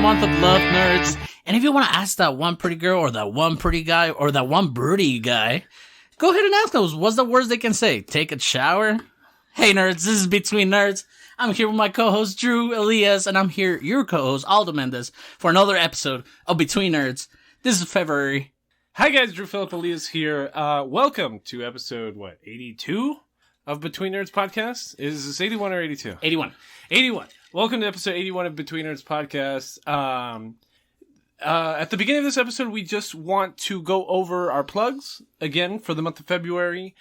month of love, nerds. And if you want to ask that one pretty girl or that one pretty guy or that one broody guy, go ahead and ask those. What's the worst they can say? Take a shower? Hey, nerds, this is Between Nerds. I'm here with my co-host, Drew Elias, and I'm here, your co-host, Aldo Mendez, for another episode of Between Nerds. This is February. Hi, guys. Drew Philip Elias here. Welcome to episode, 82 of Between Nerds podcast? Is this 81 or 82? 81. 81. Welcome to episode 81 of Between Nerds podcast. At the beginning of this episode, we just want to go over our plugs again for the month of February.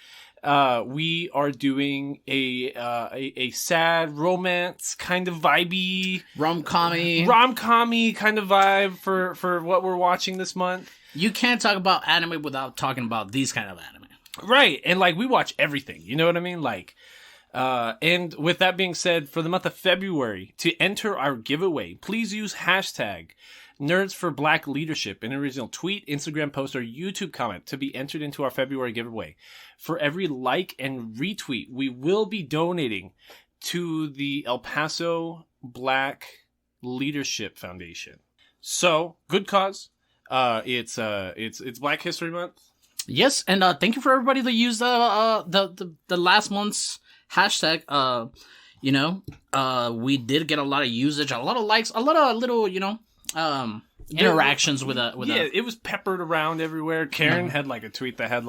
We are doing a sad romance kind of vibey, rom-commy kind of vibe for what we're watching this month. You can't talk about anime without talking about these kind of anime. Right. And we watch everything. You know what I mean? And with that being said, for the month of February, to enter our giveaway, please use hashtag Nerds for Black Leadership in an original tweet, Instagram post, or YouTube comment to be entered into our February giveaway. For every like and retweet, we will be donating to the El Paso Black Leadership Foundation. So, good cause. It's Black History Month. Yes, and thank you for everybody that used the last month's hashtag. We did get a lot of usage, a lot of likes, a lot of little, interactions with it was peppered around everywhere. Karen had a tweet that had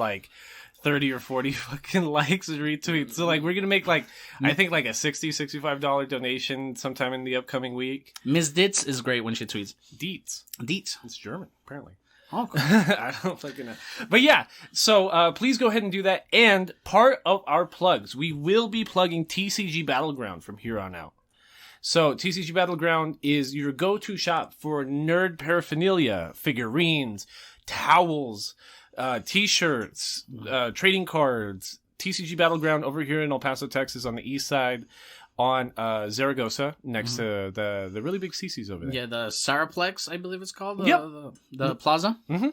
30 or 40 fucking likes and retweets. So we're gonna make I think a $65 donation sometime in the upcoming week. Ms. Ditz is great when she tweets. Dietz. It's German, apparently. Oh, cool. I don't fucking know. But yeah, so please go ahead and do that. And part of our plugs, we will be plugging TCG Battleground from here on out. So TCG Battleground is your go-to shop for nerd paraphernalia, figurines, towels, t-shirts, trading cards. TCG Battleground over here in El Paso, Texas on the east side on Zaragoza, next to the really big CC's over there. Yeah, the Saraplex, I believe it's called. The plaza. Mm-hmm.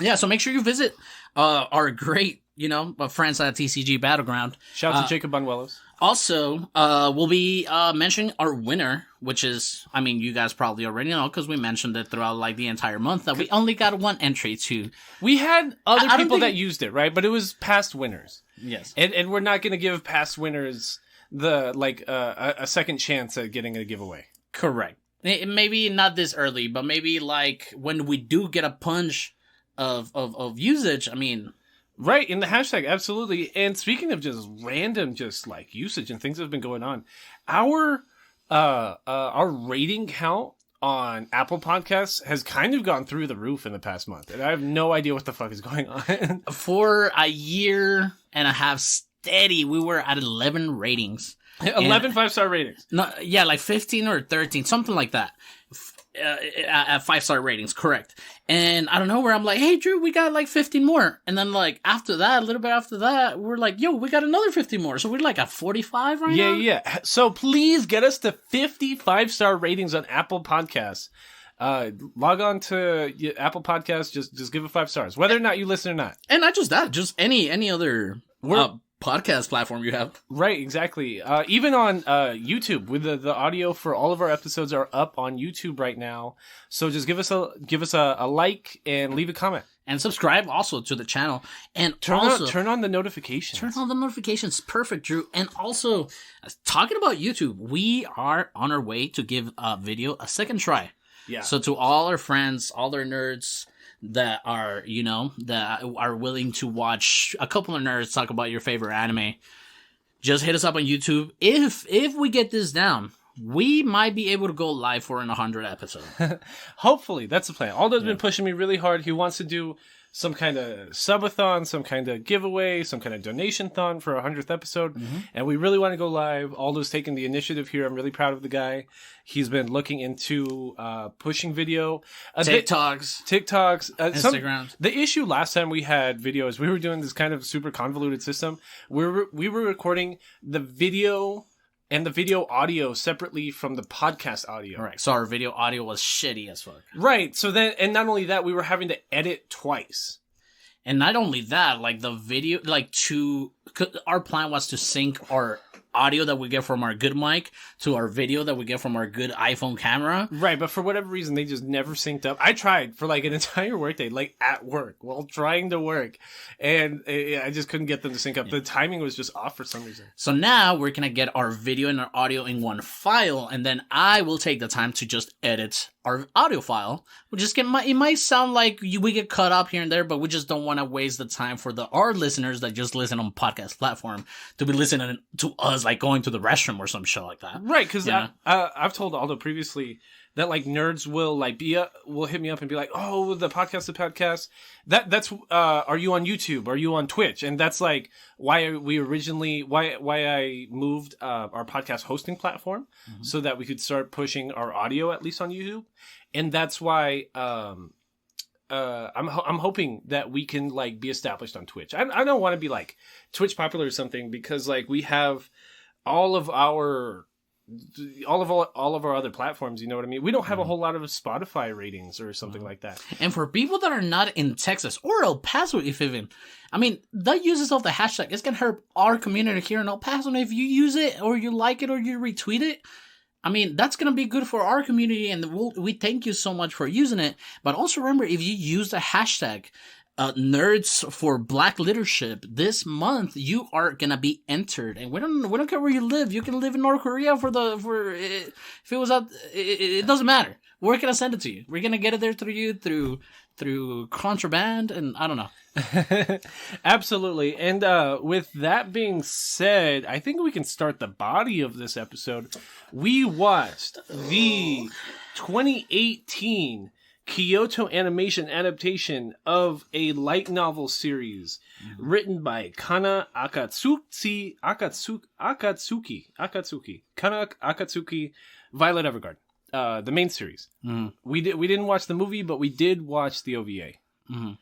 Yeah, so make sure you visit our great, friends at TCG Battleground. Shout out to Jacob Banuelos. Also, we'll be mentioning our winner, which is, you guys probably already know because we mentioned it throughout the entire month that we only got one entry to. We had other people that used it, right? But it was past winners. Yes. And we're not going to give past winners the a second chance at getting a giveaway. Correct. Maybe not this early, but maybe when we do get a punch of usage, Right, in the hashtag, absolutely. And speaking of just random usage and things that have been going on, our rating count on Apple Podcasts has kind of gone through the roof in the past month. And I have no idea what the fuck is going on. For a year and a half steady, we were at 11 ratings. 11 5-star ratings. No, yeah, 15 or 13, something like that. At 5-star ratings, correct. And I don't know where I'm hey, Drew, we got 15 more. And then after that, a little bit after that, we're yo, we got another 50 more. So we're at 45 right now. Yeah. So please get us to 55-star ratings on Apple Podcasts. Log on to Apple Podcasts, just give it 5 stars, whether or not you listen or not. And not just that, just any other podcast platform you have. Right, exactly. Even on YouTube, with the audio for all of our episodes are up on YouTube right now. So just give us a like and leave a comment. And subscribe also to the channel. And turn on the notifications. Turn on the notifications. Perfect, Drew. And also, talking about YouTube, we are on our way to give a video a second try. Yeah. So to all our friends, all our nerds that are, that are willing to watch a couple of nerds talk about your favorite anime, just hit us up on YouTube. If we get this down, we might be able to go live for an 100 episode. Hopefully, that's the plan. Aldo's been pushing me really hard. He wants to do some kind of subathon, some kind of giveaway, some kind of donation-thon for our 100th episode. Mm-hmm. And we really want to go live. Aldo's taking the initiative here. I'm really proud of the guy. He's been looking into pushing video. TikToks. Instagrams. The issue last time we had video is we were doing this kind of super convoluted system. We were recording the video and the video audio separately from the podcast audio. All right. So our video audio was shitty as fuck. Right. So then, and not only that, we were having to edit twice. And not only that, the video, our plan was to sync our audio that we get from our good mic to our video that we get from our good iPhone camera. Right, but for whatever reason, they just never synced up. I tried for like an entire workday, like at work, while trying to work, and I just couldn't get them to sync up. The timing was just off for some reason. So now we're going to get our video and our audio in one file, and then I will take the time to just edit our audio file. It might sound like we get cut up here and there, but we just don't want to waste the time for our listeners that just listen on podcast platform to be listening to us like going to the restroom or some shit like that. Right, because I've told Aldo previously that like nerds will like will hit me up and be like, oh, the podcast. That's are you on YouTube? Are you on Twitch? And that's like why I moved our podcast hosting platform so that we could start pushing our audio at least on YouTube. And that's why I'm hoping that we can like be established on Twitch. I don't want to be like Twitch popular or something, because like we have all of our other platforms, you know what I mean? We don't have a whole lot of Spotify ratings or something like that. And for people that are not in Texas or El Paso, if even, I mean, that uses of the hashtag, it's going to help our community here in El Paso. And if you use it or you like it or you retweet it, I mean, that's going to be good for our community, and we thank you so much for using it. But also remember, if you use the hashtag Nerds for Black Leadership this month, you are gonna be entered, and we don't care where you live. You can live in North Korea if it was out. It doesn't matter. We're gonna send it to you. We're gonna get it there through contraband, and I don't know. Absolutely. And with that being said, I think we can start the body of this episode. We watched the 2018 Kyoto animation adaptation of a light novel series written by Kana Akatsuki, Kana Akatsuki, Violet Evergarden, the main series. We didn't watch the movie, but we did watch the OVA.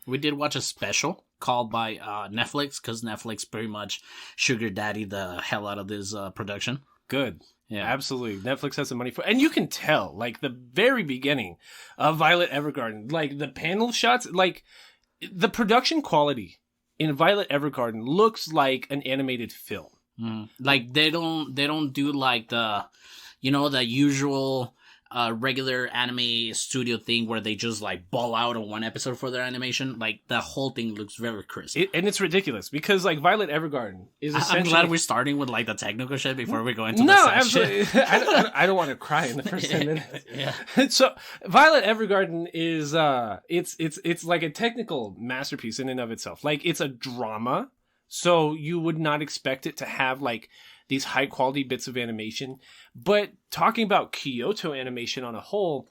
We did watch a special called by Netflix, because Netflix pretty much sugar daddy the hell out of this production. Good. Yeah, absolutely. Netflix has the money for, and you can tell, like the very beginning of Violet Evergarden, like the panel shots, like the production quality in Violet Evergarden looks like an animated film. Like they don't do like the usual regular anime studio thing where they just like ball out on one episode for their animation. Like the whole thing looks very crisp. And it's ridiculous because like Violet Evergarden is essentially... I'm glad we're starting with like the technical shit before we go into the absolutely. I don't want to cry in the first 10 minutes. Yeah. So Violet Evergarden is it's like a technical masterpiece in and of itself. Like it's a drama, so you would not expect it to have like these high quality bits of animation. But talking about Kyoto Animation on a whole,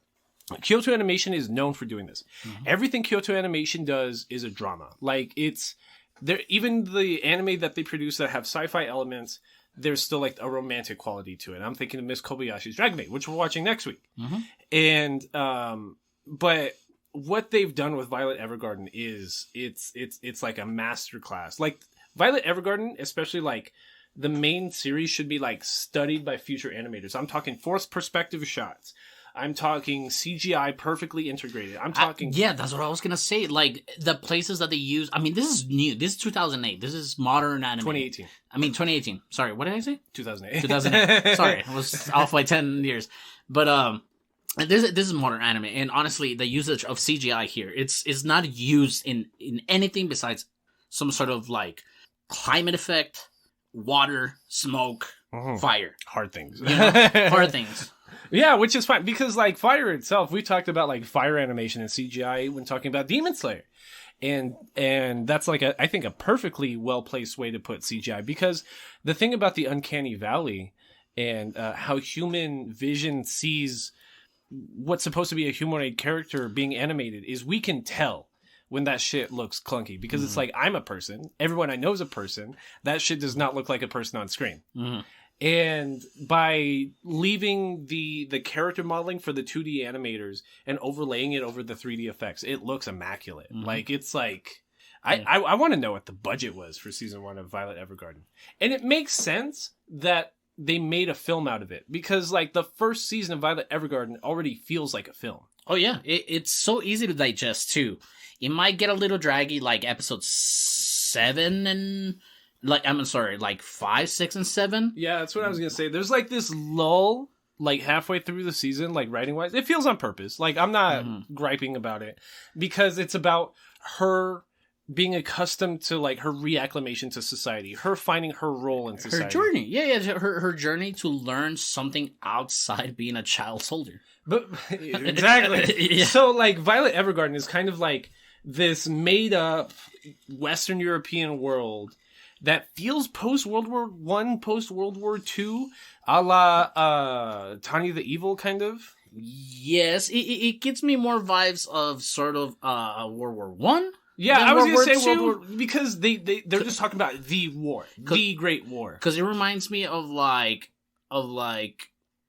Kyoto Animation is known for doing this. Everything Kyoto Animation does is a drama. Like it's there, even the anime that they produce that have sci-fi elements, there's still like a romantic quality to it. I'm thinking of Miss Kobayashi's Dragon Maid, which we're watching next week. And but what they've done with Violet Evergarden is it's like a masterclass. Like Violet Evergarden, especially like the main series, should be like studied by future animators. I'm talking forced perspective shots. I'm talking CGI perfectly integrated. I'm talking... yeah, that's what I was going to say. Like, the places that they use... I mean, this is new. This is 2008. This is modern anime. 2018. I mean, 2018. Sorry, what did I say? 2008. 2008. Sorry, I was off by 10 years. But, this is modern anime. And honestly, the usage of CGI here, it's not used in anything besides some sort of, like, climate effect, water, smoke, fire. Hard things. Hard things. Yeah, which is fine, because like fire itself, we talked about like fire animation and CGI when talking about Demon Slayer. And that's like I think a perfectly well-placed way to put CGI, because the thing about the Uncanny Valley and how human vision sees what's supposed to be a humanoid character being animated is we can tell when that shit looks clunky, because it's like, I'm a person. Everyone I know is a person. That shit does not look like a person on screen. And by leaving the character modeling for the 2D animators and overlaying it over the 3D effects, it looks immaculate. Like, it's like... I want to know what the budget was for season 1 of Violet Evergarden. And it makes sense that they made a film out of it, because like the first season of Violet Evergarden already feels like a film. Oh yeah, it's so easy to digest too. It might get a little draggy, like episode 7 and like I'm sorry, like 5, 6, and 7. Yeah, that's what I was gonna say. There's like this lull, like halfway through the season, like writing wise. It feels on purpose. Like I'm not griping about it because it's about her being accustomed to like her reacclimation to society, her finding her role in society, Her journey, her journey to learn something outside being a child soldier. But exactly. Yeah. So like Violet Evergarden is kind of like this made up Western European world that feels post World War One, post World War Two, a la Tanya the Evil kind of. Yes, it gives me more vibes of sort of World War One. Yeah, I was gonna say II. World War because they're just talking about the war, the Great War. Because it reminds me of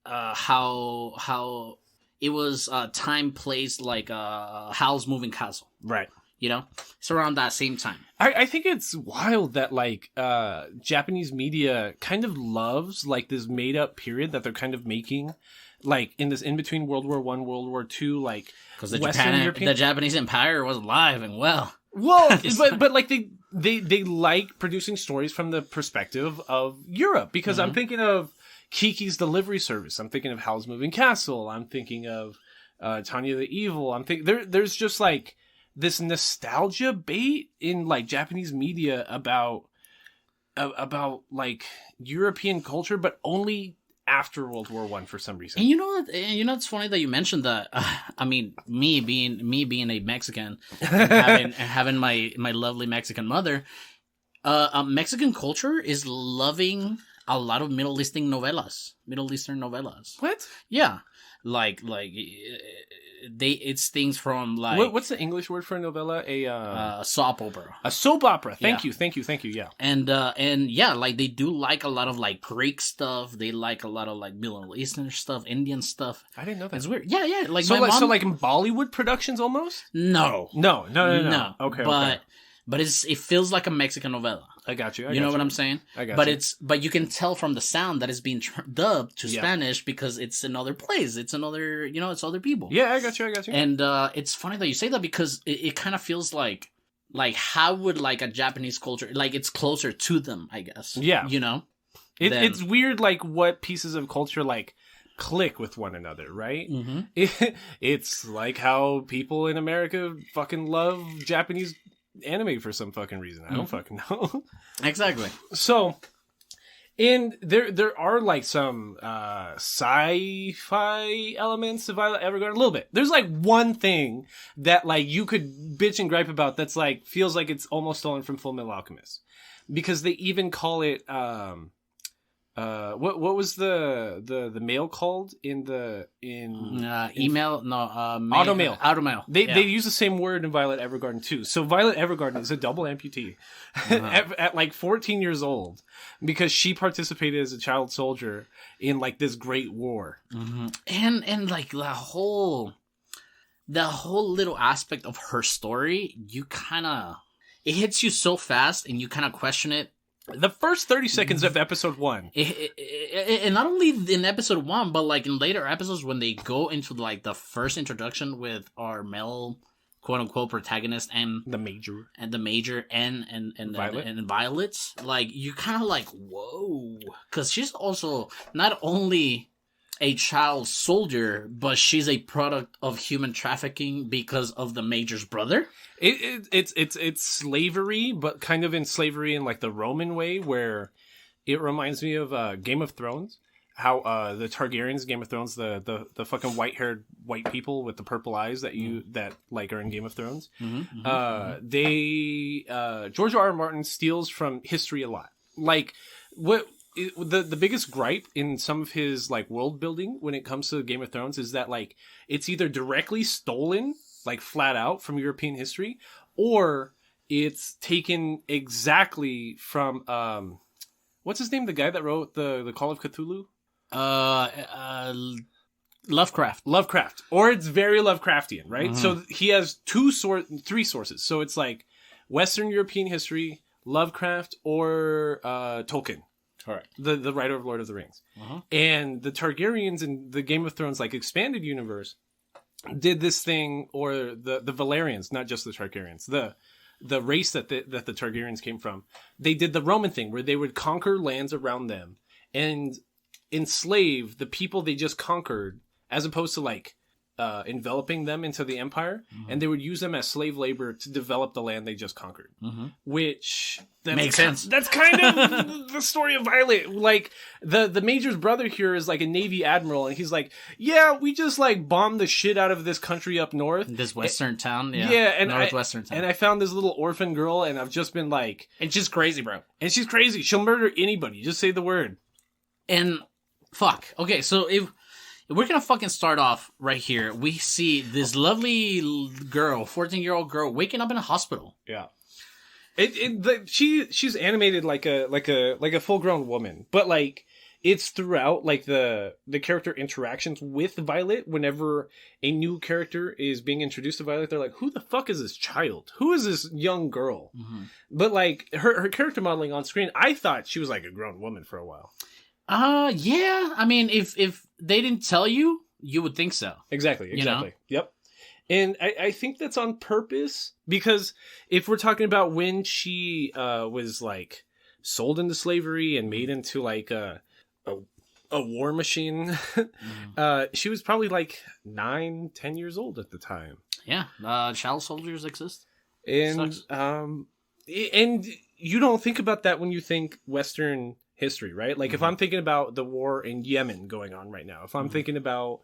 how it was time placed like Howl's Moving Castle. Right. You know, it's around that same time. I think it's wild that like Japanese media kind of loves like this made up period that they're kind of making, like in this in between World War One, World War Two, like because the Japanese Empire was alive and well. Well, but like they like producing stories from the perspective of Europe because I'm thinking of Kiki's Delivery Service. I'm thinking of Howl's Moving Castle. I'm thinking of Tanya the Evil. I'm thinking there's just like this nostalgia bait in like Japanese media about like European culture, but only after World War One for some reason. And you know it's funny that you mentioned that. I mean, me being a Mexican, and having my lovely Mexican mother, Mexican culture is loving a lot of Middle Eastern novellas. What? Yeah, like it's things from like what's the English word for a novella? A soap opera. A soap opera. Thank Yeah. you. Yeah. And yeah, like they do like a lot of like Greek stuff. They like a lot of like Middle Eastern stuff, Indian stuff. I didn't know that. It's weird. Yeah. Like So my like mom. so like in Bollywood productions almost? No. No. Okay. But it feels like a Mexican novella. I got you. You know what I'm saying? I got but you. But you can tell from the sound that it's being dubbed to Yeah. Spanish because it's another place. It's another, it's other people. Yeah, I got you. And it's funny that you say that because it kind of feels like how would like a Japanese culture, like it's closer to them, I guess. Yeah. You know? It's weird like what pieces of culture like click with one another, right? Mm-hmm. It's like how people in America fucking love Japanese anime for some fucking reason. I don't fucking know. Exactly. So, and there are like some sci-fi elements to Violet Evergarden a little bit. There's like one thing that like you could bitch and gripe about that's like feels like it's almost stolen from Full Metal Alchemist because they even call it what was the mail called in email? No, Automail. Automail. They use the same word in Violet Evergarden too. So Violet Evergarden is a double amputee at like 14 years old because she participated as a child soldier in like this great war. Mm-hmm. And like the whole little aspect of her story, it hits you so fast and you kind of question it. The first 30 seconds of episode 1. And not only in episode 1, but like in later episodes when they go into like the first introduction with our male quote unquote protagonist and the major and Violet. and Violet's, like you kind of like, whoa, because she's also not only a child soldier, but she's a product of human trafficking because of the major's brother. It's slavery, but kind of in slavery in like the Roman way, where it reminds me of Game of Thrones. How the Targaryens, Game of Thrones, the fucking white-haired white people with the purple eyes that like are in Game of Thrones. George R. R. Martin steals from history a lot. Like the biggest gripe in some of his like world building when it comes to Game of Thrones is that like it's either directly stolen like flat out from European history, or it's taken exactly from what's his name, the guy that wrote the Call of Cthulhu, Lovecraft, or it's very Lovecraftian, right? So he has three sources, so it's like Western European history, Lovecraft, or Tolkien. Correct. The writer of Lord of the Rings. And the Targaryens in the Game of Thrones like expanded universe did this thing, or the Valerians, not just the Targaryens, the race that the Targaryens came from, they did the Roman thing where they would conquer lands around them and enslave the people they just conquered, as opposed to like enveloping them into the empire, and they would use them as slave labor to develop the land they just conquered. Which makes sense. That's kind of the story of Violet. Like the major's brother here is like a Navy admiral, and he's like, yeah, we just like bombed the shit out of this country up north, this western town, and northwestern town. And I found this little orphan girl, and I've just been like, and she's crazy, bro. And she's crazy. She'll murder anybody. Just say the word. And fuck. Okay, so if we're gonna fucking start off right here, we see this lovely girl, 14-year-old girl, waking up in a hospital. Yeah, she's animated like a full grown woman, but like it's throughout like the character interactions with Violet. Whenever a new character is being introduced to Violet, they're like, "Who the fuck is this child? Who is this young girl?" But like her character modeling on screen, I thought she was like a grown woman for a while. Yeah. I mean, if they didn't tell you, you would think so. Exactly. You know? Yep. And I think that's on purpose, because if we're talking about when she was like sold into slavery and made into like a war machine, she was probably like 9-10 years old at the time. Yeah. Child soldiers exist. And and you don't think about that when you think Western history, right? Like if I'm thinking about the war in Yemen going on right now, if I'm thinking about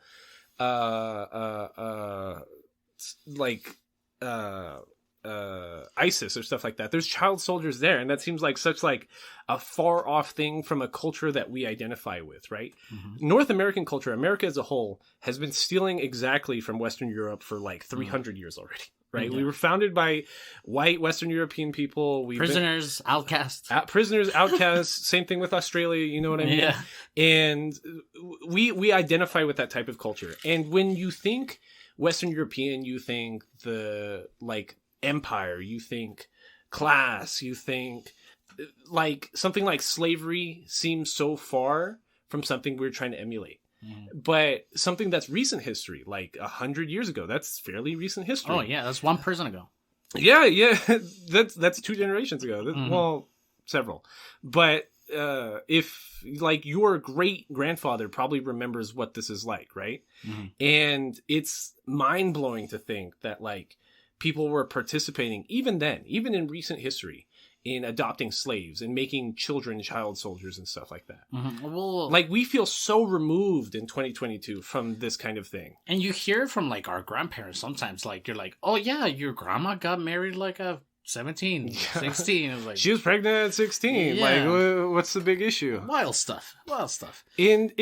ISIS or stuff like that, there's child soldiers there, and that seems like such like a far off thing from a culture that we identify with, right? North American culture, America as a whole, has been stealing exactly from Western Europe for like 300 years already. Right, we were founded by white Western European people. Prisoners, outcasts. Prisoners, outcasts. Same thing with Australia. You know what I mean? Yeah. And we identify with that type of culture. And when you think Western European, you think the like empire. You think class. You think like something like slavery seems so far from something we're trying to emulate. But something that's recent history, like 100 years ago, that's fairly recent history. Oh yeah, that's one person ago. Yeah, that's 2 generations ago. Well, several. But if like your great grandfather probably remembers what this is like, right? And it's mind blowing to think that like people were participating even then, even in recent history, in adopting slaves and making children child soldiers and stuff like that. Well, like we feel so removed in 2022 from this kind of thing. And you hear it from like our grandparents sometimes. Like you're like, oh yeah, your grandma got married like a 17, 16. It was like, she was pregnant at 16. Yeah. Like what's the big issue? Wild stuff. And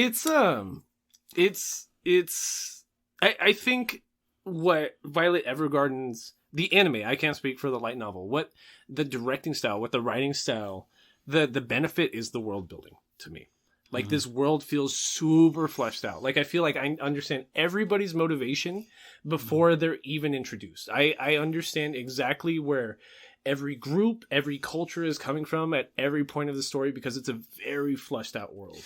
I think what Violet Evergarden's, the anime, I can't speak for the light novel, what the directing style, what the writing style, the benefit is the world building to me. Like this world feels super fleshed out. Like I feel like I understand everybody's motivation before they're even introduced. I understand exactly where every group, every culture is coming from at every point of the story, because it's a very fleshed out world.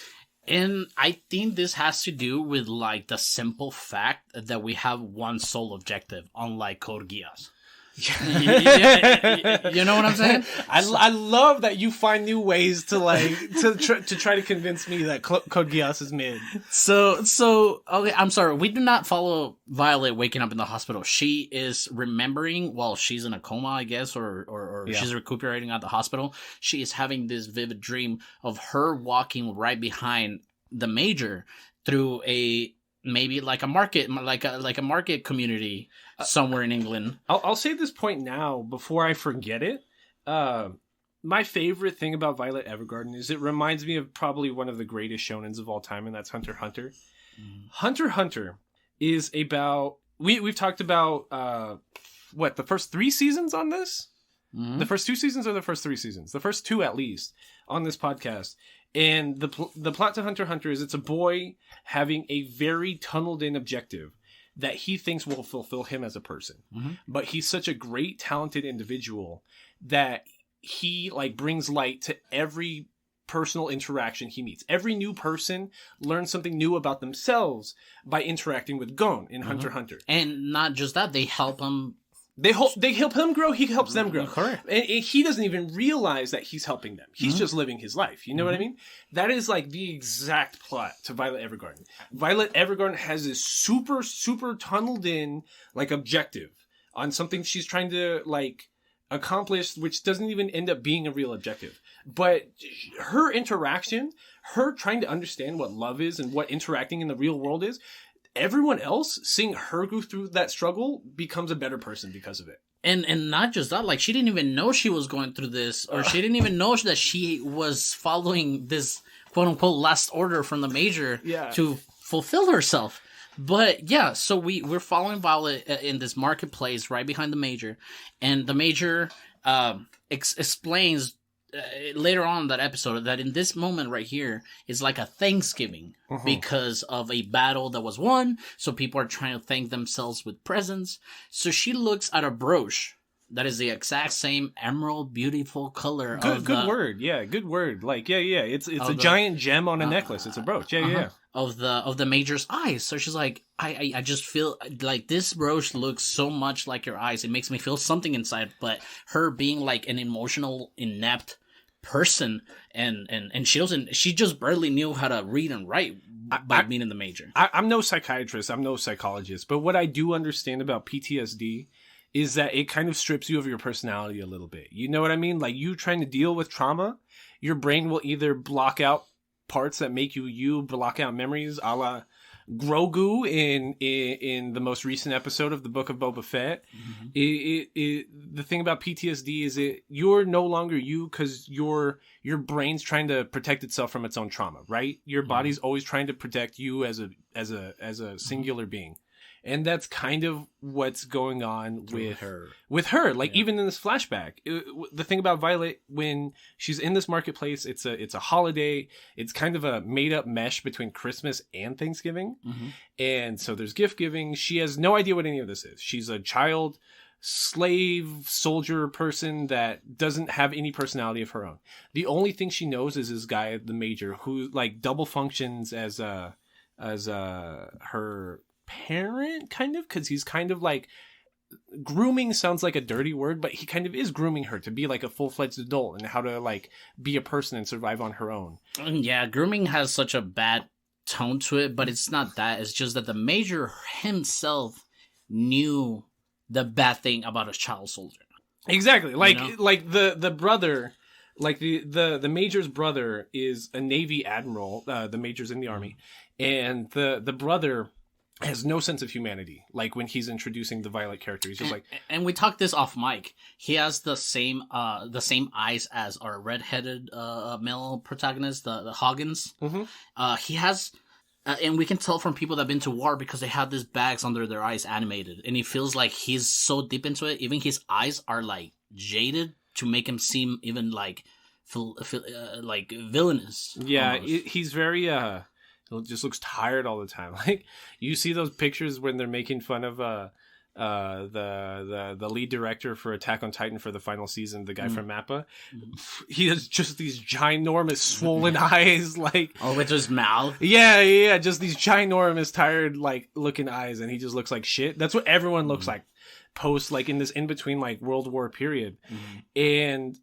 And I think this has to do with like the simple fact that we have one sole objective, unlike Code Geass. You know what I'm saying? I love that you find new ways to like to try to convince me that Code Geass is mid. So okay, I'm sorry. We do not follow Violet waking up in the hospital. She is remembering while she's in a coma, I guess, or she's recuperating at the hospital. She is having this vivid dream of her walking right behind the major through maybe like a market, like a market community somewhere in England. I'll say this point now before I forget it. My favorite thing about Violet Evergarden is it reminds me of probably one of the greatest shonens of all time, and that's Hunter x Hunter. Hunter x Hunter is about, we've talked about the first 3 seasons on this? The first 2 seasons or the first 3 seasons? The first 2 at least on this podcast. And the plot to Hunter x Hunter is it's a boy having a very tunneled in objective that he thinks will fulfill him as a person. But he's such a great, talented individual that he like brings light to every personal interaction he meets. Every new person learns something new about themselves by interacting with Gon in Hunter x Hunter. And not just that, they help him They help him grow. He helps them grow. Correct. And he doesn't even realize that he's helping them. He's just living his life. You know what I mean? That is like the exact plot to Violet Evergarden. Violet Evergarden has this super, super tunneled in like objective on something she's trying to like accomplish, which doesn't even end up being a real objective. But her interaction, her trying to understand what love is and what interacting in the real world is, everyone else seeing her go through that struggle becomes a better person because of it. And not just that, like she didn't even know she was going through this, or she didn't even know that she was following this quote unquote last order from the Major to fulfill herself. But yeah, so we're following Violet in this marketplace right behind the Major, and the Major explains later on in that episode that in this moment right here is like a Thanksgiving because of a battle that was won. So people are trying to thank themselves with presents. So she looks at a brooch that is the exact same emerald, beautiful color. Good word. Yeah, good word. Like, yeah. It's a giant gem on a necklace. It's a brooch. Yeah. Of the Major's eyes. So she's like, I just feel like this brooch looks so much like your eyes. It makes me feel something inside. But her being like an emotional, inept person, and she just barely knew how to read and write by being in the Major. I'm no psychiatrist. I'm no psychologist. But what I do understand about PTSD is that it kind of strips you of your personality a little bit. You know what I mean? Like you trying to deal with trauma, your brain will either block out parts that make you, block out memories, a la Grogu in the most recent episode of the Book of Boba Fett. The thing about PTSD is you're no longer you because your brain's trying to protect itself from its own trauma, right? Your body's always trying to protect you as a singular being. And that's kind of what's going on with her. Like even in this flashback, the thing about Violet, when she's in this marketplace, it's a holiday. It's kind of a made up mesh between Christmas and Thanksgiving. And so there's gift giving. She has no idea what any of this is. She's a child slave soldier person that doesn't have any personality of her own. The only thing she knows is this guy, the Major, who like double functions as her parent, kind of, because he's kind of like, grooming sounds like a dirty word, but he kind of is grooming her to be like a full-fledged adult and how to like be a person and survive on her own. Yeah, grooming has such a bad tone to it, but it's not that. It's just that the Major himself knew the bad thing about a child soldier. Exactly. Like, you know? Like the brother, like the Major's brother is a Navy admiral. The Major's in the Army, and the brother has no sense of humanity. Like when he's introducing the Violet character, he's just like, and we talked this off mic. He has the same eyes as our redheaded male protagonist, the Hoggins. He has, and we can tell from people that've been to war because they have these bags under their eyes animated, and he feels like he's so deep into it. Even his eyes are like jaded to make him seem even like like villainous. Yeah, he's very it just looks tired all the time. Like you see those pictures when they're making fun of the lead director for Attack on Titan for the final season, the guy from Mappa. He has just these ginormous swollen eyes, like with his mouth. Yeah, just these ginormous tired like looking eyes, and he just looks like shit. That's what everyone looks like post like in this in between like World War period, and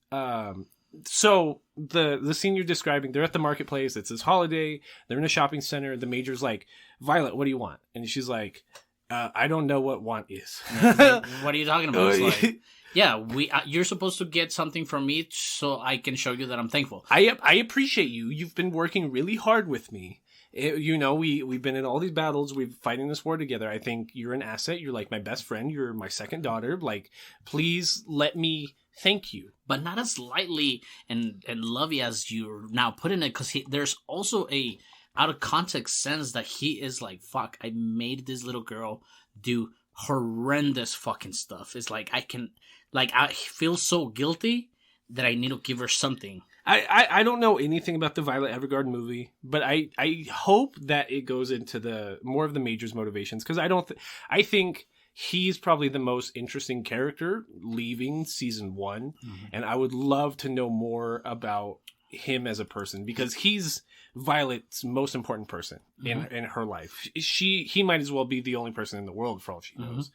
so the scene you're describing, they're at the marketplace. It's this holiday. They're in a shopping center. The Major's like, Violet, what do you want? And she's like, I don't know what want is. What are you talking about? It's like, yeah, you're supposed to get something from me so I can show you that I'm thankful. I appreciate you. You've been working really hard with me. We've been in all these battles. We've fighting this war together. I think you're an asset. You're like my best friend. You're my second daughter. Like, please let me thank you. But not as lightly and lovey as you're now putting it, because there's also a out of context sense that he is like, fuck, I made this little girl do horrendous fucking stuff. It's like I feel so guilty that I need to give her something. I don't know anything about the Violet Evergarden movie, but I hope that it goes into the more of the Major's motivations, because I think he's probably the most interesting character leaving season 1, and I would love to know more about him as a person, because he's Violet's most important person in her life. He might as well be the only person in the world for all she knows.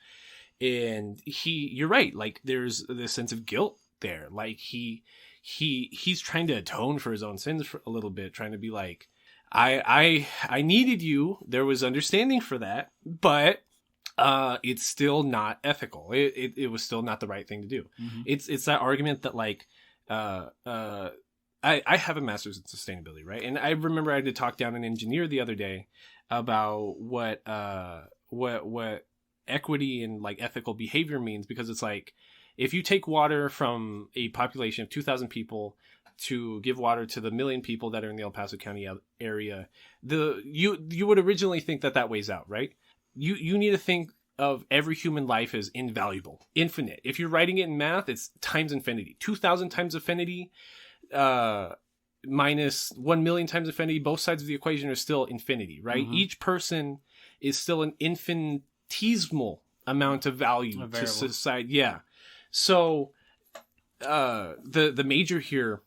And you're right. Like there's this sense of guilt there. Like he's trying to atone for his own sins for a little bit, trying to be like, I needed you. There was understanding for that, but it's still not ethical. It was still not the right thing to do. Mm-hmm. It's that argument that like, I have a master's in sustainability, right? And I remember I had to talk down an engineer the other day about what equity and like ethical behavior means, because it's like, if you take water from a population of 2,000 people to give water to the 1 million people that are in the El Paso County area, you would originally think that weighs out, right? You need to think of every human life as invaluable, infinite. If you're writing it in math, it's times infinity. 2,000 times infinity minus 1 million times infinity. Both sides of the equation are still infinity, right? Mm-hmm. Each person is still an infinitesimal amount of value to society. Yeah. So the major here,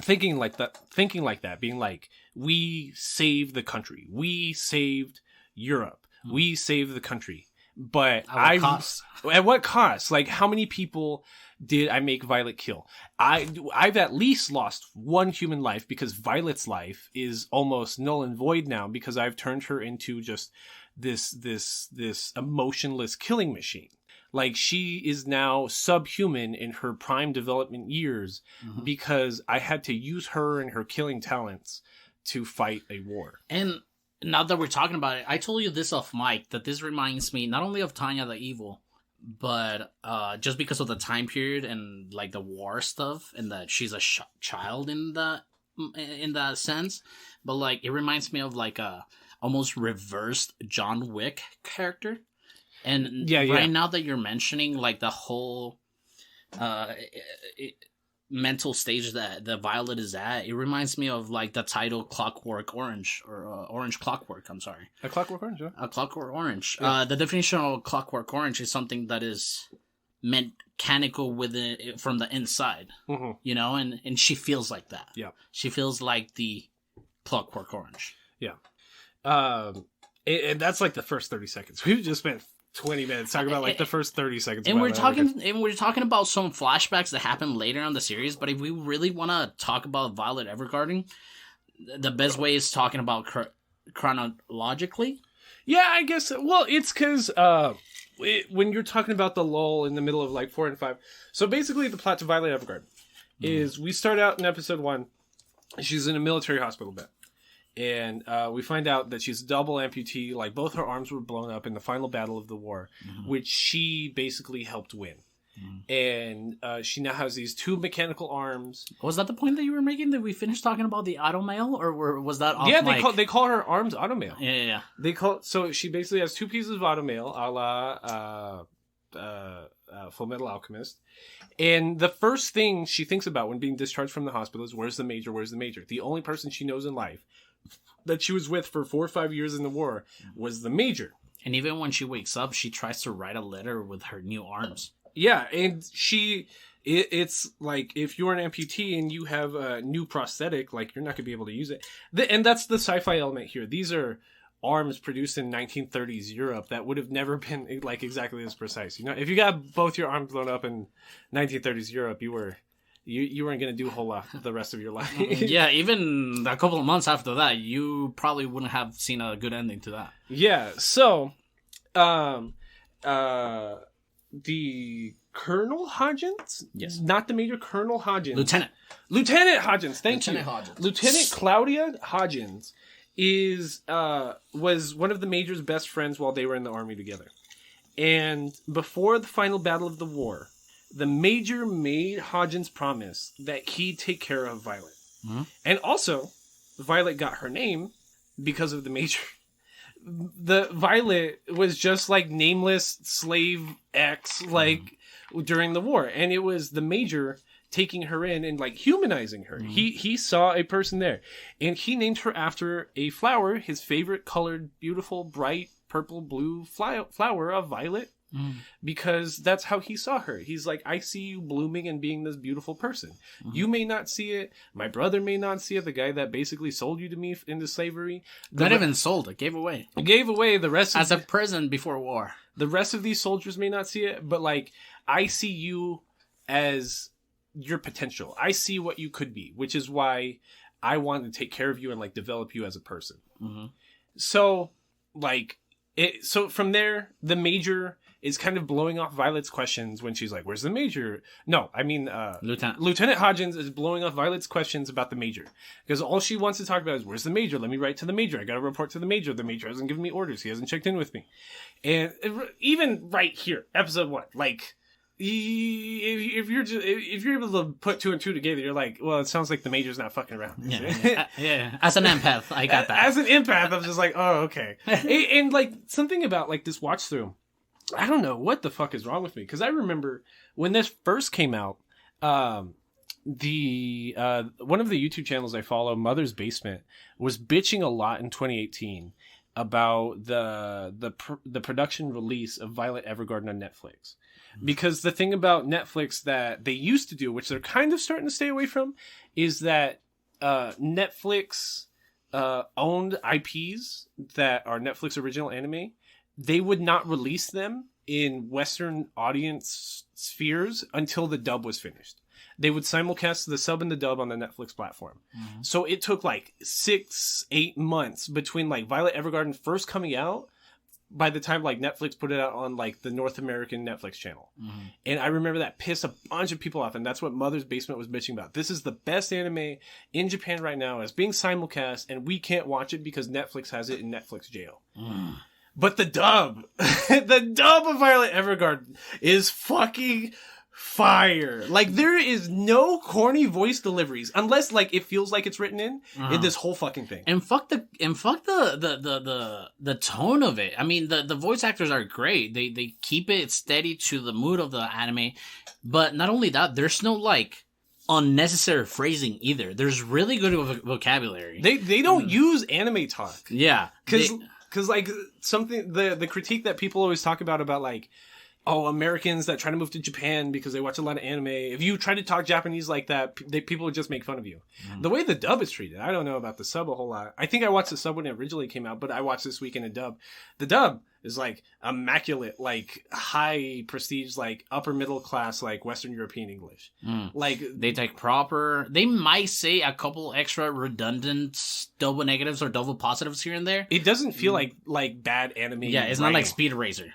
thinking like that, being like, we saved the country, we saved Europe, we saved the country, but at what cost? Like, how many people did I make Violet kill? I've at least lost one human life, because Violet's life is almost null and void now, because I've turned her into just this emotionless killing machine. Like, she is now subhuman in her prime development years, mm-hmm. because I had to use her and her killing talents to fight a war. And now that we're talking about it, I told you this off mic, that this reminds me not only of Tanya the Evil, but just because of the time period and like the war stuff, and that she's a child in that sense, but like it reminds me of like a almost reversed John Wick character. And right now that you're mentioning like the whole mental stage that the Violet is at, it reminds me of like the title Clockwork Orange, or Orange Clockwork. I'm sorry. A Clockwork Orange, yeah. A Clockwork Orange. Yeah. The definition of Clockwork Orange is something that is mechanical within from the inside, mm-hmm. you know, and she feels like that. Yeah. She feels like the Clockwork Orange. Yeah. And that's like the first 30 seconds. We've just spent 20 minutes talking about like the first 30 seconds. And we're talking about some flashbacks that happen later on the series, but if we really want to talk about Violet Evergarden, the best way is talking about chronologically. Yeah, I guess. Well, it's because when you're talking about the lull in the middle of like 4 and 5. So basically the plot to Violet Evergarden is, we start out in episode 1. She's in a military hospital bed. And we find out that she's a double amputee. Like, both her arms were blown up in the final battle of the war, mm-hmm. which she basically helped win. Mm-hmm. And she now has these 2 mechanical arms. Was that the point that you were making? Did we finish talking about the automail, or was that off mic? Yeah, they call her arms automail. Yeah. So she basically has 2 pieces of automail, a la Full Metal Alchemist. And the first thing she thinks about when being discharged from the hospital is, where's the major? Where's the major? The only person she knows in life that she was with for 4 or 5 years in the war was the major. And even when she wakes up, she tries to write a letter with her new arms. Yeah, and it's like, if you're an amputee and you have a new prosthetic, like, you're not going to be able to use it. And that's the sci-fi element here. These are arms produced in 1930s Europe that would have never been like exactly as precise. You know, if you got both your arms blown up in 1930s Europe, you weren't going to do a whole lot the rest of your life. Yeah, even a couple of months after that, you probably wouldn't have seen a good ending to that. Yeah, so the Colonel Hodgins? Yes. Not the Major, Colonel Hodgins. Lieutenant Hodgins, thank you. Lieutenant Claudia Hodgins was one of the Major's best friends while they were in the army together. And before the final battle of the war, the Major made Hodgins promise that he'd take care of Violet. Mm-hmm. And also, Violet got her name because of the Major. The Violet was just like nameless slave X, like, during the war. And it was the Major taking her in and like humanizing her. Mm-hmm. He saw a person there. And he named her after a flower, his favorite colored, beautiful, bright, purple, blue flower of violet because that's how he saw her. He's like, I see you blooming and being this beautiful person. You may not see it. My brother may not see it. The guy that basically sold you to me into slavery. Not even sold it, gave away. Gave away the rest as a present before war. The rest of these soldiers may not see it, but like, I see you as your potential. I see what you could be, which is why I want to take care of you and like develop you as a person. So like so from there, the Major is kind of blowing off Violet's questions when she's like, where's the Major? No, I mean, Lieutenant Hodgins is blowing off Violet's questions about the Major. Because all she wants to talk about is, where's the Major? Let me write to the Major. I got to report to the Major. The Major hasn't given me orders. He hasn't checked in with me. And even right here, episode 1, like, if you're able to put 2 and 2 together, you're like, well, it sounds like the Major's not fucking around. Yeah. As an empath, I got that. As an empath, I'm just like, oh, okay. And like, something about like this watch through, I don't know what the fuck is wrong with me, because I remember when this first came out, one of the YouTube channels I follow, Mother's Basement, was bitching a lot in 2018 about the production release of Violet Evergarden on Netflix. Because the thing about Netflix that they used to do, which they're kind of starting to stay away from, is that Netflix owned IPs that are Netflix original anime. They would not release them in Western audience spheres until the dub was finished. They would simulcast the sub and the dub on the Netflix platform. So it took like 6-8 months between like Violet Evergarden first coming out by the time like Netflix put it out on like the North American Netflix channel. And I remember that pissed a bunch of people off, and that's what Mother's Basement was bitching about. This is the best anime in Japan right now. It's being simulcast, and we can't watch it because Netflix has it in Netflix jail. But the dub, the dub of Violet Evergarden is fucking fire. Like, there is no corny voice deliveries unless like it feels like it's written in this whole fucking thing. And fuck the tone of it. I mean, the voice actors are great. They keep it steady to the mood of the anime. But not only that, there's no like unnecessary phrasing either. There's really good vocabulary. They don't use anime talk. Yeah. Cause like something, the critique that people always talk about like, oh, Americans that try to move to Japan because they watch a lot of anime. If you try to talk Japanese like that, people would just make fun of you. The way the dub is treated, I don't know about the sub a whole lot. I think I watched the sub when it originally came out, but I watched this week in a dub. The dub is like immaculate, like high prestige, like upper middle class, like Western European English. Like they take proper. They might say a couple extra redundant double negatives or double positives here and there. It doesn't feel like bad anime. Yeah, it's not like Speed Racer.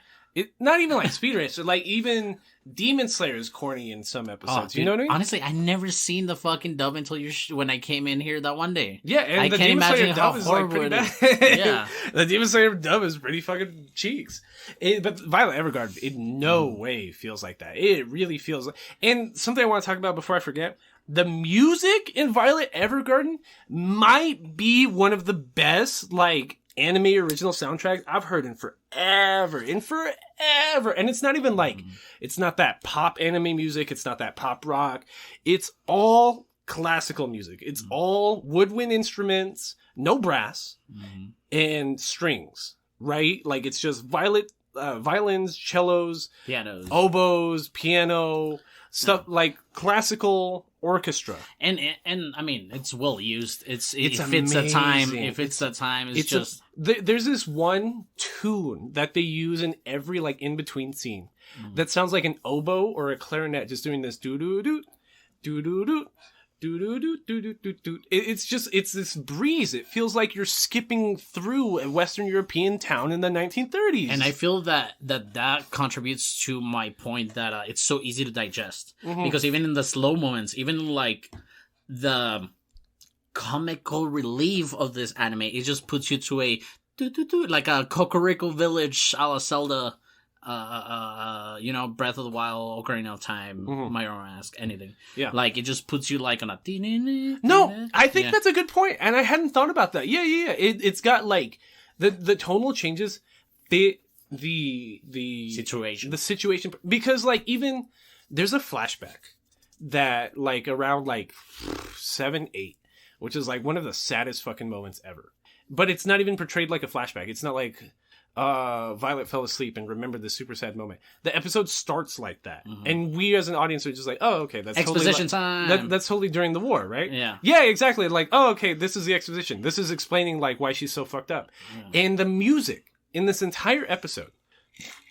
Not even like Speed Racer, like even Demon Slayer is corny in some episodes. Dude, you know what I mean? Honestly, I never seen the fucking dub until when I came in here that one day. Yeah, and I the can't Demon imagine Slayer how dub is like pretty bad. Yeah, the Demon Slayer dub is pretty fucking cheeks. But Violet Evergarden, in no way feels like that. It really feels like. And something I want to talk about before I forget. The music in Violet Evergarden might be one of the best, like, anime original soundtracks I've heard in forever. And it's not even like, it's not that pop anime music. It's not that pop rock. It's all classical music. It's all woodwind instruments, no brass, and strings, right? Like, it's just violins, cellos, pianos, oboes, piano, stuff like classical orchestra. And I mean, it's well used. It fits amazing. the time. It fits the time. It's just there's this one tune that they use in every like in between scene that sounds like an oboe or a clarinet just doing this doo doo doo doo doo doo. It's this breeze. It feels like you're skipping through a Western European town in the 1930s. And I feel that contributes to my point that it's so easy to digest. Because even in the slow moments, even like the comical relief of this anime, it just puts you to a like a Cocorico Village a la Zelda. Breath of the Wild, Ocarina of Time, Majora's Mask, anything. Yeah. Like, it just puts you, like, on a... No, I think that's a good point, and I hadn't thought about that. Yeah. It's got, like, the tonal changes, the situation. The situation, because, like, even, there's a flashback that, like, around, like, 7, 8, which is, like, one of the saddest fucking moments ever. But it's not even portrayed like a flashback. It's not like... Violet fell asleep and remembered the super sad moment. The episode starts like that. And we as an audience are just like, oh, okay, that's Exposition totally time. that's totally during the war, right? Yeah. Yeah, exactly. Like, oh, okay, this is the exposition. This is explaining like why she's so fucked up. Yeah. And the music in this entire episode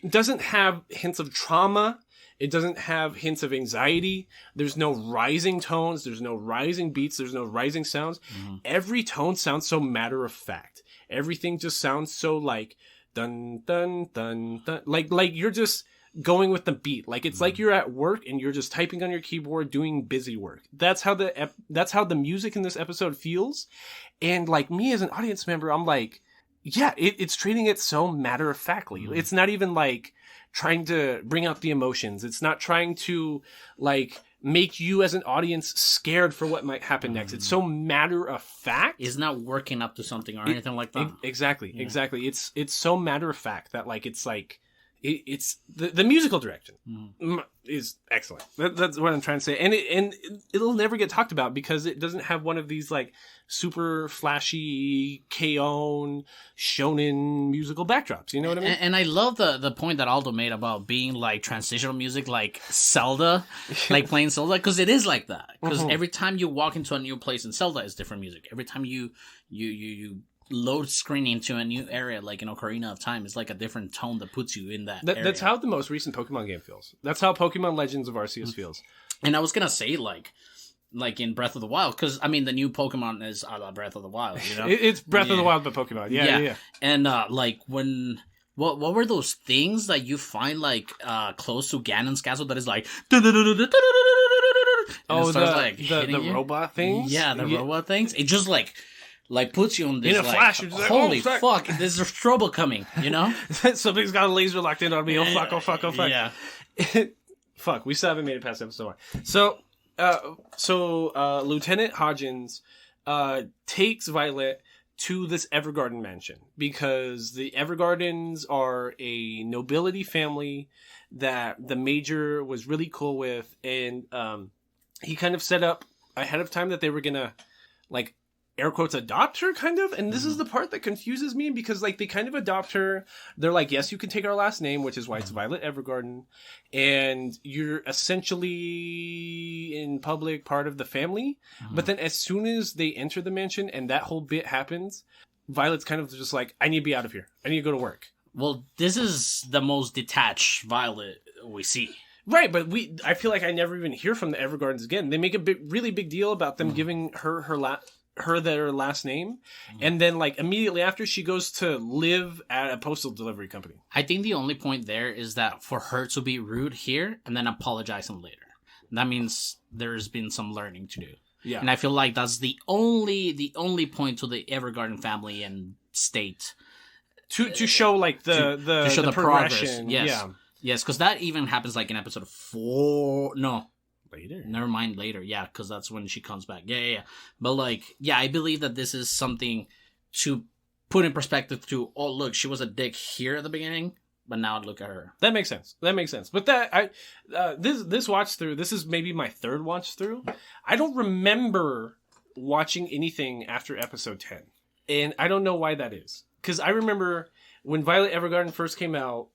doesn't have hints of trauma. It doesn't have hints of anxiety. There's no rising tones. There's no rising beats. There's no rising sounds. Every tone sounds so matter of fact. Everything just sounds so like dun dun dun dun. Like you're just going with the beat. Like it's like you're at work and you're just typing on your keyboard doing busy work. That's how the music in this episode feels. And like me as an audience member, I'm like, yeah, it's treating it so matter of factly. It's not even like trying to bring out the emotions. It's not trying to like make you as an audience scared for what might happen next. It's so matter of fact. It's not working up to something or anything like that. Exactly. It's so matter of fact that like it's the musical direction is excellent. That's what I'm trying to say, and it'll never get talked about because it doesn't have one of these like super flashy K-On! Shonen musical backdrops. You know what I mean? And I love the point that Aldo made about being like transitional music, like Zelda, like playing Zelda, because it is like that. Because every time you walk into a new place in Zelda, it's different music. Every time you load screen into a new area, like in Ocarina of Time, it's like a different tone that puts you in that area. That's how the most recent Pokemon game feels. That's how Pokemon Legends of Arceus feels. And I was gonna say like in Breath of the Wild, because I mean the new Pokemon is a la Breath of the Wild, you know. It's Breath of the Wild, but Pokemon. Yeah. And like when what were those things that you find like close to Ganon's castle that is like oh the robot things? Yeah, the robot things. It just like puts you on this, in a flash. Like, Like, holy fuck, there's trouble coming, you know? Something's got a laser locked in on me. Oh fuck, oh fuck, oh fuck. Yeah. Fuck, we still haven't made it past episode 1. So Lieutenant Hodgins takes Violet to this Evergarden mansion because the Evergardens are a nobility family that the Major was really cool with, and he kind of set up ahead of time that they were gonna like air quotes adopt her, kind of. And this is the part that confuses me because like they kind of adopt her. They're like, yes, you can take our last name, which is why it's Violet Evergarden, and you're essentially in public part of the family. But then as soon as they enter the mansion and that whole bit happens, Violet's kind of just like, I need to be out of here. I need to go to work. Well, this is the most detached Violet we see. Right, but I feel like I never even hear from the Evergardens again. They make a really big deal about them giving her their last name, and then like immediately after she goes to live at a postal delivery company. I think the only point there is that for her to be rude here and then apologizing later, that means there's been some learning to do. Yeah, and I feel like that's the only point to the Evergarden family and state to show like to show the progression. Yes, yes, because that even happens like in episode 4. No. Later. Never mind later. Yeah, because that's when she comes back. Yeah. But like, yeah, I believe that this is something to put in perspective to, oh, look, she was a dick here at the beginning, but now look at her. That makes sense. But this watch through, this is maybe my third watch through. I don't remember watching anything after episode 10. And I don't know why that is. Because I remember when Violet Evergarden first came out,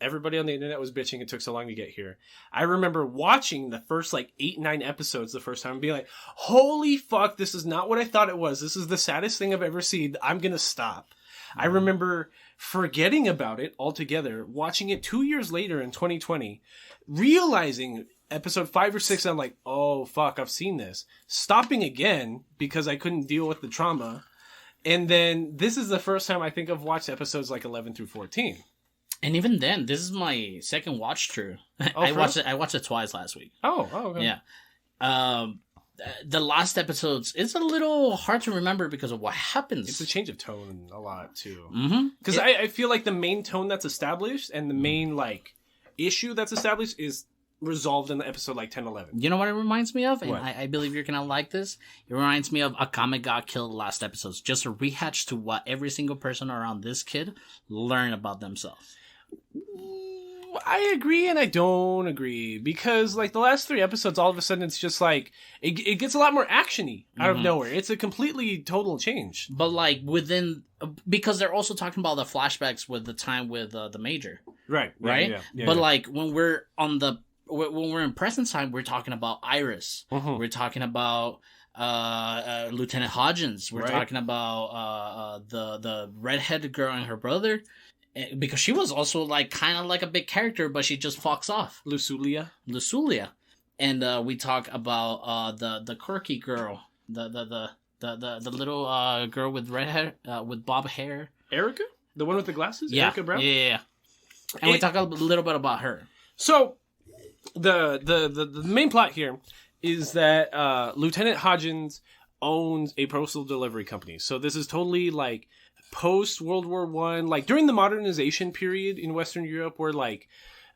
everybody on the internet was bitching it took so long to get here. I remember watching the first like 8-9 episodes the first time and being like, holy fuck, this is not what I thought it was. This is the saddest thing I've ever seen. I'm going to stop. I remember forgetting about it altogether, watching it 2 years later in 2020, realizing episode 5 or 6, I'm like, oh fuck, I've seen this. Stopping again because I couldn't deal with the trauma. And then this is the first time I think I've watched episodes like 11 through 14. And even then, this is my second watch through. Oh, I watched it twice last week. Oh, okay. Yeah. The last episodes, it's a little hard to remember because of what happens. It's a change of tone a lot too. Because I feel like the main tone that's established and the main like issue that's established is resolved in the episode like 10, 11. You know what it reminds me of? And What? I believe you're gonna like this. It reminds me of Akame got killed last episodes. Just a rehatch to what every single person around this kid learned about themselves. I agree and I don't agree, because like the last 3 episodes, all of a sudden it's just like it gets a lot more actiony out of nowhere. It's a completely total change. But like because they're also talking about the flashbacks with the time with the Major, Right. Yeah, but like when we're in present time, we're talking about Iris. We're talking about Lieutenant Hodgins. We're talking about the redheaded girl and her brother. Because she was also like kind of like a big character, but she just fucks off. Luculia. And we talk about the quirky girl, the little girl with red hair, with bob hair. Erica, the one with the glasses. Yeah, Erica Brown. Yeah. And we talk a little bit about her. So the main plot here is that Lieutenant Hodgins owns a postal delivery company. So this is totally like post World War One, like during the modernization period in Western Europe, where like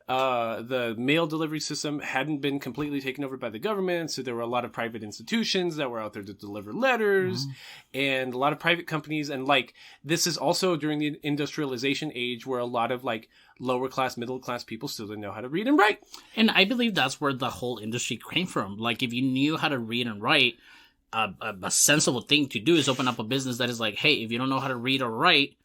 the mail delivery system hadn't been completely taken over by the government, so there were a lot of private institutions that were out there to deliver letters, and a lot of private companies. And like this is also during the industrialization age, where a lot of like lower class, middle class people still didn't know how to read and write. And I believe that's where the whole industry came from. Like if you knew how to read and write, a sensible thing to do is open up a business that is like, hey, if you don't know how to read or write,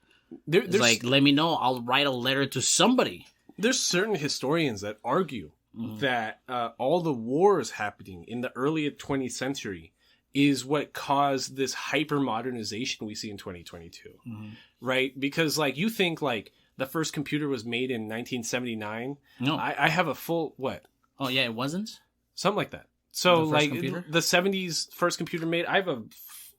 it's like, let me know. I'll write a letter to somebody. There's certain historians that argue that all the wars happening in the early 20th century is what caused this hyper modernization we see in 2022, right? Because like you think like the first computer was made in 1979. No, I have a full what? Oh yeah, it wasn't something like that. So like the 70s first computer made, I have a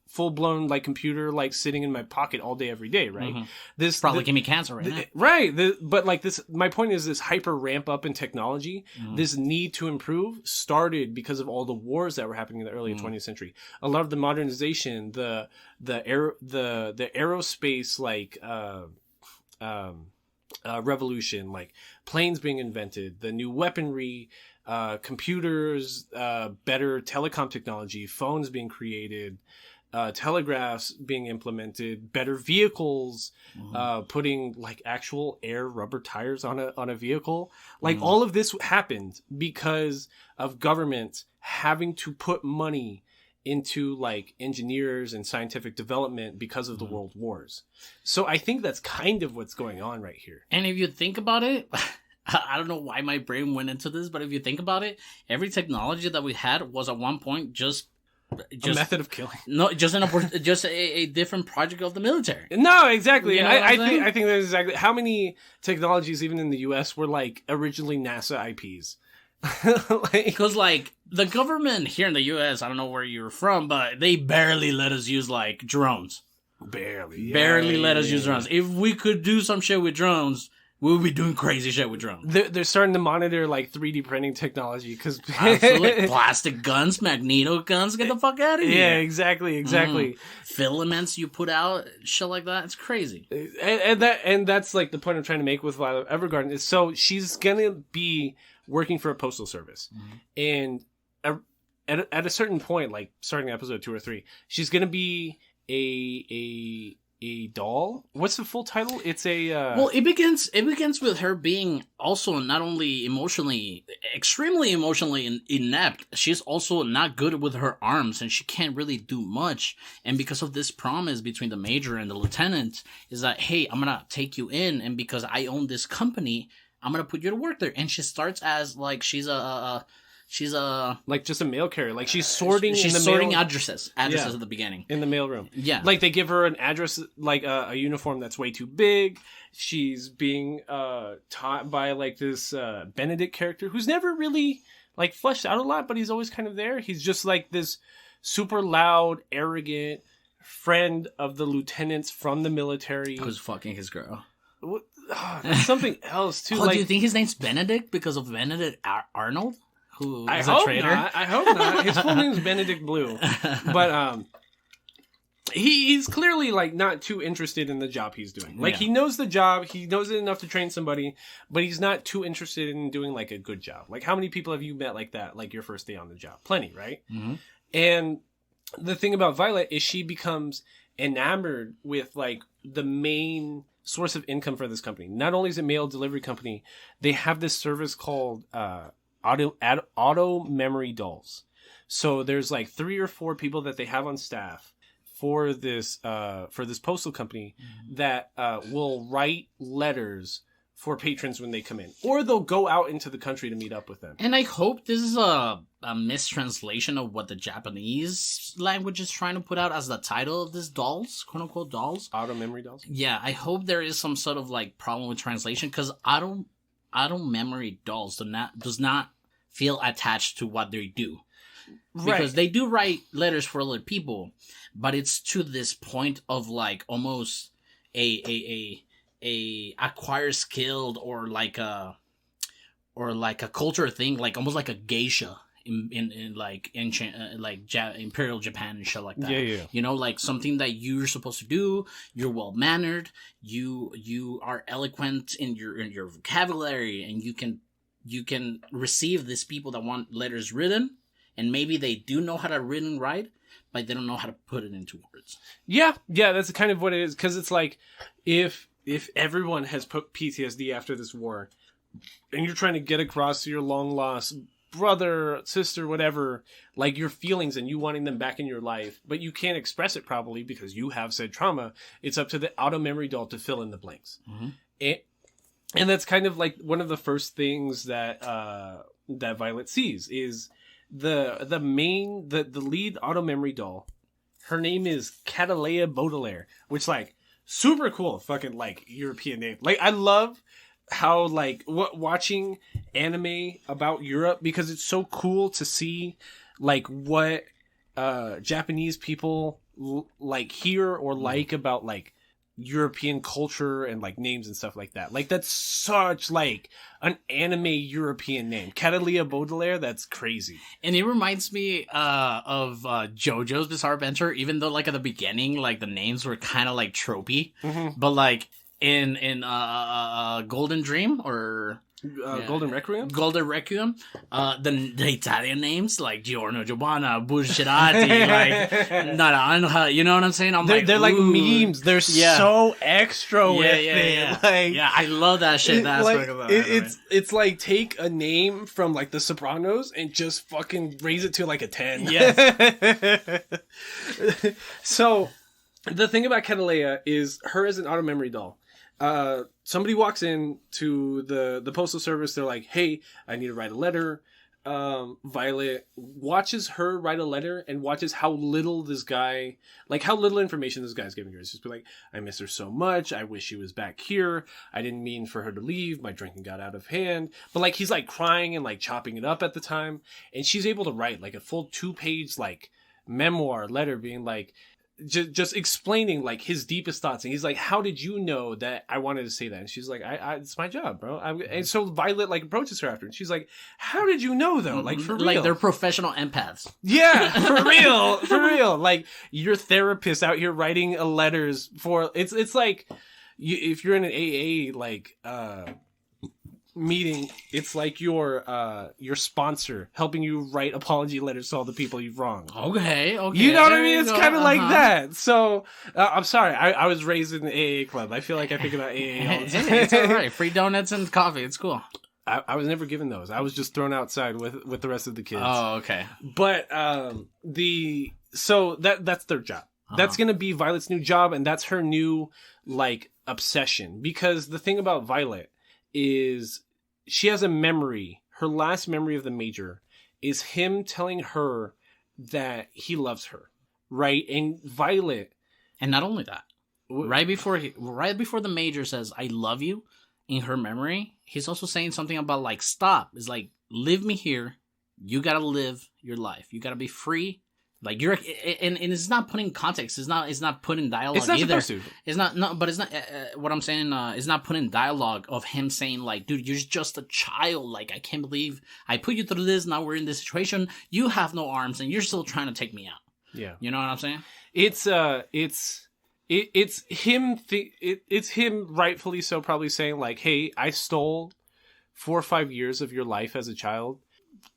full blown like computer like sitting in my pocket all day every day, right? This probably give me cancer right now. Right. But like this, my point is this hyper ramp up in technology, this need to improve started because of all the wars that were happening in the early 20th century. A lot of the modernization, the aerospace like revolution, like planes being invented, the new weaponry, computers, better telecom technology, phones being created, telegraphs being implemented, better vehicles, putting like actual air rubber tires on a vehicle. Like all of this happened because of government having to put money into like engineers and scientific development because of the world wars. So I think that's kind of what's going on right here. And if you think about it, I don't know why my brain went into this, but if you think about it, every technology that we had was at one point just a method of killing. No, just a different project of the military. No, exactly. You know I think that's exactly how many technologies, even in the U.S., were like originally NASA IPs. Because like the government here in the U.S., I don't know where you're from, but they barely let us use like drones. Barely let us use drones. If we could do some shit with drones, we'll be doing crazy shit with drones. They're starting to monitor like 3D printing technology because absolutely plastic guns, magneto guns. Get the fuck out of here! Yeah, exactly. Filaments you put out, shit like that. It's crazy. And that's like the point I'm trying to make with Violet Evergarden is so she's gonna be working for a postal service, and at a certain point, like starting episode 2 or 3, she's gonna be a doll. What's the full title? It's a well, it begins with her being also not only extremely emotionally inept, she's also not good with her arms and she can't really do much. And because of this promise between the major and the lieutenant is that, hey, I'm gonna take you in, and because I own this company, I'm gonna put you to work there. And she starts as like she's like just a mail carrier. Like she's sorting addresses at the beginning in the mailroom. Yeah, like they give her an address, like a uniform that's way too big. She's being taught by like this Benedict character who's never really like fleshed out a lot, but he's always kind of there. He's just like this super loud, arrogant friend of the lieutenants from the military who's fucking his girl. That's something else too. Do you think his name's Benedict because of Benedict Arnold? Who is a traitor? I hope not. His full name's Benedict Blue. But he's clearly like not too interested in the job he's doing. Like he knows the job, he knows it enough to train somebody, but he's not too interested in doing like a good job. Like how many people have you met like that, like your first day on the job? Plenty, right? And the thing about Violet is she becomes enamored with like the main source of income for this company. Not only is it mail delivery company, they have this service called auto memory dolls. So there's like 3 or 4 people that they have on staff for this postal company that will write letters for patrons when they come in, or they'll go out into the country to meet up with them. And I hope this is a mistranslation of what the Japanese language is trying to put out as the title of this dolls, quote unquote dolls. Auto memory dolls? Yeah, I hope there is some sort of like problem with translation, because auto memory dolls does not feel attached to what they do. Right. Because they do write letters for other people, but it's to this point of like almost a acquired skill or like a culture thing, like almost like a geisha in like ancient Imperial Japan and shit like that. Yeah. You know, like something that you're supposed to do. You're well mannered. You are eloquent in your vocabulary, and you can receive these people that want letters written, and maybe they do know how to read and write, but they don't know how to put it into words. Yeah, that's kind of what it is. Because it's like if everyone has put PTSD after this war, and you're trying to get across to your long lost brother, sister, whatever, like your feelings and you wanting them back in your life, but you can't express it properly because you have said trauma, it's up to the auto memory doll to fill in the blanks. Mm-hmm. And that's kind of like one of the first things that Violet sees is the lead auto memory doll. Her name is Catalea Baudelaire, which like super cool fucking like European name. Like I love how like watching anime about Europe, because it's so cool to see like what Japanese people like hear or like about like European culture and like names and stuff like that. Like that's such like an anime European name, Catalea Baudelaire. That's crazy. And it reminds me of JoJo's Bizarre Adventure, even though like at the beginning like the names were kind of like tropey, but like in Golden Dream or Golden Requiem, the Italian names like Giorno, Giovanna, Buscerati, like Naranja, you know what I'm saying? They're like memes. They're so extra with it. Like, yeah, I love that shit. That's like, it's like take a name from like The Sopranos and just fucking raise it to like a 10. Yes. So the thing about Catalea is her as an auto memory doll. Somebody walks in to the postal service. They're like, "Hey, I need to write a letter." Violet watches her write a letter and watches how little information this guy's giving her. It's just be like, "I miss her so much. I wish she was back here. I didn't mean for her to leave. My drinking got out of hand." But like he's like crying and like chopping it up at the time, and she's able to write like a full 2-page like memoir letter, being like. Just explaining like his deepest thoughts, and he's like, "How did you know that I wanted to say that?" And she's like, "I it's my job, bro." And so Violet like approaches her after, and she's like, "How did you know though? Like for real?" Like they're professional empaths. Yeah, for real. Like your therapist out here writing letters for it's like if you're in an AA like meeting, it's like your sponsor helping you write apology letters to all the people you've wronged. Okay. You know what I mean? It's kind of like that. So I'm sorry, I was raised in the AA club. I feel like I think about AA all the time. It's all right. Free donuts and coffee. It's cool. I was never given those. I was just thrown outside with the rest of the kids. Oh, okay. But so that's their job. That's gonna be Violet's new job, and that's her new like obsession. Because the thing about Violet is she has a memory. Her last memory of the Major is him telling her that he loves her, right? And Violet, and not only that, right before the Major says "I love you," in her memory, he's also saying something about like stop. It's like leave me here. You gotta live your life. You gotta be free. Like you're, and it's not putting context. It's not putting dialogue. It's not either. supposed to. It's not. No, but it's not. What I'm saying is not putting dialogue of him saying like, "Dude, you're just a child. Like I can't believe I put you through this. Now we're in this situation. You have no arms, and you're still trying to take me out." Yeah, you know what I'm saying? It's him. It's him rightfully so, probably saying like, "Hey, I stole 4 or 5 years of your life as a child.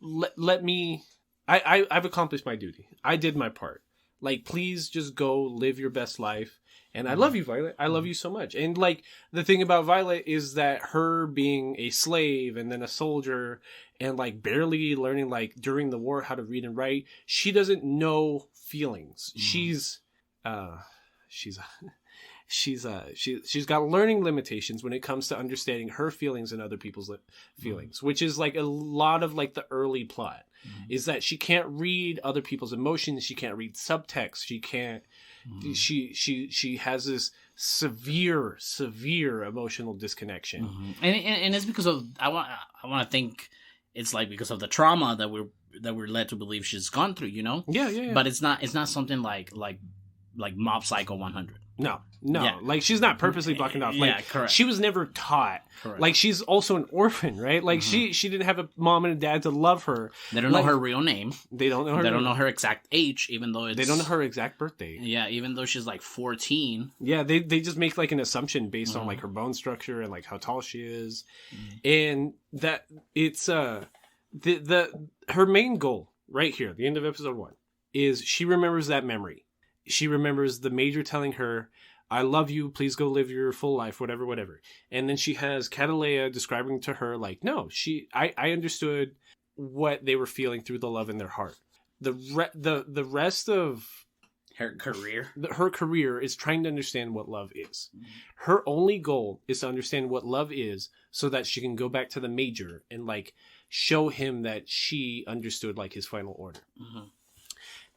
Let me." I've accomplished my duty. I did my part. Like, please just go live your best life And I love you, Violet. I love you so much. And like the thing about Violet is that her being a slave and then a soldier and like barely learning like during the war how to read and write, she doesn't know feelings. She's she's got learning limitations when it comes to understanding her feelings and other people's feelings, which is like a lot of like the early plot is that she can't read other people's emotions. She can't read subtext. She can't, she has this severe emotional disconnection. And it's because of, I want to think it's like because of the trauma that we're led to believe she's gone through, you know? Yeah. But it's not something like Mob Psycho 100. No. Yeah. Like she's not purposely blocking off. Like, yeah, correct. She was never taught. Correct. Like she's also an orphan, right? Like she didn't have a mom and a dad to love her. They don't know her real name. They don't know her. They don't know her exact age, even though they don't know her exact birthday. Yeah, even though she's like 14. Yeah, they just make like an assumption based on like her bone structure and like how tall she is, and that it's her main goal right here, the end of episode 1, is she remembers that memory. She remembers the Major telling her, I love you, please go live your full life, whatever. And then she has Catalea describing to her, like, no, I understood what they were feeling through the love in their heart. The rest of her career is trying to understand what love is. Her only goal is to understand what love is so that she can go back to the Major and, like, show him that she understood, like, his final order.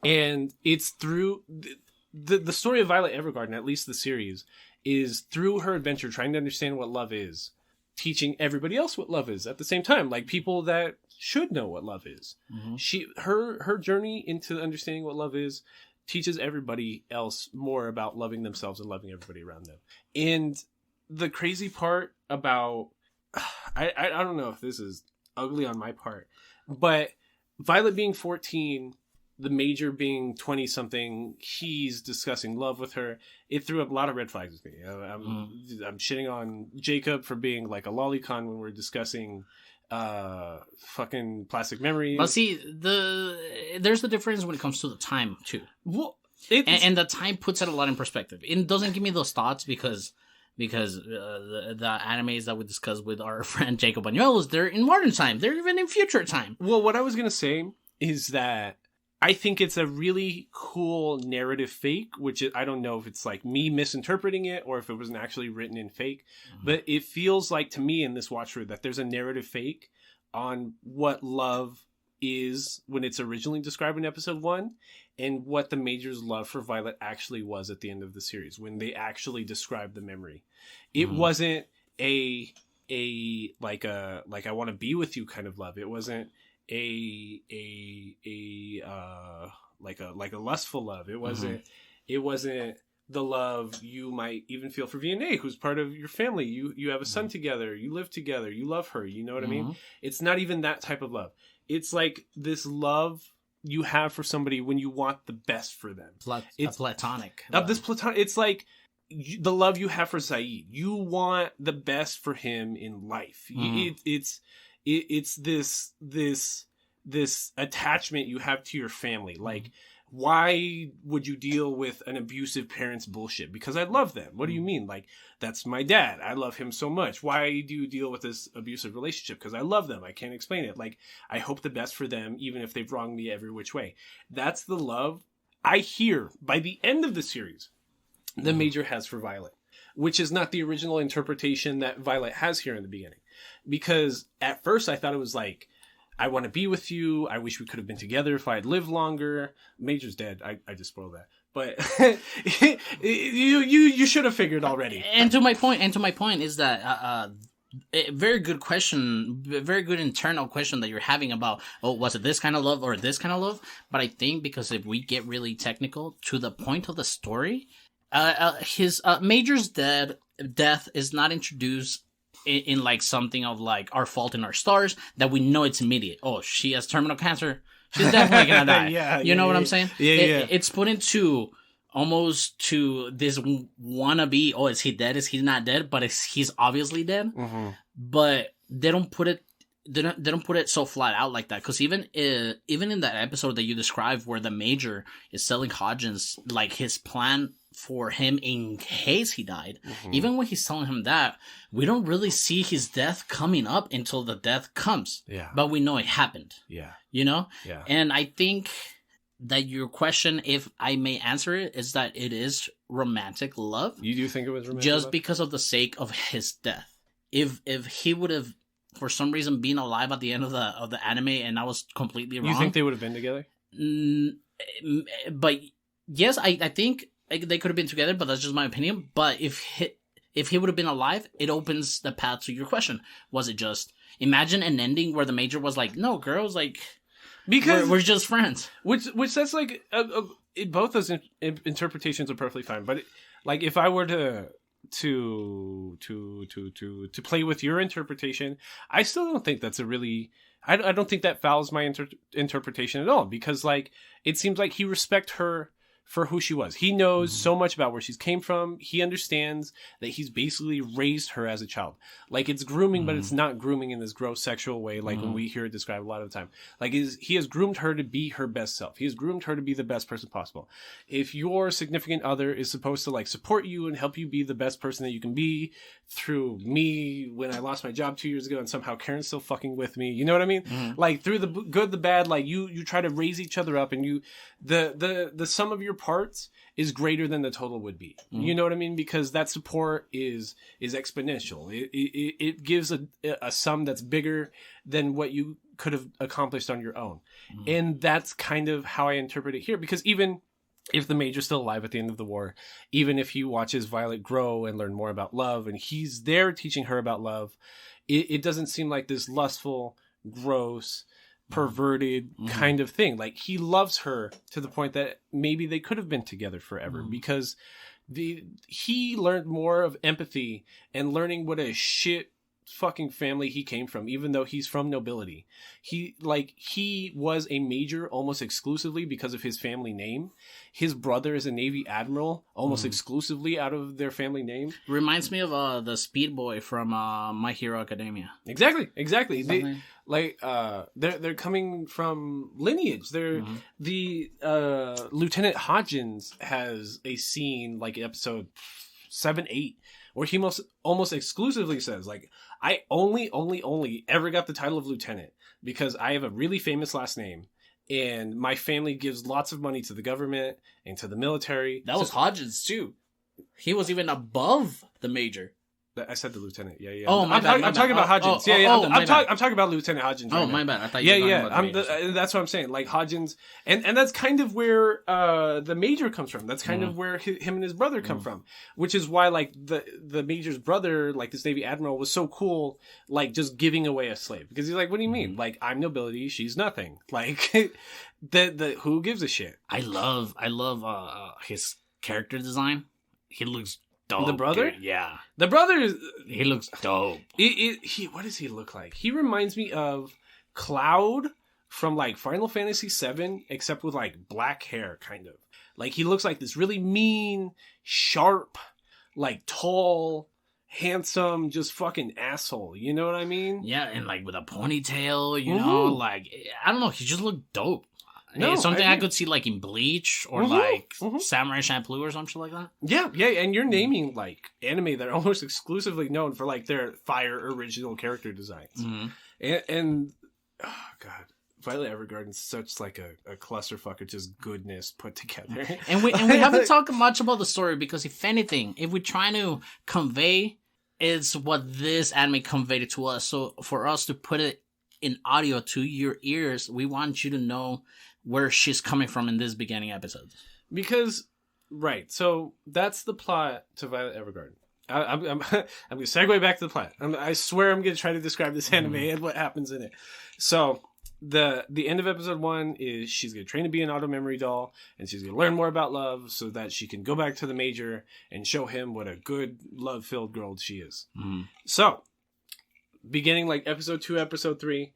And it's through the story of Violet Evergarden, at least the series, is through her adventure trying to understand what love is, teaching everybody else what love is at the same time, like people that should know what love is. Her journey into understanding what love is teaches everybody else more about loving themselves and loving everybody around them. And the crazy part about I don't know if this is ugly on my part, but Violet being 14, the Major being 20-something, he's discussing love with her. It threw up a lot of red flags with me. I'm shitting on Jacob for being like a lolicon when we're discussing fucking plastic memories. But see, there's the difference when it comes to the time too. Well, and the time puts it a lot in perspective. It doesn't give me those thoughts because the animes that we discussed with our friend Jacob Banuelos, they're in modern time. They're even in future time. Well, what I was gonna say is that I think it's a really cool narrative fake, which I don't know if it's like me misinterpreting it or if it wasn't actually written in fake, but it feels like to me in this watch through that there's a narrative fake on what love is when it's originally described in episode 1 and what the Major's love for Violet actually was at the end of the series when they actually described the memory. It wasn't a I want to be with you kind of love. It wasn't a lustful love. It wasn't the love you might even feel for Vianney, who's part of your family. You have a son together, you live together, you love her, you know what I mean? It's not even that type of love. It's like this love you have for somebody when you want the best for them. It's platonic. It's like the love you have for Saeed. You want the best for him in life. It's this attachment you have to your family. Like, why would you deal with an abusive parent's bullshit? Because I love them. What do you mean? Like, that's my dad. I love him so much. Why do you deal with this abusive relationship? Because I love them. I can't explain it. Like, I hope the best for them, even if they've wronged me every which way. That's the love I hear by the end of the series the Major has for Violet, which is not the original interpretation that Violet has here in the beginning. Because at first I thought it was like, I want to be with you. I wish we could have been together if I had lived longer. Major's dead. I just spoiled that. But you should have figured already. And to my point is that a very good question, very good internal question that you're having about, was it this kind of love or this kind of love? But I think because if we get really technical to the point of the story, his Major's death is not introduced in like something of like Our Fault in Our Stars that we know it's immediate. Oh, she has terminal cancer. She's definitely gonna die. You know what I'm saying? Yeah. It's put into almost to this wannabe. Oh, is he dead? Is he not dead? But he's obviously dead. But they don't put it they don't put it so flat out like that, because even in that episode that you described where the Major is selling Hodgins like his plan for him in case he died, even when he's telling him that, we don't really see his death coming up until the death comes. Yeah. But we know it happened. Yeah. You know? Yeah. And I think that your question, if I may answer it, is that it is romantic love. You do think it was romantic just love? because of the sake of his death. If he would have, for some reason, been alive at the end of the anime and I was completely wrong. You think they would have been together? But yes, I think they could have been together, but that's just my opinion. But if he would have been alive, it opens the path to your question. Was it just, imagine an ending where the Major was like, no, girls, like, because we're just friends. Which that's like, both those interpretations are perfectly fine. But like, if I were to play with your interpretation, I still don't think that's a really, I don't think that fouls my interpretation at all, because like, it seems like he respects her for who she was. He knows so much about where she's came from. He understands that he's basically raised her as a child. Like, it's grooming, but it's not grooming in this gross sexual way, like when we hear it described a lot of the time. Like, he has groomed her to be her best self. He has groomed her to be the best person possible. If your significant other is supposed to like support you and help you be the best person that you can be, through me when I lost my job 2 years ago and somehow Karen's still fucking with me, you know what I mean? Like, through the good, the bad, like you try to raise each other up, and you the sum of your parts is greater than the total would be. You know what I mean? Because that support is exponential. It gives a sum that's bigger than what you could have accomplished on your own. And that's kind of how I interpret it here, because even if the Major's still alive at the end of the war, even if he watches Violet grow and learn more about love, and he's there teaching her about love, it doesn't seem like this lustful, gross, perverted kind of thing. Like, he loves her to the point that maybe they could have been together forever, because he learned more of empathy and learning what a shit fucking family he came from, even though he's from nobility. He was a Major almost exclusively because of his family name. His brother is a Navy admiral almost exclusively out of their family name. Reminds me of the Speed Boy from My Hero Academia. Exactly. They're coming from lineage. They're the Lieutenant Hodgins has a scene like episode 7-8 where he almost exclusively says, like, I only ever got the title of lieutenant because I have a really famous last name, and my family gives lots of money to the government and to the military. That was Hodgins too. He was even above the Major. I said the lieutenant. Yeah. Oh, I'm talking about Hodgins. I'm talking about Lieutenant Hodgins. Oh, my bad. I thought you were talking about that's what I'm saying. Like, Hodgins, and that's kind of where the Major comes from. That's kind of where him and his brother come from. Which is why, like, the Major's brother, like this Navy admiral, was so cool. Like, just giving away a slave, because he's like, what do you mean? Like, I'm nobility, she's nothing. Like, the who gives a shit? I love his character design. He looks dope. The brother? Dude. Yeah. The brother he looks dope. What does he look like? He reminds me of Cloud from like Final Fantasy VII, except with like black hair, kind of. Like, he looks like this really mean, sharp, like tall, handsome, just fucking asshole. You know what I mean? Yeah, and like with a ponytail, you know, like, I don't know, he just looked dope. No, it's something I could see like in Bleach or like Samurai Champloo or something like that. Yeah, and you're naming like anime that are almost exclusively known for like their fire original character designs. And oh god, Violet Evergarden is such like a clusterfuck of just goodness put together. And we haven't talked much about the story, because if anything, if we're trying to convey, it's what this anime conveyed to us. So for us to put it in audio to your ears, we want you to know where she's coming from in this beginning episode. Because, right, so that's the plot to Violet Evergarden. I'm going to segue back to the plot. I swear I'm going to try to describe this anime and what happens in it. So, the end of episode 1 is she's going to train to be an auto memory doll, and she's going to learn more about love so that she can go back to the Major and show him what a good, love-filled girl she is. So, beginning like episode 2, episode 3,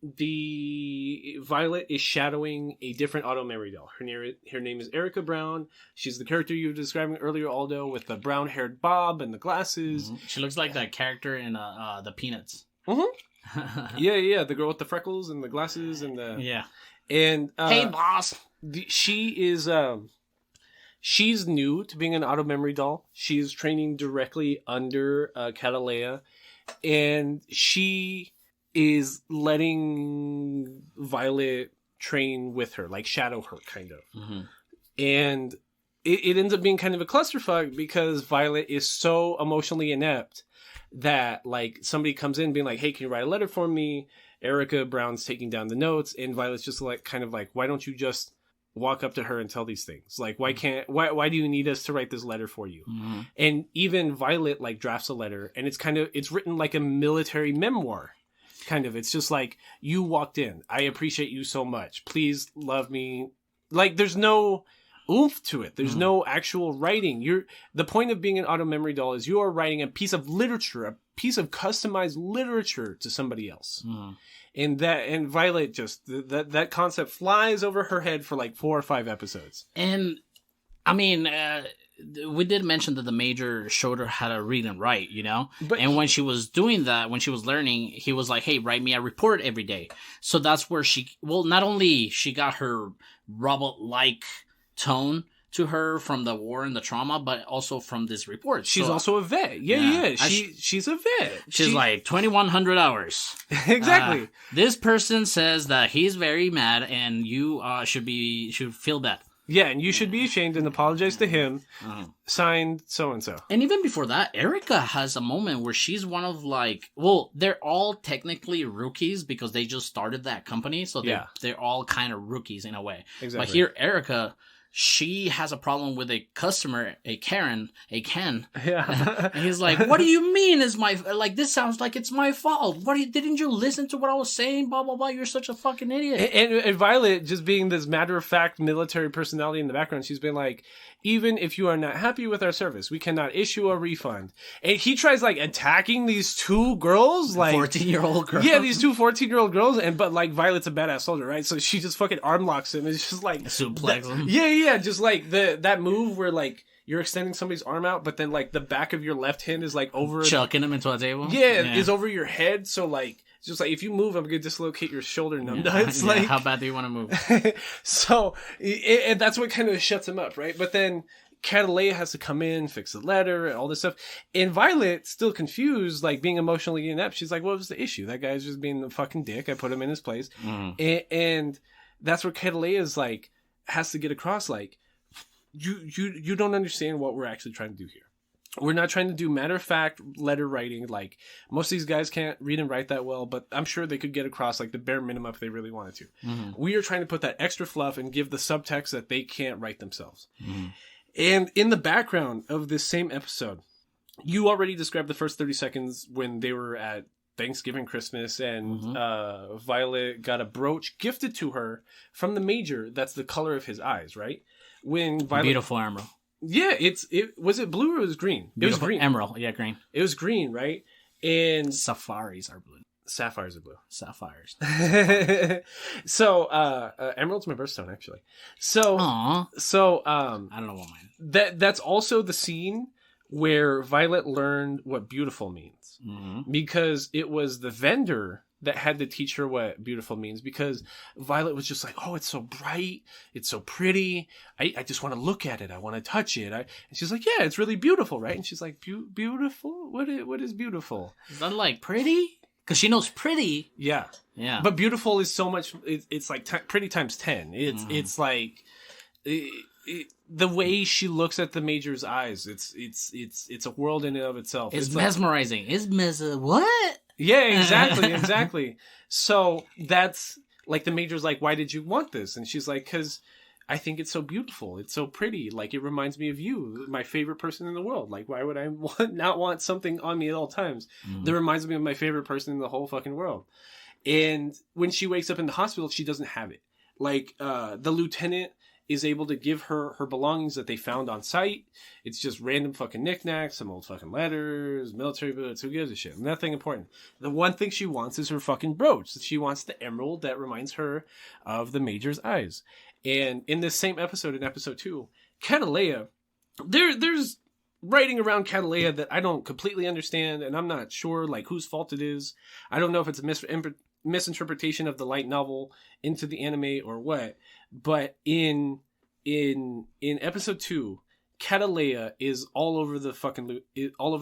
the Violet is shadowing a different auto memory doll. Her name is Erica Brown. She's the character you were describing earlier, Aldo, with the brown haired bob and the glasses. She looks like that character in the Peanuts. Yeah, the girl with the freckles and the glasses and the Yeah. and Hey, boss. she is she's new to being an auto memory doll. She's training directly under Catalea, and she is letting Violet train with her, like shadow her, kind of. Mm-hmm. And it ends up being kind of a clusterfuck because Violet is so emotionally inept that like somebody comes in being like, hey, can you write a letter for me? Erica Brown's taking down the notes, and Violet's just like kind of like, why don't you just walk up to her and tell these things? Like, why do you need us to write this letter for you? Mm-hmm. And even Violet like drafts a letter, and it's written like a military memoir. Kind of. It's just like, you walked in. I appreciate you so much. Please love me. Like, there's no oomph to it. There's no actual writing. The point of being an auto memory doll is you are writing a piece of literature, a piece of customized literature to somebody else. And Violet just that concept flies over her head for like 4 or 5 episodes. And I mean, we did mention that the major showed her how to read and write, you know? And when she was doing that, when she was learning, he was like, hey, write me a report every day. So that's where not only she got her robot-like tone to her from the war and the trauma, but also from this report. She's also a vet. Yeah. She's a vet. She's like 2,100 hours. Exactly. This person says that he's very mad and you should feel bad. Yeah, and you should be ashamed and apologize to him. Signed, so-and-so. And even before that, Erica has a moment where she's one of like... Well, they're all technically rookies because they just started that company. So they're all kind of rookies in a way. Exactly. But here, Erica... She has a problem with a customer, a Ken. Yeah. And he's like, what do you mean this sounds like it's my fault. Didn't you listen to what I was saying? Blah, blah, blah. You're such a fucking idiot. And Violet, just being this matter-of-fact military personality in the background, she's been like, even if you are not happy with our service, we cannot issue a refund. And he tries like attacking these 2 girls, like 14-year-old girls. Yeah, these 2 14-year-old girls, but like Violet's a badass soldier, right? So she just fucking arm locks him. It's just like suplex him. Yeah, just like that move where like you're extending somebody's arm out, but then like the back of your left hand is like over chucking him into a table. Yeah, is over your head. So like it's just like if you move, I'm gonna dislocate your shoulder nuts. Like, how bad do you want to move? So and that's what kind of shuts him up, right? But then Catalea has to come in, fix the letter, and all this stuff. And Violet, still confused, like being emotionally inept, she's like, what was the issue? That guy's just being a fucking dick. I put him in his place. And that's where Catalea's like has to get across, like, you don't understand what we're actually trying to do here. We're not trying to do matter-of-fact letter writing. Like, most of these guys can't read and write that well, but I'm sure they could get across, like, the bare minimum if they really wanted to. We are trying to put that extra fluff and give the subtext that they can't write themselves. And in the background of this same episode, you already described the first 30 seconds when they were at Thanksgiving, Christmas, and Violet got a brooch gifted to her from the Major that's the color of his eyes, right? When Violet... Beautiful emerald. Yeah, was it blue or was it green? Beautiful. It was green. Emerald, yeah, green. It was green, right? And Safaris are blue. Sapphires are blue. Sapphires. So, emerald's my birthstone, actually. So, Aww. So, I don't know what mine. That's also the scene where Violet learned what beautiful means. Because it was the vendor that had to teach her what beautiful means, because Violet was just like, oh, it's so bright, it's so pretty, I just want to look at it, I want to touch it. And she's like, yeah, it's really beautiful, right? And she's like, beautiful? What is beautiful? Is that like pretty? Because she knows pretty. Yeah. But beautiful is so much, it's like pretty times 10. It's like... the way she looks at the Major's eyes, it's a world in and of itself. It's mesmerizing. What? Yeah, exactly. So that's like the Major's like, why did you want this? And she's like, because I think it's so beautiful. It's so pretty. Like, it reminds me of you, my favorite person in the world. Like, why would I not want something on me at all times that reminds me of my favorite person in the whole fucking world? And when she wakes up in the hospital, she doesn't have it. Like, the lieutenant is able to give her belongings that they found on site. It's just random fucking knickknacks, some old fucking letters, military boots, who gives a shit? Nothing important. The one thing she wants is her fucking brooch. She wants the emerald that reminds her of the Major's eyes. And in this same episode, in episode 2, Catalea, there's writing around Catalea that I don't completely understand, and I'm not sure like whose fault it is. I don't know if it's a misinterpretation of the light novel into the anime or what. But in episode 2, Catalea is all over the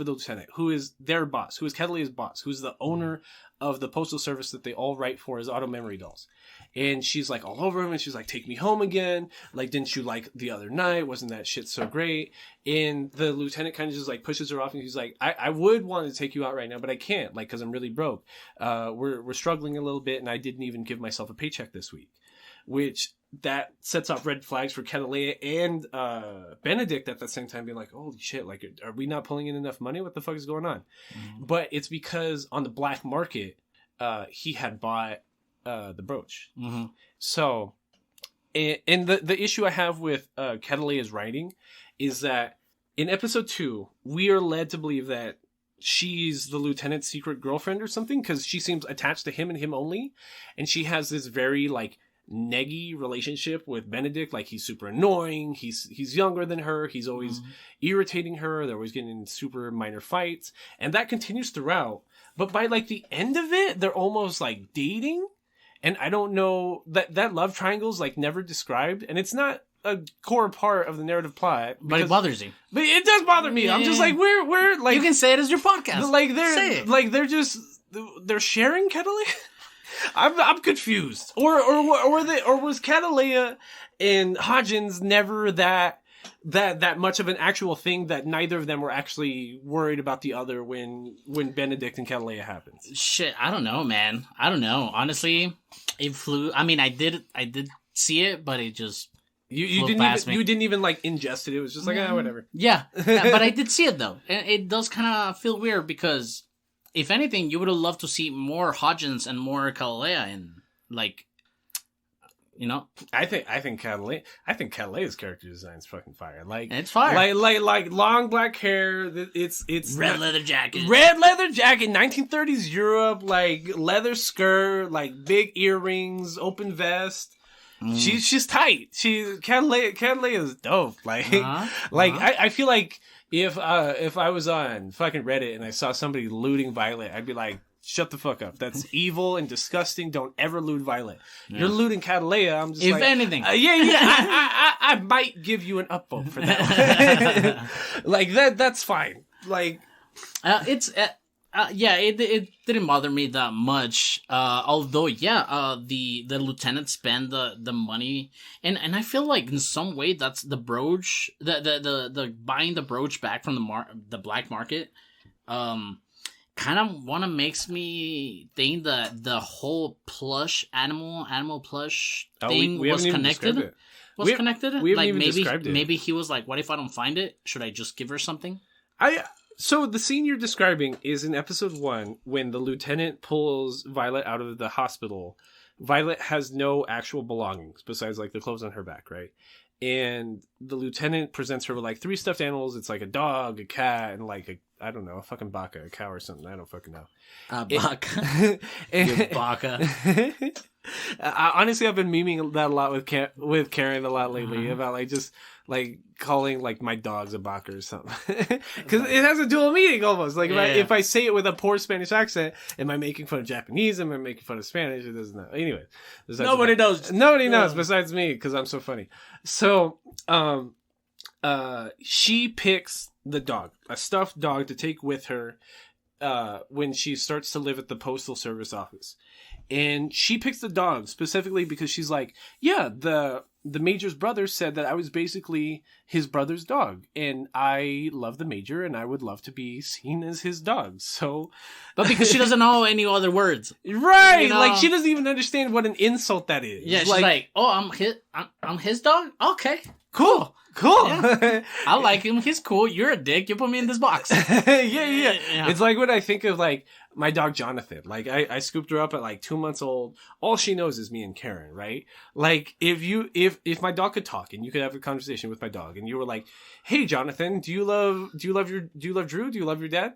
lieutenant, who is their boss, who is Catalea's boss, who's the owner of the postal service that they all write for as auto memory dolls. And she's like all over him, and she's like, take me home again. Like, didn't you like the other night? Wasn't that shit so great? And the lieutenant kind of just like pushes her off, and he's like, I would want to take you out right now, but I can't, like, because I'm really broke. We're struggling a little bit, and I didn't even give myself a paycheck this week. Which that sets off red flags for Catalea and Benedict at the same time, being like, holy shit, like, are we not pulling in enough money? What the fuck is going on? Mm-hmm. But it's because on the black market, he had bought the brooch. Mm-hmm. So, and the issue I have with Catalea's writing is that in episode 2, we are led to believe that she's the lieutenant's secret girlfriend or something, because she seems attached to him and him only. And she has this very, like, neggy relationship with Benedict. Like, he's super annoying, he's younger than her, he's always irritating her, they're always getting in super minor fights, and that continues throughout. But by like the end of it, they're almost like dating, and I don't know, that love triangle's like never described, and it's not a core part of the narrative plot, but it bothers you. But it does bother me. Yeah. I'm just like, we're like, you can say it as your podcast, like they're sharing Catalea. I'm confused. Or was Catalea and Hodgins never that much of an actual thing that neither of them were actually worried about the other when Benedict and Catalea happens? Shit, I don't know, man. I don't know. Honestly, it flew. I mean, I did see it, but it just you didn't even like ingest it. It was just like whatever. Yeah, but I did see it though, and it does kind of feel weird because, if anything, you would have loved to see more Hodgins and more Catalea, and like, you know, I think Catalea's character design is fucking fire. Like, it's fire. Like long black hair. It's leather jacket, 1930s Europe, like leather skirt, like big earrings, open vest. She's tight. Catalea is dope. Like, I feel like if I was on fucking Reddit and I saw somebody looting Violet, I'd be like, shut the fuck up. That's evil and disgusting. Don't ever loot Violet. Yeah. You're looting Catalea. I'm just if anything. I might give you an upvote for that. Like that's fine. Like, it didn't bother me that much. Although, the lieutenant spent the money, and I feel like in some way that's the brooch, the buying the brooch back from the black market, kind of makes me think that the whole plush animal plush thing was connected. We haven't even described it. Maybe he was like, what if I don't find it? Should I just give her something? So the scene you're describing is in episode 1 when the lieutenant pulls Violet out of the hospital. Violet has no actual belongings besides like the clothes on her back, right? And the lieutenant presents her with like 3 stuffed animals. It's like a dog, a cat, and like a fucking baka, a cow or something. I don't fucking know. Baka. Baka. Honestly, I've been memeing that a lot with Karen a lot lately about like just like calling like my dogs a baka or something, because it has a dual meaning almost. Like if I say it with a poor Spanish accent, am I making fun of Japanese? Am I making fun of Spanish? It doesn't know. Anyway, nobody knows. Nobody knows besides me because I'm so funny. So, she picks the dog, a stuffed dog, to take with her when she starts to live at the postal service office. And she picks the dog specifically because she's like, yeah, the Major's brother said that I was basically his brother's dog, and I love the Major, and I would love to be seen as his dog. So, but because she doesn't know any other words, right? You know? Like, she doesn't even understand what an insult that is. Yeah, she's like, oh, I'm his dog. Okay, cool. Yeah. I like him. He's cool. You're a dick. You put me in this box. Yeah. It's like when I think of like my dog Jonathan. Like I scooped her up at like 2 months old. All she knows is me and Karen, right? Like if my dog could talk and you could have a conversation with my dog and you were like, "Hey Jonathan, do you love Drew? Do you love your dad?"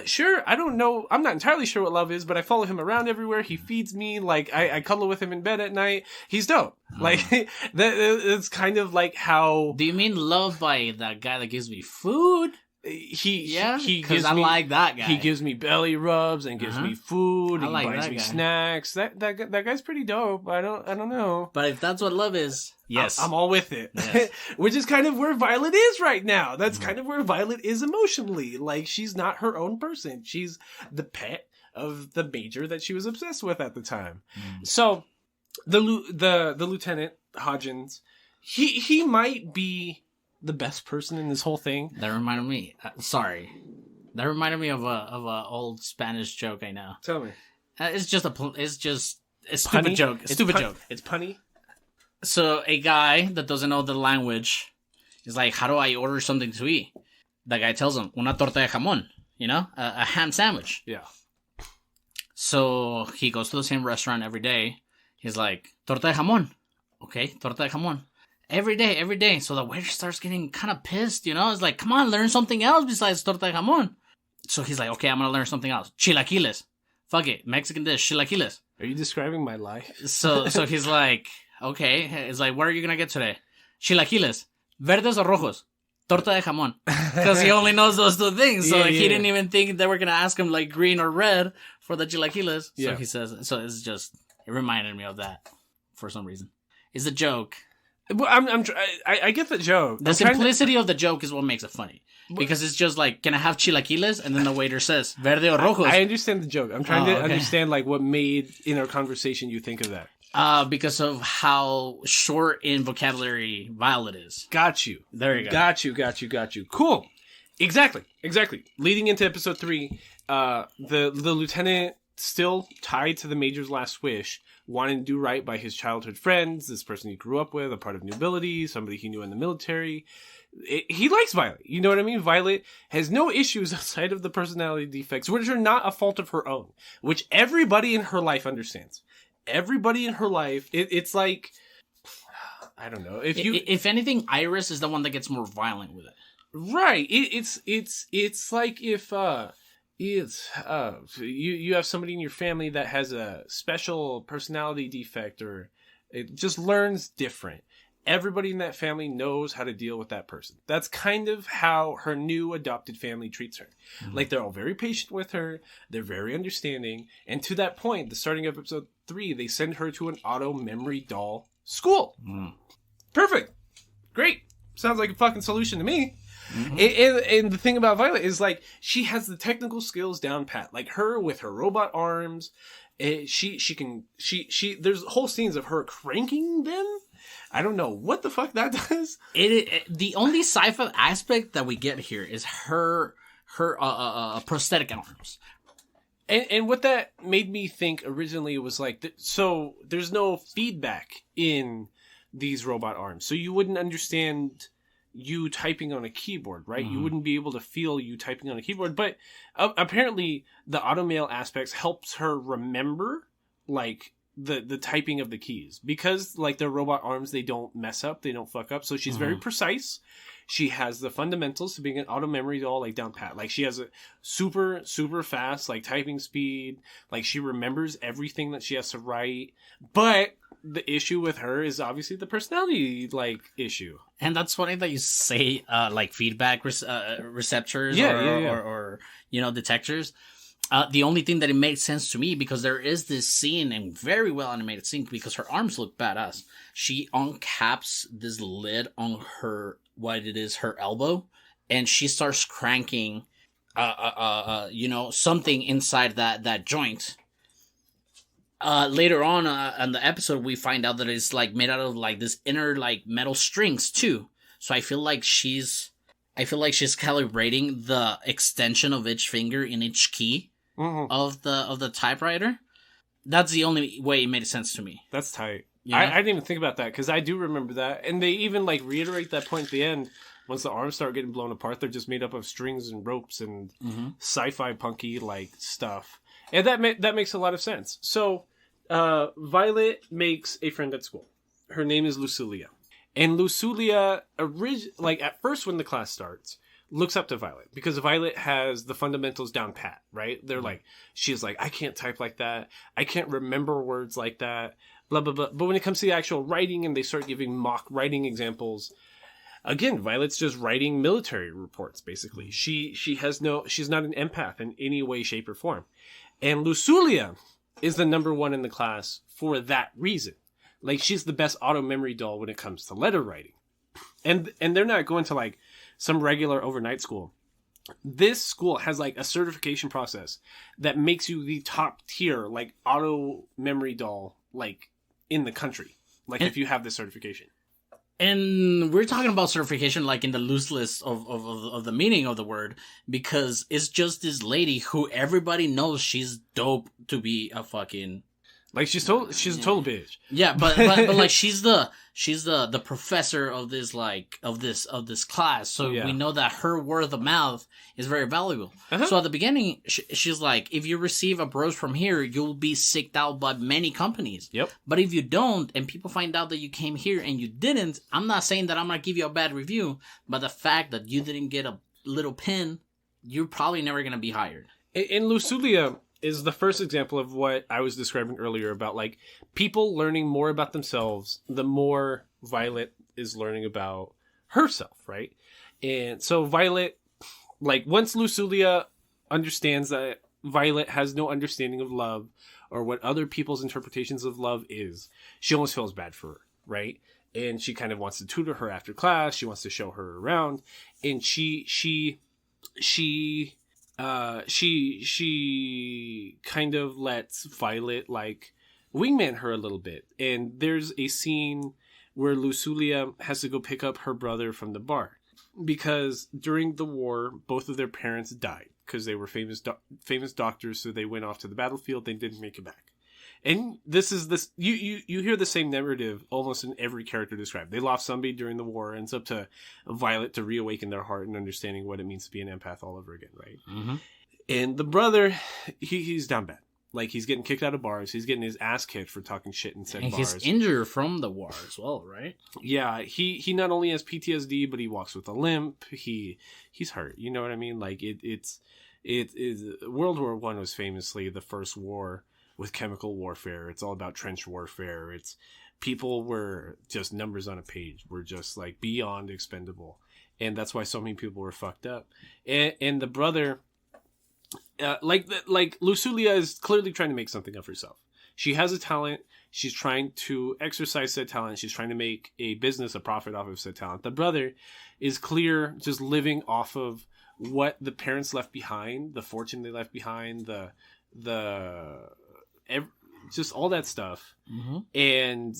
Sure. I don't know. I'm not entirely sure what love is, but I follow him around everywhere. He feeds me. Like I cuddle with him in bed at night. He's dope. Like it's kind of like how. Do you mean love by that guy that gives me food? He because gives I me, like that guy. He gives me belly rubs and gives me food. I And like he buys that me guy. snacks. That guy's pretty dope. I don't know. But if that's what love is, yes, I'm all with it. Yes. Which is kind of where Violet is right now. That's kind of where Violet is emotionally. Like, she's not her own person. She's the pet of the major that she was obsessed with at the time. So the Lieutenant Hodgins, he might be the best person in this whole thing. That reminded me. That reminded me of a old Spanish joke I know. Tell me. It's just a stupid Punny? joke. It's Stupid pun- joke. It's punny. So a guy that doesn't know the language is like, how do I order something to eat? The guy tells him, una torta de jamón, a ham sandwich. Yeah. So he goes to the same restaurant every day. He's like, torta de jamón. Okay, torta de jamón. Every day. So the waiter starts getting kind of pissed, It's like, come on, learn something else besides torta de jamón. So he's like, okay, I'm going to learn something else. Chilaquiles. Fuck it. Mexican dish, chilaquiles. Are you describing my life? So he's like, okay. It's like, what are you going to get today? Chilaquiles. Verdes o rojos? Torta de jamón. Because he only knows those two things. So he didn't even think they were going to ask him like green or red for the chilaquiles. So he says, so it's just, it reminded me of that for some reason. It's a joke. Well, I get the joke. The simplicity of the joke is what makes it funny. Because it's just like, can I have chilaquiles? And then the waiter says, verde o rojos? I understand the joke. I'm trying to understand like what made in our conversation you think of that. Because of how short in vocabulary Violet is. Got you. There you go. Got you. Cool. Exactly. Leading into episode 3, the lieutenant, still tied to the major's last wish, wanting to do right by his childhood friends, this person he grew up with, a part of nobility, somebody he knew in the military. He likes Violet. You know what I mean? Violet has no issues outside of the personality defects, which are not a fault of her own, which everybody in her life understands. Everybody in her life, it's like, I don't know. If anything, Iris is the one that gets more violent with it. Right. It's like if you have somebody in your family that has a special personality defect or it just learns different. Everybody in that family knows how to deal with that person. That's kind of how her new adopted family treats her. Mm-hmm. Like, they're all very patient with her. They're very understanding. And to that point, the starting of episode 3, they send her to an auto memory doll school. Mm. Perfect. Great. Sounds like a fucking solution to me. Mm-hmm. And the thing about Violet is, like, she has the technical skills down pat. Like, her with her robot arms, there's whole scenes of her cranking them. I don't know what the fuck that does. The only sci-fi aspect that we get here is her prosthetic arms. And what that made me think originally was like, so there's no feedback in these robot arms. So you wouldn't understand you typing on a keyboard, right? Mm-hmm. You wouldn't be able to feel you typing on a keyboard. But apparently the automail aspects helps her remember, like, the typing of the keys, because like their robot arms, they don't mess up, they don't fuck up, so she's very precise. She has the fundamentals to being an auto memory doll, like, down pat. Like, she has a super fast like typing speed, like she remembers everything that she has to write. But the issue with her is obviously the personality like issue. And that's funny that you say like feedback receptors or detectors. The only thing that it makes sense to me, because there is this scene, and very well animated scene, because her arms look badass. She uncaps this lid on her, her elbow, and she starts cranking, something inside that joint. Later on in the episode, we find out that it's like made out of like this inner like metal strings too. So I feel like she's calibrating the extension of each finger in each key. Mm-hmm. of the typewriter. That's the only way it made sense to me. That's tight. I didn't even think about that, because I do remember that, and they even like reiterate that point at the end. Once the arms start getting blown apart, they're just made up of strings and ropes and sci-fi punky like stuff, and that makes a lot of sense. So Violet makes a friend at school. Her name is Lucilia, and Lucilia at first when the class starts, looks up to Violet, because Violet has the fundamentals down pat, right? They're like, she's like, I can't type like that. I can't remember words like that, blah, blah, blah. But when it comes to the actual writing and they start giving mock writing examples, again, Violet's just writing military reports, basically. She's not an empath in any way, shape, or form. And Luculia is the number one in the class for that reason. Like, she's the best auto memory doll when it comes to letter writing. And they're not going to like some regular overnight school. This school has like a certification process that makes you the top tier, like, auto memory doll, like, in the country. Like, if you have this certification. And we're talking about certification like in the loose list of the meaning of the word, because it's just this lady who everybody knows she's dope to be a fucking... Like, she's a total bitch. Yeah, but like she's the professor of this class, so we know that her word of mouth is very valuable. So at the beginning, she's like, if you receive a brose from here, you'll be sicked out by many companies. Yep. But if you don't, and people find out that you came here and you didn't, I'm not saying that I'm gonna give you a bad review, but the fact that you didn't get a little pin, you're probably never gonna be hired. In Luculia is the first example of what I was describing earlier about, like, people learning more about themselves the more Violet is learning about herself, right? And so Violet, like, once Luculia understands that Violet has no understanding of love or what other people's interpretations of love is, she almost feels bad for her, right? And she kind of wants to tutor her after class. She wants to show her around. And she kind of lets Violet, like, wingman her a little bit. And there's a scene where Luculia has to go pick up her brother from the bar. Because during the war, both of their parents died. Because they were famous doctors, so they went off to the battlefield. They didn't make it back. And you hear the same narrative almost in every character described. They lost somebody during the war, and it's up to Violet to reawaken their heart and understanding what it means to be an empath all over again, right? Mm-hmm. And the brother, he's down bad. Like, he's getting kicked out of bars. He's getting his ass kicked for talking shit in said bars. He's injured from the war as well, right? Yeah, he not only has PTSD, but he walks with a limp. He's hurt. You know what I mean? Like, it's World War I was famously the first war with chemical warfare. It's all about trench warfare. It's people were just numbers on a page. Were just like beyond expendable, and that's why so many people were fucked up. And the brother, like Luculia is clearly trying to make something of herself. She has a talent. She's trying to exercise said talent. She's trying to make a business, a profit off of said talent. The brother is clear, just living off of what the parents left behind, the fortune they left behind, just all that stuff. Mm-hmm. And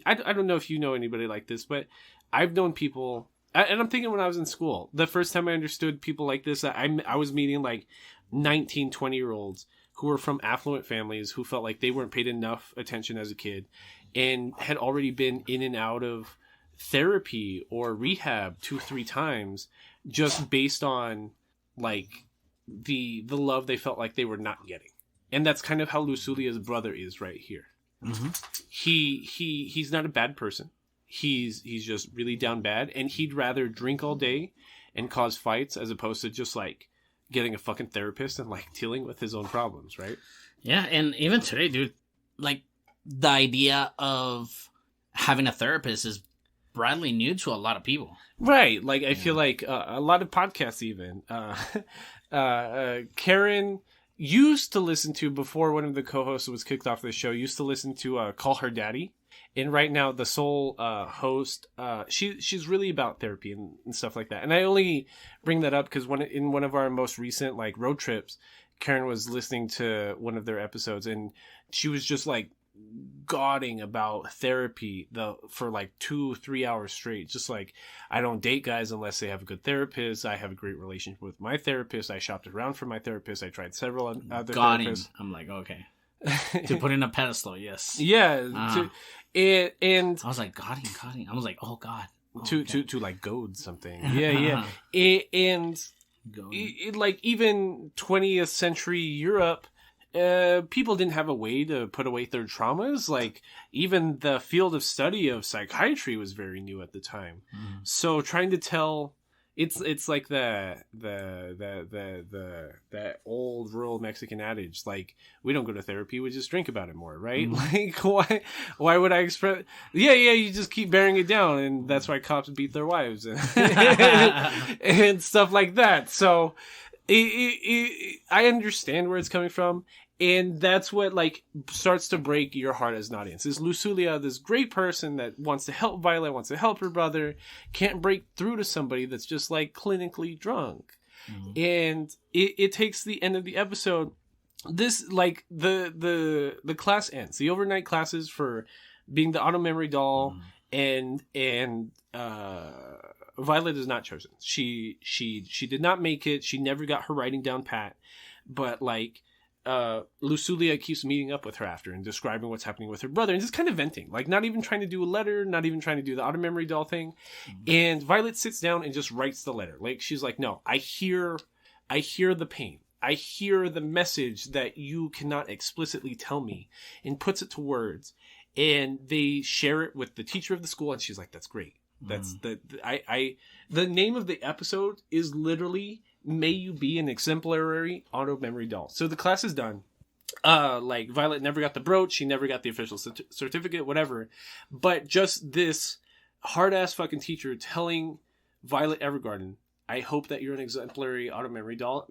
I don't know if you know anybody like this, but I've known people, and I'm thinking when I was in school, the first time I understood people like this, I was meeting like 19, 20-year-olds who were from affluent families who felt like they weren't paid enough attention as a kid and had already been in and out of therapy or rehab 2-3 times just based on like the love they felt like they were not getting. And that's kind of how Luculia's brother is right here. Mm-hmm. He's not a bad person. He's just really down bad, and he'd rather drink all day and cause fights as opposed to just like getting a fucking therapist and like dealing with his own problems, right? Yeah, and even today, dude, like the idea of having a therapist is broadly new to a lot of people. Right. Like, I feel like a lot of podcasts even. Karen used to listen to, before one of the co-hosts was kicked off the show, used to listen to Call Her Daddy. And right now, the sole host, she's really about therapy and stuff like that. And I only bring that up because in one of our most recent like road trips, Karen was listening to one of their episodes, and she was just like gauding about therapy for like 2-3 hours straight. Just like, I don't date guys unless they have a good therapist. I have a great relationship with my therapist. I shopped around for my therapist. I tried several other therapists. I'm like, okay. To put in a pedestal, yes. Yeah. And I was like, godding. I was like, oh god. To like goad something. Yeah. And like even 20th century Europe, people didn't have a way to put away their traumas. Like, even the field of study of psychiatry was very new at the time. Mm. So trying to tell It's like that old rural Mexican adage, like, we don't go to therapy, we just drink about it more, right? Like, why would I express? Yeah, you just keep bearing it down, and that's why cops beat their wives and stuff like that. So, I understand where it's coming from. And that's what, like, starts to break your heart as an audience. Is Lusulia, this great person that wants to help Violet, wants to help her brother, can't break through to somebody that's just, like, clinically drunk. And it takes the end of the episode. This, like, the class ends. The overnight classes for being the auto memory doll and Violet is not chosen. She did not make it. She never got her writing down pat. But, like, Lusulia keeps meeting up with her after and describing what's happening with her brother and just kind of venting, like, not even trying to do a letter, not even trying to do the auto memory doll thing. And Violet sits down and just writes the letter. Like, she's like, no, I hear the pain. I hear the message that you cannot explicitly tell me, and puts it to words. And they share it with the teacher of the school. And she's like, that's great. That's the name of the episode is literally May You Be an Exemplary Auto Memory Doll. So the class is done. Like, Violet never got the brooch. She never got the official certificate, whatever. But just this hard-ass fucking teacher telling Violet Evergarden, I hope that you're an exemplary auto memory doll.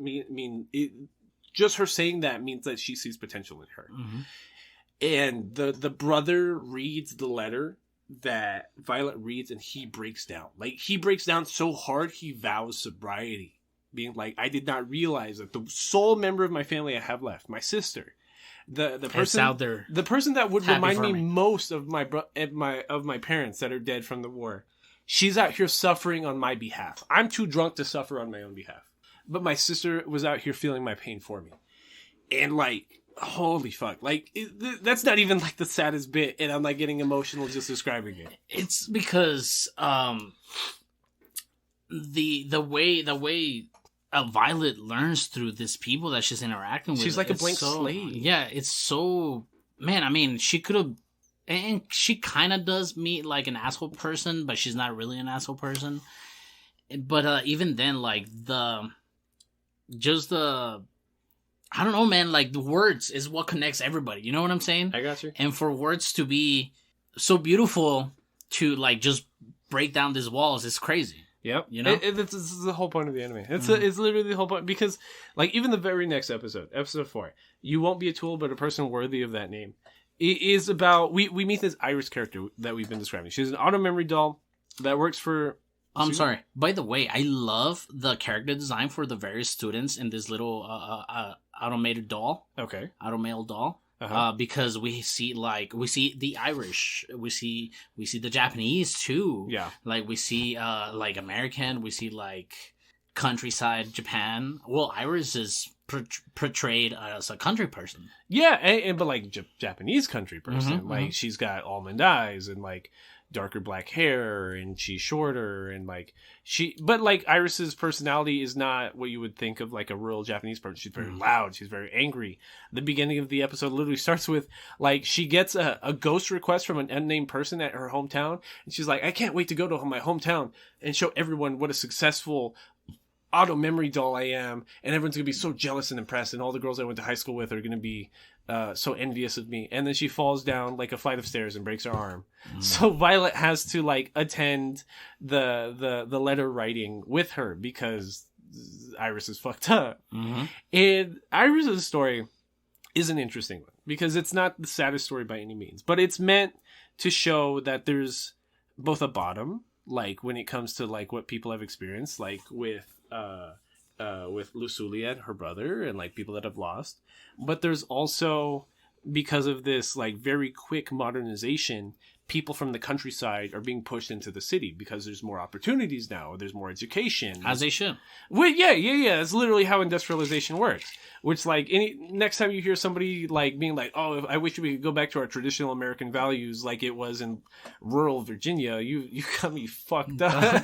Just her saying that means that she sees potential in her. And the brother reads the letter that Violet reads, and he breaks down. Like, he breaks down so hard, he vows sobriety. Being like, I did not realize that the sole member of my family I have left, my sister, the person out there, the person that would remind me most of my parents that are dead from the war, she's out here suffering on my behalf. I'm too drunk to suffer on my own behalf, but my sister was out here feeling my pain for me. And, like, holy fuck, like, that's not even, like, the saddest bit, and I'm, like, getting emotional just describing it. It's because the way Violet learns through these people that she's interacting with. She's like a blank slate. Yeah, it's so... Man, I mean, she could have... And she kind of does meet, like, an asshole person, but she's not really an asshole person. But even then, like, I don't know, man, like, the words is what connects everybody. You know what I'm saying? I got you. And for words to be so beautiful to, like, just break down these walls is crazy. Yep. You know? This is the whole point of the anime. It's literally the whole point. Because, like, even the very next episode 4, you won't be a tool, but a person worthy of that name. It is about... We meet this Iris character that we've been describing. She's an auto memory doll that works for... I'm sorry. By the way, I love the character design for the various students in this little automated doll. Okay. Automated doll. Because we see the Irish, we see the Japanese too. Yeah. Like, we see like American, we see, like, countryside Japan. Well, Iris is portrayed as a country person. Yeah, but like Japanese country person. Like, she's got almond eyes and, like, darker black hair, and she's shorter, and, like, but, like, Iris's personality is not what you would think of, like, a rural Japanese person. She's very loud, she's very angry. The beginning of the episode literally starts with, like, she gets a ghost request from an unnamed person at her hometown, and she's like, I can't wait to go to my hometown and show everyone what a successful auto memory doll I am, and everyone's gonna be so jealous and impressed, and all the girls I went to high school with are gonna be so envious of me. And then she falls down, like, a flight of stairs and breaks her arm. So Violet has to, like, attend the letter writing with her because Iris is fucked up. And Iris's story is an interesting one because it's not the saddest story by any means, but it's meant to show that there's both a bottom, like, when it comes to, like, what people have experienced, like with Lusulia and her brother, and, like, people that have lost. But there's also, because of this, like, very quick modernization, people from the countryside are being pushed into the city because there's more opportunities now. There's more education. As they should. Well, yeah. That's literally how industrialization works. Which, like, next time you hear somebody, like, being like, oh, I wish we could go back to our traditional American values like it was in rural Virginia, you got me fucked up.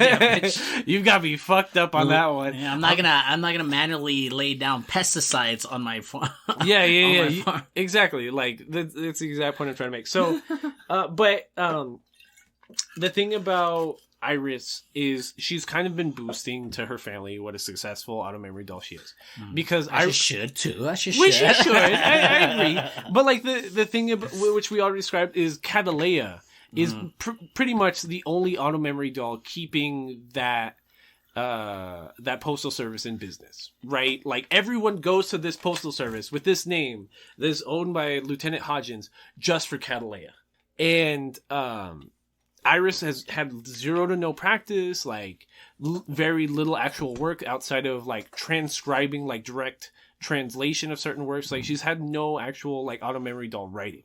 You've got me fucked up on that one. Yeah, I'm not gonna manually lay down pesticides on my farm. Yeah. Exactly. Like, that's the exact point I'm trying to make. So, but the thing about Iris is she's kind of been boosting to her family what a successful auto memory doll she is. Because I should too. Which she should. I agree. But like the thing about, which we already described is Catalea is pretty much the only auto memory doll keeping that postal service in business, right? Like everyone goes to this postal service with this name that is owned by Lieutenant Hodgins just for Catalea. And Iris has had zero to no practice, like very little actual work outside of like transcribing, like direct translation of certain works. Like she's had no actual like auto memory doll writing.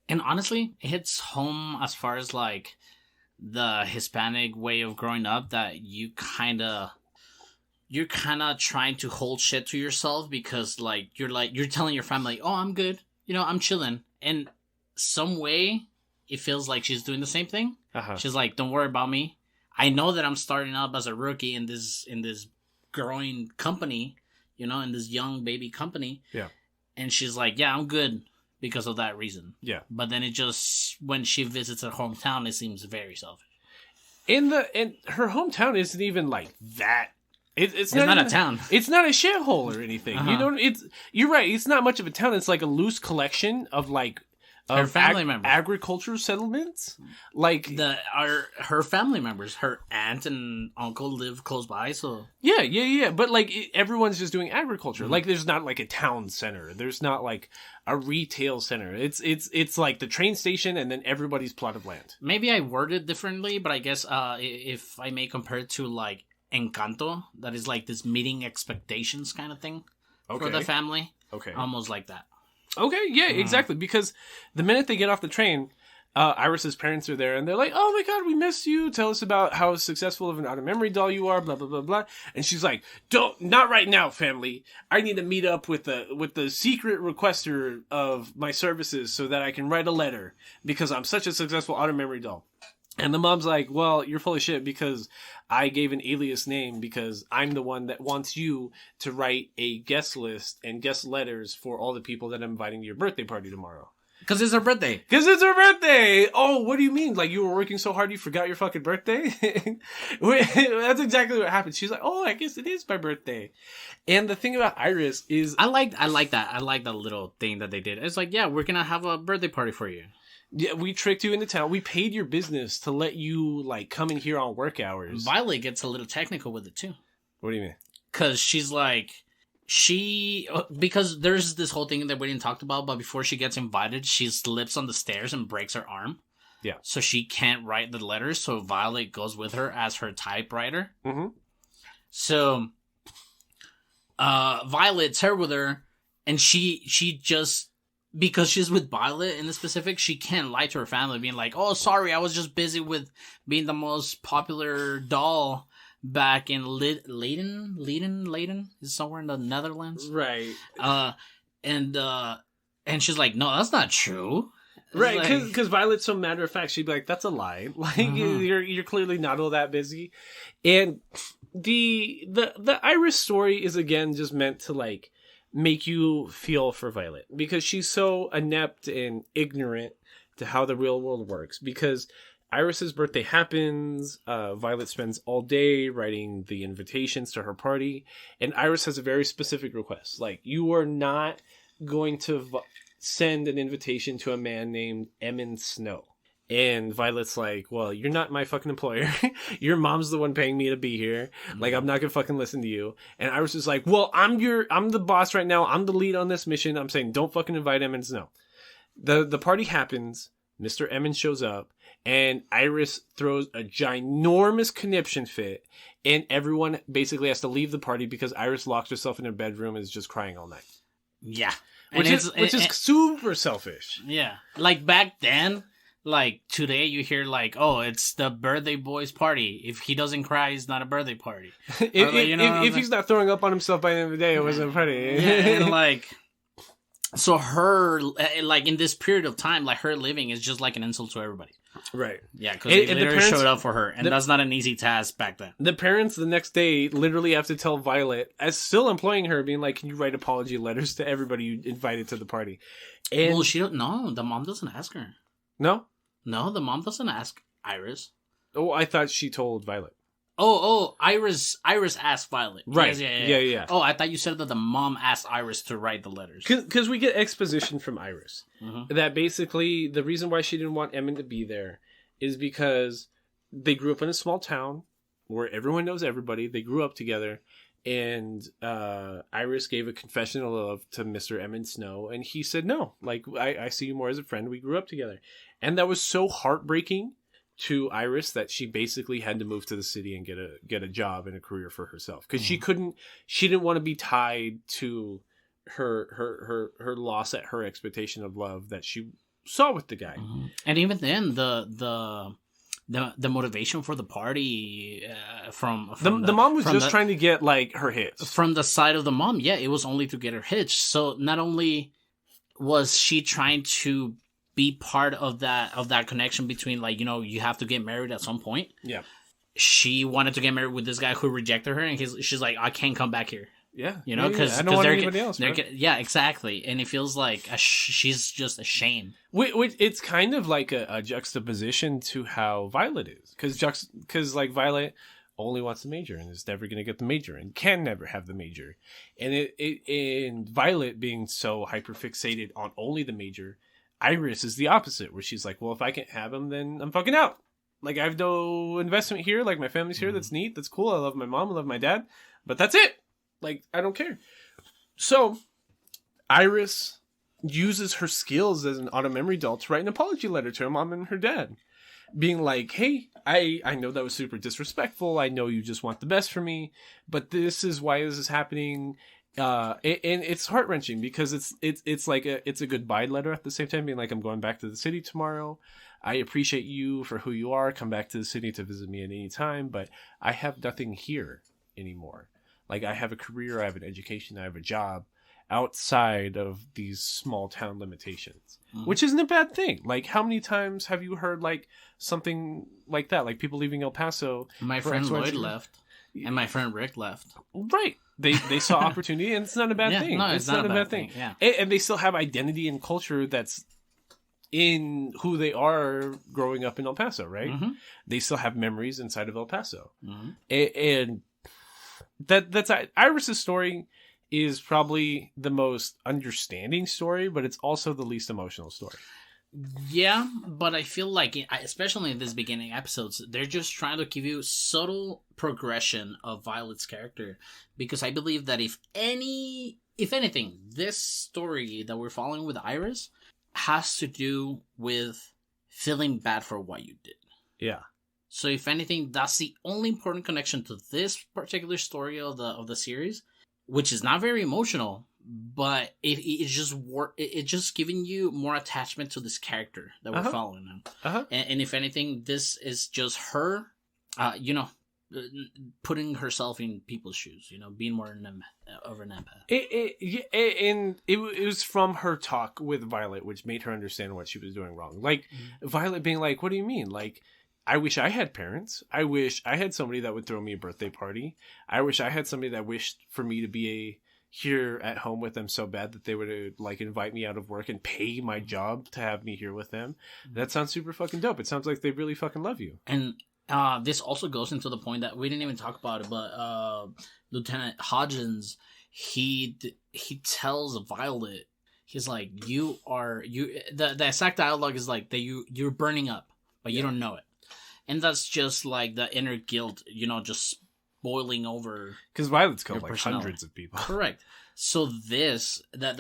And honestly, it hits home as far as like the Hispanic way of growing up, that you're kind of trying to hold shit to yourself because you're telling your family, oh, I'm good, I'm chilling, and some way it feels like she's doing the same thing. She's like, don't worry about me, I know that I'm starting up as a rookie in this growing company, in this young baby company. And she's like, yeah, I'm good because of that reason. But then it just, when she visits her hometown, it seems very selfish. And her hometown isn't even like that. It's not even a town. It's not a shithole or anything. You're right. It's not much of a town. It's like a loose collection of like her family members, agricultural settlements. Like her family members, her aunt and uncle live close by. So yeah. But like everyone's just doing agriculture. Like there's not like a town center. There's not like a retail center. It's like the train station and then everybody's plot of land. Maybe I worded differently, but I guess if I may compare it to like Encanto, that is like this meeting expectations kind of thing for the family. Okay, almost like that. Okay, yeah, exactly. Because the minute they get off the train, Iris's parents are there, and they're like, "Oh my god, we miss you. Tell us about how successful of an auto memory doll you are." Blah blah blah blah. And she's like, not right now, family. I need to meet up with the secret requester of my services so that I can write a letter because I'm such a successful auto memory doll." And the mom's like, well, you're full of shit because I gave an alias name because I'm the one that wants you to write a guest list and guest letters for all the people that I'm inviting to your birthday party tomorrow. Because it's her birthday. Oh, what do you mean? Like you were working so hard you forgot your fucking birthday? That's exactly what happened. She's like, oh, I guess it is my birthday. And the thing about Iris is... I like that. I like that little thing that they did. It's like, yeah, we're going to have a birthday party for you. Yeah, we tricked you into town. We paid your business to let you, like, come in here on work hours. Violet gets a little technical with it, too. What do you mean? Because she's like... Because there's this whole thing that we didn't talk about, but before she gets invited, she slips on the stairs and breaks her arm. Yeah. So she can't write the letters, so Violet goes with her as her typewriter. Mm-hmm. So... Violet's her with her, and she just... Because she's with Violet in the specific, she can't lie to her family, being like, oh, sorry, I was just busy with being the most popular doll back in Leiden is somewhere in the Netherlands. Right. And she's like, no, that's not true. Right, because Violet's so matter of fact, she'd be like, that's a lie. Like, you're clearly not all that busy. And the Iris story is, again, just meant to, like, make you feel for Violet because she's so inept and ignorant to how the real world works. Because Iris's birthday happens, Violet spends all day writing the invitations to her party, and Iris has a very specific request. Like, you are not going to send an invitation to a man named Emmon Snow. And Violet's like, well, you're not my fucking employer. Your mom's the one paying me to be here. Like, I'm not gonna fucking listen to you. And Iris is like, well, I'm the boss right now. I'm the lead on this mission. I'm saying don't fucking invite Emmon Snow. The party happens. Mr. Emmon shows up. And Iris throws a ginormous conniption fit. And everyone basically has to leave the party because Iris locks herself in her bedroom and is just crying all night. Yeah. Which is super selfish. Yeah. Like, back then... Like, today you hear, like, oh, it's the birthday boy's party. If he doesn't cry, it's not a birthday party. If he's not throwing up on himself by the end of the day, it wasn't a party. Yeah, and, like, so her, like, in this period of time, like, her living is just like an insult to everybody. Right. Yeah, because they literally showed up for her, and that's not an easy task back then. The parents the next day literally have to tell Violet, as still employing her, being like, can you write apology letters to everybody you invited to the party? And well, the mom doesn't ask her. No? No, the mom doesn't ask Iris. Oh, I thought she told Violet. Iris asked Violet. Right. Yes, Yeah. Oh, I thought you said that the mom asked Iris to write the letters. Because we get exposition from Iris. Mm-hmm. That basically, the reason why she didn't want Emmett to be there is because they grew up in a small town where everyone knows everybody. They grew up together. And Iris gave a confession of love to Mr. Emmett Snow. And he said, no, like, I see you more as a friend. We grew up together. And that was so heartbreaking to Iris that she basically had to move to the city and get a job and a career for herself. Because she didn't want to be tied to her loss at her expectation of love that she saw with the guy. Mm-hmm. And even then, the motivation for the party from the mom was just trying to get like her hitch from the side of the mom. Yeah, it was only to get her hitch. So not only was she trying to be part of that connection between, like, you know, you have to get married at some point. Yeah, she wanted to get married with this guy who rejected her, and she's like, I can't come back here. Yeah, you know, because I don't want anybody else. Yeah, exactly, and it feels like she's just ashamed. It's kind of like a juxtaposition to how Violet is, because like Violet only wants the major and is never going to get the major and can never have the major, and Violet being so hyperfixated on only the major, Iris is the opposite, where she's like, well, if I can't have him, then I'm fucking out. Like, I have no investment here. Like, my family's here. That's neat. That's cool. I love my mom. I love my dad. But that's it. Like, I don't care. So, Iris uses her skills as an auto-memory doll to write an apology letter to her mom and her dad. Being like, hey, I know that was super disrespectful. I know you just want the best for me. But this is why this is happening. And it's heart-wrenching because it's like it's a goodbye letter at the same time, being like, I'm going back to the city tomorrow. I appreciate you for who you are. Come back to the city to visit me at any time, but I have nothing here anymore. Like, I have a career, I have an education, I have a job outside of these small town limitations, which isn't a bad thing. Like, how many times have you heard like something like that? Like, people leaving El Paso. My friend Lloyd left, and my friend Rick left. Right. They saw opportunity, and it's not a bad thing. No, it's not a bad thing. Yeah. And they still have identity and culture that's in who they are growing up in El Paso, right? Mm-hmm. They still have memories inside of El Paso. Mm-hmm. And that's Iris's story is probably the most understanding story, but it's also the least emotional story. Yeah, but I feel like, especially in this beginning episodes, they're just trying to give you subtle progression of Violet's character, because I believe that if anything, this story that we're following with Iris has to do with feeling bad for what you did. Yeah. So if anything, that's the only important connection to this particular story of the series, which is not very emotional. But it's just giving you more attachment to this character that we're following now. And if anything, this is just her, putting herself in people's shoes, being more of an empath. And it was from her talk with Violet, which made her understand what she was doing wrong. Like, Violet being like, what do you mean? Like, I wish I had parents. I wish I had somebody that would throw me a birthday party. I wish I had somebody that wished for me to be here at home with them so bad that they would like invite me out of work and pay my job to have me here with them. That sounds super fucking dope. It sounds like they really fucking love you. And this also goes into the point that we didn't even talk about it, but Lieutenant Hodgins, he tells Violet, he's like, the exact dialogue is like that you're burning up, but you don't know it. And that's just like the inner guilt, just boiling over, because Violet's killed like hundreds of people. Correct. So the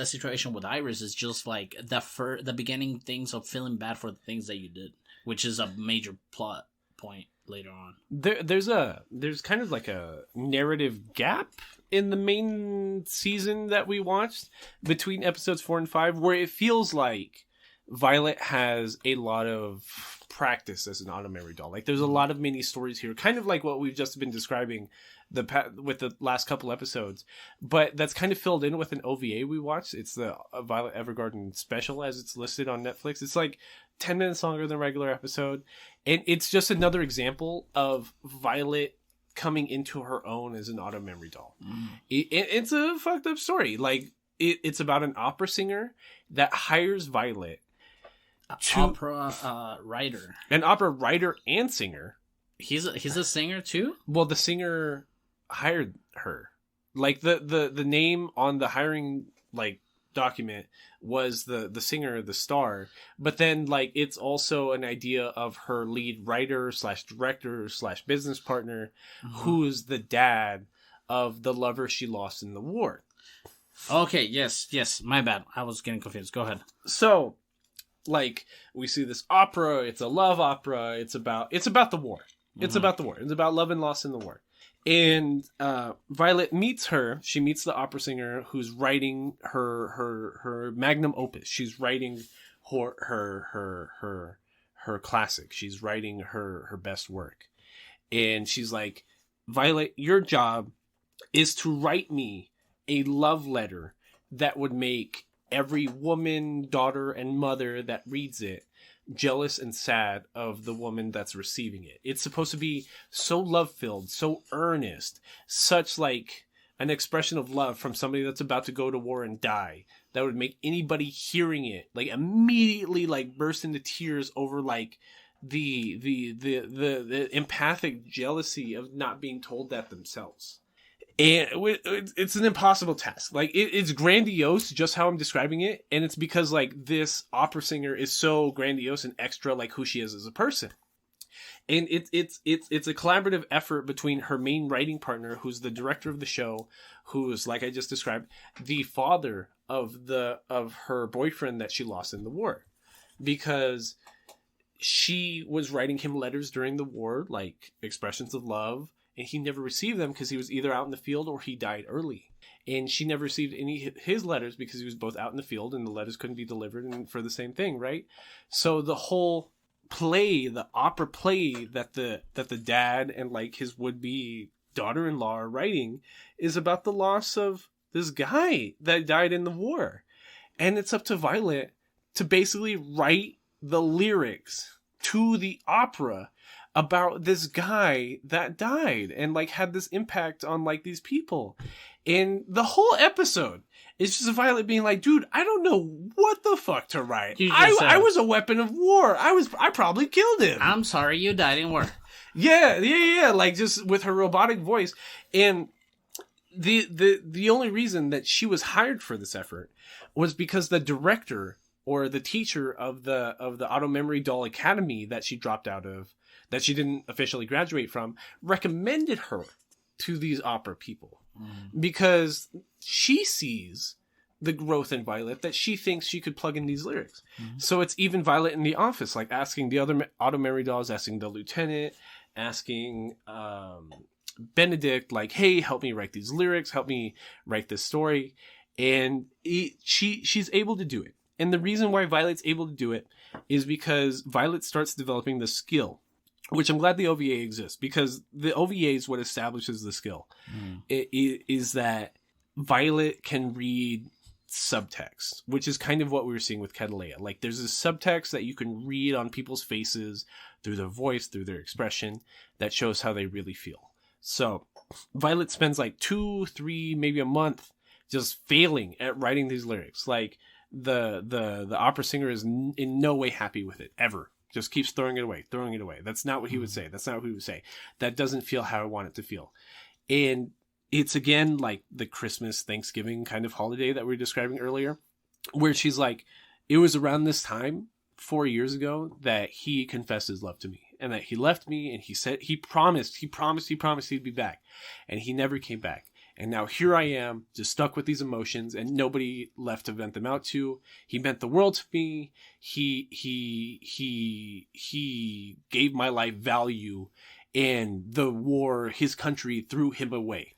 situation with Iris is just like the beginning things of feeling bad for the things that you did, which is a major plot point later on. There's kind of like a narrative gap in the main season that we watched between episodes 4 and 5, where it feels like Violet has a lot of practice as an auto-memory doll. Like, there's a lot of mini stories here, kind of like what we've just been describing with the last couple episodes, but that's kind of filled in with an OVA we watched. It's the Violet Evergarden special, as it's listed on Netflix. It's like 10 minutes longer than a regular episode, and it's just another example of Violet coming into her own as an auto-memory doll. It's a fucked up story. Like, it's about an opera singer that hires Violet, opera writer, an opera writer and singer, He's a singer too? Well, the singer hired her. Like the name on the hiring like document was the singer, the star, but then like it's also an idea of her lead writer slash director slash business partner, who's the dad of the lover she lost in the war. Okay, yes, my bad. I was getting confused. Go ahead. So, like, we see this opera. It's a love opera. It's about the war. It's about the war. It's about love and loss in the war. And Violet meets her. She meets the opera singer who's writing her magnum opus. She's writing her classic. She's writing her best work. And she's like, Violet, your job is to write me a love letter that would make every woman, daughter, and mother that reads it jealous and sad of the woman that's receiving it. It's supposed to be so love-filled, so earnest, such like an expression of love from somebody that's about to go to war and die, that would make anybody hearing it like immediately like burst into tears over like the empathic jealousy of not being told that themselves. And it's an impossible task. Like it's grandiose, just how I'm describing it, and it's because like this opera singer is so grandiose and extra, like who she is as a person. And it's a collaborative effort between her main writing partner, who's the director of the show, who's like I just described, the father of her boyfriend that she lost in the war, because she was writing him letters during the war, like expressions of love. And he never received them because he was either out in the field or he died early. And she never received any of his letters because he was both out in the field and the letters couldn't be delivered and for the same thing, right? So the whole play, the opera play that the dad and like his would-be daughter-in-law are writing is about the loss of this guy that died in the war. And it's up to Violet to basically write the lyrics to the opera about this guy that died and like had this impact on like these people. And the whole episode is just Violet being like, dude, I don't know what the fuck to write. I was a weapon of war. I probably killed him. I'm sorry you died in war. Yeah. Like just with her robotic voice. And the only reason that she was hired for this effort was because the director or the teacher of the Auto Memory Doll Academy that she dropped out of, that she didn't officially graduate from, recommended her to these opera people because she sees the growth in Violet that she thinks she could plug in these lyrics. So it's even Violet in the office, like asking the other Auto Memory Dolls, asking the lieutenant, asking Benedict, like, hey, help me write these lyrics, help me write this story. And she's able to do it. And the reason why Violet's able to do it is because Violet starts developing the skill, which I'm glad the OVA exists, because the OVA is what establishes the skill. It is that Violet can read subtext, which is kind of what we were seeing with Catalea. Like there's a subtext that you can read on people's faces through their voice, through their expression, that shows how they really feel. So Violet spends like 2, 3, maybe a month just failing at writing these lyrics. Like the opera singer is in no way happy with it ever. Just keeps throwing it away. That's not what he would say. That doesn't feel how I want it to feel. And it's again like the Christmas, Thanksgiving kind of holiday that we were describing earlier, where she's like, it was around this time 4 years ago that he confessed his love to me and that he left me. And he said, he promised he'd be back, and he never came back. And now here I am, just stuck with these emotions and nobody left to vent them out to. He meant the world to me. He gave my life value, and the war, his country threw him away.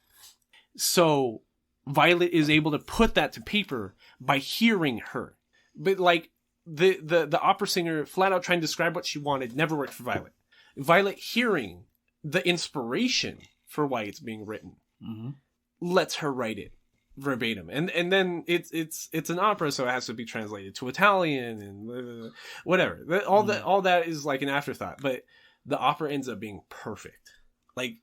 So Violet is able to put that to paper by hearing her. But like the opera singer flat out trying to describe what she wanted never worked for Violet. Violet hearing the inspiration for why it's being written. Lets her write it verbatim, and then it's an opera, so it has to be translated to Italian and whatever. All that is like an afterthought, but the opera ends up being perfect, like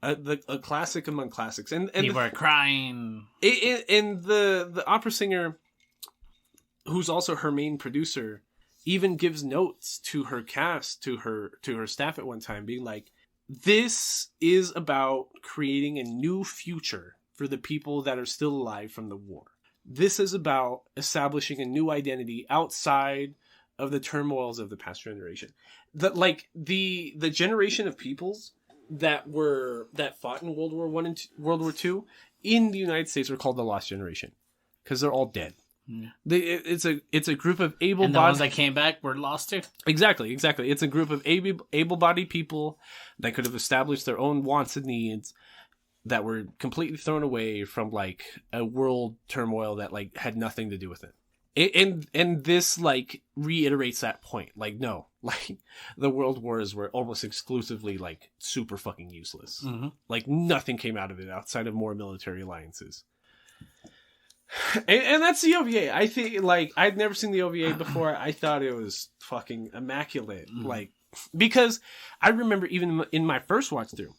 a classic among classics. And people are crying. And the opera singer, who's also her main producer, even gives notes to her cast, to her staff at one time, being like, this is about creating a new future for the people that are still alive from the war. This is about establishing a new identity outside of the turmoils of the past generation. That, like, the generation of peoples that fought in World War I and World War II in the United States were called the Lost Generation because they're all dead. Yeah. It's a group of able-bodied... And the ones that came back were lost too? Exactly. It's a group of able-bodied people that could have established their own wants and needs that were completely thrown away from, like, a world turmoil that, like, had nothing to do with it. And this, like, reiterates that point. Like, no. Like, the world wars were almost exclusively, like, super fucking useless. Mm-hmm. Like, nothing came out of it outside of more military alliances. And that's the OVA. I think, like, I'd never seen the OVA before. I thought it was fucking immaculate. Mm-hmm. Like, because I remember even in my first watch through,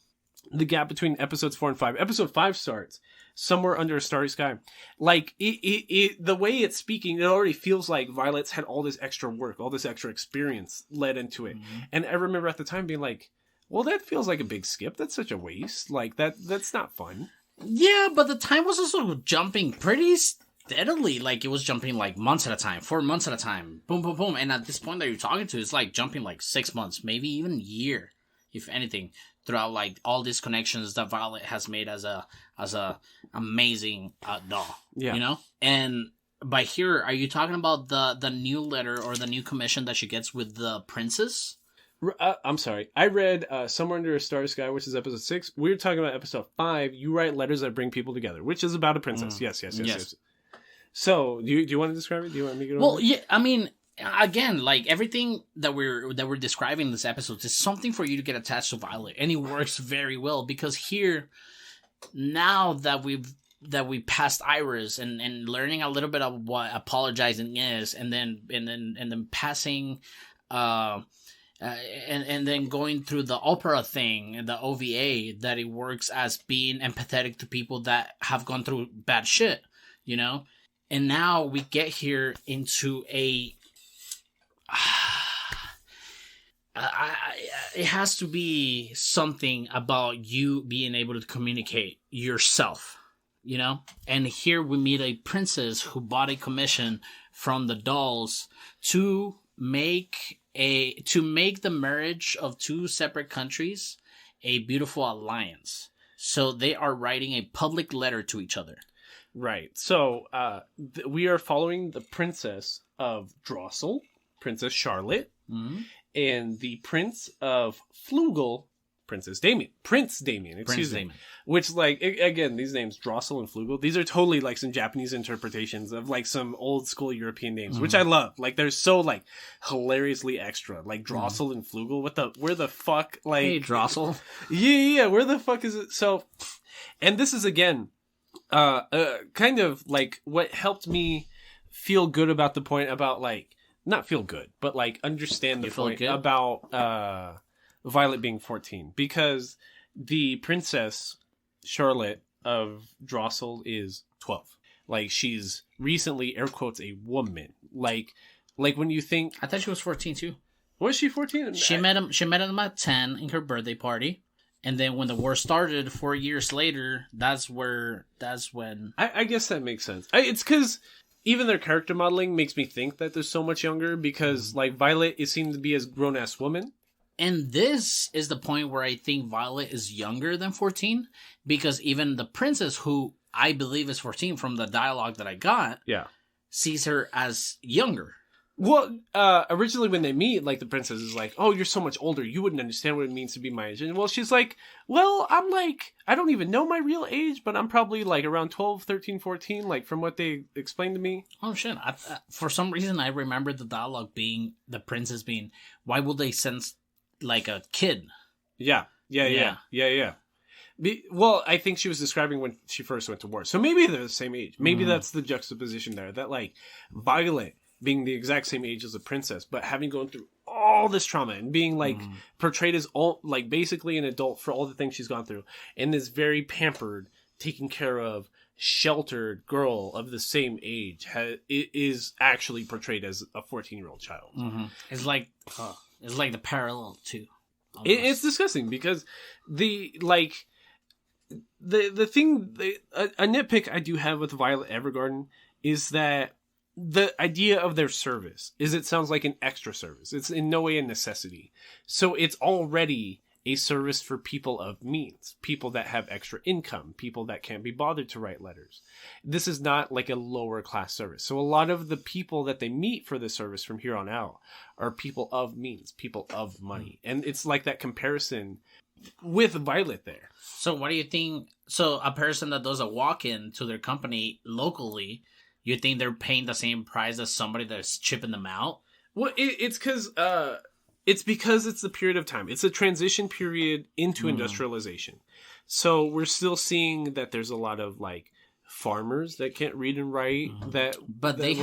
the gap between episodes 4 and 5. Episode 5 starts somewhere under a starry sky. Like, the way it's speaking, it already feels like Violet's had all this extra work, all this extra experience led into it. Mm-hmm. And I remember at the time being like, well, that feels like a big skip. That's such a waste. Like, that's not fun. Yeah, but the time was also jumping pretty steadily. Like, it was jumping, like, months at a time, 4 months at a time. Boom, boom, boom. And at this point that you're talking to, it's, like, jumping, like, 6 months, maybe even a year, if anything, throughout, like, all these connections that Violet has made as a amazing doll. Yeah. You know? And by here, are you talking about the new letter or the new commission that she gets with the princess? I'm sorry. I read Somewhere Under a Starry Sky, which is episode 6. We were talking about episode 5. You write letters that bring people together, which is about a princess. Yes. So, do you want to describe it? Do you want me to get over it? Yeah. I mean, again, like, everything that we're describing in this episode is something for you to get attached to Violet, and it works very well because here, now that we passed Iris and learning a little bit of what apologizing is, and then passing. And then going through the opera thing and the OVA, that it works as being empathetic to people that have gone through bad shit, you know? And now we get here into it has to be something about you being able to communicate yourself, you know? And here we meet a princess who bought a commission from the dolls to make the marriage of two separate countries a beautiful alliance. So they are writing a public letter to each other. Right. So we are following the princess of Drossel, Princess Charlotte, mm-hmm. and the Prince of Flugel, Prince Damien, excuse me. Which, like, again, these names, Drossel and Flugel, these are totally, like, some Japanese interpretations of, like, some old school European names, mm-hmm. which I love. Like, they're so, like, hilariously extra. Like, Drossel mm-hmm. and Flugel, where the fuck, like... Hey, Drossel. Yeah, where the fuck is it? So, and this is, again, kind of, like, what helped me feel good about the point about, like, not feel good, but, like, understand the point about, Violet being 14, because the Princess Charlotte of Drossel is 12. Like, she's recently, air quotes, a woman. Like when you think... I thought she was 14 too. Was she 14? She met him at 10 in her birthday party. And then when the war started 4 years later, that's when... I guess that makes sense. It's because even their character modeling makes me think that they're so much younger, because, like, Violet, it seemed to be as grown-ass woman. And this is the point where I think Violet is younger than 14, because even the princess, who I believe is 14 from the dialogue that I got, sees her as younger. Well, originally when they meet, like, the princess is like, oh, you're so much older, you wouldn't understand what it means to be my age. And, well, she's like, well, I'm like, I don't even know my real age, but I'm probably, like, around 12, 13, 14, like, from what they explained to me. Oh, shit. For some reason, I remember the dialogue being, the princess being, why would they sense... like a kid. Yeah. Well, I think she was describing when she first went to war. So maybe they're the same age. Maybe that's the juxtaposition there. That, like, Violet being the exact same age as a princess, but having gone through all this trauma and being, like, portrayed as, all, like, basically an adult for all the things she's gone through. And this very pampered, taken care of, sheltered girl of the same age is actually portrayed as a 14-year-old child. Mm-hmm. It's like the parallel too. It's disgusting because the thing, a nitpick I do have with Violet Evergarden is that the idea of their service is it sounds like an extra service. It's in no way a necessity. So it's already a service for people of means, people that have extra income, people that can't be bothered to write letters. This is not like a lower class service. So a lot of the people that they meet for this service from here on out are people of means, people of money. And it's like that comparison with Violet there. So what do you think? So a person that does a walk-in to their company locally, you think they're paying the same price as somebody that's chipping them out? Well, it's because it's the period of time. It's a transition period into industrialization. So we're still seeing that there's a lot of like farmers that can't read and write but they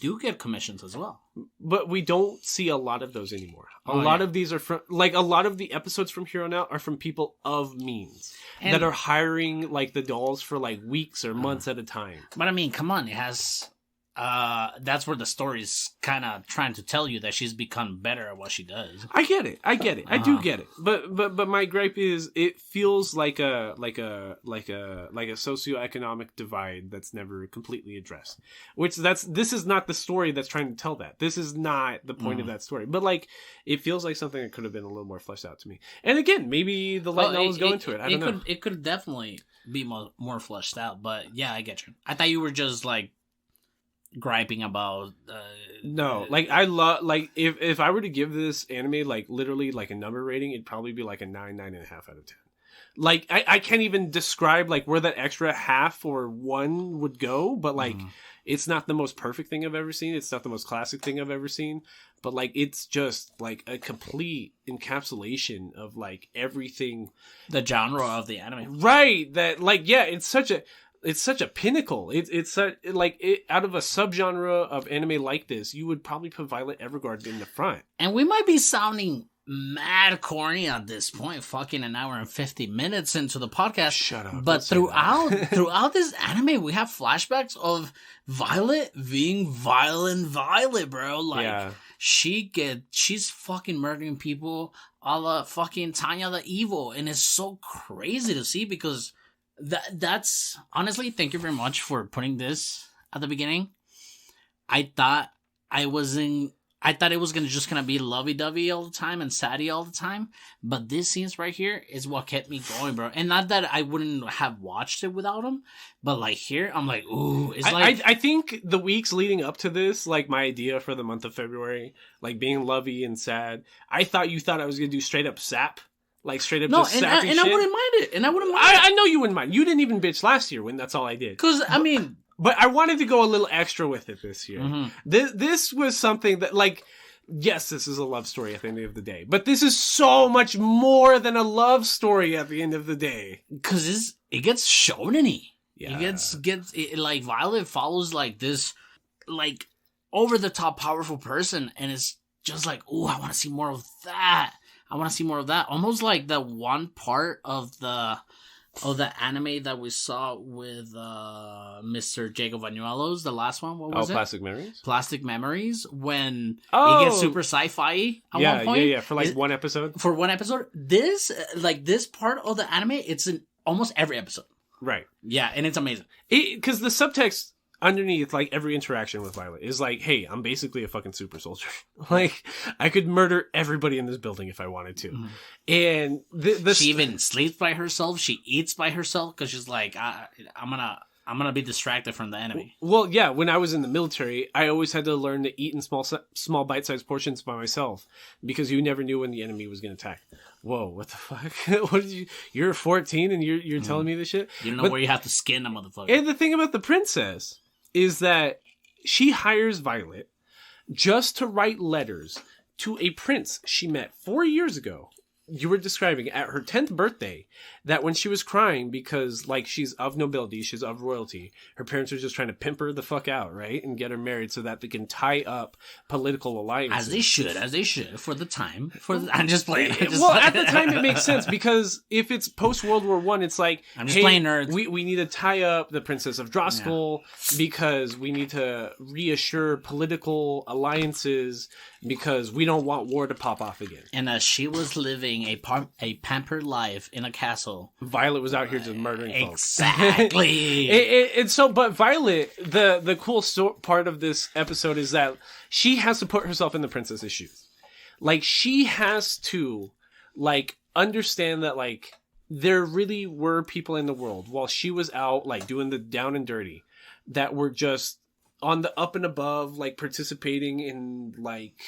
do get commissions as well. But we don't see a lot of those anymore. A lot of these are from a lot of the episodes from here on out are from people of means that are hiring like the dolls for like weeks or months at a time. But I mean, come on, it has. That's where the story's kind of trying to tell you that she's become better at what she does. I get it. I do get it. But my gripe is it feels like a socioeconomic divide that's never completely addressed. This is not the story that's trying to tell that. This is not the point of that story. But like it feels like something that could have been a little more fleshed out to me. And again, maybe the light novels go into it. I don't know. It could definitely be more fleshed out. But yeah, I get you. I thought you were just like griping about no, like I love like if I were to give this anime like literally like a number rating, it'd probably be like a 9.5 out of 10. Like I can't even describe like where that extra half or one would go, but like it's not the most perfect thing I've ever seen, it's not the most classic thing I've ever seen, but like it's just like a complete encapsulation of like everything, the genre of the anime, right? That like yeah, it's such a pinnacle. It's such, like out of a subgenre of anime like this, you would probably put Violet Evergarden in the front. And we might be sounding mad corny at this point, fucking an hour and 50 minutes into the podcast. Shut up. But throughout this anime, we have flashbacks of Violet being violent Violet, bro. Like yeah. she's fucking murdering people a la fucking Tanya the Evil, and it's so crazy to see because that's honestly, thank you very much for putting this at the beginning. I thought it was gonna be lovey-dovey all the time and saddy all the time, but this scenes right here is what kept me going, bro. And not that I wouldn't have watched it without him, but like here, I'm like, ooh, it's like I think the weeks leading up to this, like my idea for the month of February, like being lovey and sad, I thought I was gonna do straight up sap. Like straight up just sappy shit. I wouldn't mind it. I know you wouldn't mind. You didn't even bitch last year when that's all I did. Because, I mean... But I wanted to go a little extra with it this year. Mm-hmm. This was something that, like... Yes, this is a love story at the end of the day. But this is so much more than a love story at the end of the day. Because it gets shonen-y. Yeah. It like, Violet follows, like, this, like, over-the-top powerful person. And it's just like, ooh, I want to see more of that. Almost like the one part of the anime that we saw with Mr. Jacob Bañuelos, the last one. What was it? Plastic Memories? Plastic Memories, when it gets super sci-fi at one point. Yeah, for like one episode. For one episode. This part of the anime, it's in almost every episode. Right. Yeah, and it's amazing. Because the subtext underneath like every interaction with Violet is like, hey, I'm basically a fucking super soldier. Like I could murder everybody in this building if I wanted to. And she even sleeps by herself. She eats by herself because she's like, I'm gonna be distracted from the enemy. Well, yeah. When I was in the military, I always had to learn to eat in small bite-sized portions by myself because you never knew when the enemy was going to attack. Whoa, what the fuck? What did you're 14 and you're telling me this shit? You know where you have to skin a motherfucker. And the thing about the princess is that she hires Violet just to write letters to a prince she met 4 years ago you were describing at her 10th birthday, that when she was crying because, like, she's of nobility, she's of royalty, her parents are just trying to pimp her the fuck out, right? And get her married so that they can tie up political alliances. As they should, for the time. I'm just playing. At the time, it makes sense, because if it's post-World War One, it's like, I'm just playing nerds. We need to tie up the Princess of Droskal because we need to reassure political alliances because we don't want war to pop off again. And she was living a pampered life in a castle. Violet was out here just murdering folks. Exactly. But Violet, the cool part of this episode is that she has to put herself in the princess's shoes. Like, she has to, like, understand that, like, there really were people in the world while she was out, like, doing the down and dirty, that were just on the up and above, like, participating in, like,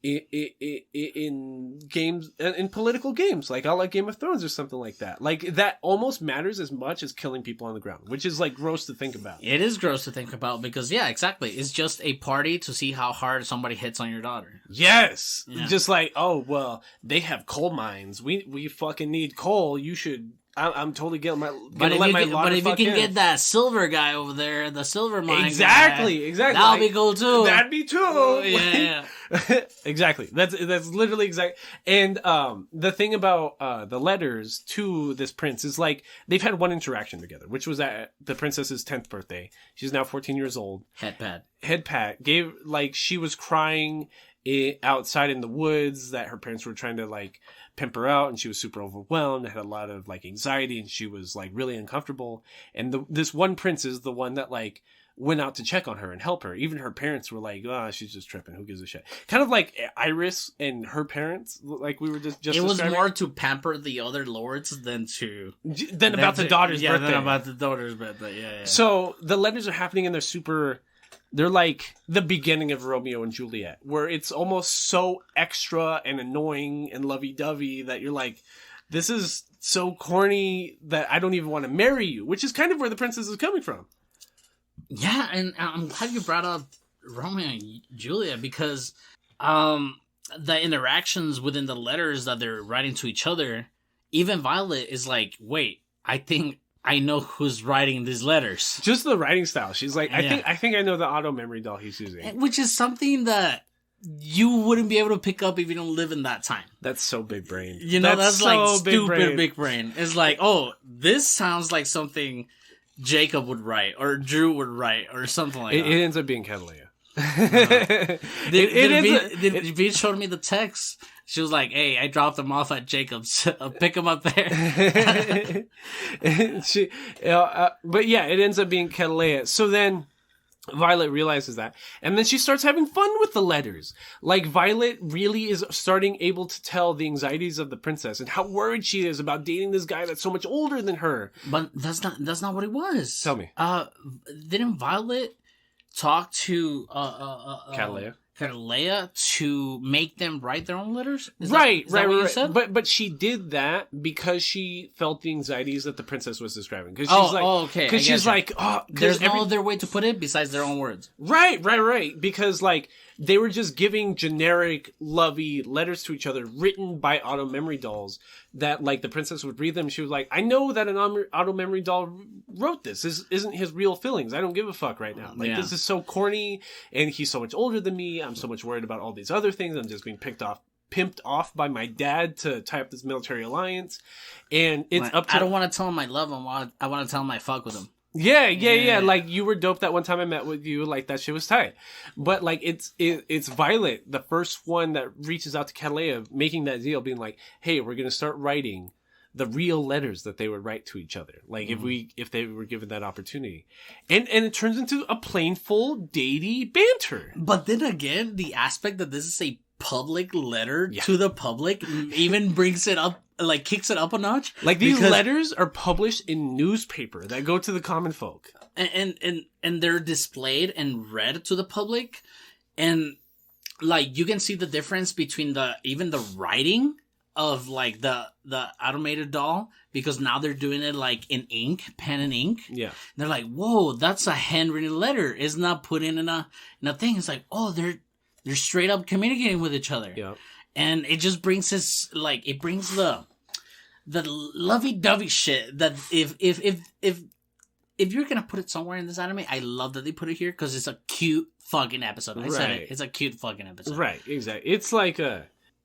in games, in political games, like, like Game of Thrones or something like that. Like, that almost matters as much as killing people on the ground, which is, like, gross to think about. It is gross to think about because, yeah, exactly. It's just a party to see how hard somebody hits on your daughter. Yes! Yeah. Just like, oh, well, they have coal mines. We fucking need coal. You should... I'm totally gonna let my daughter. But if you can get that silver guy over there, the silver mine exactly, that'll be cool too. That'd be too. Yeah. Exactly. That's literally exact. And the thing about the letters to this prince is, like, they've had one interaction together, which was at the princess's 10th birthday. She's now 14 years old. Head pat gave, like, she was crying outside in the woods that her parents were trying to, like, pimp her out, and she was super overwhelmed, had a lot of, like, anxiety, and she was, like, really uncomfortable. And this one prince is the one that, like, went out to check on her and help her. Even her parents were like, oh, she's just tripping, who gives a shit. Kind of like Iris and her parents, like we were just it was more to pamper the other lords than about the daughter's birthday. Than about the daughter's birthday. Yeah. So the letters are happening, and they're like the beginning of Romeo and Juliet, where it's almost so extra and annoying and lovey-dovey that you're like, this is so corny that I don't even want to marry you, which is kind of where the princess is coming from. Yeah, and I'm glad you brought up Romeo and Juliet, because the interactions within the letters that they're writing to each other, even Violet is like, wait, I think I know who's writing these letters. Just the writing style. She's like, I think I know the auto memory doll he's using. Which is something that you wouldn't be able to pick up if you don't live in that time. That's so big brain. You know, that's so like stupid big brain. It's like, oh, this sounds like something Jacob would write or Drew would write or something like that. It ends up being Catalea. V showed me the text. She was like, hey, I dropped him off at Jacob's. I'll pick him up there. But yeah, it ends up being Catalea. So then Violet realizes that. And then she starts having fun with the letters. Like, Violet really is starting able to tell the anxieties of the princess and how worried she is about dating this guy that's so much older than her. But that's not what it was. Tell me. Didn't Violet talk to Catalea to make them write their own letters? Is right. that what you said? But she did that because she felt the anxieties that the princess was describing. Because she's like, there's no other way to put it besides their own words. Right. Because, like, they were just giving generic, lovey letters to each other written by auto memory dolls that, like, the princess would read them. She was like, I know that an auto memory doll wrote this. This isn't his real feelings. I don't give a fuck right now. Like, this is so corny, and he's so much older than me. I'm so much worried about all these other things. I'm just being pimped off by my dad to tie up this military alliance. And it's up to... I don't want to tell him I love him. I want to tell him I fuck with him. Yeah. Like, you were dope that one time I met with you. Like, that shit was tight. But, like, it's Violet, the first one that reaches out to Catalea, making that deal, being like, hey, we're going to start writing the real letters that they would write to each other. Like, if they were given that opportunity. And it turns into a plainful, datey banter. But then again, the aspect that this is a public letter to the public even brings it up, like, kicks it up a notch. Like, these letters are published in newspaper that go to the common folk. And they're displayed and read to the public. And, like, you can see the difference between even the writing of, like, the automated doll, because now they're doing it, like, in ink, pen and ink. Yeah. And they're like, whoa, that's a handwritten letter. It's not put in a thing. It's like, oh, they're straight up communicating with each other. Yeah. And it just brings this, like, it brings the lovey-dovey shit that if you're gonna put it somewhere in this anime, I love that they put it here because it's a cute fucking episode. I said it. It's a cute fucking episode. Right, exactly. It's like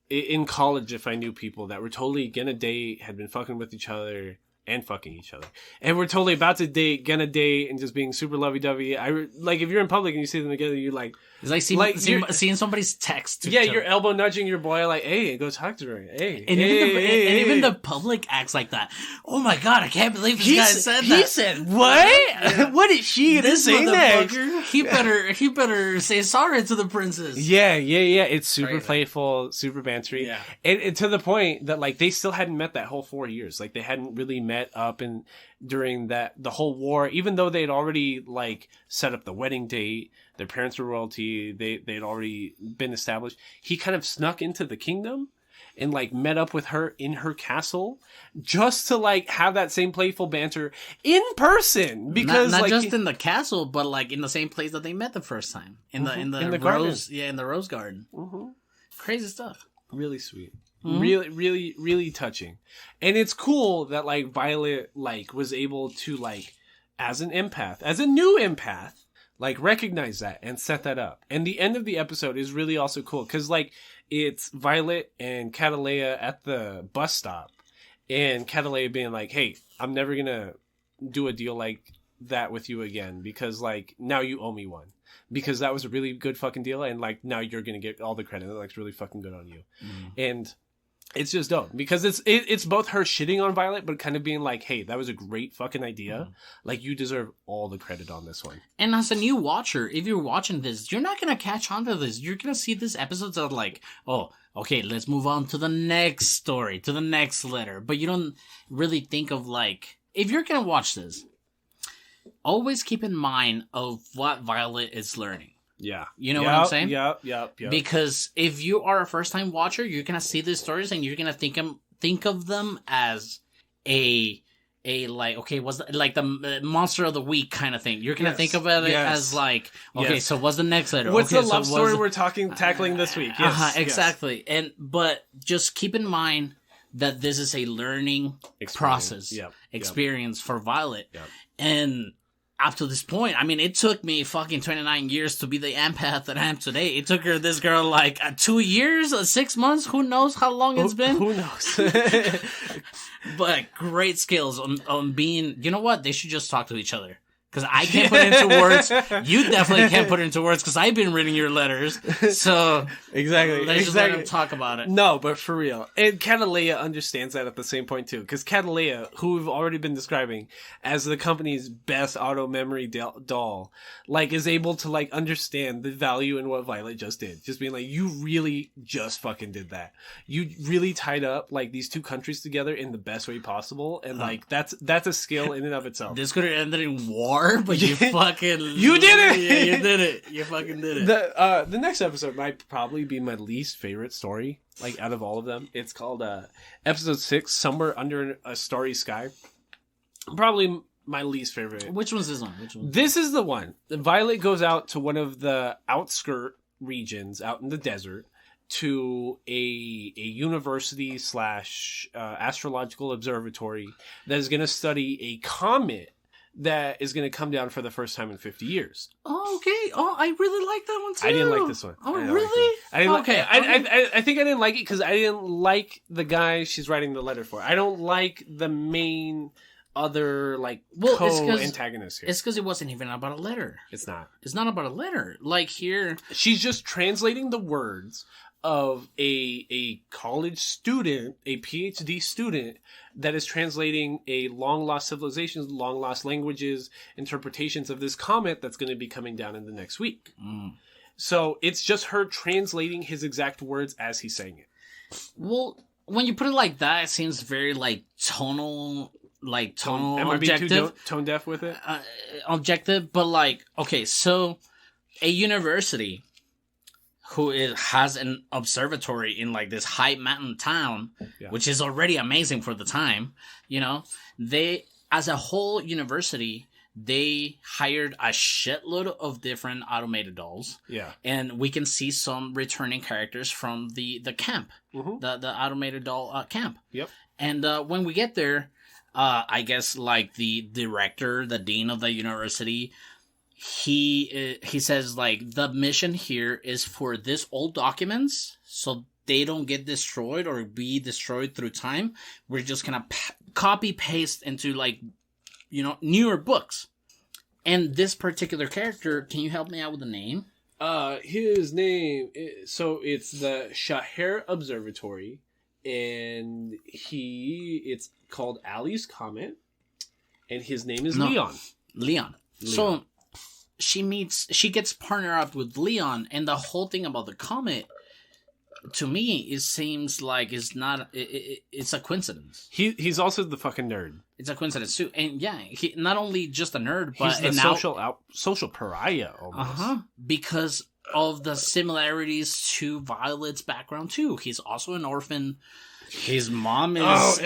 in college, if I knew people that were totally gonna date, had been fucking with each other, and fucking each other, and we're totally about to date, gonna date, and just being super lovey-dovey. Like, if you're in public and you see them together, you're like... It's like seeing somebody's text. You're elbow nudging your boy, like, hey, go talk to her. Hey, and even the public acts like that. Oh my god, I can't believe this guy said that. He said, what? What is she gonna say next? He better say sorry to the princess. Yeah. It's super playful, super bantery. Yeah. And to the point that, like, they still hadn't met that whole 4 years. Like, they hadn't really met up and during the whole war, even though they'd already, like, set up the wedding date. Their parents were royalty. They'd already been established. He kind of snuck into the kingdom and, like, met up with her in her castle just to, like, have that same playful banter in person. Because not just in the castle, but, like, in the same place that they met the first time. In the rose, garden. In the rose garden. Mm-hmm. Crazy stuff. Really sweet. Mm-hmm. Really, really, really touching. And it's cool that, like, Violet, like, was able to, like, as an empath, as a new empath, like, recognize that and set that up. And the end of the episode is really also cool. Because, like, it's Violet and Catalea at the bus stop. And Catalea being like, hey, I'm never going to do a deal like that with you again. Because, like, now you owe me one. Because that was a really good fucking deal. And, like, now you're going to get all the credit. That looks really fucking good on you. Mm. And it's just dope because it's both her shitting on Violet, but kind of being like, hey, that was a great fucking idea. Like, you deserve all the credit on this one. And as a new watcher, if you're watching this, you're not going to catch on to this. You're going to see this episodes of like, oh, okay, let's move on to the next story, to the next letter. But you don't really think of, like, if you're going to watch this, always keep in mind of what Violet is learning. Yeah. You know what I'm saying? Yep. Because if you are a first-time watcher, you're going to see these stories and you're going to think of them as a like, okay, what's like the monster of the week kind of thing. You're going to think of it as like, okay, so what's the next letter? What's the love story we're tackling this week? Yes. Exactly. But just keep in mind that this is a learning process, experience for Violet. Yep. And up to this point, I mean, it took me fucking 29 years to be the empath that I am today. It took this girl like 2 years, 6 months. Who knows how long it's been? Who knows? But great skills on being, you know what? They should just talk to each other. Because I can't put it into words. You definitely can't put it into words because I've been reading your letters. So exactly. Let's just let them talk about it. No, but for real. And Catalea understands that at the same point too. Because Catalea, who we've already been describing as the company's best auto memory doll, like, is able to, like, understand the value in what Violet just did. Just being like, you really just fucking did that. You really tied up, like, these two countries together in the best way possible. And like, that's a skill in and of itself. This could have ended in war. But you fucking... You did it! Yeah, you did it. You fucking did it. The next episode might probably be my least favorite story, like, out of all of them. It's called episode 6, Somewhere Under a Starry Sky. Probably my least favorite. Which one's this one? This is the one. Violet goes out to one of the outskirt regions out in the desert to a university / astrological observatory that is going to study a comet that is going to come down for the first time in 50 years. Oh, okay. Oh, I really like that one too. I didn't like this one. Oh, really? I think I didn't like it because I didn't like the guy she's writing the letter for. I don't like the main other, like, co-antagonist here. It's because it wasn't even about a letter. It's not. It's not about a letter. Like, here... She's just translating the words of a college student, a PhD student, that is translating a long-lost civilizations, long-lost languages, interpretations of this comet that's going to be coming down in the next week. So it's just her translating his exact words as he's saying it. Well, when you put it like that, it seems very, like, tonal, Am I being too tone deaf with it? Objective, but, like, okay, so a university who has an observatory in, like, this high mountain town, which is already amazing for the time, you know, they, as a whole university, they hired a shitload of different automated dolls. Yeah. And we can see some returning characters from the camp, the automated doll camp. Yep. And when we get there, I guess like the director, the dean of the university, he says like the mission here is for this old documents, so they don't get destroyed or be destroyed through time. We're just gonna copy paste into like, newer books. And this particular character, can you help me out with the name? His name, so it's the Shahar Observatory, and it's called Ali's Comet, and his name is Leon. So she gets partnered up with Leon, and the whole thing about the comet, to me, it seems like it's a coincidence. He's also the fucking nerd. It's a coincidence too, and yeah, he not only just a nerd, but he's the social pariah almost. Because of the similarities to Violet's background too. He's also an orphan. His mom is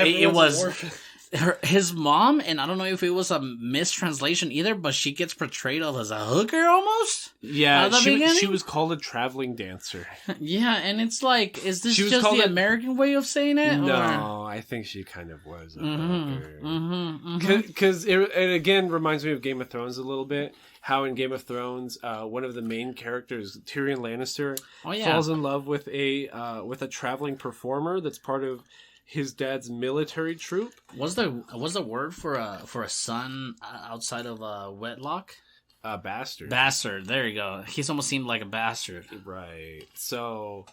his mom, and I don't know if it was a mistranslation either, but she gets portrayed as a hooker almost. Yeah, she was called a traveling dancer. Yeah, and it's like, is this just the American way of saying it? No, I think she kind of was a hooker. Because it again reminds me of Game of Thrones a little bit. How in Game of Thrones, one of the main characters, Tyrion Lannister, falls in love with a traveling performer that's part of his dad's military troop. What's the word for a son outside of wedlock? A bastard. Bastard. There you go. He's almost seemed like a bastard. Right. So,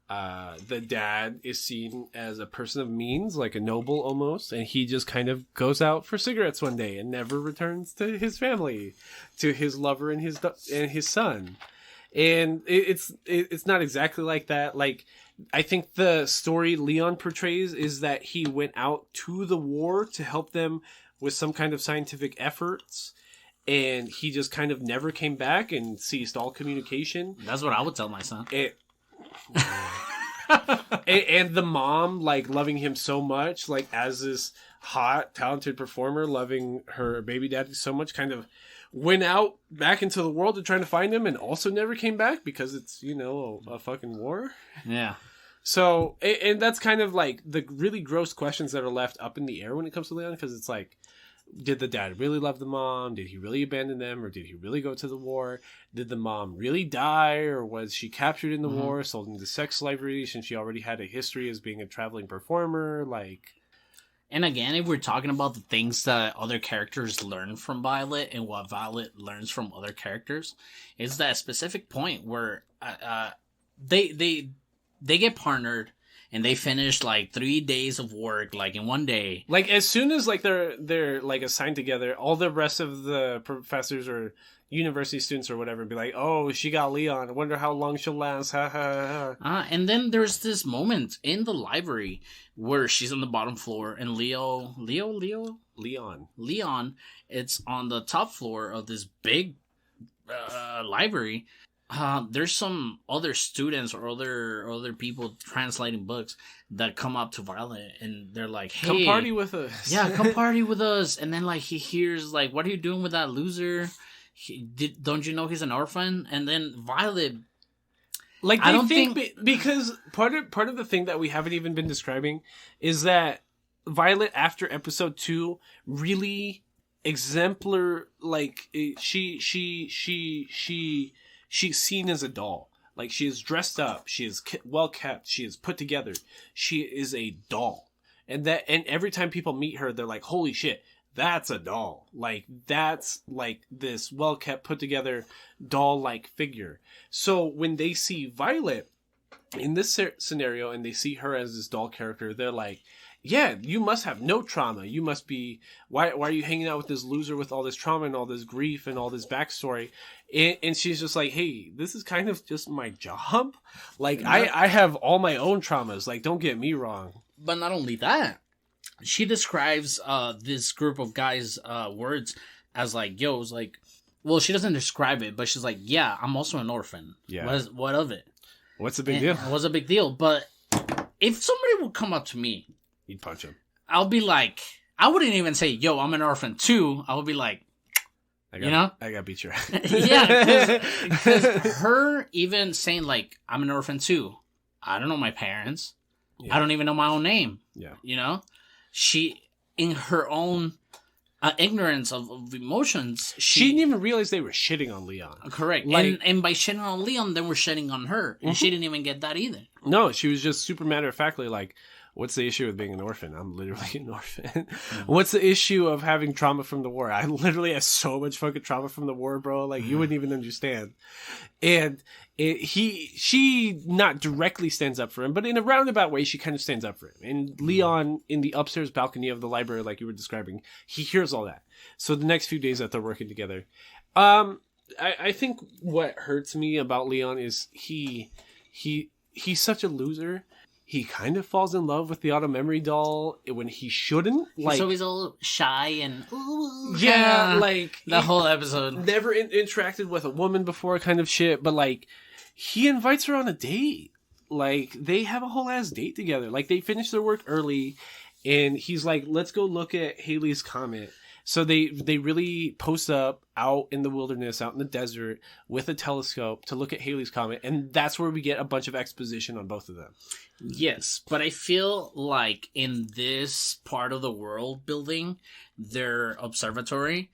the dad is seen as a person of means, like a noble almost, and he just kind of goes out for cigarettes one day and never returns to his family, to his lover and his son. And it's not exactly like that. Like, I think the story Leon portrays is that he went out to the war to help them with some kind of scientific efforts, and he just kind of never came back and ceased all communication. That's what I would tell my son. And the mom, like, loving him so much, like, as this hot, talented performer, loving her baby daddy so much, kind of went out back into the world to try to find him and also never came back because it's, a fucking war. Yeah. So, and that's kind of like the really gross questions that are left up in the air when it comes to Leon, because it's like, did the dad really love the mom? Did he really abandon them? Or did he really go to the war? Did the mom really die? Or was she captured in the war, sold into sex slavery, since she already had a history as being a traveling performer? Like, and again, if we're talking about the things that other characters learn from Violet and what Violet learns from other characters, is that specific point where they get partnered and they finish like 3 days of work, like in one day. Like, as soon as like they're like assigned together, all the rest of the professors or university students or whatever be like, "Oh, she got Leon. I wonder how long she'll last." Ha ha ha. And then there's this moment in the library where she's on the bottom floor and Leon, it's on the top floor of this big library. There's some other students or other people translating books that come up to Violet and they're like, "Hey, come party with us." Yeah, come party with us. And then like he hears like, "What are you doing with that loser? Don't you know he's an orphan?" And then Violet, like, I don't think because part of the thing that we haven't even been describing is that Violet, after episode 2, really exemplar, like, she's seen as a doll. Like, she is dressed up. She is well kept. She is put together. She is a doll. And every time people meet her, they're like, "Holy shit, that's a doll." Like, that's like this well kept, put together doll-like figure. So when they see Violet in this scenario and they see her as this doll character, they're like, "Yeah, you must have no trauma. You must be, why are you hanging out with this loser with all this trauma and all this grief and all this backstory?" And she's just like, "Hey, this is kind of just my job. Like, I have all my own traumas. Like, don't get me wrong." But not only that, she describes this group of guys' words as like, "Yo," it's like, well, she doesn't describe it, but she's like, "Yeah, I'm also an orphan. Yeah. What of it? What's the big deal?" What's a big deal? But if somebody would come up to me, you'd punch him. I'll be like, I wouldn't even say, "Yo, I'm an orphan too." I would be like, I got beat your ass. Yeah, because her even saying like, I'm an orphan too. I don't know my parents. Yeah. I don't even know my own name. Yeah. She, in her own ignorance of emotions, she didn't even realize they were shitting on Leon. Correct. Like, and by shitting on Leon, they were shitting on her. And she didn't even get that either. No, she was just super matter-of-factly like, what's the issue with being an orphan? I'm literally an orphan. What's the issue of having trauma from the war? I literally have so much fucking trauma from the war, bro. Like, you wouldn't even understand. And she not directly stands up for him, but in a roundabout way, she kind of stands up for him. And Leon, in the upstairs balcony of the library, like you were describing, he hears all that. So the next few days that they're working together, I think what hurts me about Leon is he's such a loser. He kind of falls in love with the auto memory doll when he shouldn't. Like, he's always all shy and like the whole episode. Never interacted with a woman before, kind of shit. But like, he invites her on a date. Like, they have a whole ass date together. Like, they finish their work early, and he's like, "Let's go look at Halley's Comet." So they really post up out in the wilderness, out in the desert, with a telescope to look at Halley's Comet, and that's where we get a bunch of exposition on both of them. Yes, but I feel like in this part of the world building, their observatory,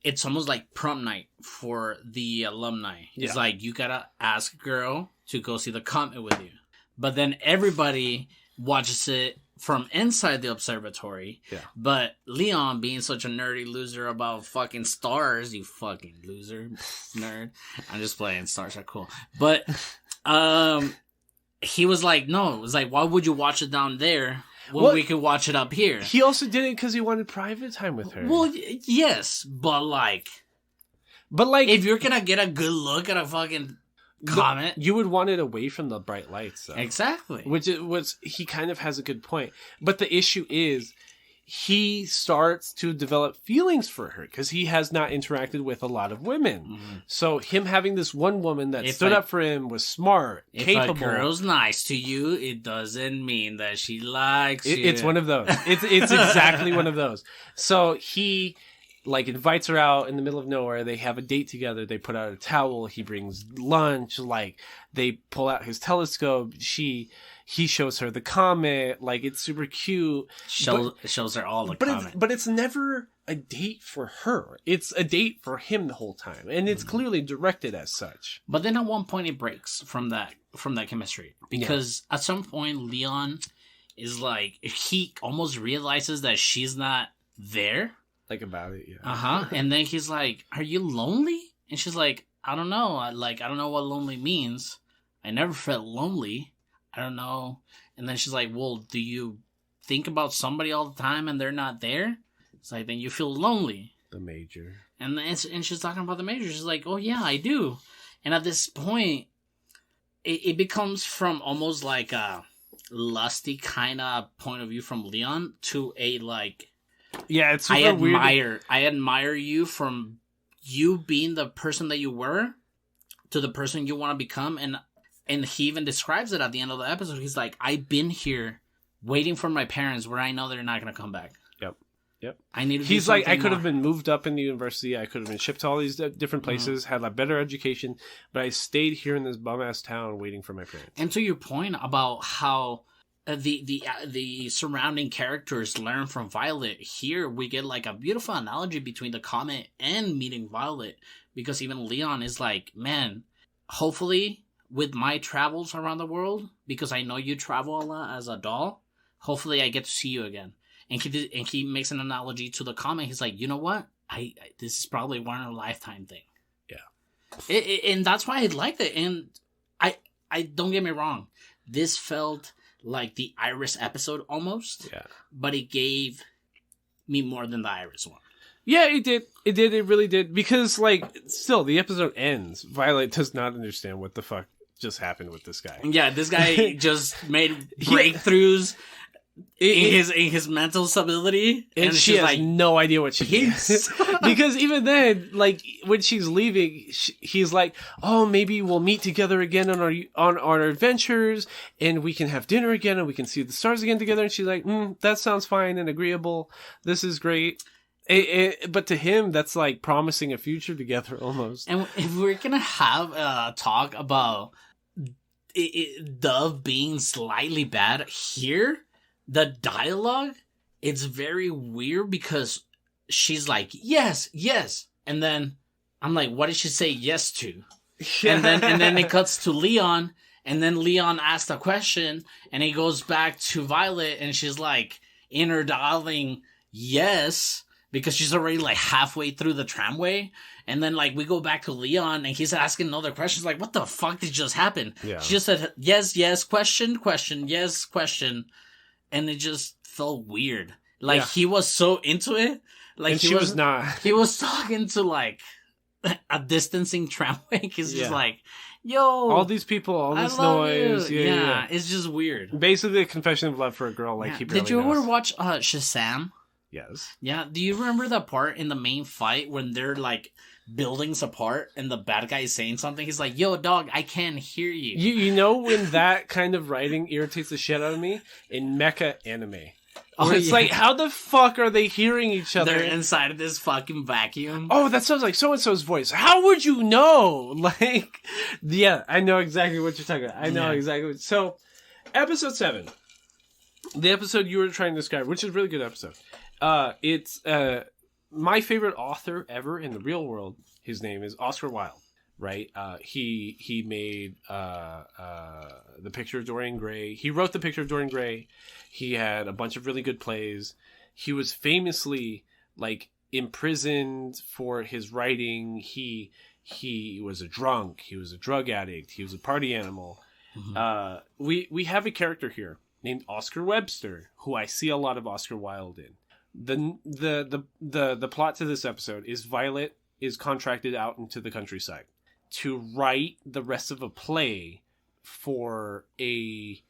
it's almost like prom night for the alumni. Yeah. It's like, you gotta ask a girl to go see the comet with you. But then everybody watches it from inside the observatory. Yeah. But Leon, being such a nerdy loser about fucking stars, you fucking loser, nerd. I'm just playing, stars are cool. But, he was like, no, it was like, why would you watch it down there when we could watch it up here? He also did it because he wanted private time with her. Well, yes, but like, if you're gonna get a good look at a fucking comet, you would want it away from the bright lights, though. Exactly. Which was, he kind of has a good point. But the issue is, he starts to develop feelings for her because he has not interacted with a lot of women. Mm-hmm. So him having this one woman that stood up for him, was smart, capable. If a girl's nice to you, it doesn't mean that she likes you. It's one of those. It's exactly one of those. So he like invites her out in the middle of nowhere. They have a date together. They put out a towel. He brings lunch. Like, they pull out his telescope. He shows her the comet. Like, it's super cute. Shows her all the comet. But it's never a date for her. It's a date for him the whole time. And it's clearly directed as such. But then at one point it breaks from that chemistry. Because at some point Leon is like, he almost realizes that she's not there. Like, about it, yeah. Uh-huh. And then he's like, are you lonely? And she's like, I don't know. I don't know what lonely means. I never felt lonely. I don't know. And then she's like, well, do you think about somebody all the time and they're not there? It's like, then you feel lonely. The major. And she's talking about the major. She's like, oh, yeah, I do. And at this point, it becomes from almost like a lusty kind of point of view from Leon to a like... Yeah, it's super weird. I admire you from you being the person that you were to the person you want to become. And he even describes it at the end of the episode. He's like, I've been here waiting for my parents where I know they're not going to come back. Yep. I need to He's like, I could have been moved up in the university. I could have been shipped to all these different places, had a better education, but I stayed here in this bum-ass town waiting for my parents. And to your point about how the surrounding characters learn from Violet, here we get like a beautiful analogy between the comet and meeting Violet, because even Leon is like, man, hopefully with my travels around the world, because I know you travel a lot as a doll, hopefully I get to see you again. And he makes an analogy to the comet. He's like, you know what? This is probably one in a lifetime thing. Yeah. And that's why I liked it. And I don't get me wrong, this felt like the Iris episode almost. Yeah. But it gave me more than the Iris one. Yeah, it did. It really did. Because, like, still, the episode ends. Violet does not understand what the fuck just happened with this guy. Yeah, this guy just made breakthroughs in his mental stability. And she has like, no idea what she is. Because even then, like, when she's leaving, he's like, oh, maybe we'll meet together again on our adventures, and we can have dinner again, and we can see the stars again together. And she's like, that sounds fine and agreeable. This is great. But to him, that's like promising a future together almost. And if we're gonna have a talk about Dove being slightly bad here, the dialogue, it's very weird because she's like, yes, yes. And then I'm like, what did she say yes to? And then it cuts to Leon, and then Leon asks a question, and he goes back to Violet, and she's like, inner dialing yes, because she's already like halfway through the tramway. And then like we go back to Leon, and he's asking another question. Like, what the fuck did just happen? Yeah. She just said yes, yes, question, question, yes, question, and it just felt weird. Like he was so into it, like and she was not. He was talking to like a distancing tramway. He's just like, yo, all these people, all this noise. Yeah, it's just weird. Basically a confession of love for a girl like he barely Did you knows. ever watch Shazam? Yes. Yeah, do you remember the part in the main fight when they're like buildings apart and the bad guy is saying something? He's like, yo, dog, I can't hear you. You know when that kind of writing irritates the shit out of me? In mecha anime. It's like, how the fuck are they hearing each other? They're inside of this fucking vacuum. Oh, that sounds like so-and-so's voice. How would you know? Like, yeah, I know exactly what you're talking about. I know exactly. So, episode 7. The episode you were trying to describe, which is a really good episode. It's my favorite author ever in the real world. His name is Oscar Wilde, right? He made The Picture of Dorian Gray. He wrote The Picture of Dorian Gray. He had a bunch of really good plays. He was famously like imprisoned for his writing. He was a drunk. He was a drug addict. He was a party animal. Mm-hmm. We have a character here named Oscar Webster, who I see a lot of Oscar Wilde in. The plot to this episode is Violet is contracted out into the countryside to write the rest of a play for a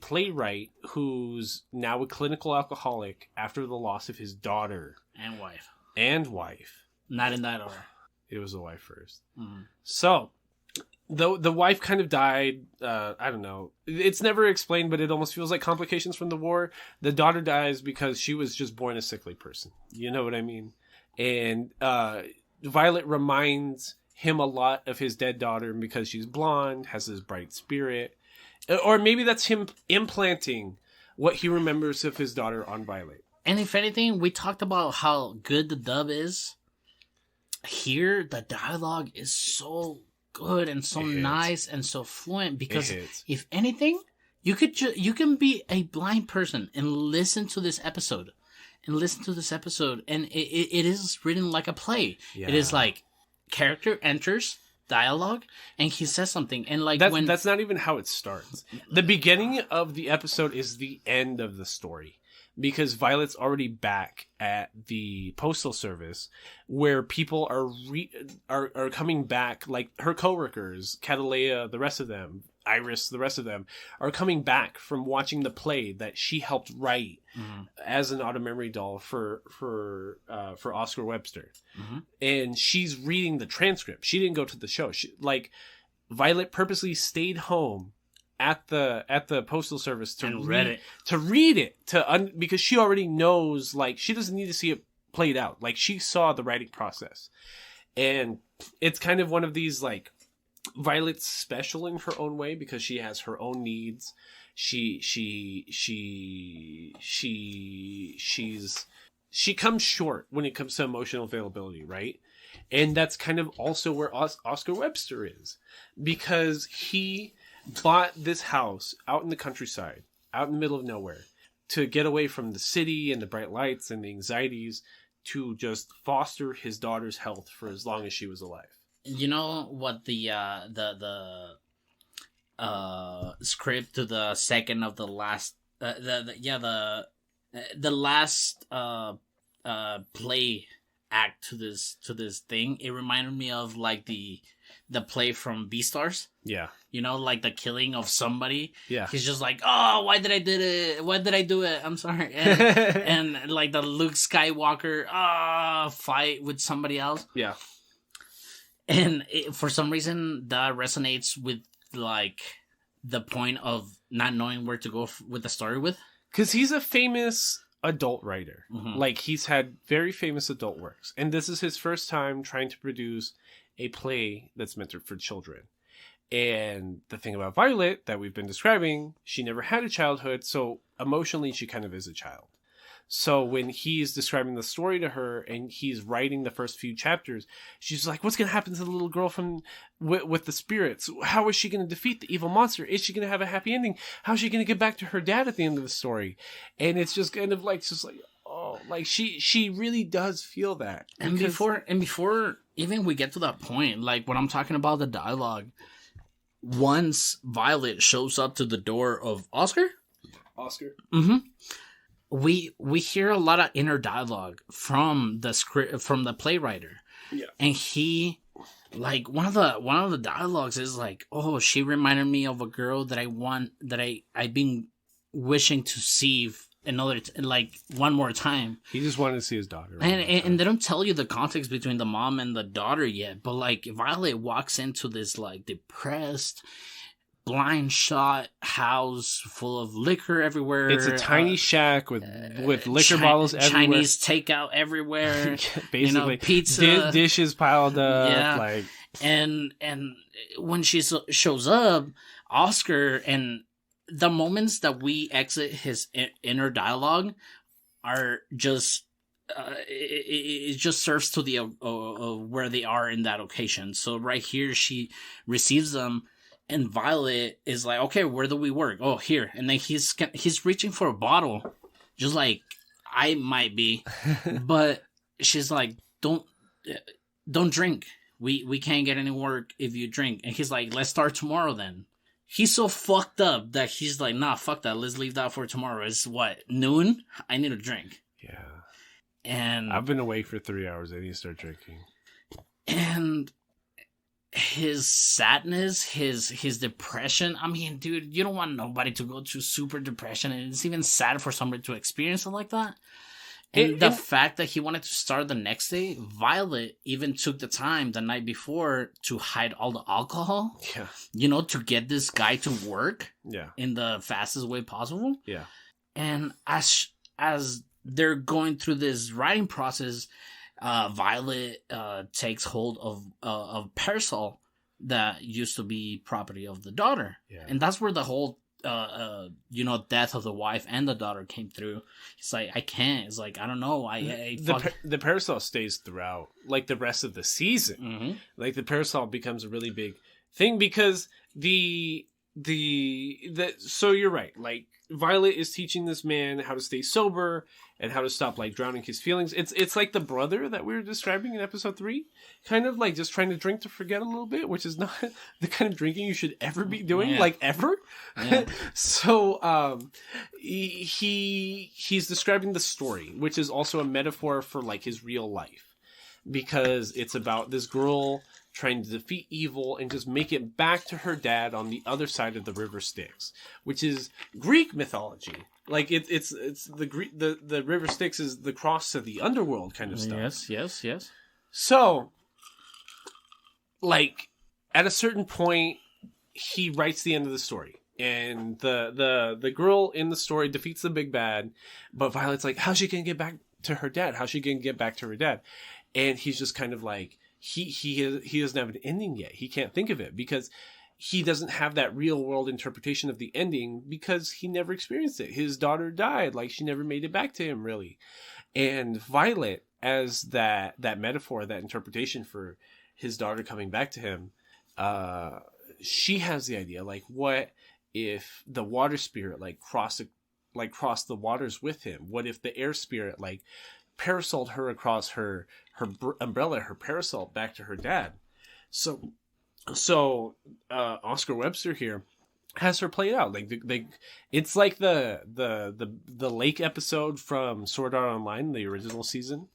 playwright who's now a clinical alcoholic after the loss of his daughter and wife. Not in that order. It was the wife first. Mm-hmm. So the wife kind of died. I don't know. It's never explained, but it almost feels like complications from the war. The daughter dies because she was just born a sickly person. You know what I mean? And Violet reminds him a lot of his dead daughter because she's blonde, has this bright spirit. Or maybe that's him implanting what he remembers of his daughter on Violet. And if anything, we talked about how good the dub is. Here, the dialogue is so good and so nice and so fluent because if anything, you can be a blind person and listen to this episode. And it is written like a play. Yeah. It is like character enters dialogue and he says something, and like that's not even how it starts. The beginning of the episode is the end of the story because Violet's already back at the postal service where people are coming back, like her coworkers, Catalea, the rest of them, Iris, the rest of them are coming back from watching the play that she helped write as an auto memory doll for Oscar Webster. Mm-hmm. And she's reading the transcript. She didn't go to the show. Violet purposely stayed home at the postal service to read it because she already knows, like, she doesn't need to see it played out. Like, she saw the writing process. And it's kind of one of these, like, Violet's special in her own way because she has her own needs. She comes short when it comes to emotional availability, right? And that's kind of also where Oscar Webster is, because he bought this house out in the countryside, out in the middle of nowhere, to get away from the city and the bright lights and the anxieties, to just foster his daughter's health for as long as she was alive. You know what the script to the second of the last the last play act to this thing, it reminded me of like the play from Beastars. Yeah. You know, like the killing of somebody. Yeah. He's just like, oh, why did I do it? Why did I do it? I'm sorry. And like the Luke Skywalker fight with somebody else. Yeah. And for some reason, that resonates with, like, the point of not knowing where to go with the story with. Because he's a famous adult writer. Like, he's had very famous adult works, and this is his first time trying to produce a play that's meant for children. And the thing about Violet that we've been describing, she never had a childhood, so emotionally she kind of is a child. So when he's describing the story to her and he's writing the first few chapters, she's like, what's going to happen to the little girl from with the spirits? How is she going to defeat the evil monster? Is she going to have a happy ending? How is she going to get back to her dad at the end of the story? And it's just kind of like, oh, like she really does feel that. And before even we get to that point, like when I'm talking about the dialogue, once Violet shows up to the door of Oscar. Mm-hmm. We hear a lot of inner dialogue from the script, from the playwright. Yeah. And he, like, one of the dialogues is like, oh, she reminded me of a girl that I've been wishing to see one more time. He just wanted to see his daughter. And they don't tell you the context between the mom and the daughter yet, but like Violet walks into this like depressed, blind shot house full of liquor everywhere. It's a tiny shack with liquor bottles everywhere. Chinese takeout everywhere. Basically, pizza, dishes piled up. Yeah. Like, and when she shows up, Oscar, and the moments that we exit his inner dialogue are just. It just serves to the where they are in that occasion. So right here, she receives them. And Violet is like, okay, where do we work? Oh, here. And then he's reaching for a bottle, just like I might be. But she's like, don't drink. We can't get any work if you drink. And he's like, let's start tomorrow then. He's so fucked up that he's like, nah, fuck that. Let's leave that for tomorrow. It's what, noon? I need a drink. Yeah. And I've been awake for 3 hours. I need to start drinking. And his sadness, his depression. I mean, dude, you don't want nobody to go through super depression, and it's even sad for somebody to experience it like that. And the fact that he wanted to start the next day, Violet even took the time the night before to hide all the alcohol. Yeah. To get this guy to work. Yeah. In the fastest way possible. Yeah. And as they're going through this writing process, Violet takes hold of parasol that used to be property of the daughter. Yeah. And that's where the whole death of the wife and the daughter came through. It's like, I can't. It's like, I don't know. The parasol stays throughout, like, the rest of the season. Mm-hmm. Like, the parasol becomes a really big thing because so you're right. Like, Violet is teaching this man how to stay sober and how to stop, like, drowning his feelings. It's like the brother that we were describing in episode 3, kind of like just trying to drink to forget a little bit, which is not the kind of drinking you should ever be doing, like, ever. Yeah. So he's describing the story, which is also a metaphor for, like, his real life, because it's about this girl trying to defeat evil and just make it back to her dad on the other side of the river Styx, which is Greek mythology. Like, it's the river Styx is the cross to the underworld kind of stuff. Yes. So, like, at a certain point, he writes the end of the story, and the girl in the story defeats the big bad, but Violet's like, how's she gonna get back to her dad? How's she gonna get back to her dad? And he's just kind of like, he doesn't have an ending yet. He can't think of it because he doesn't have that real world interpretation of the ending because he never experienced it. His daughter died. Like, she never made it back to him, really. And Violet, as that metaphor, that interpretation for his daughter coming back to him, she has the idea, like, what if the water spirit, like, crossed the waters with him? What if the air spirit, like, parasoled her across her umbrella, her parasol, back to her dad? So Oscar Webster here has her play out. Like, it's like the lake episode from Sword Art Online, the original season,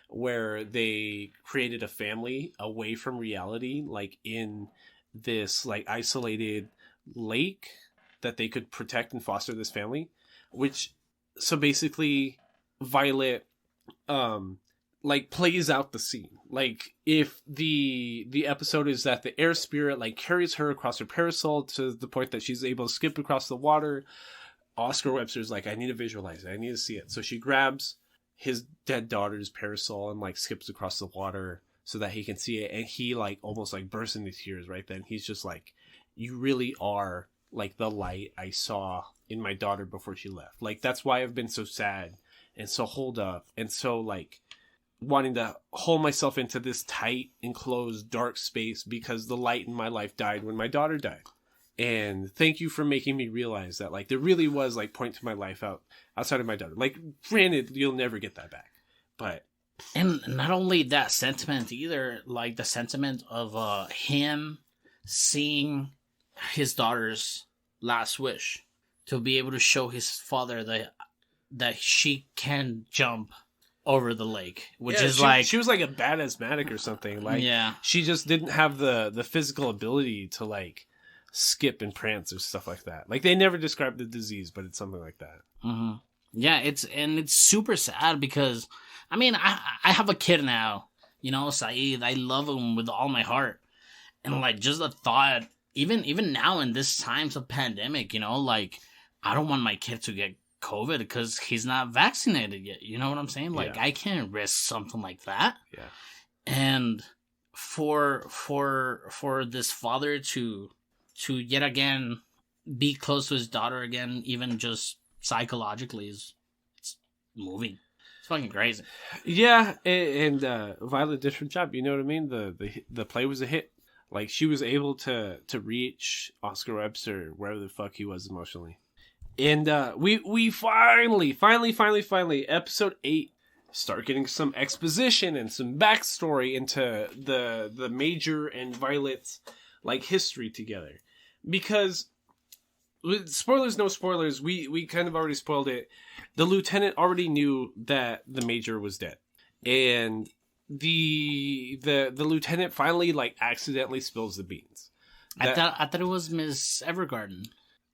where they created a family away from reality, like, in this, like, isolated lake that they could protect and foster this family. So basically, Violet like, plays out the scene. Like, if the episode is that the air spirit, like, carries her across her parasol to the point that she's able to skip across the water, Oscar Webster's like, I need to visualize it. I need to see it. So she grabs his dead daughter's parasol and like skips across the water so that he can see it. And he like almost like bursts into tears right then. He's just like, you really are like the light I saw in my daughter before she left. Like, that's why I've been so sad and so holed up and so like wanting to hold myself into this tight, enclosed, dark space because the light in my life died when my daughter died. And thank you for making me realize that, like, there really was, like, point to my life outside of my daughter. Like, granted, you'll never get that back. But... And not only that sentiment either, like, the sentiment of him seeing his daughter's last wish to be able to show his father that she can jump over the lake, which is like... She was like a bad asthmatic or something. Like, yeah. She just didn't have the physical ability to, like... skip and prance or stuff like that. Like, they never described the disease, but it's something like that. Mm-hmm. Yeah, it's super sad because, I mean, I have a kid now, you know, Saeed. I love him with all my heart, and like just the thought, even now in this times of pandemic, you know, like I don't want my kid to get COVID because he's not vaccinated yet. You know what I'm saying? Like, I can't risk something like that. Yeah, and for this father to yet again be close to his daughter again, even just psychologically, it's moving. It's fucking crazy. Yeah, and Violet did her job. You know what I mean? The play was a hit. Like, she was able to reach Oscar Webster wherever the fuck he was emotionally. And we finally, episode 8, start getting some exposition and some backstory into the Major and Violet's like history together. Because, spoilers, no spoilers, we kind of already spoiled it. The lieutenant already knew that the Major was dead. And the lieutenant finally, like, accidentally spills the beans. I thought it was Miss Evergarden.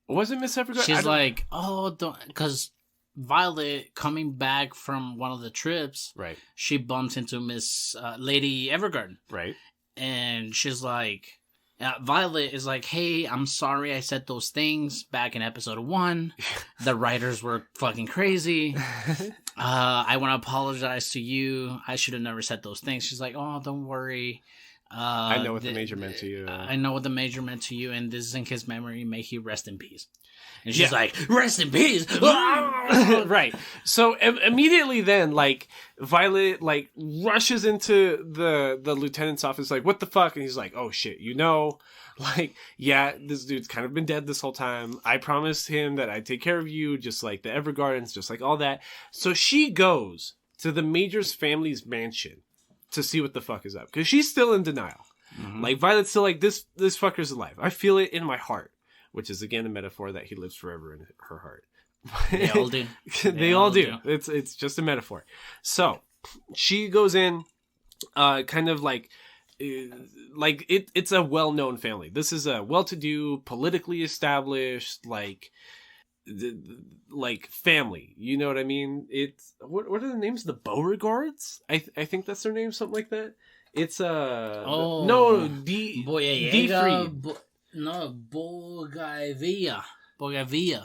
Was it Miss Evergarden? She's like, oh, don't... Because Violet, coming back from one of the trips, right, she bumps into Miss Lady Evergarden. Right. And she's like... Violet is like, hey, I'm sorry I said those things back in episode 1. The writers were fucking crazy. I want to apologize to you. I should have never said those things. She's like, oh, don't worry. I know what the Major meant to you. I know what the Major meant to you, and this is in his memory. May he rest in peace. And she's like, rest in peace. Right. So immediately then, like, Violet, like, rushes into the lieutenant's office, like, what the fuck? And he's like, oh shit, you know, like, yeah, this dude's kind of been dead this whole time. I promised him that I'd take care of you, just like the Evergardens, just like all that. So she goes to the Major's family's mansion to see what the fuck is up, because she's still in denial. Mm-hmm. Like, Violet's still like, this fucker's alive. I feel it in my heart. Which is, again, a metaphor that he lives forever in her heart. They all do. They all do. It's just a metaphor. So, she goes in, kind of like it's a well-known family. This is a well-to-do, politically established, like family. You know what I mean? It's, what are the names? The Beauregards? I think that's their name, something like that. It's, D Freed. No, Bogavia.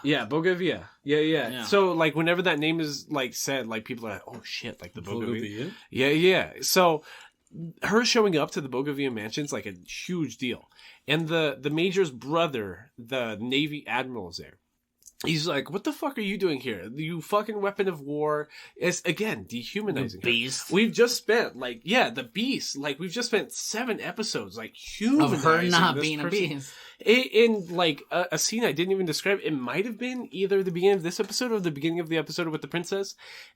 Yeah, Bogavia. Yeah. So, like, whenever that name is, like, said, like, people are like, oh, shit, like, the Bogavia? Yeah. So, her showing up to the Bogavia mansion's, like, a huge deal. And the Major's brother, the Navy Admiral, is there. He's like, what the fuck are you doing here? You fucking weapon of war. It's, again, dehumanizing the beast. We've just spent, the beast. Like, we've just spent 7 episodes, like, humanizing of her not this being person. A beast. In, like, a scene I didn't even describe. It might have been either the beginning of this episode or the beginning of the episode with the princess.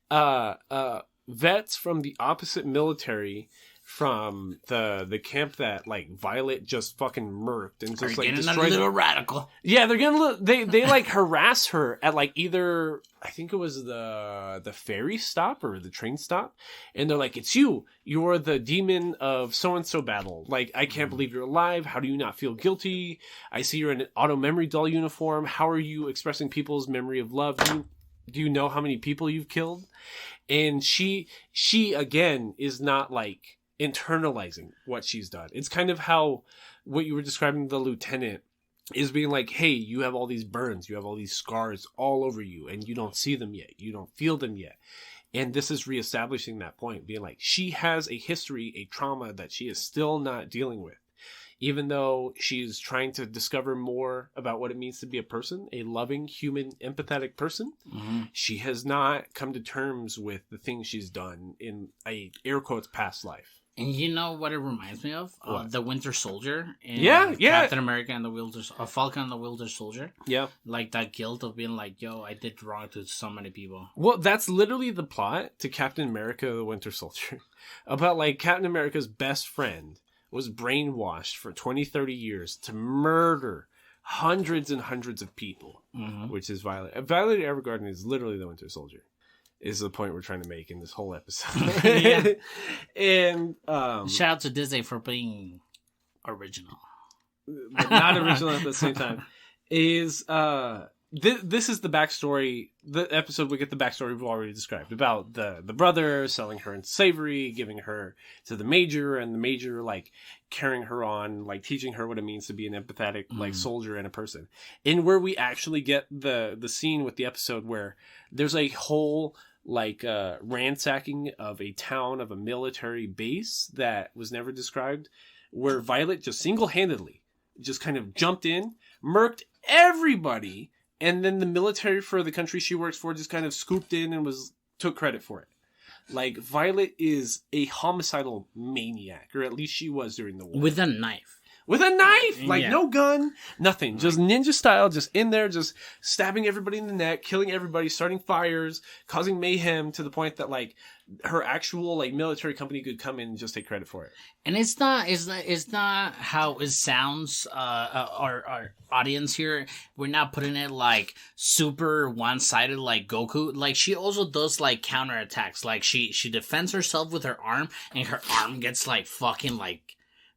Vets from the opposite military from the camp that, like, Violet just fucking murked and just, like, destroyed. A little radical. Yeah, they're getting they like harass her at, like, either, I think it was the ferry stop or the train stop, and they're like, it's you're the demon of so-and-so battle. Like, I can't believe you're alive. How do you not feel guilty? I see you're in an auto memory doll uniform. How are you expressing people's memory of love? Do you know how many people you've killed? And she again is not, like, internalizing what she's done. It's kind of how what you were describing the lieutenant is being like, hey, you have all these burns, you have all these scars all over you, and you don't see them yet, you don't feel them yet. And this is reestablishing that point, being like, she has a history, a trauma that she is still not dealing with. Even though she's trying to discover more about what it means to be a person, a loving, human, empathetic person, she has not come to terms with the things she's done in a air quotes past life. And you know what it reminds me of? The Winter Soldier. In Yeah. Captain America and the Falcon and the Winter Soldier. Yeah. Like that guilt of being like, yo, I did wrong to so many people. Well, that's literally the plot to Captain America, the Winter Soldier. About like Captain America's best friend was brainwashed for 20, 30 years to murder hundreds and hundreds of people, which is Violet. Violet Evergarden is literally the Winter Soldier, is the point we're trying to make in this whole episode. And shout out to Disney for being original. But not original at the same time. Is this is the backstory. The episode we get the backstory we've already described about the brother selling her into slavery, giving her to the major, and the major like carrying her on, like teaching her what it means to be an empathetic like soldier and a person. And where we actually get the scene with the episode where there's a whole like ransacking of a town, of a military base that was never described, where Violet just single-handedly just kind of jumped in, murked everybody, and then the military for the country she works for just kind of scooped in and took credit for it. Like, Violet is a homicidal maniac, or at least she was during the war. With a knife. With a knife! Like, no gun, nothing. Just ninja style, just in there, just stabbing everybody in the neck, killing everybody, starting fires, causing mayhem to the point that, like, her actual, like, military company could come in and just take credit for it. And it's not how it sounds, our audience here. We're not putting it, like, super one-sided like Goku. Like, she also does, like, counterattacks. Like, she defends herself with her arm, and her arm gets, like, fucking, like,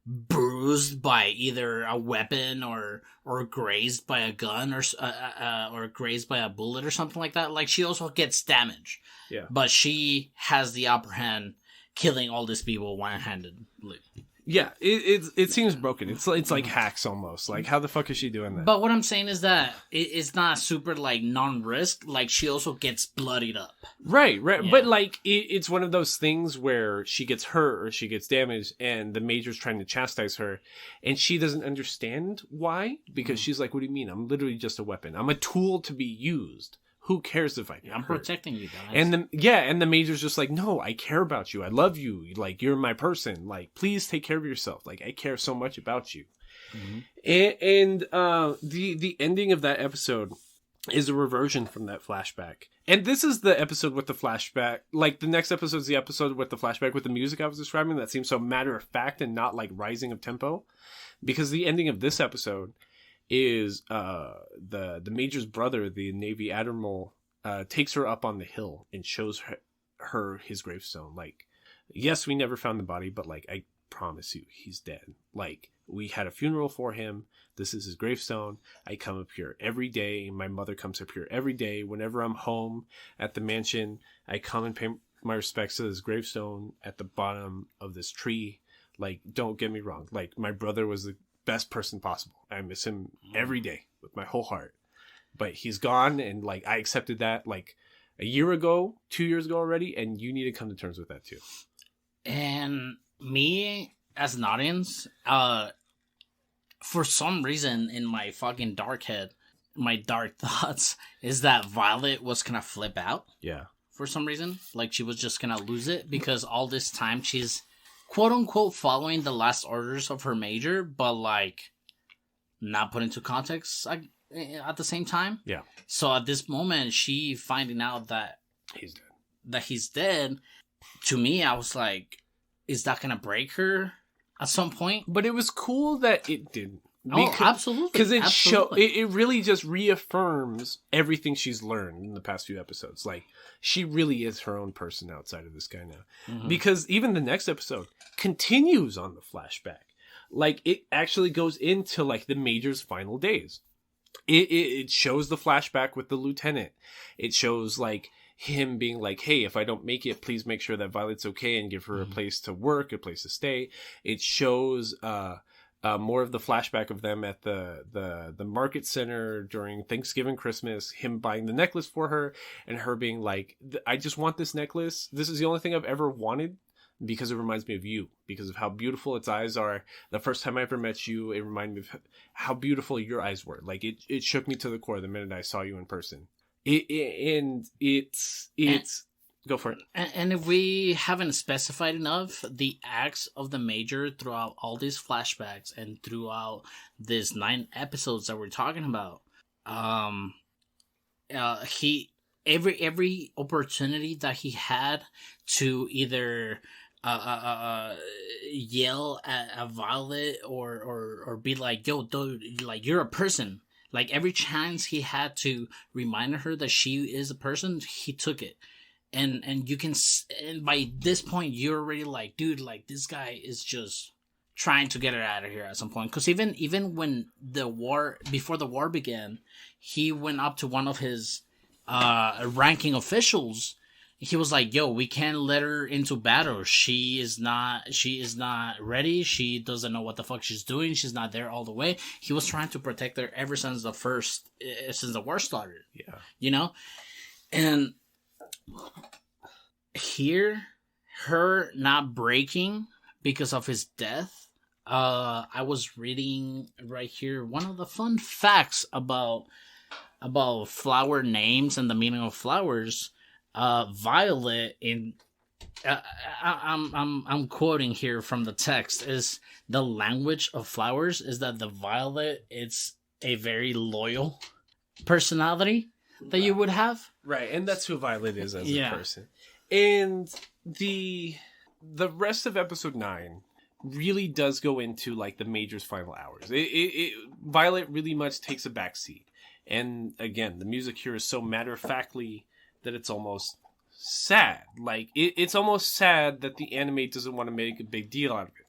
bruised by either a weapon or grazed by a gun or grazed by a bullet or something like that. Like, she also gets damage. Yeah. But she has the upper hand, killing all these people one-handedly. Yeah, it seems broken. It's like hacks almost. Like, how the fuck is she doing that? But what I'm saying is that it's not super, like, non-risk. Like, she also gets bloodied up. Right. Yeah. Yeah. But, like, it's one of those things where she gets hurt or she gets damaged and the major's trying to chastise her and she doesn't understand why. Because she's like, what do you mean? I'm literally just a weapon. I'm a tool to be used. Who cares if I get I'm hurt? protecting you, guys. And the major's just like, no, I care about you. I love you. Like, you're my person. Like, please take care of yourself. Like, I care so much about you. And the ending of that episode is a reversion from that flashback. And this is the episode with the flashback. Like, the next episode is the episode with the flashback with the music I was describing that seems so matter of fact and not like rising of tempo. Because the ending of this episode is the major's brother, the Navy admiral, takes her up on the hill and shows her his gravestone. Like, yes, we never found the body, but like, I promise you, he's dead. Like, we had a funeral for him. This is his gravestone. I come up here every day. My mother comes up here every day. Whenever I'm home at the mansion, I come and pay my respects to his gravestone at the bottom of this tree. Like, don't get me wrong. Like, my brother was the best person possible. I miss him every day with my whole heart. But he's gone, and like, I accepted that like a year ago, 2 years ago already, and you need to come to terms with that too. And me as an audience, for some reason in my fucking dark head, my dark thoughts is that Violet was gonna flip out. Yeah. For some reason, like, she was just gonna lose it because all this time she's quote unquote following the last orders of her major, but like not put into context at the same time. Yeah. So at this moment, she finding out that he's dead. To me, I was like, is that gonna break her at some point? But it was cool that it didn't. Absolutely. Because it really just reaffirms everything she's learned in the past few episodes. Like, she really is her own person outside of this guy now. Because even the next episode continues on the flashback. Like, it actually goes into, like, the major's final days. It shows the flashback with the lieutenant. It shows, like, him being like, hey, if I don't make it, please make sure that Violet's okay and give her a place to work, a place to stay. It shows, more of the flashback of them at the market center during Thanksgiving, Christmas, him buying the necklace for her, and her being like, I just want this necklace. This is the only thing I've ever wanted because it reminds me of you, because of how beautiful its eyes are. The first time I ever met you, it reminded me of how beautiful your eyes were. Like, it shook me to the core the minute I saw you in person. It's go for it. And if we haven't specified enough, the acts of the Major throughout all these flashbacks and throughout these 9 episodes that we're talking about, he every opportunity that he had to either yell at Violet or be like, yo, dude, like, you're a person. Like, every chance he had to remind her that she is a person, he took it. And you can, and by this point, you're already like, dude, like, this guy is just trying to get her out of here at some point. Because even when before the war began, he went up to one of his ranking officials. He was like, yo, we can't let her into battle. She is not ready. She doesn't know what the fuck she's doing. She's not there all the way. He was trying to protect her ever since since the war started. Yeah. You know? And here, her not breaking because of his death. I was reading right here one of the fun facts about flower names and the meaning of flowers. Violet in I'm quoting here from the text, is the language of flowers is that the violet, it's a very loyal personality that you would have. Right, and that's who Violet is as a person. And the rest of episode 9 really does go into like the Major's final hours. Violet really much takes a backseat. And again, the music here is so matter-of-factly that it's almost sad. Like, it's almost sad that the anime doesn't want to make a big deal out of it.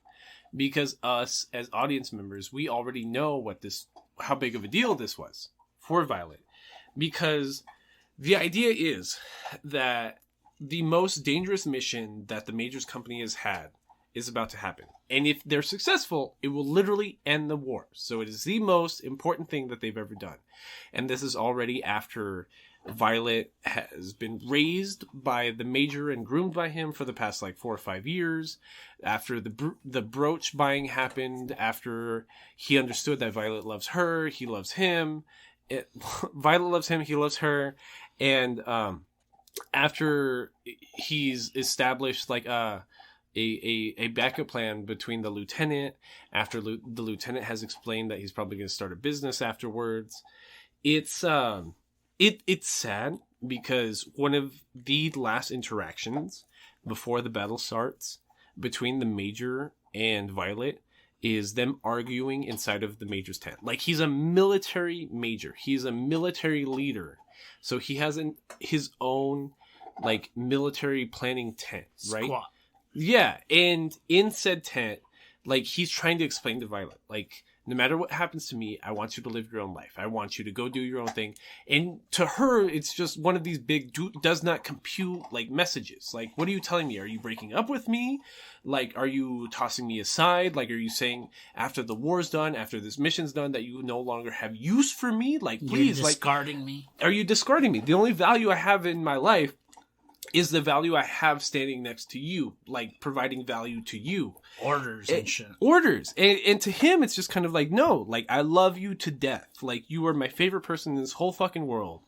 Because us, as audience members, we already know how big of a deal this was for Violet. Because the idea is that the most dangerous mission that the Major's company has had is about to happen. And if they're successful, it will literally end the war. So it is the most important thing that they've ever done. And this is already after Violet has been raised by the Major and groomed by him for the past like 4 or 5 years. After the brooch buying happened, after he understood that Violet loves her, he loves him. Violet loves him, he loves her. And after he's established like a backup plan between the lieutenant, after the lieutenant has explained that he's probably going to start a business afterwards, it's sad because one of the last interactions before the battle starts between the Major and Violet is them arguing inside of the Major's tent. Like, he's a military major. He's a military leader. So he has his own like military planning tent, right? Squat. Yeah, and in said tent, like, he's trying to explain to Violet, like, no matter what happens to me, I want you to live your own life. I want you to go do your own thing. And to her, it's just one of these big does not compute like messages. Like, what are you telling me? Are you breaking up with me? Like, are you tossing me aside? Like, are you saying after the war's done, after this mission's done, that you no longer have use for me? Like, please, you're discarding me. Are you discarding me? The only value I have in my life is the value I have standing next to you, like providing value to you. Orders and shit. Orders. And to him, it's just kind of like, no, like, I love you to death. Like, you are my favorite person in this whole fucking world.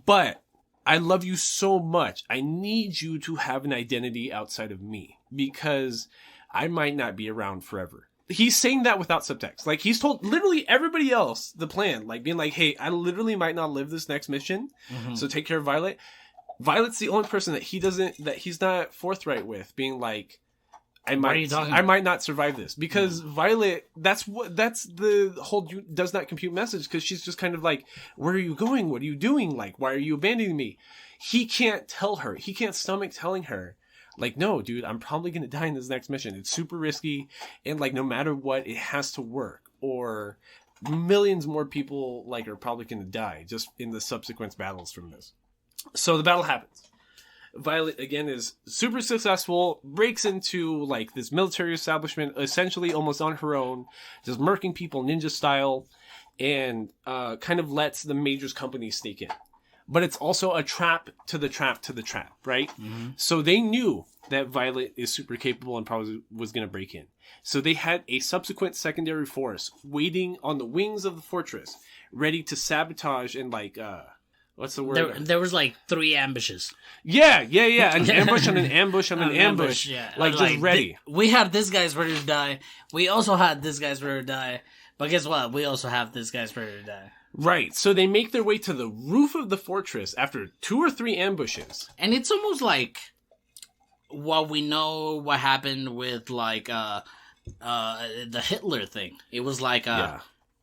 But I love you so much. I need you to have an identity outside of me because I might not be around forever. He's saying that without subtext. Like, he's told literally everybody else the plan, like being like, hey, I literally might not live this next mission. Mm-hmm. So take care of Violet. Violet's the only person that he's not forthright with, being like, I might not survive this, because Violet, that's the whole does not compute message, because she's just kind of like, where are you going? What are you doing? Like, why are you abandoning me? He can't tell her. He can't stomach telling her, like, no, dude, I'm probably going to die in this next mission. It's super risky. And like, no matter what, it has to work, or millions more people like are probably going to die just in the subsequent battles from this. So the battle happens. Violet, again, is super successful, breaks into, like, this military establishment, essentially almost on her own, just murking people ninja style, and kind of lets the Major's company sneak in. But it's also a trap to the trap to the trap, right? Mm-hmm. So they knew that Violet is super capable and probably was going to break in. So they had a subsequent secondary force waiting on the wings of the fortress, ready to sabotage and, like, what's the word? There was like 3 ambushes. Yeah. An ambush on an ambush on an ambush. Yeah. Like, just ready. We had this guy's ready to die. We also had this guy's ready to die. But guess what? We also have this guy's ready to die. Right. So they make their way to the roof of the fortress after 2 or 3 ambushes. And it's almost like what we know what happened with, like, the Hitler thing. It was like,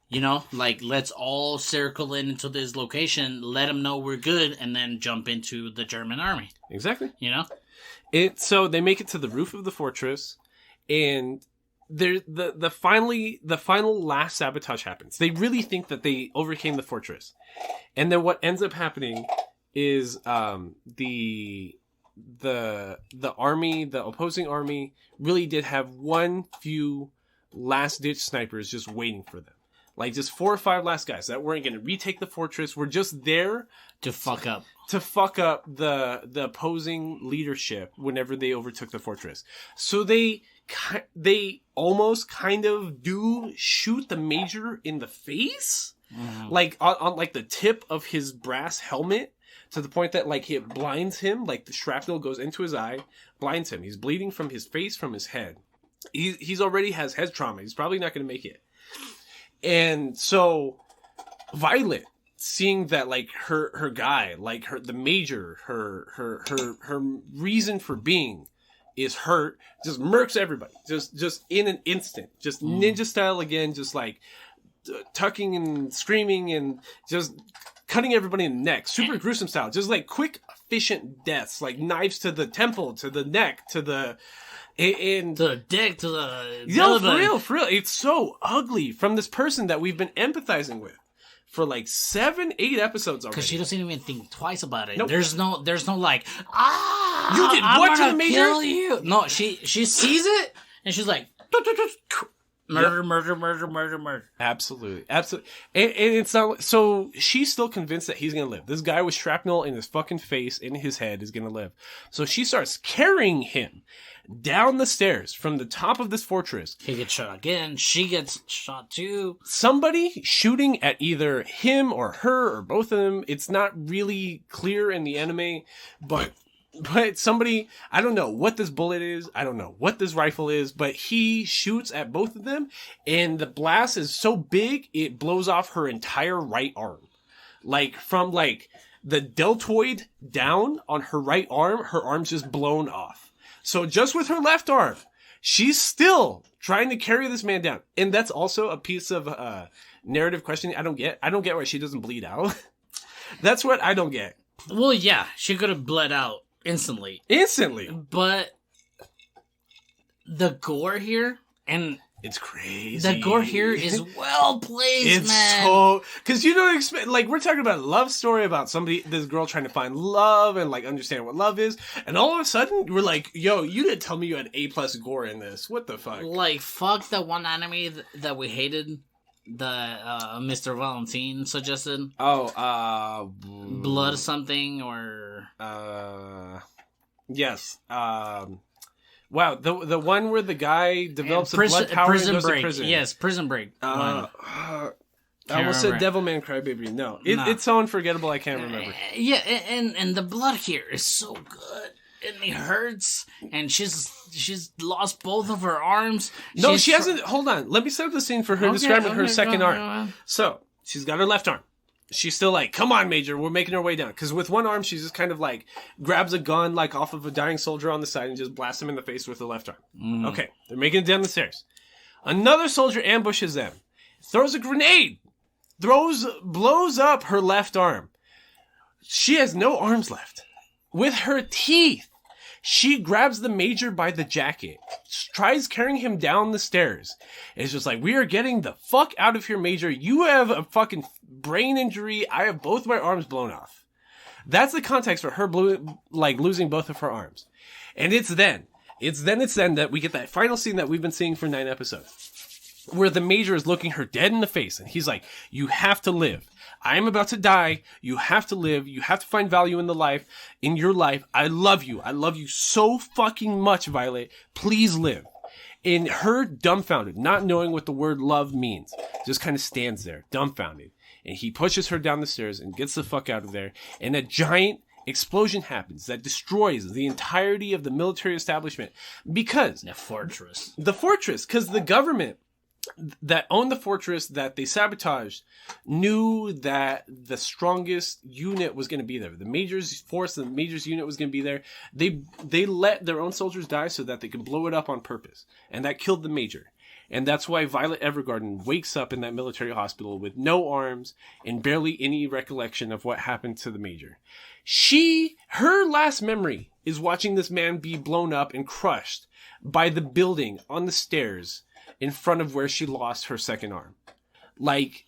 you know, like, let's all circle into this location, let them know we're good, and then jump into the German army. Exactly. You know? So they make it to the roof of the fortress, and the final last sabotage happens. They really think that they overcame the fortress. And then what ends up happening is the army, the opposing army, really did have few last-ditch snipers just waiting for them. Like, just 4 or 5 last guys that weren't going to retake the fortress. Were just there to fuck up. To fuck up the opposing leadership whenever they overtook the fortress. So they almost kind of do shoot the Major in the face. Mm. Like, on like the tip of his brass helmet. To the point that, like, it blinds him. Like, the shrapnel goes into his eye. Blinds him. He's bleeding from his face, from his head. He's already has head trauma. He's probably not going to make it. And so Violet, seeing that, like, her guy, like, the Major, her reason for being is hurt, just murks everybody. Just in an instant. Just ninja style again, just, like, tucking and screaming and just cutting everybody in the neck. Super gruesome style. Just, like, quick, efficient deaths. Like, knives to the temple, to the neck, to the... And to the dick, to the... Yo, for real. It's so ugly from this person that we've been empathizing with for like 7, 8 episodes already. Because she doesn't even think twice about it. Nope. There's no like, you did I'm what to the Major? Kill you. No, she sees it and she's like, murder. Absolutely. And it's not, so she's still convinced that he's gonna live. This guy with shrapnel in his fucking face, in his head, is gonna live. So she starts carrying him down the stairs from the top of this fortress. He gets shot again. She gets shot too. Somebody shooting at either him or her or both of them. It's not really clear in the anime, but somebody, I don't know what this bullet is. I don't know what this rifle is, but he shoots at both of them, and the blast is so big, it blows off her entire right arm. Like, from, like, the deltoid down on her right arm, her arm's just blown off. So just with her left arm, she's still trying to carry this man down. And that's also a piece of narrative questioning I don't get. I don't get why she doesn't bleed out. That's what I don't get. Well, yeah, she could have bled out instantly. But the gore here, and it's crazy. The gore here is well placed, man. So, because you don't expect, like, we're talking about a love story about this girl trying to find love and, like, understand what love is, and all of a sudden we're like, yo, you didn't tell me you had A+ gore in this. What the fuck? Like, fuck the one anime that we hated. The Mr. Valentine suggested. Blood something or yes. Wow, the one where the guy develops a blood power and goes to prison. Yes, Prison Break. I almost said Devilman Crybaby. No, it's so unforgettable I can't remember. Yeah, and the blood here is so good. And it hurts, and she's lost both of her arms. No, she hasn't. Hold on, let me set up the scene for her describing her second arm. So she's got her left arm. She's still like, come on, Major, we're making our way down. Because with one arm, she just kind of like grabs a gun like off of a dying soldier on the side and just blasts him in the face with the left arm. Okay, they're making it down the stairs. Another soldier ambushes them, throws a grenade, blows up her left arm. She has no arms left. With her teeth, she grabs the Major by the jacket, tries carrying him down the stairs. It's just like, we are getting the fuck out of here, Major. You have a fucking brain injury. I have both my arms blown off. That's the context for her losing both of her arms. And it's then that we get that final scene that we've been seeing for 9 episodes, where the Major is looking her dead in the face, and he's like, you have to live. I am about to die. You have to live. You have to find value in your life. I love you. I love you so fucking much, Violet. Please live. And her dumbfounded, not knowing what the word love means, just kind of stands there, dumbfounded. And he pushes her down the stairs and gets the fuck out of there. And a giant explosion happens that destroys the entirety of the military establishment. Because The fortress, because the government that owned the fortress that they sabotaged knew that the strongest unit was going to be there. The Major's force, the Major's unit was going to be there. They let their own soldiers die so that they could blow it up on purpose. And that killed the Major. And that's why Violet Evergarden wakes up in that military hospital with no arms and barely any recollection of what happened to the Major. Her last memory is watching this man be blown up and crushed by the building on the stairs in front of where she lost her second arm. Like,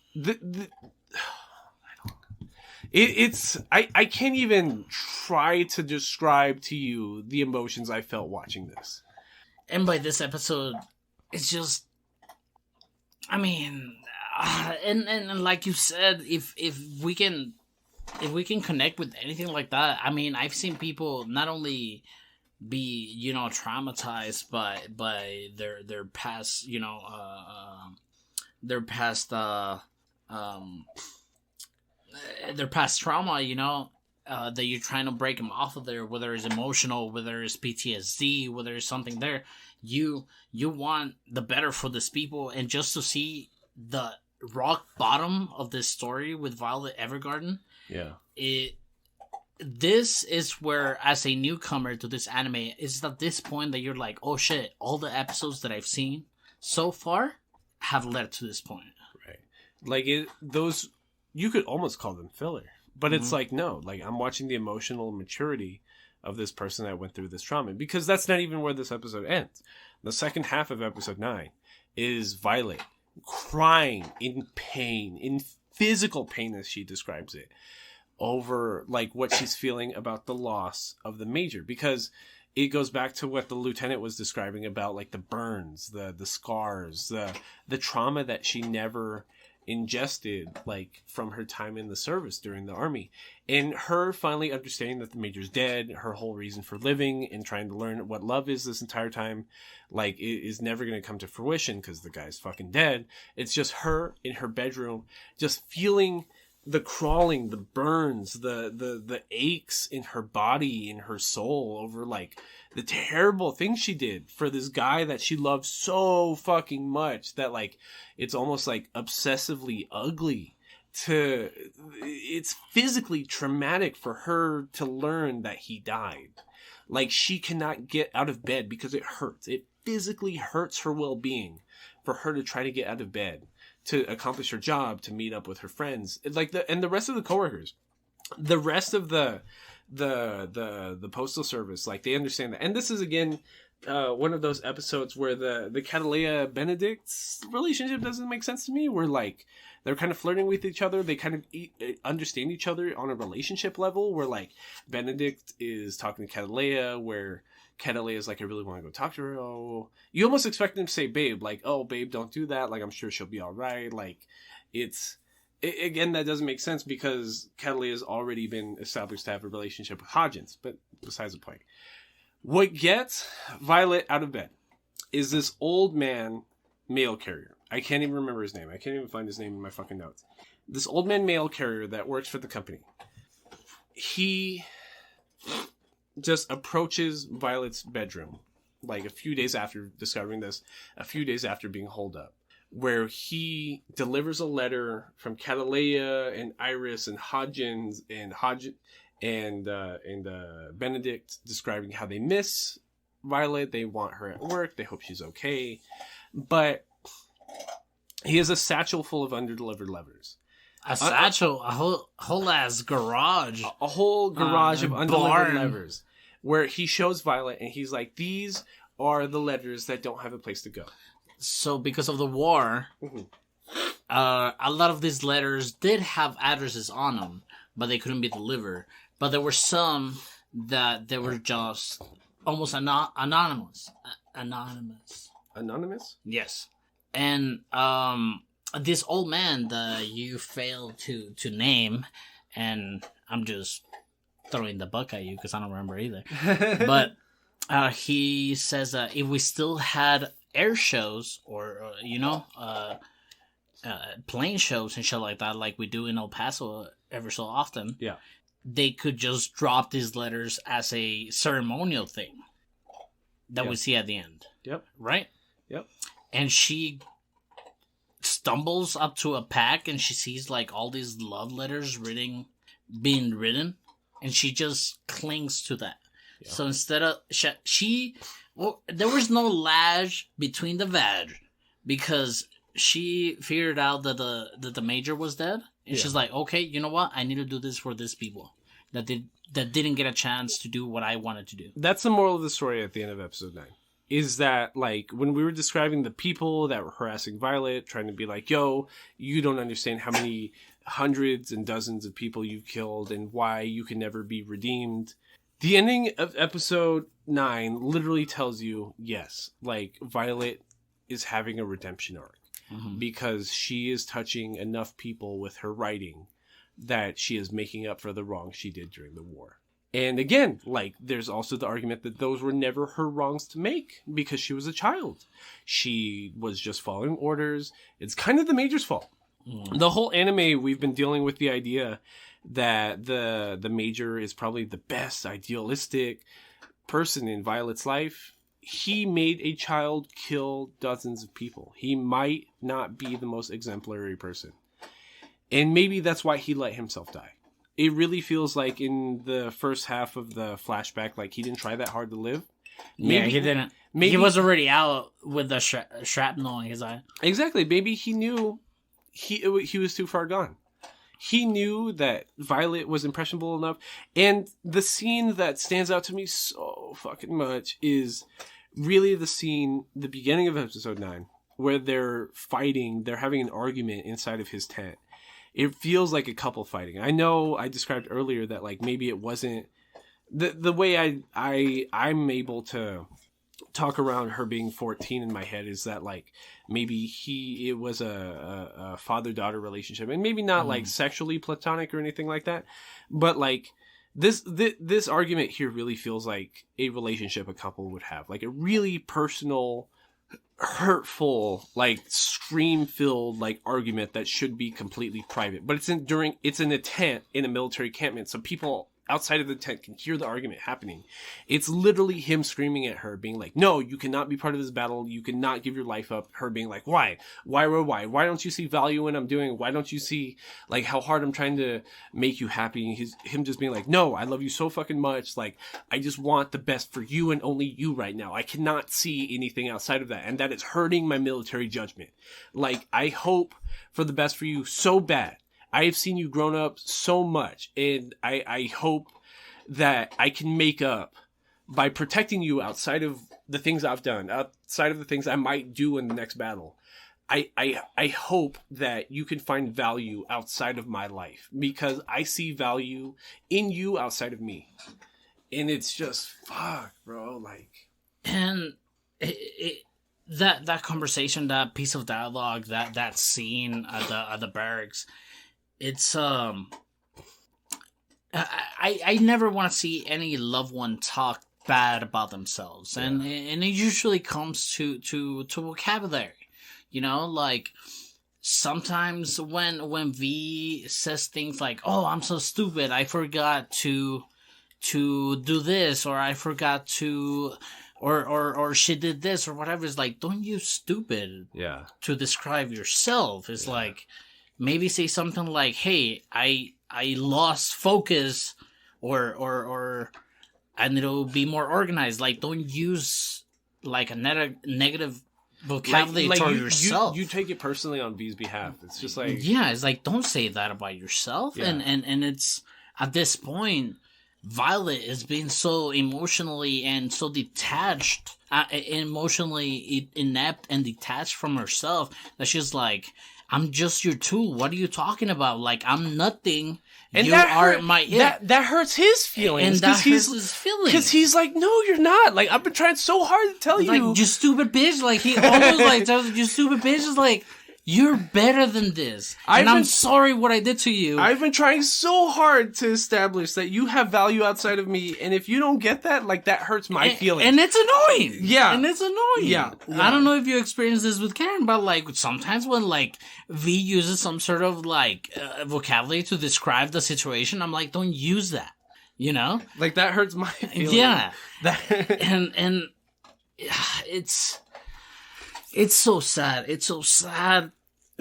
I can't even try to describe to you the emotions I felt watching this. And by this episode, it's just, I mean, and like you said, if we can connect with anything like that, I mean, I've seen people not only be, you know, traumatized by their past, you know, their past trauma, you know, that you're trying to break them off of there, whether it's emotional, whether it's PTSD, whether it's something there, you want the better for these people. And just to see the rock bottom of this story with Violet Evergarden, this is where, as a newcomer to this anime, it's at this point that you're like, oh shit, all the episodes that I've seen so far have led to this point. Right. Like, those, you could almost call them filler. But it's like, no, like, I'm watching the emotional maturity of this person that went through this trauma. Because that's not even where this episode ends. The second half of episode 9 is Violet crying in pain, in physical pain as she describes it, over like what she's feeling about the loss of the Major, because it goes back to what the lieutenant was describing about like the burns, the scars, the trauma that she never ingested, like from her time in the service during the army, and her finally understanding that the Major's dead, her whole reason for living and trying to learn what love is this entire time, like, it is never going to come to fruition because the guy's fucking dead. It's just her in her bedroom, just feeling the crawling, the burns, the aches in her body, in her soul, over like the terrible things she did for this guy that she loved so fucking much that like it's almost like obsessively ugly. It's physically traumatic for her to learn that he died. Like, she cannot get out of bed because it hurts. It physically hurts her well-being for her to try to get out of bed, to accomplish her job, to meet up with her friends, like and the rest of the coworkers, the rest of the postal service, like, they understand that. And this is again one of those episodes where the Catalea Benedict's relationship doesn't make sense to me, where like they're kind of flirting with each other, they kind of understand each other on a relationship level, where like Benedict is talking to Catalea, where Catalea is like, I really want to go talk to her. Oh, you almost expect them to say, babe, like, oh, babe, don't do that. Like, I'm sure she'll be all right. Like, again, that doesn't make sense because Catalea has already been established to have a relationship with Hodgins. But besides the point, what gets Violet out of bed is this old man mail carrier. I can't even remember his name. I can't even find his name in my fucking notes. This old man mail carrier that works for the company. He just approaches Violet's bedroom, like a few days after discovering this, a few days after being holed up, where he delivers a letter from Catalea and Iris and Hodgins and Benedict, describing how they miss Violet. They want her at work. They hope she's okay. But he has a satchel full of underdelivered levers. A satchel, a whole ass garage. A whole garage of undelivered levers. Where he shows Violet and he's like, these are the letters that don't have a place to go. So because of the war, a lot of these letters did have addresses on them, but they couldn't be delivered. but there were some that they were just almost anonymous. Anonymous? Yes. And this old man that you failed to name, and I'm just throwing the buck at you because I don't remember either. But he says that if we still had air shows or plane shows and shit like that, like we do in El Paso ever so often, yeah, they could just drop these letters as a ceremonial thing that we see at the end. Yep. Right? Yep. And she stumbles up to a pack and she sees like all these love letters being written, and she just clings to that. Yeah. So instead of there was no ledge between the vag because she figured out that the major was dead, and she's like, okay, you know what? I need to do this for these people that didn't get a chance to do what I wanted to do. That's the moral of the story at the end of episode 9. Is that, like, when we were describing the people that were harassing Violet, trying to be like, yo, you don't understand how many hundreds and dozens of people you've killed and why you can never be redeemed. The ending of episode 9 literally tells you, yes, like, Violet is having a redemption arc. Mm-hmm. Because she is touching enough people with her writing that she is making up for the wrong she did during the war. And again, like, there's also the argument that those were never her wrongs to make because she was a child. She was just following orders. It's kind of the Major's fault. Mm. The whole anime, we've been dealing with the idea that the Major is probably the best idealistic person in Violet's life. He made a child kill dozens of people. He might not be the most exemplary person. And maybe that's why he let himself die. It really feels like in the first half of the flashback, like he didn't try that hard to live. Maybe, he didn't. Maybe he was already out with the shrapnel in his eye. Exactly. Maybe he knew he was too far gone. He knew that Violet was impressionable enough. And the scene that stands out to me so fucking much is really the scene, the beginning of episode 9, where they're fighting, they're having an argument inside of his tent. It feels like a couple fighting. I know I described earlier that, like, maybe it wasn't the way I'm able to talk around her being 14 in my head is that, like, maybe it was a father-daughter relationship, and maybe not like sexually platonic or anything like that, but like this argument here really feels like a relationship a couple would have, like a really personal, hurtful, like scream-filled, like argument that should be completely private, but it's in a tent in a military encampment, so people outside of the tent can hear the argument happening. It's literally him screaming at her, being like, no, you cannot be part of this battle. You cannot give your life up. Her being like, why? Why don't you see value in what I'm doing? Why don't you see, like, how hard I'm trying to make you happy? Him just being like, no, I love you so fucking much. Like, I just want the best for you and only you right now. I cannot see anything outside of that. And that is hurting my military judgment. Like, I hope for the best for you so bad. I have seen you grown up so much, and I hope that I can make up by protecting you outside of the things I've done, outside of the things I might do in the next battle. I hope that you can find value outside of my life, because I see value in you outside of me. And it's just, fuck, bro, like... And that conversation, that piece of dialogue, that scene at the barracks... It's I never want to see any loved one talk bad about themselves, and it usually comes to vocabulary, you know, like sometimes when V says things like, "Oh, I'm so stupid, I forgot to do this," or "I forgot to," or "she did this," or whatever. It's like, don't use stupid to describe yourself. It's like, maybe say something like, "Hey, I lost focus," or "I need to be more organized." Like, don't use like a negative vocabulary toward yourself. You take it personally on V's behalf. It's just like, it's like, don't say that about yourself. Yeah. And it's at this point, Violet is being so emotionally and so detached, emotionally inept and detached from herself, that she's like, I'm just your tool. What are you talking about? Like, I'm nothing, And you are my it. That hurts his feelings. And that hurts his feelings. Because he's like, no, you're not. Like, I've been trying so hard to tell you. Like, you stupid bitch. Like, he almost like tells you stupid bitch is like, you're better than this. I'm sorry what I did to you. I've been trying so hard to establish that you have value outside of me. And if you don't get that, like, that hurts my feelings. And it's annoying. Yeah. And it's annoying. Yeah. I don't know if you experience this with Karen, but like, sometimes when like V uses some sort of like vocabulary to describe the situation, I'm like, don't use that. You know? Like, that hurts my feelings. Yeah. and it's so sad. It's so sad.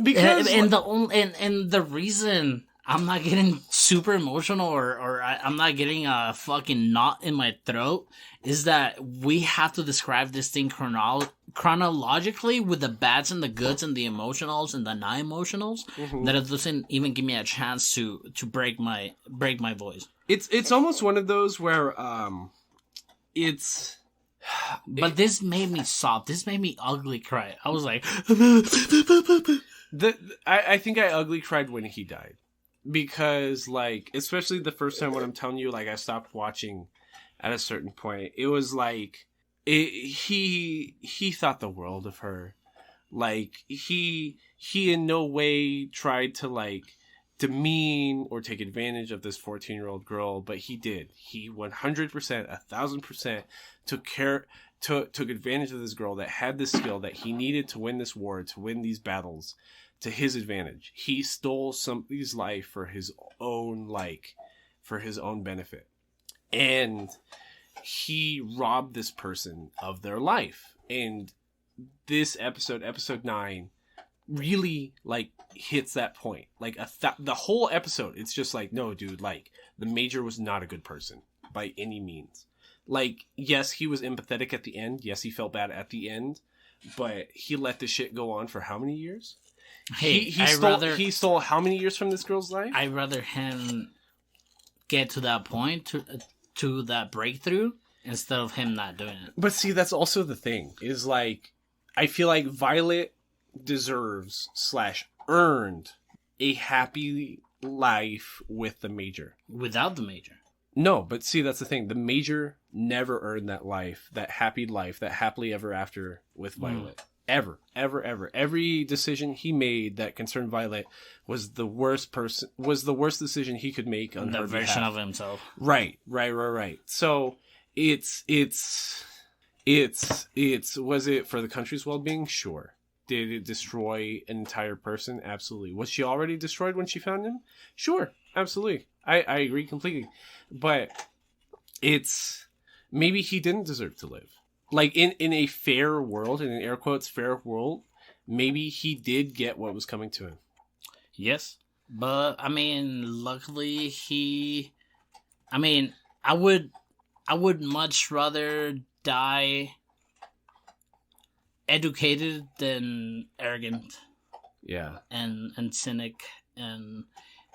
Because and the reason I'm not getting super emotional or I'm not getting a fucking knot in my throat is that we have to describe this thing chronologically with the bads and the goods and the emotionals and the non-emotionals that it doesn't even give me a chance to break my voice. It's almost one of those where But this made me sob. This made me ugly cry. I was like, I think I ugly cried when he died, because like, especially the first time when I'm telling you, like, I stopped watching at a certain point. It was like he thought the world of her. Like, he in no way tried to like demean or take advantage of this 14-year-old girl, but he did. He 100%, 1,000% took advantage of this girl that had this skill that he needed to win this war, to win these battles to his advantage. He stole somebody's life for his own benefit. And he robbed this person of their life. And this episode 9, really like hits that point. Like the whole episode, it's just like, no, dude, like, the Major was not a good person by any means. Like, yes, he was empathetic at the end. Yes, he felt bad at the end, but he let this shit go on for how many years? Hey, he stole how many years from this girl's life? I'd rather him get to that point, to that breakthrough, instead of him not doing it. But see, that's also the thing, is like, I feel like Violet deserves / earned a happy life with the Major. Without the Major. No, but see, that's the thing. The Major never earned that life, that happily ever after with Violet. Ever. Every decision he made that concerned Violet was the worst decision he could make on the her version behalf. of himself. Right. So it's was it for the country's well-being? Sure. Did it destroy an entire person? Absolutely. Was she already destroyed when she found him? Sure. Absolutely. I agree completely. But maybe he didn't deserve to live. Like, in a fair world, in an air quotes fair world, maybe he did get what was coming to him. Yes. But, I mean, luckily I would much rather die educated than arrogant. Yeah. And cynic, and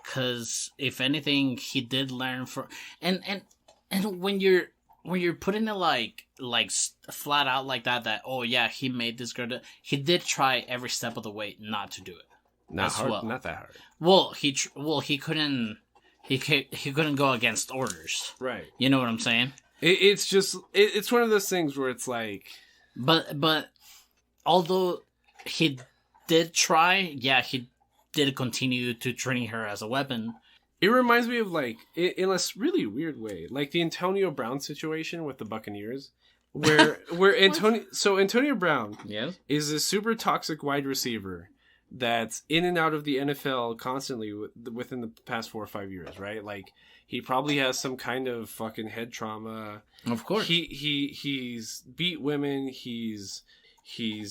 because if anything, he did learn and when you're putting it like flat out like that, oh yeah, he made this girl. He did try every step of the way not to do it. Not hard. Well. Not that hard. Well, he couldn't. He couldn't go against orders. Right. You know what I'm saying? It's just it's one of those things where it's like. But although he did try, yeah, he did continue to training her as a weapon. It reminds me of, like, in a really weird way, like the Antonio Brown situation with the Buccaneers, where Antonio Brown is a super toxic wide receiver that's in and out of the NFL constantly within the past 4 or 5 years, right? Like, he probably has some kind of fucking head trauma. Of course, he's beat women. He's been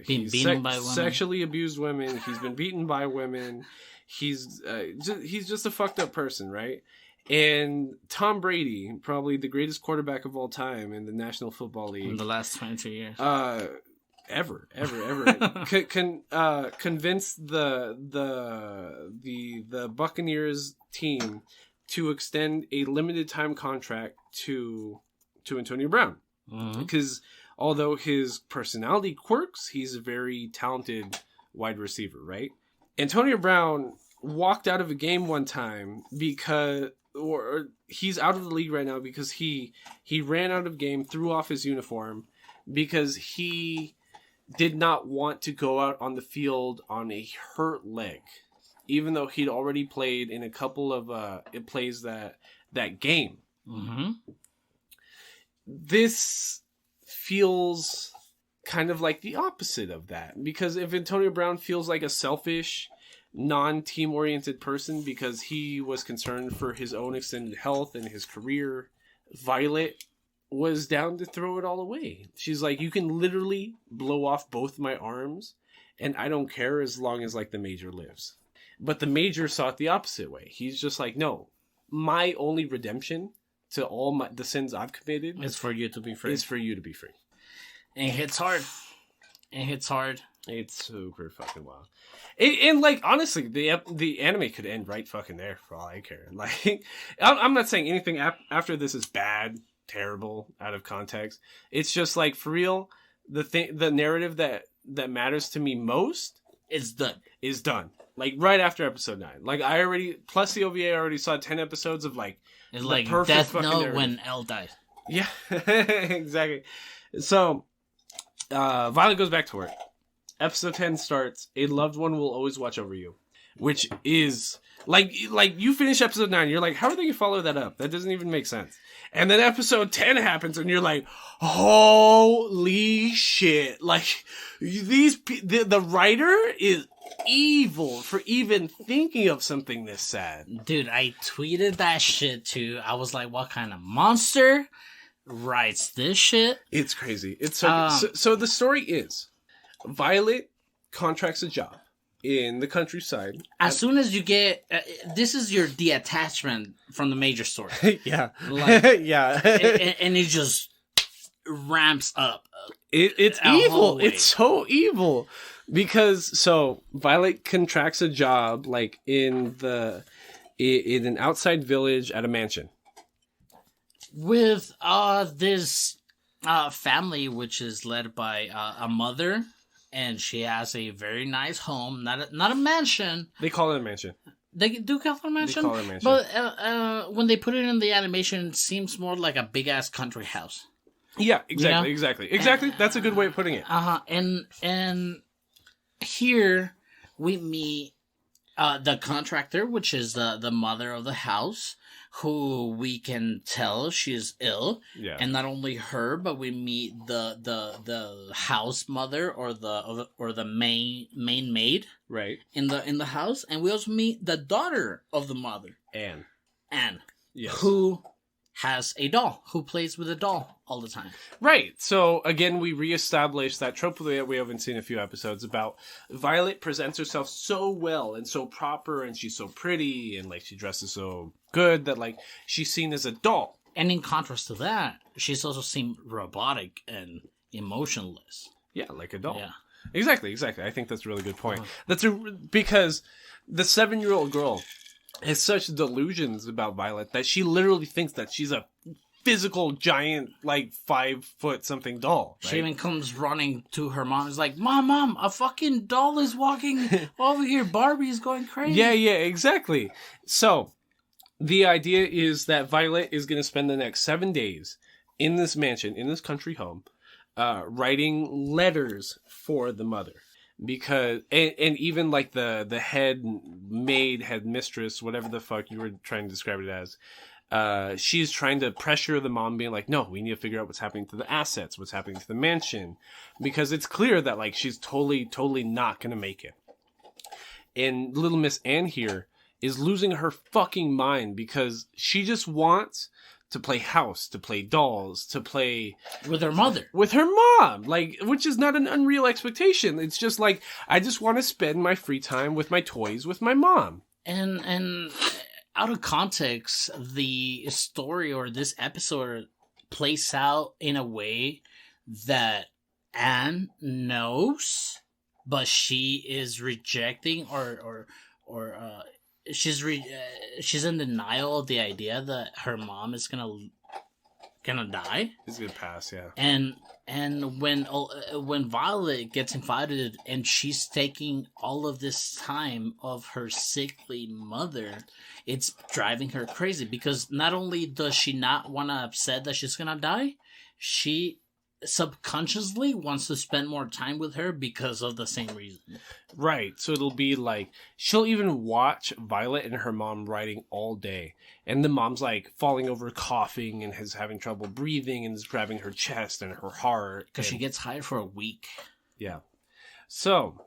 beaten by women. Sexually abused women. He's been beaten by women. He's just a fucked up person, right? And Tom Brady, probably the greatest quarterback of all time in the National Football League, in the last 22 years, ever, convinced the Buccaneers team to extend a limited time contract to Antonio Brown, because although his personality quirks, he's a very talented wide receiver, right? Antonio Brown walked out of a game one time because, or he's out of the league right now because he ran out of game, threw off his uniform because he did not want to go out on the field on a hurt leg, even though he'd already played in a couple of plays that game. Mm-hmm. This feels kind of like the opposite of that, because if Antonio Brown feels like a selfish, non-team oriented person because he was concerned for his own extended health and his career, Violet was down to throw it all away. She's like, you can literally blow off both my arms and I don't care as long as like the Major lives. But the Major saw it the opposite way. He's just like, no, my only redemption to all the sins I've committed It's for you to be free. is for you to be free. And it hits hard. It hits hard. It's super fucking wild. And like, honestly, the anime could end right fucking there for all I care. Like, I'm not saying anything after this is bad, terrible, out of context. It's just like, for real, the narrative that matters to me most It's done. is done. Like, right after episode 9. Like, I already, plus the OVA, I already saw 10 episodes of like, It's the like perfect Death fucking Note narrative. when L dies. Yeah, exactly. So, Violet goes back to work. Episode 10 starts, a loved one will always watch over you. Which is, like you finish episode 9, you're like, how are they going to follow that up? That doesn't even make sense. And then episode 10 happens, and you're like, holy shit. Like, the writer is evil for even thinking of something this sad. Dude, I tweeted that shit too. I was like, what kind of monster writes this shit? It's crazy. It's so the story is, Violet contracts a job in the countryside. As soon as you get... this is your detachment from the Major story. Yeah. Like, yeah. and it just ramps up. It's a evil. whole way. It's so evil. Because, so, Violet contracts a job, like, in an outside village at a mansion. With this family, which is led by a mother, and she has a very nice home, not a mansion. They call it a mansion. They do call it a mansion? They call it a mansion. But when they put it in the animation, it seems more like a big-ass country house. Yeah, exactly, You know? Exactly. That's a good way of putting it. And here we meet the contractor, which is the mother of the house, who we can tell she's ill. Yeah. And not only her, but we meet the house mother or the main maid Right. in the house, and we also meet the daughter of the mother, Anne. Yes. who has a doll, who plays with a doll all the time. Right. So, again, we reestablish that trope that we haven't seen in a few episodes about Violet presents herself so well and so proper, and she's so pretty, and, like, she dresses so good that, like, she's seen as a doll. And in contrast to that, she's also seen robotic and emotionless. Yeah, like a doll. Yeah. Exactly. I think that's a really good point. Because the 7-year-old girl has such delusions about Violet that she literally thinks that she's a physical giant, like 5-foot something doll. Right? She even comes running to her mom. Is like, Mom, a fucking doll is walking over here. Barbie is going crazy. Yeah, exactly. So, the idea is that Violet is going to spend the next 7 days in this mansion, in this country home, writing letters for the mother. Because, and even like the head maid, head mistress, whatever the fuck you were trying to describe it as, she's trying to pressure the mom, being like, no, we need to figure out what's happening to the assets, what's happening to the mansion. Because it's clear that, like, she's totally not going to make it. And little Miss Anne here is losing her fucking mind because she just wants to play house, to play dolls, to play With her mother. with her mom, like, which is not an unreal expectation. It's just like, I just want to spend my free time with my toys with my mom. And out of context, the story or this episode plays out in a way that Anne knows, but she is rejecting or she's in denial of the idea that her mom is gonna gonna die. He's gonna pass, yeah. And when Violet gets invited and she's taking all of this time of her sickly mother, it's driving her crazy because not only does she not want to upset that she's gonna die, she subconsciously wants to spend more time with her because of the same reason. Right. So it'll be like she'll even watch Violet and her mom writing all day. And the mom's like falling over coughing and is having trouble breathing and is grabbing her chest and her heart. Because she gets hired for a week. Yeah. So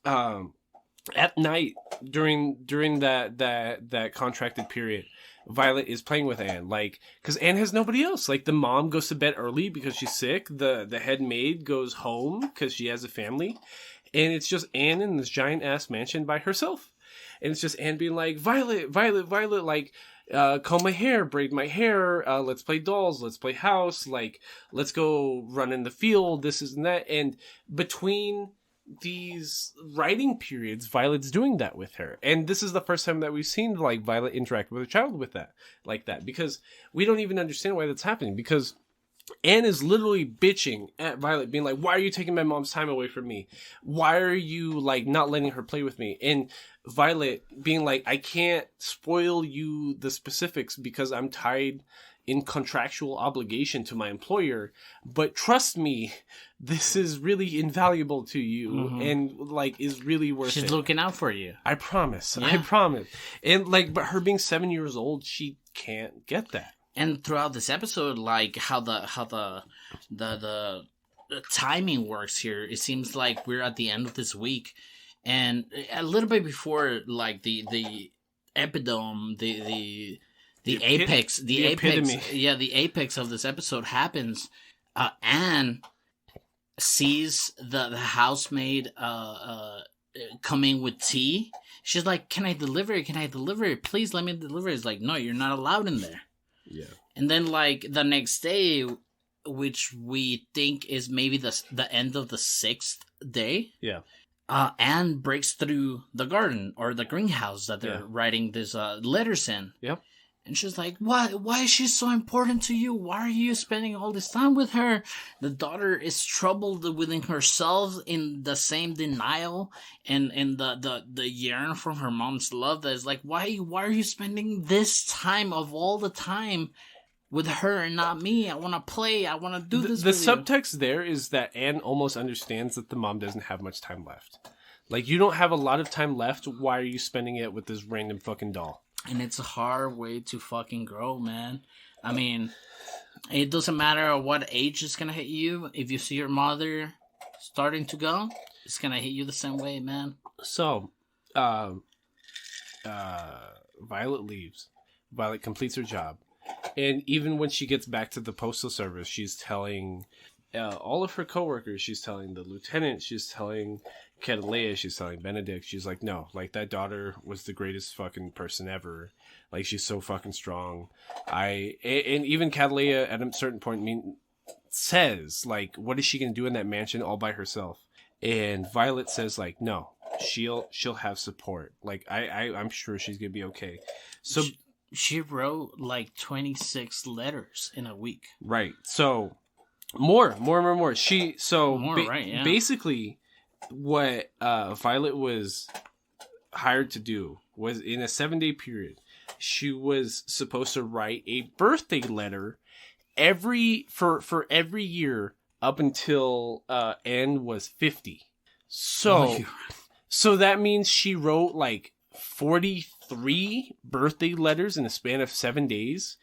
at night during that contracted period, Violet is playing with Anne, like, because Anne has nobody else. Like, the mom goes to bed early because she's sick. The head maid goes home because she has a family. And it's just Anne in this giant-ass mansion by herself. And it's just Anne being like, Violet, like, comb my hair, braid my hair, let's play dolls, let's play house, like, let's go run in the field, this is and that. And between these writing periods, Violet's doing that with her, and this is the first time that we've seen like Violet interact with a child with that, like that, because we don't even understand why that's happening. Because Anne is literally bitching at Violet, being like, "Why are you taking my mom's time away from me? Why are you like not letting her play with me?" And Violet being like, "I can't spoil you the specifics because I'm tied in contractual obligation to my employer, but trust me, this is really invaluable to you and like is really worth it. She's looking out for you. I promise. Yeah. I promise." And like, but her being 7 years old, she can't get that. And throughout this episode, like how the timing works here, it seems like we're at the end of this week, and a little bit before like the epidome, the apex, epitome. Yeah, the apex of this episode happens. Anne sees the housemaid coming with tea. She's like, "Can I deliver it? Can I deliver it? Please let me deliver it." It's like, "No, you're not allowed in there." Yeah. And then like the next day, which we think is maybe the end of the 6th day. Yeah. Anne breaks through the garden or the greenhouse that they're writing these letters in. Yep. And she's like, why is she so important to you? Why are you spending all this time with her? The daughter is troubled within herself, in the same denial and the yearn from her mom's love that is like, why are you spending this time of all the time with her and not me? I want to play. I want to do this The with you. subtext there is that Anne almost understands that the mom doesn't have much time left. Like, you don't have a lot of time left. Why are you spending it with this random fucking doll? And it's a hard way to fucking grow, man. I mean, it doesn't matter what age it's gonna hit you. If you see your mother starting to go, it's gonna hit you the same way, man. So, Violet leaves. Violet completes her job. And even when she gets back to the postal service, she's telling all of her coworkers, she's telling the lieutenant, she's telling Catalea, she's telling Benedict, she's like, "No, like, that daughter was the greatest fucking person ever. Like, she's so fucking strong." And even Catalea at a certain point says, like, what is she gonna do in that mansion all by herself? And Violet says, like, "No, she'll have support. Like, I'm sure she's gonna be okay." So she wrote like 26 letters in a week. Right. So more. Basically, what Violet was hired to do was, in a 7-day period, she was supposed to write a birthday letter for every year up until Anne was 50. So that means she wrote like 43 birthday letters in a span of 7 days.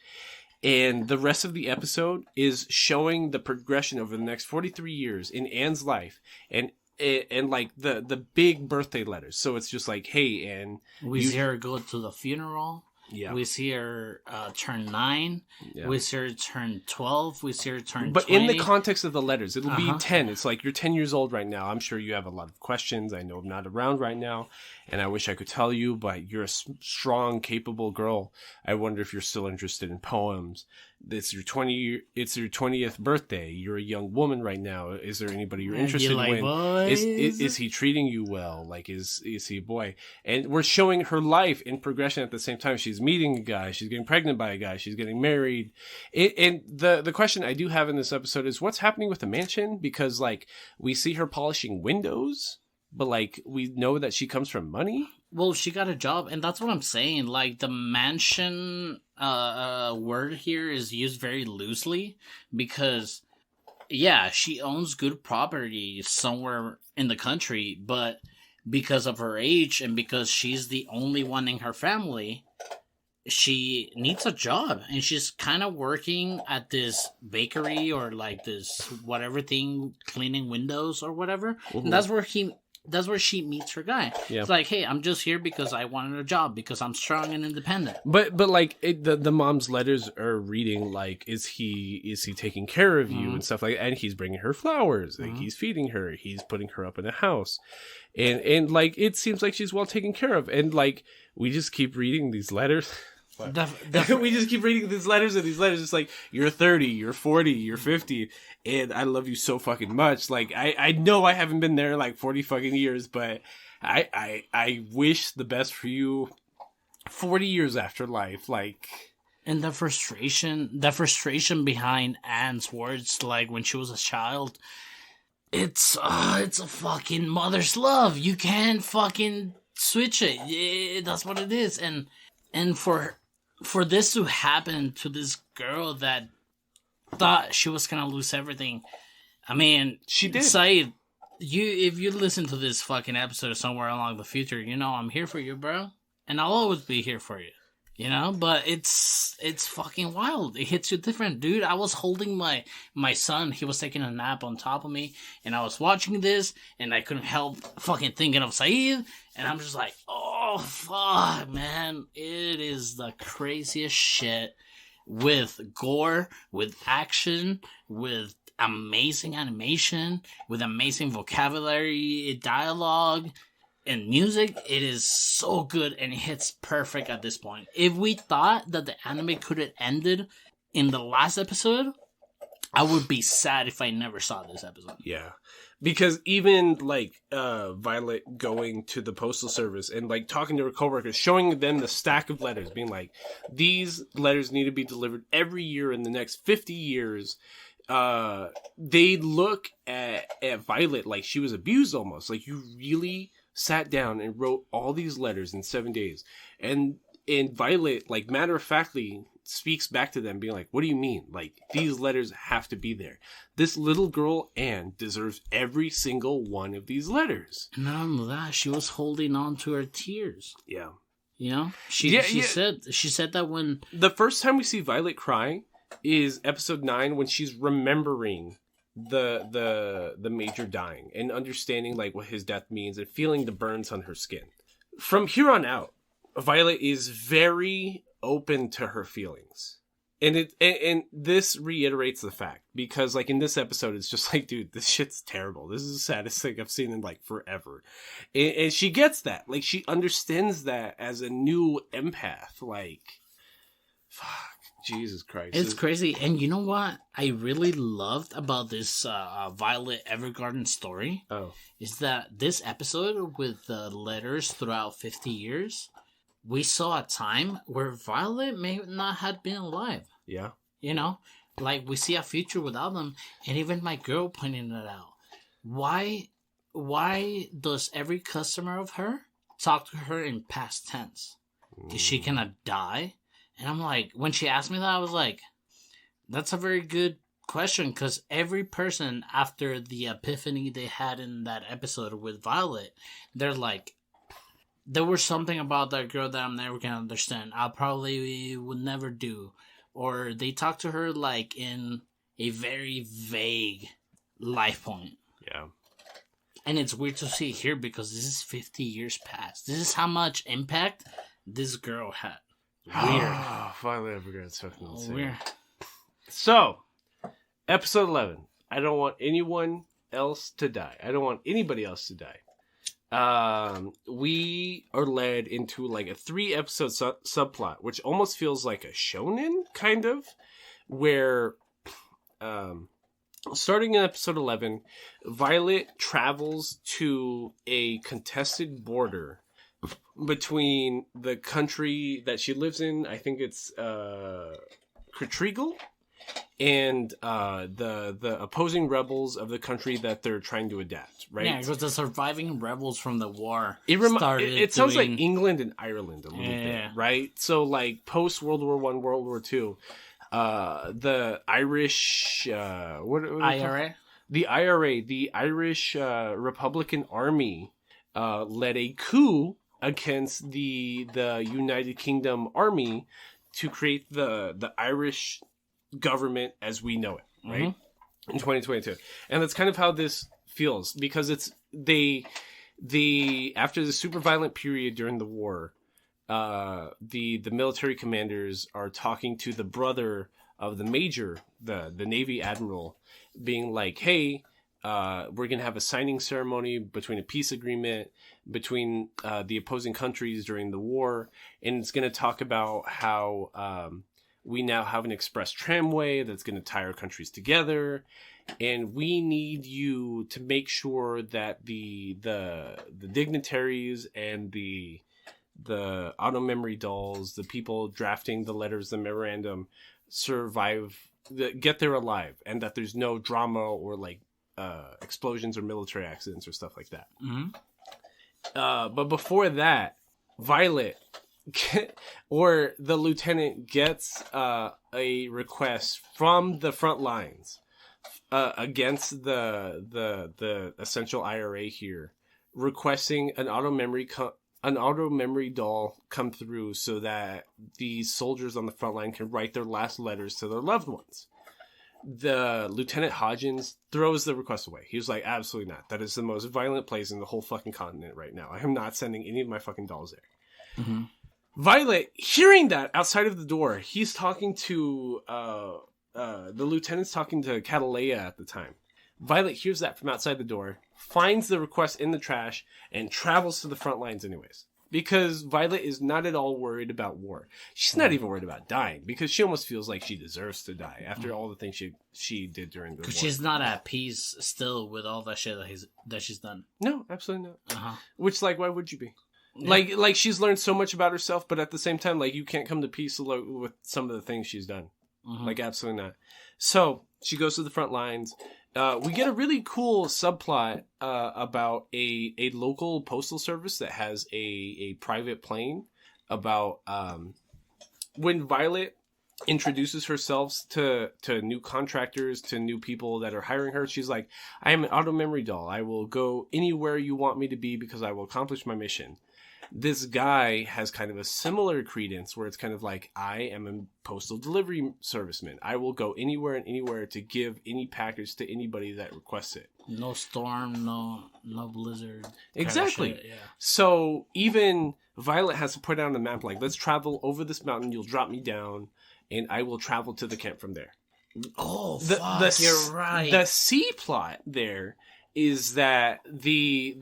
And the rest of the episode is showing the progression over the next 43 years in Anne's life, and like the big birthday letters. So it's just like, "Hey, Anne." We see her go to the funeral. Yeah. We see her turn 9. Yeah. We see her turn 12. We see her turn 20. But in the context of the letters, it'll be 10. It's like, you're 10 years old right now. I'm sure you have a lot of questions. I know I'm not around right now, and I wish I could tell you, but you're a strong, capable girl. I wonder if you're still interested in poems. it's your 20th birthday. You're a young woman right now. Is there anybody you're interested you like in? boys? Is he treating you well? Like, is he a boy? And we're showing her life in progression at the same time. She's meeting a guy. She's getting pregnant by a guy. She's getting married. And the question I do have in this episode is what's happening with the mansion? Because, like, we see her polishing windows, but, like, we know that she comes from money. Well, she got a job, and that's what I'm saying. Like, the mansion word here is used very loosely because, yeah, she owns good property somewhere in the country, but because of her age and because she's the only one in her family, she needs a job, and she's kind of working at this bakery or like this whatever thing, cleaning windows or whatever. Mm-hmm. And that's where she meets her guy. Yeah. It's like, hey, I'm just here because I wanted a job because I'm strong and independent. But like the mom's letters are reading like, is he taking care of you and stuff like that? And he's bringing her flowers, like he's feeding her, he's putting her up in a house, and like it seems like she's well taken care of. And like we just keep reading these letters. We just keep reading these letters, and these letters, it's like, you're 30, you're 40, you're 50, and I love you so fucking much. Like, I know I haven't been there like 40 fucking years, but I wish the best for you 40 years after life. Like, and the frustration behind Anne's words, like when she was a child, it's a fucking mother's love. You can't fucking switch it. Yeah, that's what it is. And for this to happen to this girl that thought she was gonna lose everything, I mean, she did. Saeed, if you listen to this fucking episode somewhere along the future, you know I'm here for you, bro, and I'll always be here for you. You know, but it's fucking wild. It hits you different, dude. I was holding my son. He was taking a nap on top of me, and I was watching this, and I couldn't help fucking thinking of Saeed, and I'm just like, oh, fuck, man. It is the craziest shit with gore, with action, with amazing animation, with amazing vocabulary, dialogue, and music. It is so good, and it hits perfect at this point. If we thought that the anime could have ended in the last episode, I would be sad if I never saw this episode. Yeah. Because even, like, Violet going to the postal service and, like, talking to her coworkers, showing them the stack of letters, being like, these letters need to be delivered every year in the next 50 years. They look at Violet like she was abused almost. Like, you really sat down and wrote all these letters in 7 days. And Violet, like, matter-of-factly speaks back to them being like, what do you mean? Like, these letters have to be there. This little girl, Anne, deserves every single one of these letters. And not only that, she was holding on to her tears. Yeah. You know? She said that when... The first time we see Violet cry is episode 9 when she's remembering the major dying and understanding like what his death means and feeling the burns on her skin. From here on out, Violet is very open to her feelings. And this reiterates the fact, because like in this episode it's just like, dude, this shit's terrible. This is the saddest thing I've seen in like forever. And she gets that. Like she understands that as a new empath. Like, fuck. Jesus Christ. It's crazy. And you know what I really loved about this Violet Evergarden story? Oh. Is that this episode with the letters throughout 50 years, we saw a time where Violet may not have been alive. Yeah. You know? Like, we see a future without them. And even my girl pointed it out. Why does every customer of her talk to her in past tense? Is she gonna die? And I'm like, when she asked me that, I was like, that's a very good question, because every person after the epiphany they had in that episode with Violet, they're like, there was something about that girl that I'm never going to understand. I probably would never do. Or they talk to her like in a very vague life point. Yeah. And it's weird to see here because this is 50 years past. This is how much impact this girl had. Weird. Violet Evergarden's fucking insane. Weird. So, episode 11. I don't want anyone else to die. I don't want anybody else to die. We are led into like a 3-episode subplot, which almost feels like a shonen, kind of. where starting in episode 11, Violet travels to a contested border between the country that she lives in. I think it's Kritrigal, and the opposing rebels of the country that they're trying to adapt, right? Yeah, because the surviving rebels from the war it sounds like England and Ireland a little Yeah. bit, right? So like post World War I, World War II, the Irish what are they called? IRA. The IRA, the Irish Republican Army, led a coup against the United Kingdom Army to create the Irish government as we know it, right? In 2022. And that's kind of how this feels, because it's the after the super violent period during the war, the military commanders are talking to the brother of the major, the Navy admiral, being like, hey, we're going to have a signing ceremony between a peace agreement between the opposing countries during the war. And it's going to talk about how we now have an express tramway that's going to tie our countries together. And we need you to make sure that the dignitaries and the auto memory dolls, the people drafting the letters, the memorandum, survive, get there alive, and that there's no drama or like explosions or military accidents or stuff like that. But before that, Violet or the lieutenant gets a request from the front lines against the essential IRA here, requesting an auto memory doll come through so that the soldiers on the front line can write their last letters to their loved ones. The Lieutenant Hodgins throws the request away. He was like, absolutely not. That is the most violent place in the whole fucking continent right now. I am not sending any of my fucking dolls there. Violet, hearing that outside of the door, he's talking to the lieutenant's talking to Catalea at the time. Violet hears that from outside the door, finds the request in the trash, and travels to the front lines anyways. Because Violet is not at all worried about war. She's not even worried about dying, because she almost feels like she deserves to die after all the things she did during the war. Because she's not at peace still with all that shit that she's done. No, absolutely not. Which, like, why would you be? Yeah. Like she's learned so much about herself, but at the same time, like, you can't come to peace with some of the things she's done. Like, absolutely not. So she goes to the front lines. We get a really cool subplot about a local postal service that has a private plane. About when Violet introduces herself to new contractors, to new people that are hiring her. She's like, I am an auto memory doll. I will go anywhere you want me to be because I will accomplish my mission. This guy has kind of a similar credence where it's kind of like, I am a postal delivery serviceman. I will go anywhere and anywhere to give any package to anybody that requests it. No storm, no blizzard. Exactly. Shit, yeah. So even Violet has to put out on the map, like, let's travel over this mountain. You'll drop me down and I will travel to the camp from there. Oh, fuck, you're right. The C plot there is that the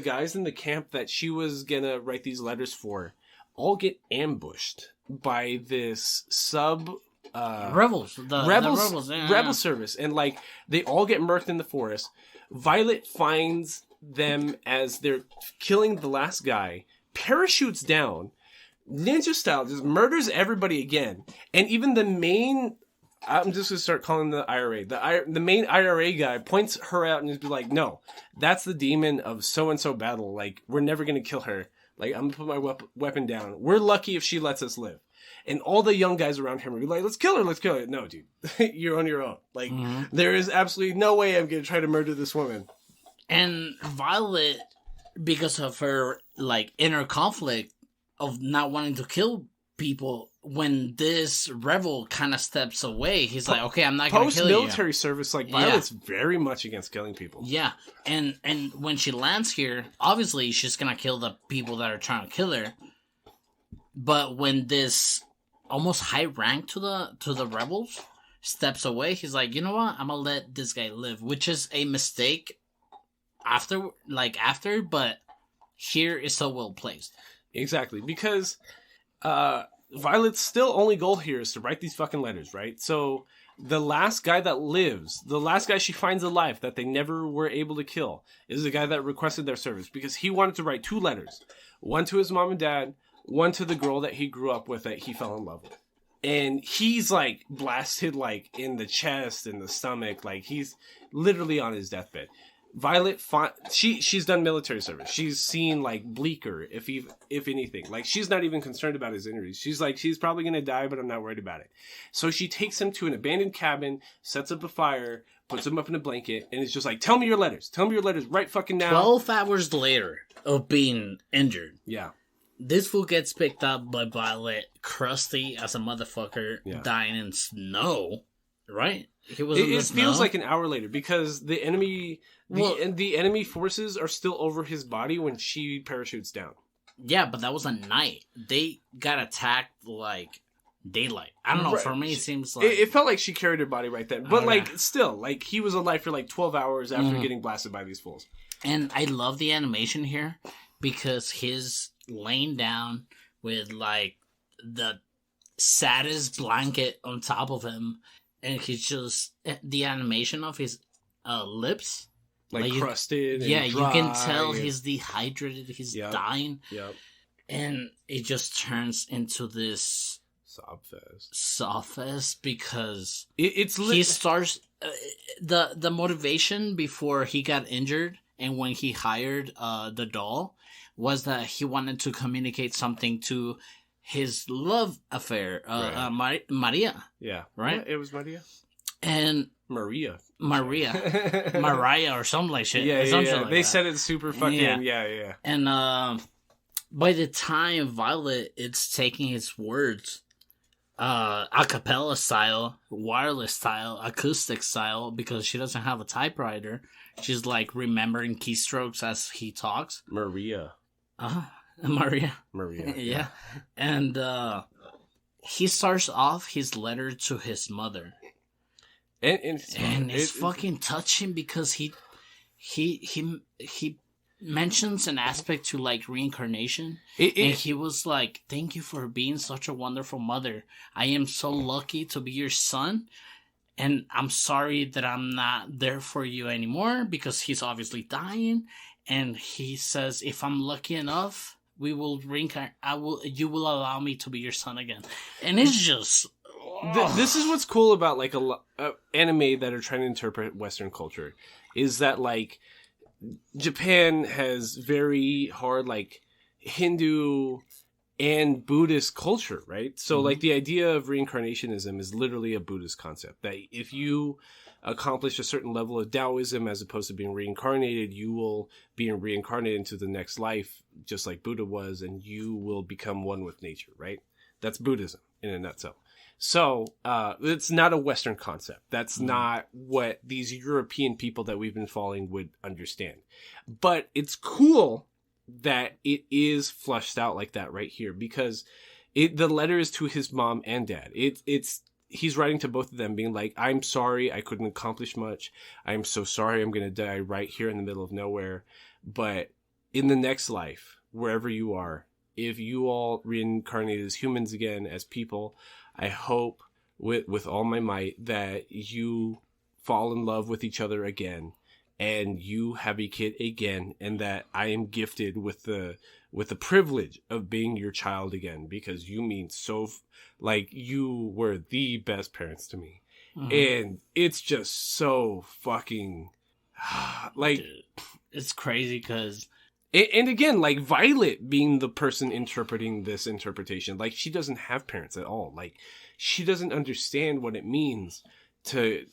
guys in the camp that she was gonna write these letters for all get ambushed by this rebels, the rebels, yeah. rebel service, and like they all get murked in the forest. Violet finds them as they're killing the last guy, parachutes down, ninja style, just murders everybody again, and even the main. I'm just going to start calling the IRA. The main IRA guy points her out and just be like, no, that's the demon of so-and-so battle. Like, we're never going to kill her. Like, I'm going to put my weapon down. We're lucky if she lets us live. And all the young guys around him are like, let's kill her. No, dude, you're on your own. Like, there is absolutely no way I'm going to try to murder this woman. And Violet, because of her, like, inner conflict of not wanting to kill people, when this rebel kind of steps away, he's like, okay, I'm not going to kill you. Post-military service, like, Violet's very much against killing people. Yeah, and when she lands here, obviously she's going to kill the people that are trying to kill her. But when this almost high rank to the rebels steps away, he's like, you know what? I'm going to let this guy live, which is a mistake after, but here is so well placed. Exactly, because Violet's still only goal here is to write these fucking letters, right? So the last guy that lives, the last guy she finds alive that they never were able to kill, is the guy that requested their service because he wanted to write 2 letters. One to his mom and dad, one to the girl that he grew up with that he fell in love with. And he's like blasted like in the chest, in the stomach, like he's literally on his deathbed. Violet, she's done military service. She's seen like bleaker, if anything. Like she's not even concerned about his injuries. She's like, he's probably gonna die, but I'm not worried about it. So she takes him to an abandoned cabin, sets up a fire, puts him up in a blanket, and is just like, tell me your letters. Tell me your letters right fucking now. 12 hours later of being injured. Yeah. This fool gets picked up by Violet, crusty as a motherfucker, dying in snow, right? He was in the snow. It feels like an hour later because the enemy, the enemy forces are still over his body when she parachutes down. Yeah, but that was a night. They got attacked like daylight. I don't know. Right. For me, it seems like it felt like she carried her body right then. But like, still, like he was alive for like 12 hours after getting blasted by these fools. And I love the animation here because his laying down with like the saddest blanket on top of him, and he's just the animation of his lips like crusted. Yeah, and dry, you can tell he's dehydrated. He's dying. Yep. And it just turns into this sob fest because he starts the motivation before he got injured and when he hired the doll was that he wanted to communicate something to his love affair, Maria. Yeah. Right? Yeah, it was Maria. And Mariah or something like shit. Yeah. Like they that. said it super fucking, yeah. And by the time Violet is taking his words, a cappella style, wireless style, acoustic style, because she doesn't have a typewriter, she's like remembering keystrokes as he talks. Maria. Yeah. And he starts off his letter to his mother. And it's fucking touching because he mentions an aspect to like reincarnation. And he was like, thank you for being such a wonderful mother. I am so lucky to be your son. And I'm sorry that I'm not there for you anymore because he's obviously dying. And he says, if I'm lucky enough, we will reincarnate. You will allow me to be your son again. And it's just... This is what's cool about like anime that are trying to interpret Western culture is that like Japan has very hard like Hindu and Buddhist culture, right? So like the idea of reincarnationism is literally a Buddhist concept that if you accomplish a certain level of Taoism as opposed to being reincarnated, you will be reincarnated into the next life just like Buddha was, and you will become one with nature, right? That's Buddhism in a nutshell. So, it's not a Western concept. That's not what these European people that we've been following would understand. But it's cool that it is flushed out like that right here because the letter is to his mom and dad. He's writing to both of them being like, I'm sorry I couldn't accomplish much. I'm so sorry I'm going to die right here in the middle of nowhere. But in the next life, wherever you are, if you all reincarnate as humans again, as people, I hope with all my might that you fall in love with each other again and you have a kid again, and that I am gifted with the privilege of being your child again because you mean like you were the best parents to me. And it's just so fucking like... Dude, it's crazy because... And again, like Violet being the person interpreting this interpretation, like she doesn't have parents at all. Like she doesn't understand what it means to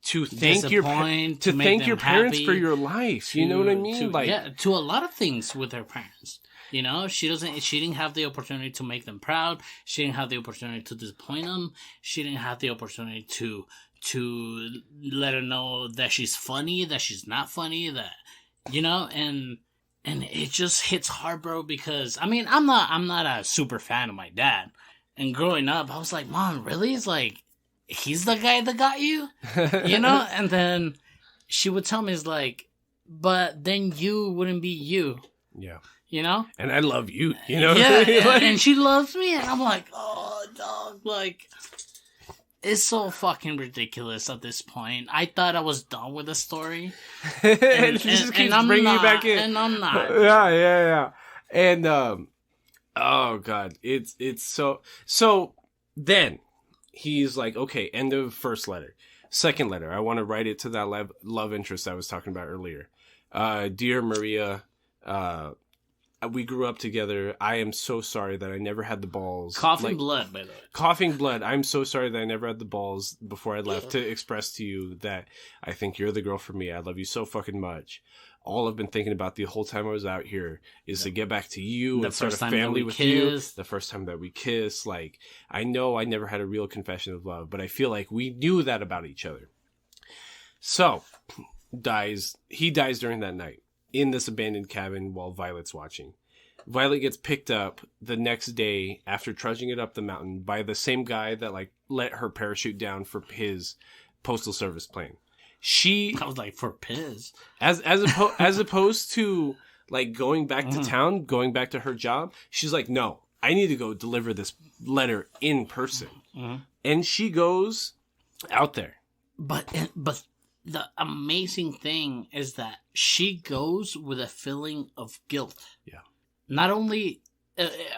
thank your parents for your life. You know what I mean? To a lot of things with her parents. You know, she didn't have the opportunity to make them proud. She didn't have the opportunity to disappoint them. She didn't have the opportunity to let her know that she's funny, that she's not funny, that, you know, and it just hits hard, bro, because, I mean, I'm not a super fan of my dad, and growing up, I was like, Mom, really? It's like, he's the guy that got you? You know? And then she would tell me, it's like, but then you wouldn't be you. Yeah. you know? And I love you, you know? Yeah, what I mean? Like, and she loves me, and I'm like, oh, dog, like, it's so fucking ridiculous at this point. I thought I was done with the story. and she just keeps I'm bringing not, you back in. And I'm not. Yeah. And, oh god, it's so then he's like, okay, end of first letter. Second letter, I want to write it to that love interest I was talking about earlier. Dear Maria, we grew up together. I am so sorry that I never had the balls. Coughing blood, by the way. Coughing blood. I'm so sorry that I never had the balls before I left to express to you that I think you're the girl for me. I love you so fucking much. All I've been thinking about the whole time I was out here is to get back to you and start a family with you. The first time that we kissed. Like, I know I never had a real confession of love, but I feel like we knew that about each other. So, he dies during that night in this abandoned cabin while Violet's watching. Violet gets picked up the next day after trudging it up the mountain by the same guy that, like, let her parachute down for his postal service plane. I was like, for piss. As opposed to, like, going back to town, going back to her job, she's like, no, I need to go deliver this letter in person. And she goes out there. But the amazing thing is that she goes with a feeling of guilt. Yeah. Not only,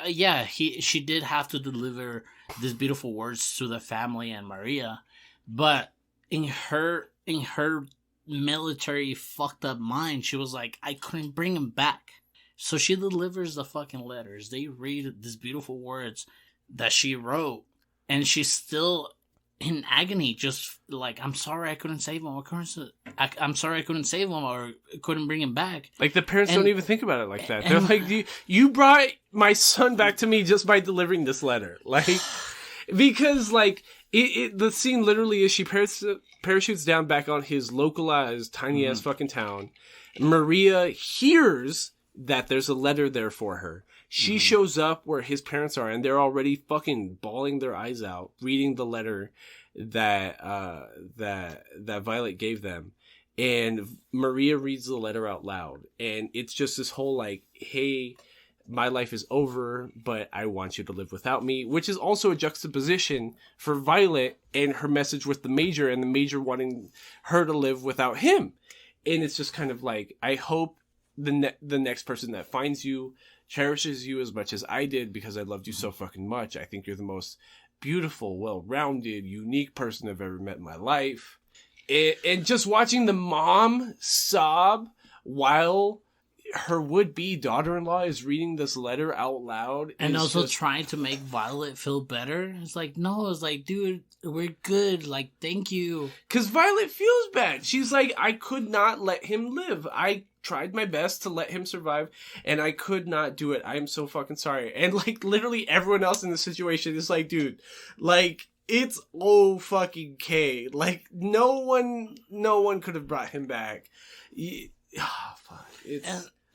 she did have to deliver these beautiful words to the family and Maria, but in her military fucked up mind, she was like, I couldn't bring him back. So she delivers the fucking letters. They read these beautiful words that she wrote, and she's still in agony, just like, I'm sorry I couldn't save him. I'm sorry I couldn't save him or couldn't bring him back. Like, the parents don't even think about it like that. They're like, you brought my son back to me just by delivering this letter. Like, because, like, the scene literally is she parachutes down back on his localized tiny-ass fucking town. Maria hears that there's a letter there for her. She shows up where his parents are, and they're already fucking bawling their eyes out, reading the letter that Violet gave them. And Maria reads the letter out loud. And it's just this whole, like, hey, my life is over, but I want you to live without me, which is also a juxtaposition for Violet and her message with the Major, and the Major wanting her to live without him. And it's just kind of like, I hope the next person that finds you cherishes you as much as I did, because I loved you so fucking much. I think you're the most beautiful, well-rounded, unique person I've ever met in my life. And just watching the mom sob while her would-be daughter-in-law is reading this letter out loud. And also trying to make Violet feel better. It's like, no, it's like, dude, we're good. Like, thank you. Because Violet feels bad. She's like, I could not let him live. I tried my best to let him survive, and I could not do it. I am so fucking sorry. And, like, literally everyone else in the situation is like, dude, like, it's fucking K. Like, no one could have brought him back. Fuck.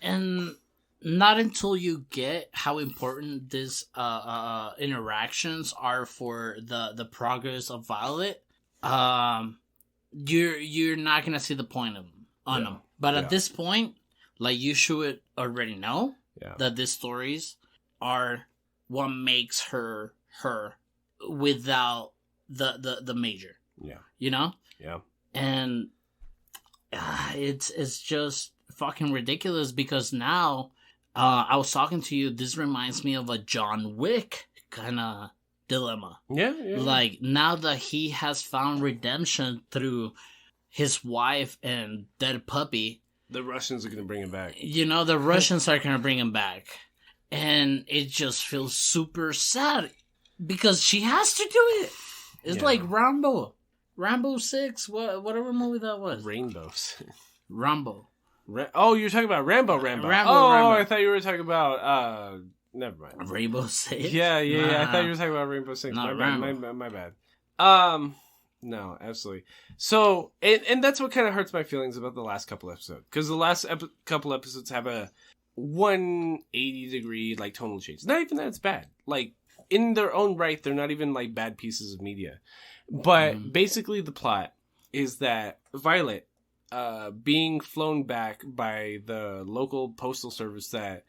And not until you get how important these interactions are for the progress of Violet, you're not gonna see the point of them. But at this point, like, you should already know that these stories are what makes her without the Major. Yeah. You know? Yeah. And it's just fucking ridiculous, because now I was talking to you, this reminds me of a John Wick kind of dilemma. Yeah. Like, now that he has found redemption through his wife and dead puppy, the Russians are going to bring him back. You know, the Russians are going to bring him back. And it just feels super sad, because she has to do it. It's like Rambo 6, whatever movie that was. Rainbows. Rambo. You're talking about Rambo. Rambo. I thought you were talking about, never mind. Rainbow Six? Yeah. I thought you were talking about Rainbow Six. No, my bad. No, absolutely. So, and that's what kind of hurts my feelings about the last couple episodes. Because the last couple episodes have a 180-degree, like, tonal change. Not even that it's bad. Like, in their own right, they're not even, like, bad pieces of media. But basically the plot is that Violet, being flown back by the local postal service that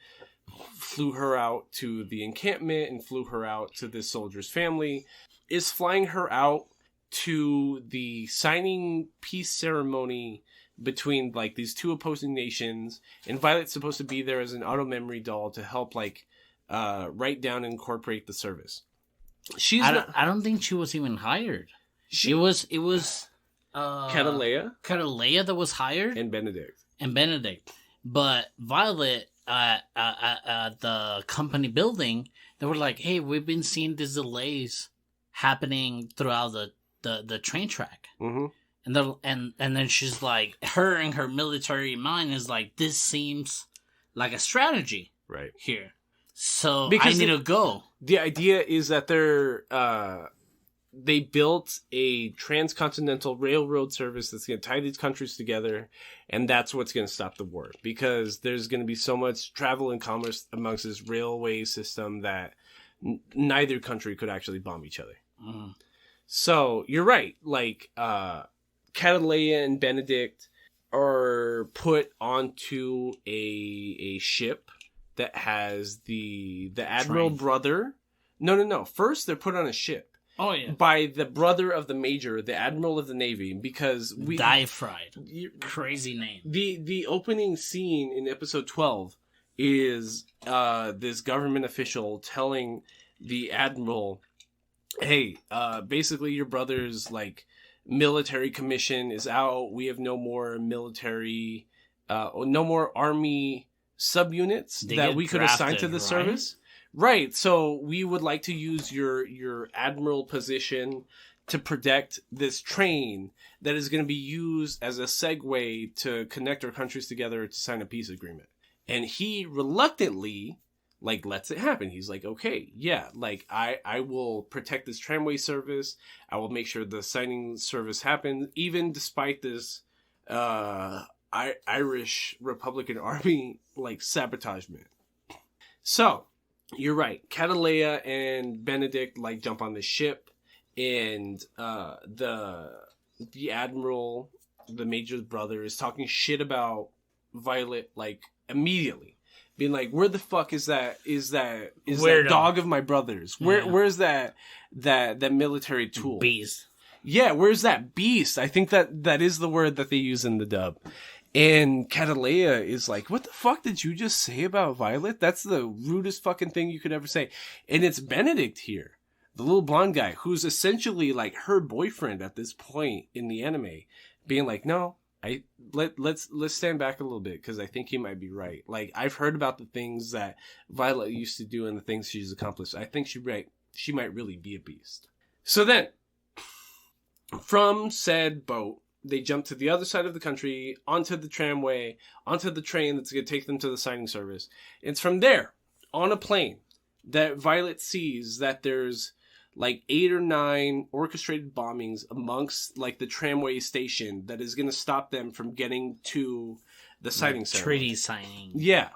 flew her out to the encampment and flew her out to this soldier's family, is flying her out to the signing peace ceremony between like these two opposing nations, and Violet's supposed to be there as an auto memory doll to help like write down and incorporate the service. I don't think she was even hired. It was Catalea that was hired, and Benedict. But Violet at the company building, they were like, "Hey, we've been seeing these delays happening throughout the train track." Mm-hmm. And then she's like, her and her military mind is like, this seems like a strategy right here. So because I need to go. The idea is that they built a transcontinental railroad service that's going to tie these countries together, and that's what's going to stop the war, because there's going to be so much travel and commerce amongst this railway system that neither country could actually bomb each other. Mm. So you're right. Like Catalea and Benedict are put onto a ship that has the Admiral brother. No. First, they're put on a ship. Oh, yeah. By the brother of the major, the Admiral of the Navy, because Die-Fried. Crazy name. The opening scene in episode 12 is this government official telling the Admiral, hey, basically your brother's like military commission is out. We have no more military, no more army subunits that we could assign to the service. Right. So we would like to use your admiral position to protect this train that is going to be used as a segue to connect our countries together to sign a peace agreement. And he reluctantly like lets it happen. He's like, okay, yeah, like I will protect this tramway service. I will make sure the signing service happens, even despite this Irish Republican Army like sabotagement. So you're right. Catalea and Benedict like jump on the ship, and the admiral, the major's brother, is talking shit about Violet like immediately, being like, "Where the fuck is that dog of my brother's? Where's that military tool? Beast. Yeah, where's that beast? I think that is the word that they use in the dub." And Catalea is like, what the fuck did you just say about Violet? That's the rudest fucking thing you could ever say. And it's Benedict here, the little blonde guy, who's essentially like her boyfriend at this point in the anime, being like, no, let's stand back a little bit, because I think he might be right. Like, I've heard about the things that Violet used to do and the things she's accomplished. I think she might really be a beast. So then, from said boat, they jump to the other side of the country, onto the tramway, onto the train that's going to take them to the signing service. It's from there, on a plane, that Violet sees that there's like 8 or 9 orchestrated bombings amongst like the tramway station that is going to stop them from getting to the signing ceremony. Treaty signing. Yeah.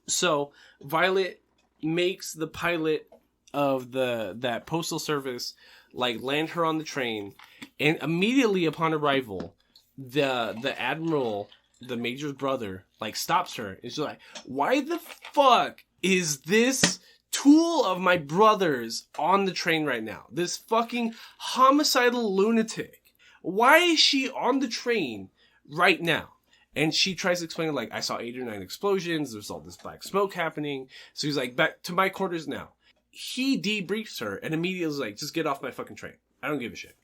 So Violet makes the pilot of that postal service like land her on the train, and immediately upon arrival, the admiral, the major's brother, like stops her. It's like, why the fuck is this tool of my brother's on the train right now? This fucking homicidal lunatic. Why is she on the train right now? And she tries to explain, like, I saw 8 or 9 explosions. There's all this black smoke happening. So he's like, back to my quarters now. He debriefs her and immediately is like, just get off my fucking train. I don't give a shit.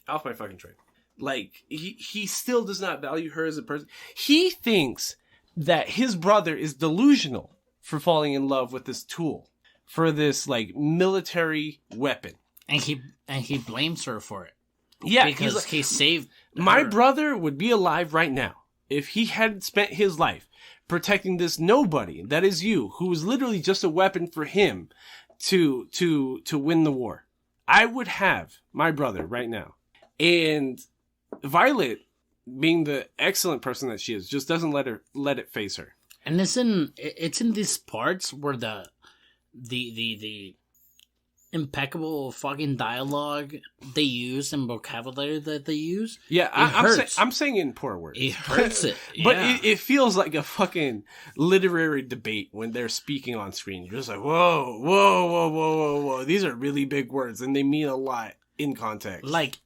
Off my fucking train. Like, he still does not value her as a person. He thinks that his brother is delusional for falling in love with this tool, for this, like, military weapon. And he blames her for it. Yeah. Because like, he saved her. My brother would be alive right now if he had spent his life protecting this nobody, that is you, who was literally just a weapon for him to win the war. I would have my brother right now. And Violet, being the excellent person that she is, just doesn't let it face her. And it's in these parts where impeccable fucking dialogue they use and vocabulary that they use. Yeah, hurts. I'm saying in poor words. It hurts it. But Yeah. it feels like a fucking literary debate when they're speaking on screen. You're just like, whoa, whoa, whoa, whoa, whoa, whoa. These are really big words, and they mean a lot in context. Like,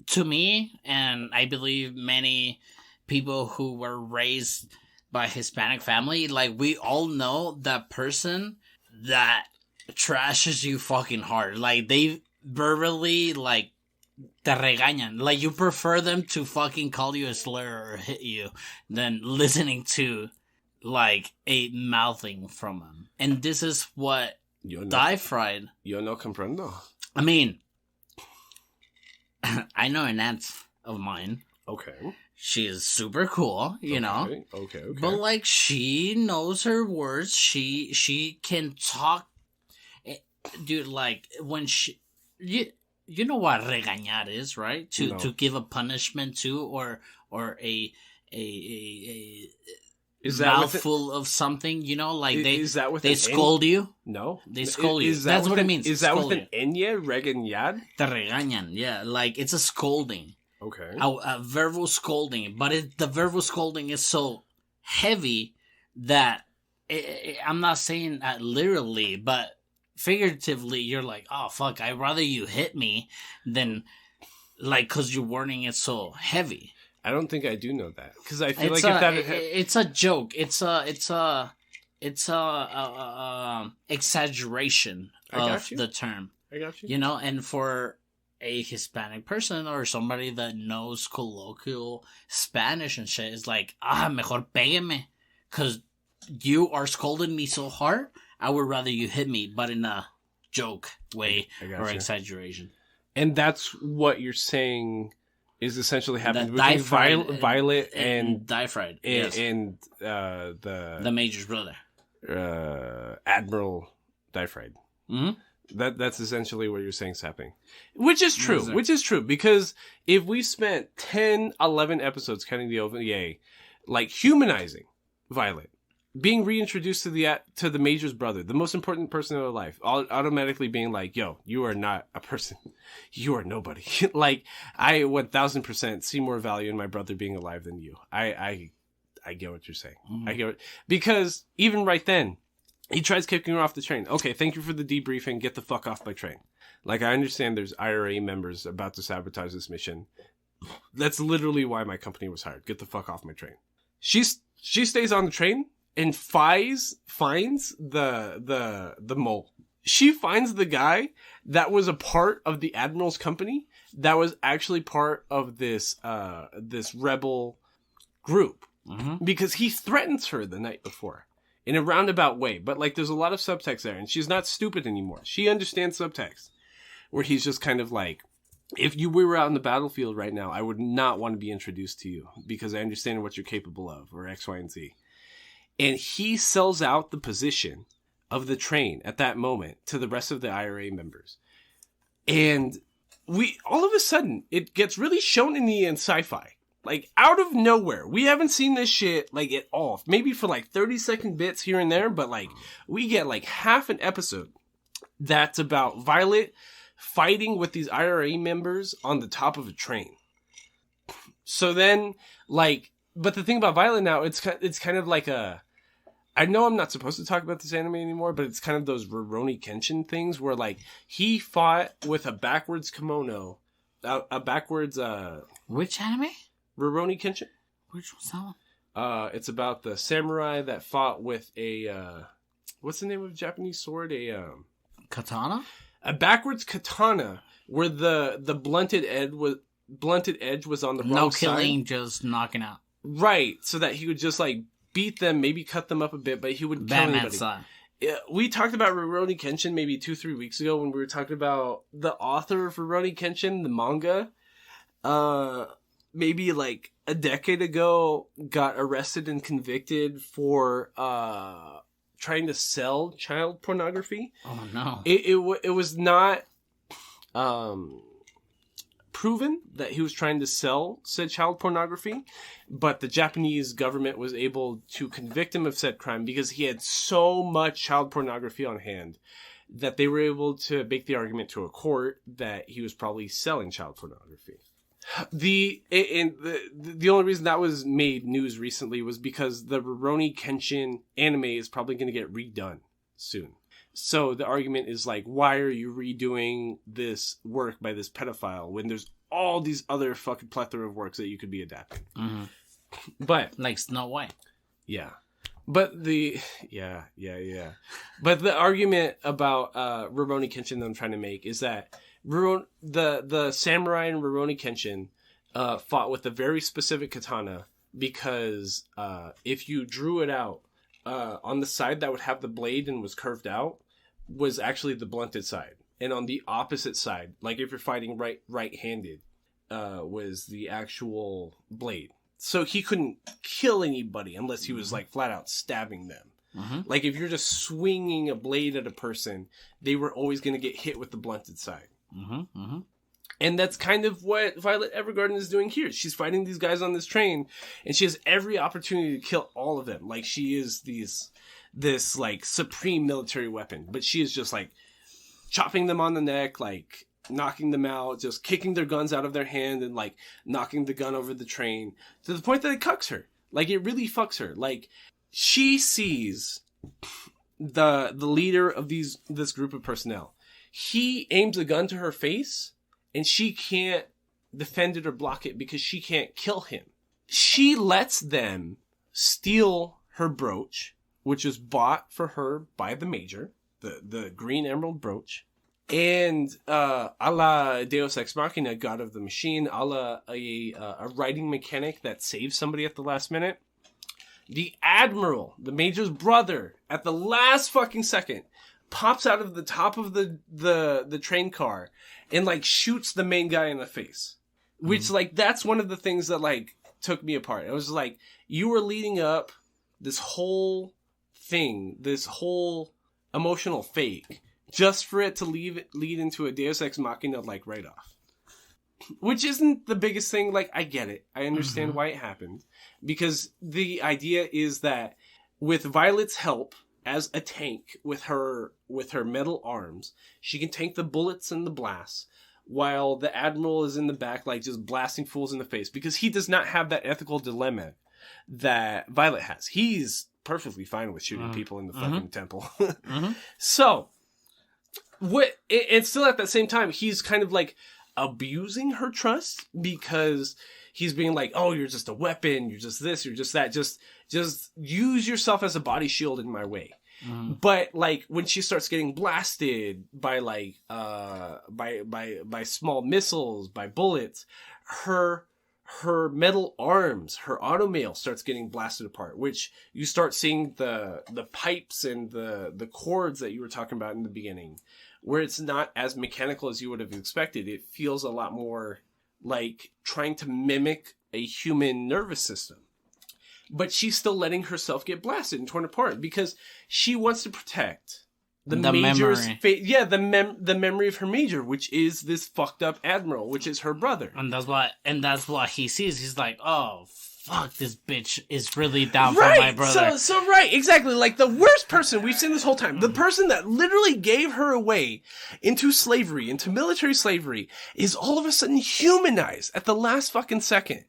to me, and I believe many people who were raised by Hispanic family, like, we all know that person that trashes you fucking hard. Like, they verbally, like, te regañan. Like, you prefer them to fucking call you a slur or hit you than listening to, like, a mouthing from them. And this is what Die Fried. Yo no comprendo. I mean, I know an aunt of mine. Okay. She is super cool, you know. Okay. But, like, she knows her words. She can talk. Dude, like, when she... You know what regañar is, right? To give a punishment to, or a is that mouthful of something, you know? Like, they scold you. No. They scold you. That's what it means. Is that with an ñ, regañar? Te regañan, yeah. Like, it's a scolding. Okay. A verbal scolding. But the verbal scolding is so heavy that... I'm not saying literally, but... figuratively, you're like, oh, fuck, I'd rather you hit me than, like, because you're wording it so heavy. I don't think I do know that. Because I feel it's it's a joke. It's a exaggeration of the term. I got you. You know, and for a Hispanic person or somebody that knows colloquial Spanish and shit, it's like, mejor pégueme. Because you are scolding me so hard, I would rather you hit me, but in a joke way or exaggeration. And that's what you're saying is essentially happening between Violet and Die Fried, and the Major's brother, Admiral Die Fried. Mm-hmm. That's essentially what you're saying is happening, which is true. Which is true because if we spent 10, 11 episodes counting the OVA, like humanizing Violet, being reintroduced to the Major's brother, the most important person in their life, automatically being like, yo, you are not a person. You are nobody. Like, I 1000% see more value in my brother being alive than you. I get what you're saying. Mm-hmm. I get it. Because even right then, he tries kicking her off the train. Okay, thank you for the debriefing. Get the fuck off my train. Like, I understand there's IRA members about to sabotage this mission. That's literally why my company was hired. Get the fuck off my train. She stays on the train and finds the mole. She finds the guy that was a part of the Admiral's company that was actually part of this rebel group. Mm-hmm. Because he threatens her the night before in a roundabout way. But, like, there's a lot of subtext there, and she's not stupid anymore. She understands subtext. Where he's just kind of like, if we were out in the battlefield right now, I would not want to be introduced to you because I understand what you're capable of, or X, Y, and Z. And he sells out the position of the train at that moment to the rest of the IRA members. And all of a sudden, it gets really shown in sci-fi. Like, out of nowhere. We haven't seen this shit, like, at all. Maybe for, like, 30-second bits here and there, but, like, we get, like, half an episode that's about Violet fighting with these IRA members on the top of a train. So then, like, but the thing about Violet now, it's kind of like I know I'm not supposed to talk about this anime anymore, but it's kind of those Rurouni Kenshin things where, like, he fought with a backwards kimono, a backwards, Which anime? Rurouni Kenshin. Which was that one? It's about the samurai that fought with a, what's the name of a Japanese sword? Katana? A backwards katana where the blunted edge was on the wrong side. No killing, just knocking out. Right, so that he would just, like, beat them, maybe cut them up a bit, but he would kill anybody. Yeah, we talked about Rurouni Kenshin maybe 2-3 weeks ago when we were talking about the author of Rurouni Kenshin, the manga. Maybe like a decade ago, got arrested and convicted for trying to sell child pornography. Oh no! It was not proven that he was trying to sell said child pornography, but the Japanese government was able to convict him of said crime because he had so much child pornography on hand that they were able to make the argument to a court that he was probably selling child pornography. The only reason that was made news recently was because the Rurouni Kenshin anime is probably going to get redone soon. So the argument is like, why are you redoing this work by this pedophile when there's all these other fucking plethora of works that you could be adapting? Mm-hmm. But like Snow White. Yeah. But the But the argument about Rurouni Kenshin that I'm trying to make is that the samurai in Rurouni Kenshin fought with a very specific katana because if you drew it out on the side that would have the blade and was curved out was actually the blunted side, and on the opposite side, like if you're fighting right-handed, was the actual blade. So he couldn't kill anybody unless he was like flat out stabbing them. Mm-hmm. Like if you're just swinging a blade at a person, they were always going to get hit with the blunted side. Mm-hmm. Mm-hmm. And that's kind of what Violet Evergarden is doing here. She's fighting these guys on this train, and she has every opportunity to kill all of them. Like she is this like supreme military weapon, but she is just like chopping them on the neck, like knocking them out, just kicking their guns out of their hand and like knocking the gun over the train to the point that it cucks her. Like it really fucks her. Like she sees the leader of this group of personnel. He aims a gun to her face and she can't defend it or block it because she can't kill him. She lets them steal her brooch, which was bought for her by the major, the green emerald brooch. And a la Deus Ex Machina, God of the Machine, a la a writing mechanic that saves somebody at the last minute, the Admiral, the Major's brother, at the last fucking second, pops out of the top of the train car and like shoots the main guy in the face. Which like that's one of the things that like took me apart. It was like you were leading up this whole thing, this whole emotional fake, just for it to lead into a Deus Ex Machina, like, right off. Which isn't the biggest thing. Like, I get it. I understand why it happened. Because the idea is that with Violet's help as a tank with her metal arms, she can tank the bullets and the blasts, while the Admiral is in the back, like, just blasting fools in the face. Because he does not have that ethical dilemma that Violet has. He's perfectly fine with shooting people in the fucking temple. So... and still at that same time, he's kind of like abusing her trust because he's being like, oh, you're just a weapon. You're just this. You're just that. Just use yourself as a body shield in my way. But like when she starts getting blasted by like, by small missiles, by bullets, her metal arms, her automail starts getting blasted apart, which you start seeing the pipes and the cords that you were talking about in the beginning, where it's not as mechanical as you would have expected. It feels a lot more like trying to mimic a human nervous system. But she's still letting herself get blasted and torn apart because she wants to protect the major's the memory of her major, which is this fucked up Admiral, which is her brother. And that's what he sees. He's like, oh, fuck, this bitch is really down for my brother. So right, exactly. Like the worst person we've seen this whole time, the person that literally gave her away into slavery, into military slavery, is all of a sudden humanized at the last fucking second.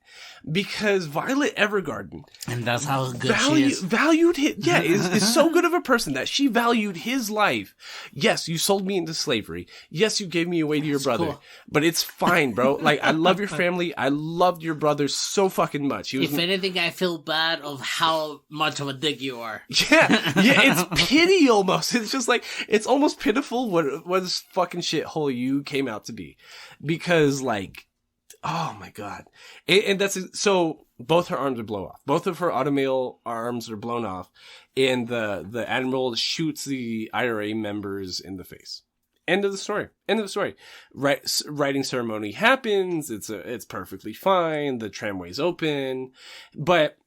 Because Violet Evergarden, and that's how good she is, valued his, is so good of a person that she valued his life. Yes, you sold me into slavery. Yes, you gave me away to your brother, cool. But it's fine, bro. Like, I love your family. I loved your brother so fucking much. If anything, I feel bad of how much of a dick you are. Yeah, it's pity almost. It's just like, it's almost pitiful what this fucking shithole you came out to be. Because, like, oh my god. And that's, so both her arms are blown off. Both of her automail arms are blown off. And the Admiral shoots the IRA members in the face. End of the story. Writing ceremony happens. It's perfectly fine. The tramway's open. But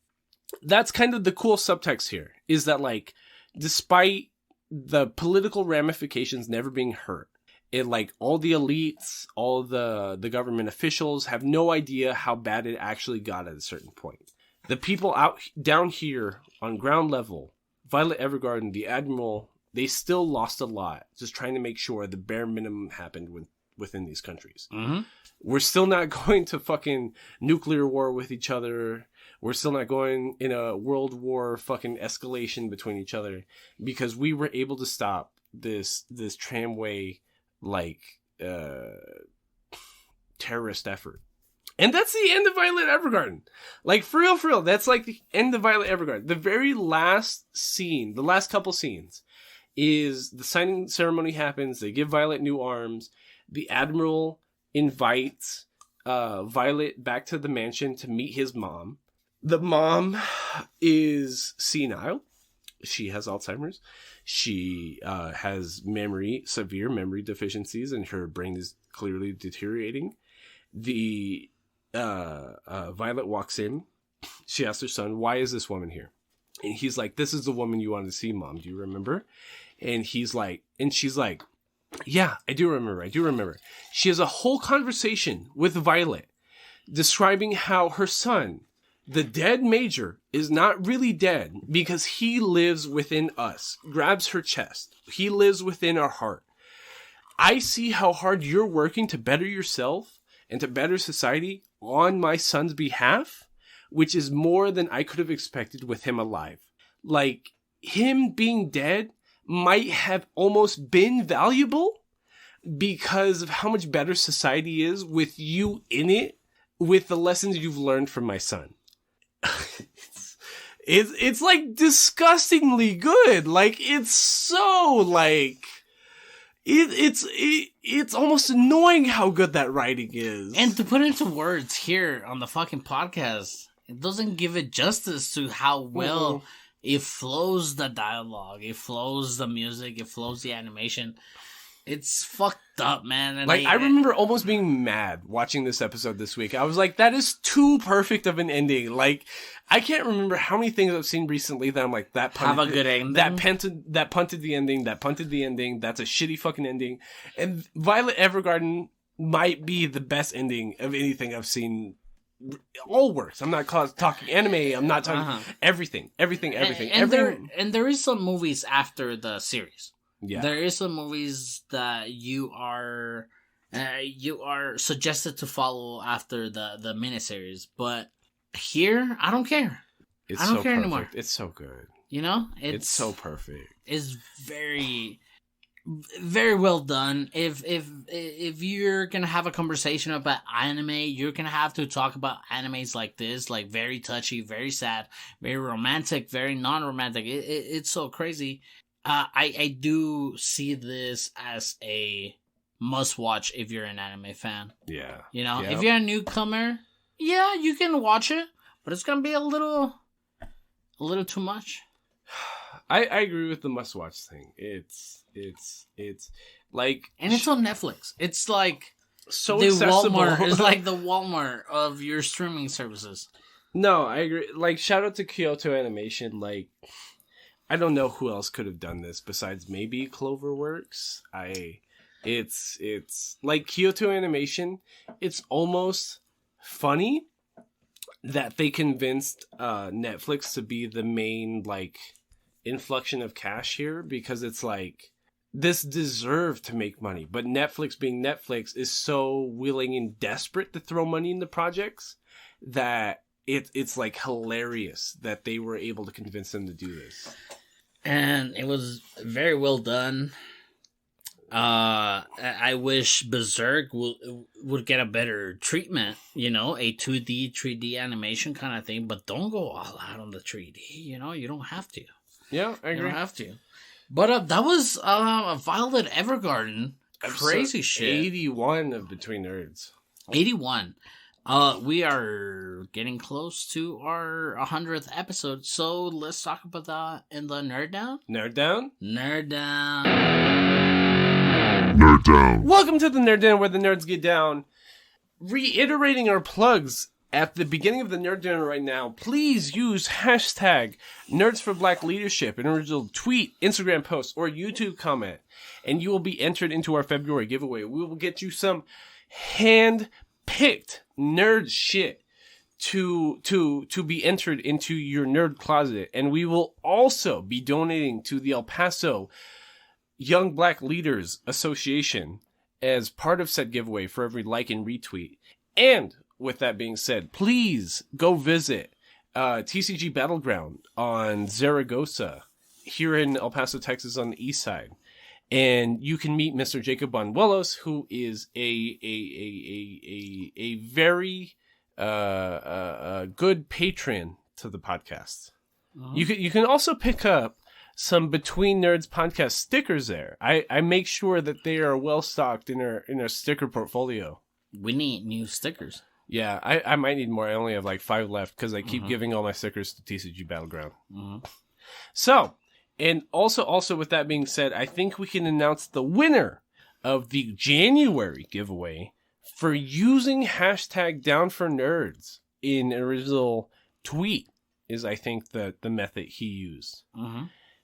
that's kind of the cool subtext here, is that like, despite the political ramifications never being hurt, it like all the elites, all the government officials have no idea how bad it actually got at a certain point. The people down here on ground level, Violet Evergarden, the Admiral, they still lost a lot just trying to make sure the bare minimum happened within these countries. Mm-hmm. We're still not going to fucking nuclear war with each other. We're still not going in a world war fucking escalation between each other because we were able to stop this tramway terrorist effort. And that's the end of Violet Evergarden. Like, for real, that's like the end of Violet Evergarden. The very last scene, the last couple scenes, is the signing ceremony happens. They give Violet new arms. The Admiral invites Violet back to the mansion to meet his mom. The mom is senile. She has Alzheimer's. She has severe memory deficiencies, and her brain is clearly deteriorating. The Violet walks in. She asks her son, "Why is this woman here?" And he's like, "This is the woman you wanted to see, Mom. Do you remember?" And she's like, "Yeah, I do remember." She has a whole conversation with Violet describing how her son, the dead Major, is not really dead because he lives within us. Grabs her chest. He lives within our heart. I see how hard you're working to better yourself and to better society on my son's behalf, which is more than I could have expected with him alive. Like, him being dead might have almost been valuable because of how much better society is with you in it, with the lessons you've learned from my son. It's like disgustingly good. Like, it's so like it's almost annoying how good that writing is. And to put into words here on the fucking podcast, it doesn't give it justice to how well it flows the dialogue, it flows the music, it flows the animation. It's fucked up, man. And I remember almost being mad watching this episode this week. I was like, that is too perfect of an ending. Like, I can't remember how many things I've seen recently that I'm like, that punted, have a good ending. That punted the ending. That's a shitty fucking ending. And Violet Evergarden might be the best ending of anything I've seen. All works. I'm not talking anime. I'm not talking everything. And there is some movies after the series. Yeah. There is some movies that you are suggested to follow after the miniseries, but here I don't care. I don't care anymore. It's so good. You know, it's so perfect. It's very, very well done. If you're gonna have a conversation about anime, you're gonna have to talk about animes like this, like very touchy, very sad, very romantic, very non-romantic. It's so crazy. I do see this as a must-watch if you're an anime fan. Yeah. You know, if you're a newcomer, yeah, you can watch it, but it's gonna be a little too much. I agree with the must-watch thing. It's like... And it's on Netflix. It's like... so the accessible. Walmart. It's like the Walmart of your streaming services. No, I agree. Like, shout out to Kyoto Animation. Like... I don't know who else could have done this besides maybe Cloverworks. It's like Kyoto Animation. It's almost funny that they convinced Netflix to be the main like inflection of cash here, because it's like this deserved to make money, but Netflix, being Netflix, is so willing and desperate to throw money into projects that it's like hilarious that they were able to convince them to do this. And it was very well done. I wish Berserk would get a better treatment, you know, a 2D, 3D animation kind of thing, but don't go all out on the 3D, you know, you don't have to. Yeah, I agree. You don't have to. But that was Violet Evergarden. Crazy shit. 81 of Between Nerds. 81. We are getting close to our 100th episode, so let's talk about that in the Nerd Down. Nerd Down? Nerd Down. Nerd Down. Welcome to the Nerd Down, where the nerds get down. Reiterating our plugs at the beginning of the Nerd Down right now, please use hashtag Nerds for Black Leadership in an original tweet, Instagram post, or YouTube comment, and you will be entered into our February giveaway. We will get you some hand-picked nerd shit to be entered into your nerd closet, and we will also be donating to the El Paso Young Black Leaders Association as part of said giveaway for every like and retweet. And with that being said, please go visit TCG Battleground on Zaragoza here in El Paso, Texas on the east side. And you can meet Mr. Jacob Banuelos, who is a very good patron to the podcast. Uh-huh. You can also pick up some Between Nerds podcast stickers there. I make sure that they are well stocked in our sticker portfolio. We need new stickers. Yeah, I might need more. I only have like 5 left because I keep giving all my stickers to TCG Battleground. So, and also with that being said, I think we can announce the winner of the January giveaway for using hashtag Down for Nerds in original tweet is, I think, the method he used.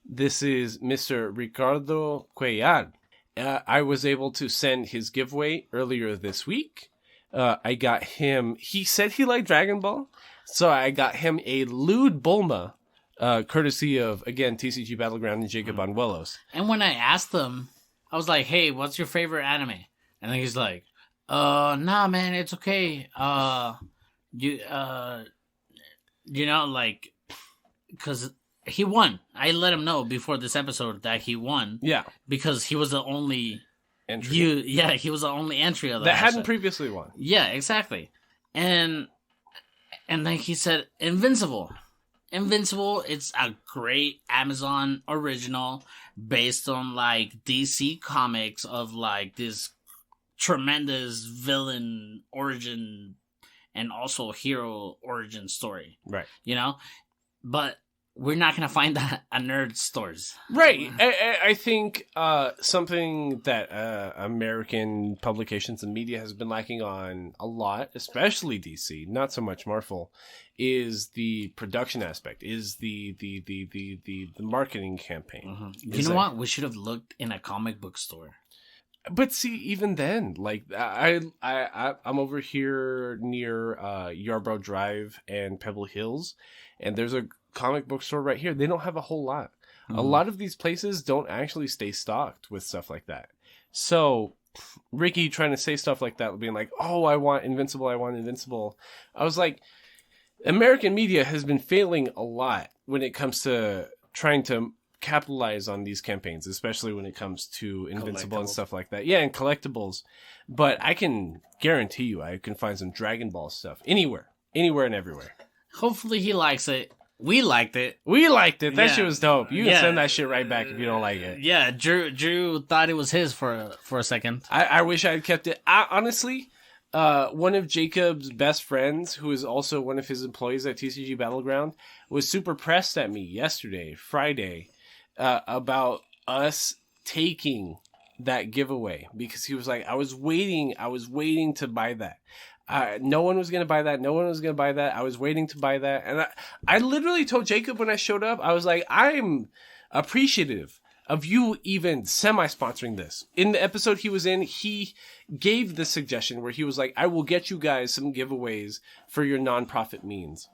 This is Mr. Ricardo Cuellar. I was able to send his giveaway earlier this week. I got him, he said he liked Dragon Ball, so I got him a Lewd Bulma, courtesy of, again, TCG Battleground and Jacob Banuelos. And when I asked him, I was like, hey, what's your favorite anime? And then he's like, nah, man, it's okay. You know, like, because he won. I let him know before this episode that he won. Yeah. Because he was the only entry. He was the only entry of that hadn't previously won. Yeah, exactly. And then he said Invincible. Invincible, it's a great Amazon original based on like DC comics of like this tremendous villain origin and also hero origin story. Right. You know? But we're not going to find that at nerd stores. Right. I think something that American publications and media has been lacking on a lot, especially DC, not so much Marvel, is the production aspect, is the marketing campaign. You know what? We should have looked in a comic book store. But see, even then, like I'm over here near Yarborough Drive and Pebble Hills, and there's a comic book store right here. They don't have a whole lot. A lot of these places don't actually stay stocked with stuff like that. So Ricky trying to say stuff like that, being like, "Oh, I want Invincible. I want Invincible." I was like, American media has been failing a lot when it comes to trying to capitalize on these campaigns, especially when it comes to Invincible and stuff like that. Yeah, and collectibles. But I can guarantee you I can find some Dragon Ball stuff anywhere and everywhere. Hopefully he likes it. We liked it. That shit was dope. You can send that shit right back if you don't like it. Yeah, Drew thought it was his for a second. I wish I had kept it. Honestly, one of Jacob's best friends, who is also one of his employees at TCG Battleground, was super pressed at me Friday, about us taking that giveaway, because he was like, I was waiting to buy that. No one was going to buy that. I was waiting to buy that. And I literally told Jacob when I showed up, I was like, I'm appreciative of you even semi-sponsoring this. In the episode he was in, he gave the suggestion where he was like, I will get you guys some giveaways for your non-profit means.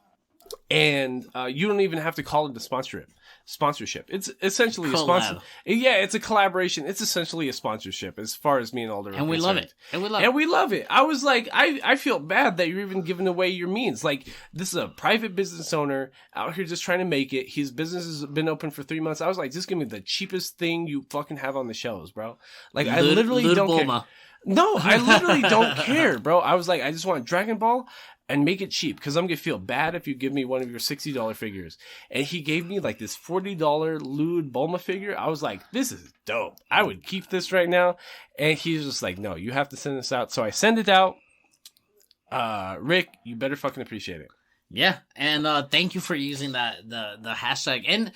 And you don't even have to call it a sponsorship. It's essentially a sponsor. Yeah, it's a collaboration. It's essentially a sponsorship as far as me and Alder are concerned. We love it. And we love it. I was like, I feel bad that you're even giving away your means. Like, this is a private business owner out here just trying to make it. His business has been open for 3 months. I was like, just give me the cheapest thing you fucking have on the shelves, bro. Like, I literally don't care. No, I literally don't care, bro. I was like, I just want Dragon Ball and make it cheap, because I'm going to feel bad if you give me one of your $60 figures. And he gave me like this $40 Lewd Bulma figure. I was like, this is dope. I would keep this right now. And he's just like, no, you have to send this out. So I send it out. Rick, you better fucking appreciate it. Yeah, and thank you for using the hashtag. And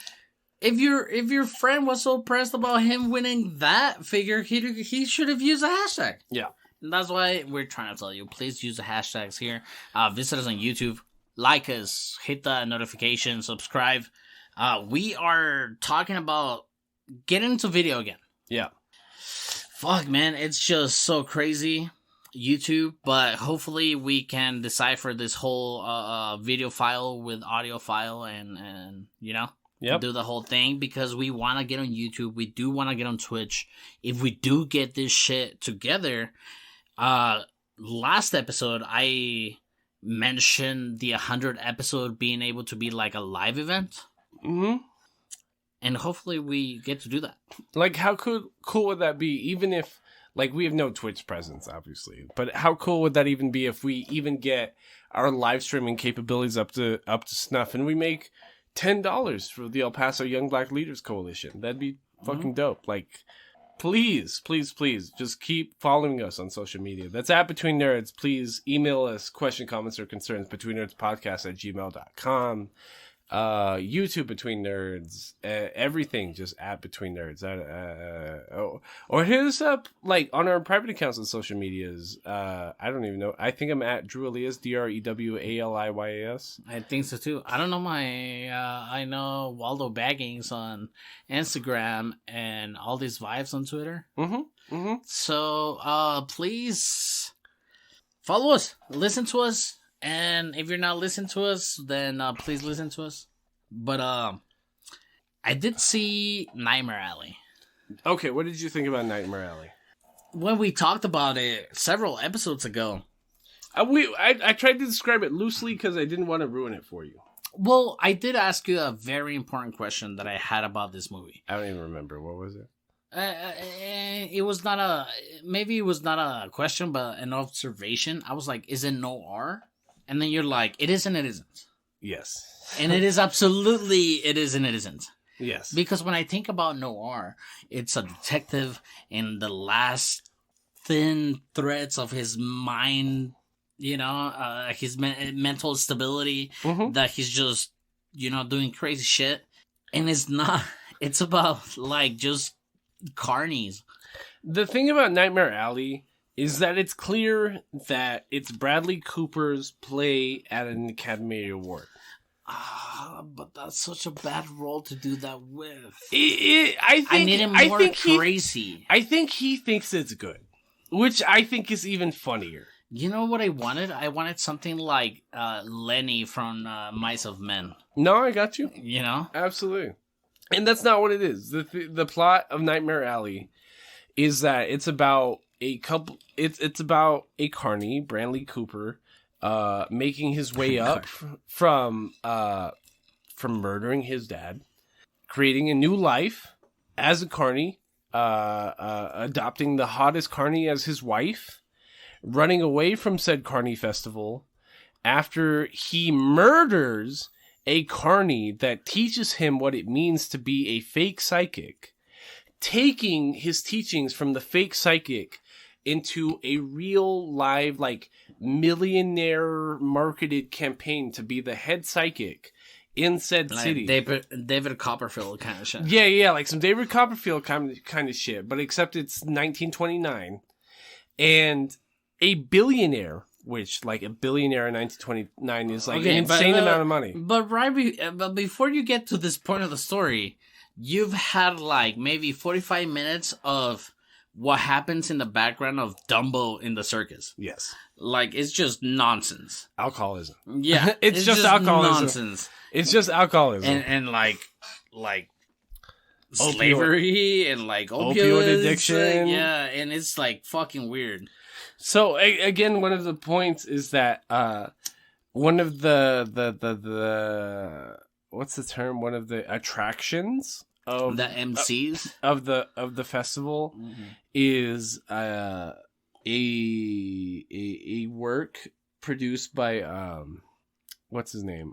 if your friend was so pressed about him winning that figure, he should have used a hashtag. Yeah. And that's why we're trying to tell you, please use the hashtags here. Visit us on YouTube, like us, hit the notification, subscribe. We are talking about getting into video again. Yeah. Fuck, man, it's just so crazy, YouTube. But hopefully we can decipher this whole video file with audio file, and you know. Yep. do the whole thing because we want to get on YouTube. We do want to get on Twitch. If we do get this shit together, last episode I mentioned the 100 episode being able to be like a live event. Mm-hmm. And hopefully we get to do that. Like, how cool would that be? Even if, like, we have no Twitch presence, obviously, but how cool would that even be if we even get our live streaming capabilities up to snuff, and we make $10 for the El Paso Young Black Leaders Coalition? That'd be fucking dope. Like, please, just keep following us on social media. That's at Between Nerds. Please email us question, comments, or concerns, betweennerdspodcast@gmail.com. YouTube Between Nerds, everything just at Between Nerds. Or hit us up like on our private accounts on social medias. I don't even know. I think I'm at Drew Elias, DREWALIYAS. I think so too. I don't know I know Waldo Baggings on Instagram and all these vibes on Twitter. So please follow us, listen to us. And if you're not listening to us, then please listen to us. But I did see Nightmare Alley. Okay, what did you think about Nightmare Alley? When we talked about it several episodes ago. I tried to describe it loosely because I didn't want to ruin it for you. Well, I did ask you a very important question that I had about this movie. I don't even remember. What was it? It was not a question, but an observation. I was like, is it noir? And then you're like, it is and it isn't. Yes. And it is absolutely, it is and it isn't. Yes. Because when I think about noir, it's a detective in the last thin threads of his mind, his mental stability, that he's just, doing crazy shit. And it's not, it's about like just carnies. The thing about Nightmare Alley is that it's clear that it's Bradley Cooper's play at an Academy Award. But that's such a bad role to do that with. I need him more crazy. I think he thinks it's good, which I think is even funnier. You know what I wanted? I wanted something like Lenny from Mice of Men. No, I got you. Absolutely. And that's not what it is. The plot of Nightmare Alley is that it's about a couple. It's about a carny, Bradley Cooper, making his way up from murdering his dad, creating a new life as a carny, adopting the hottest carny as his wife, running away from said carny festival after he murders a carny that teaches him what it means to be a fake psychic, taking his teachings from the fake psychic into a real live, like, millionaire marketed campaign to be the head psychic in said city. David Copperfield kind of shit. Yeah, like some David Copperfield kind of shit, but except it's 1929. And a billionaire, which, like, a billionaire in 1929 is, like, an insane amount of money. But but before you get to this point of the story, you've had, like, maybe 45 minutes of what happens in the background of Dumbo in the circus. Yes. Like, it's just nonsense. Alcoholism. Yeah. it's just alcoholism. Nonsense. It's just alcoholism. And like slavery and like opioid addiction. Yeah, and it's like fucking weird. So again, one of the points is that one of the what's the term? One of the attractions of the MCs of the festival is a work produced by what's his name?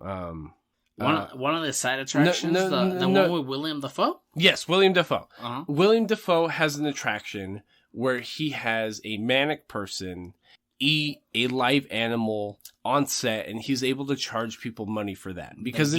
One of the side attractions, the one with William Dafoe? Yes, William Dafoe. Uh-huh. William Dafoe has an attraction where he has a manic person eat a live animal on set, and he's able to charge people money for that. Because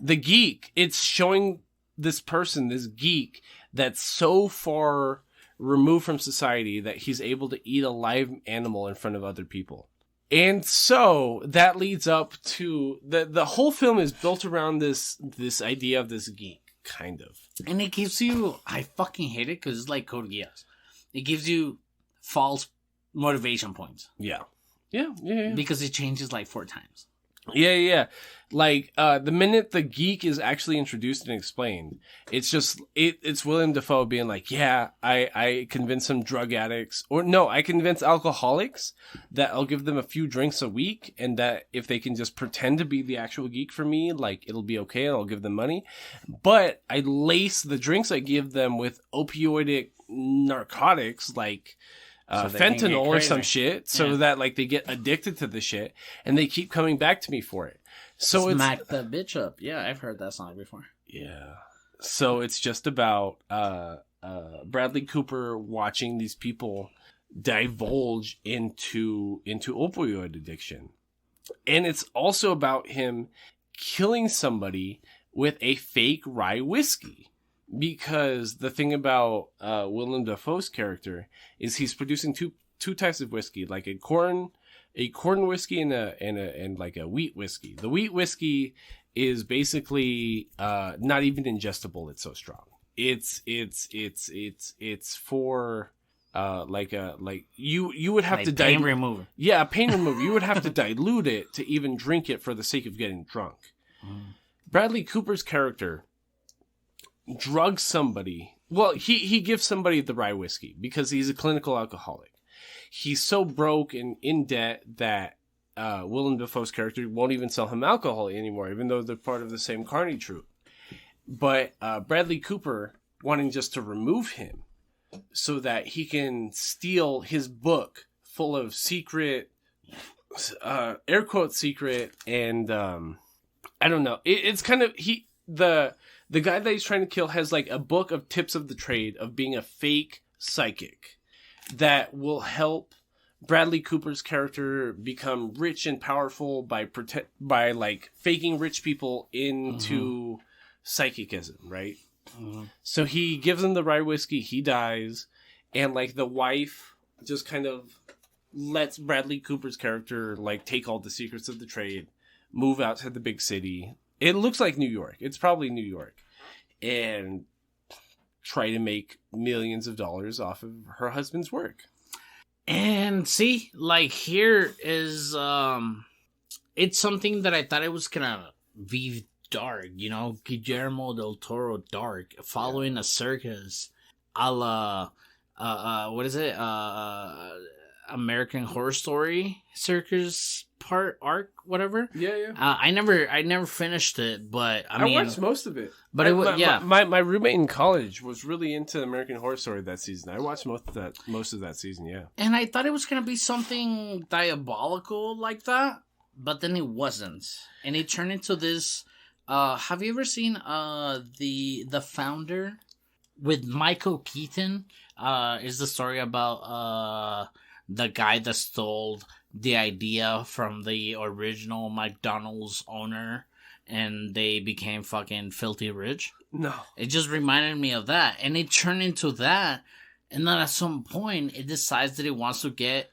the geek. It's showing this person, this geek, that's so far removed from society that he's able to eat a live animal in front of other people. And so that leads up to the whole film is built around this idea of this geek, kind of. And it gives you, I fucking hate it because it's like Code Geass. It gives you false motivation points. Yeah. Because it changes like 4 times. Yeah. Like, the minute the geek is actually introduced and explained, it's just, it's Willem Dafoe being like, yeah, I convince some drug addicts, or no, I convince alcoholics that I'll give them a few drinks a week, and that if they can just pretend to be the actual geek for me, like, it'll be okay, and I'll give them money. But I lace the drinks I give them with opioidic narcotics, like, So they can get fentanyl or some crazy. shit, so that, like, they get addicted to the shit, and they keep coming back to me for it. So Smack the bitch up. Yeah, I've heard that song before. yeah. So it's just about Bradley Cooper watching these people divulge into opioid addiction. And it's also about him killing somebody with a fake rye whiskey. Because the thing about Willem Dafoe's character is he's producing two types of whiskey, like a corn whiskey and like a wheat whiskey. The wheat whiskey is basically not even ingestible. It's so strong. It's for like you would have Like to pain remover. Yeah, a pain remover. You would have to dilute it to even drink it for the sake of getting drunk. Bradley Cooper's character drugs somebody. Well, he gives somebody the rye whiskey because he's a clinical alcoholic. He's so broke and in debt that Willem Dafoe's character won't even sell him alcohol anymore, even though they're part of the same Carney troupe. But Bradley Cooper wanting just to remove him so that he can steal his book full of secret, air quote secret, and I don't know. It's kind of the guy that he's trying to kill has like a book of tips of the trade of being a fake psychic that will help Bradley Cooper's character become rich and powerful by like faking rich people into psychicism, right? So he gives him the rye whiskey, he dies, and like the wife just kind of lets Bradley Cooper's character like take all the secrets of the trade, move out to the big city. It looks like New York. It's probably New York. And try to make millions of dollars off of her husband's work. And see, like here is it's something that I thought it was gonna be dark, you know, Guillermo del Toro dark, following a circus a la what is it? American Horror Story circus arc, whatever. Yeah. I never finished it, but I mean, watched most of it. But it was my roommate in college was really into American Horror Story that season. I watched most of that season. Yeah, and I thought it was gonna be something diabolical like that, but then it wasn't, and it turned into this. Have you ever seen the Founder with Michael Keaton? Is the story about the guy that stole the idea from the original McDonald's owner, and they became fucking filthy rich. No. It just reminded me of that, and it turned into that, and then at some point it decides that it wants to get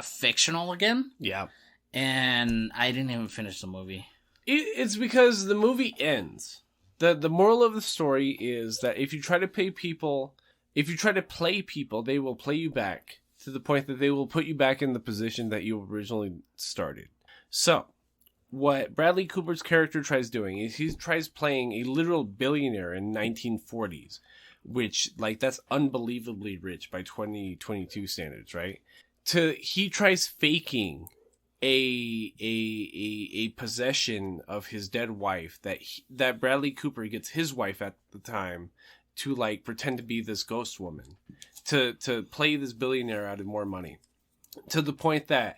fictional again. Yeah. And I didn't even finish the movie. It's because the movie ends. The moral of the story is that if you try to play people, they will play you back to the point that they will put you back in the position that you originally started. So, what Bradley Cooper's character tries doing is he tries playing a literal billionaire in 1940s, which, like, that's unbelievably rich by 2022 standards, right? He tries faking a possession of his dead wife that Bradley Cooper gets his wife at the time to, like, pretend to be this ghost woman. To play this billionaire out of more money, to the point that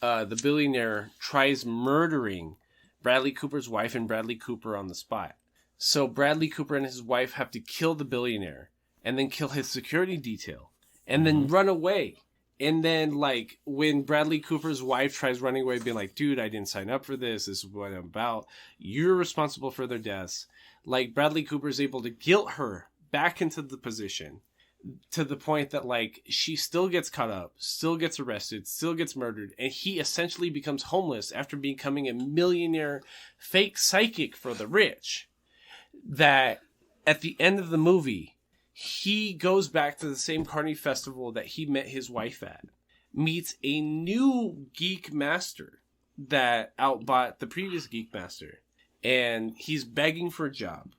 the billionaire tries murdering Bradley Cooper's wife and Bradley Cooper on the spot. So Bradley Cooper and his wife have to kill the billionaire and then kill his security detail and then run away. And then, like, when Bradley Cooper's wife tries running away, being like, dude, I didn't sign up for this. This is what I'm about. You're responsible for their deaths. Like, Bradley Cooper's able to guilt her back into the position, to the point that, like, she still gets caught up, still gets arrested, still gets murdered, and he essentially becomes homeless after becoming a millionaire fake psychic for the rich. That at the end of the movie, he goes back to the same Carney festival that he met his wife at, meets a new geek master that outbought the previous Geek Master, and he's begging for a job.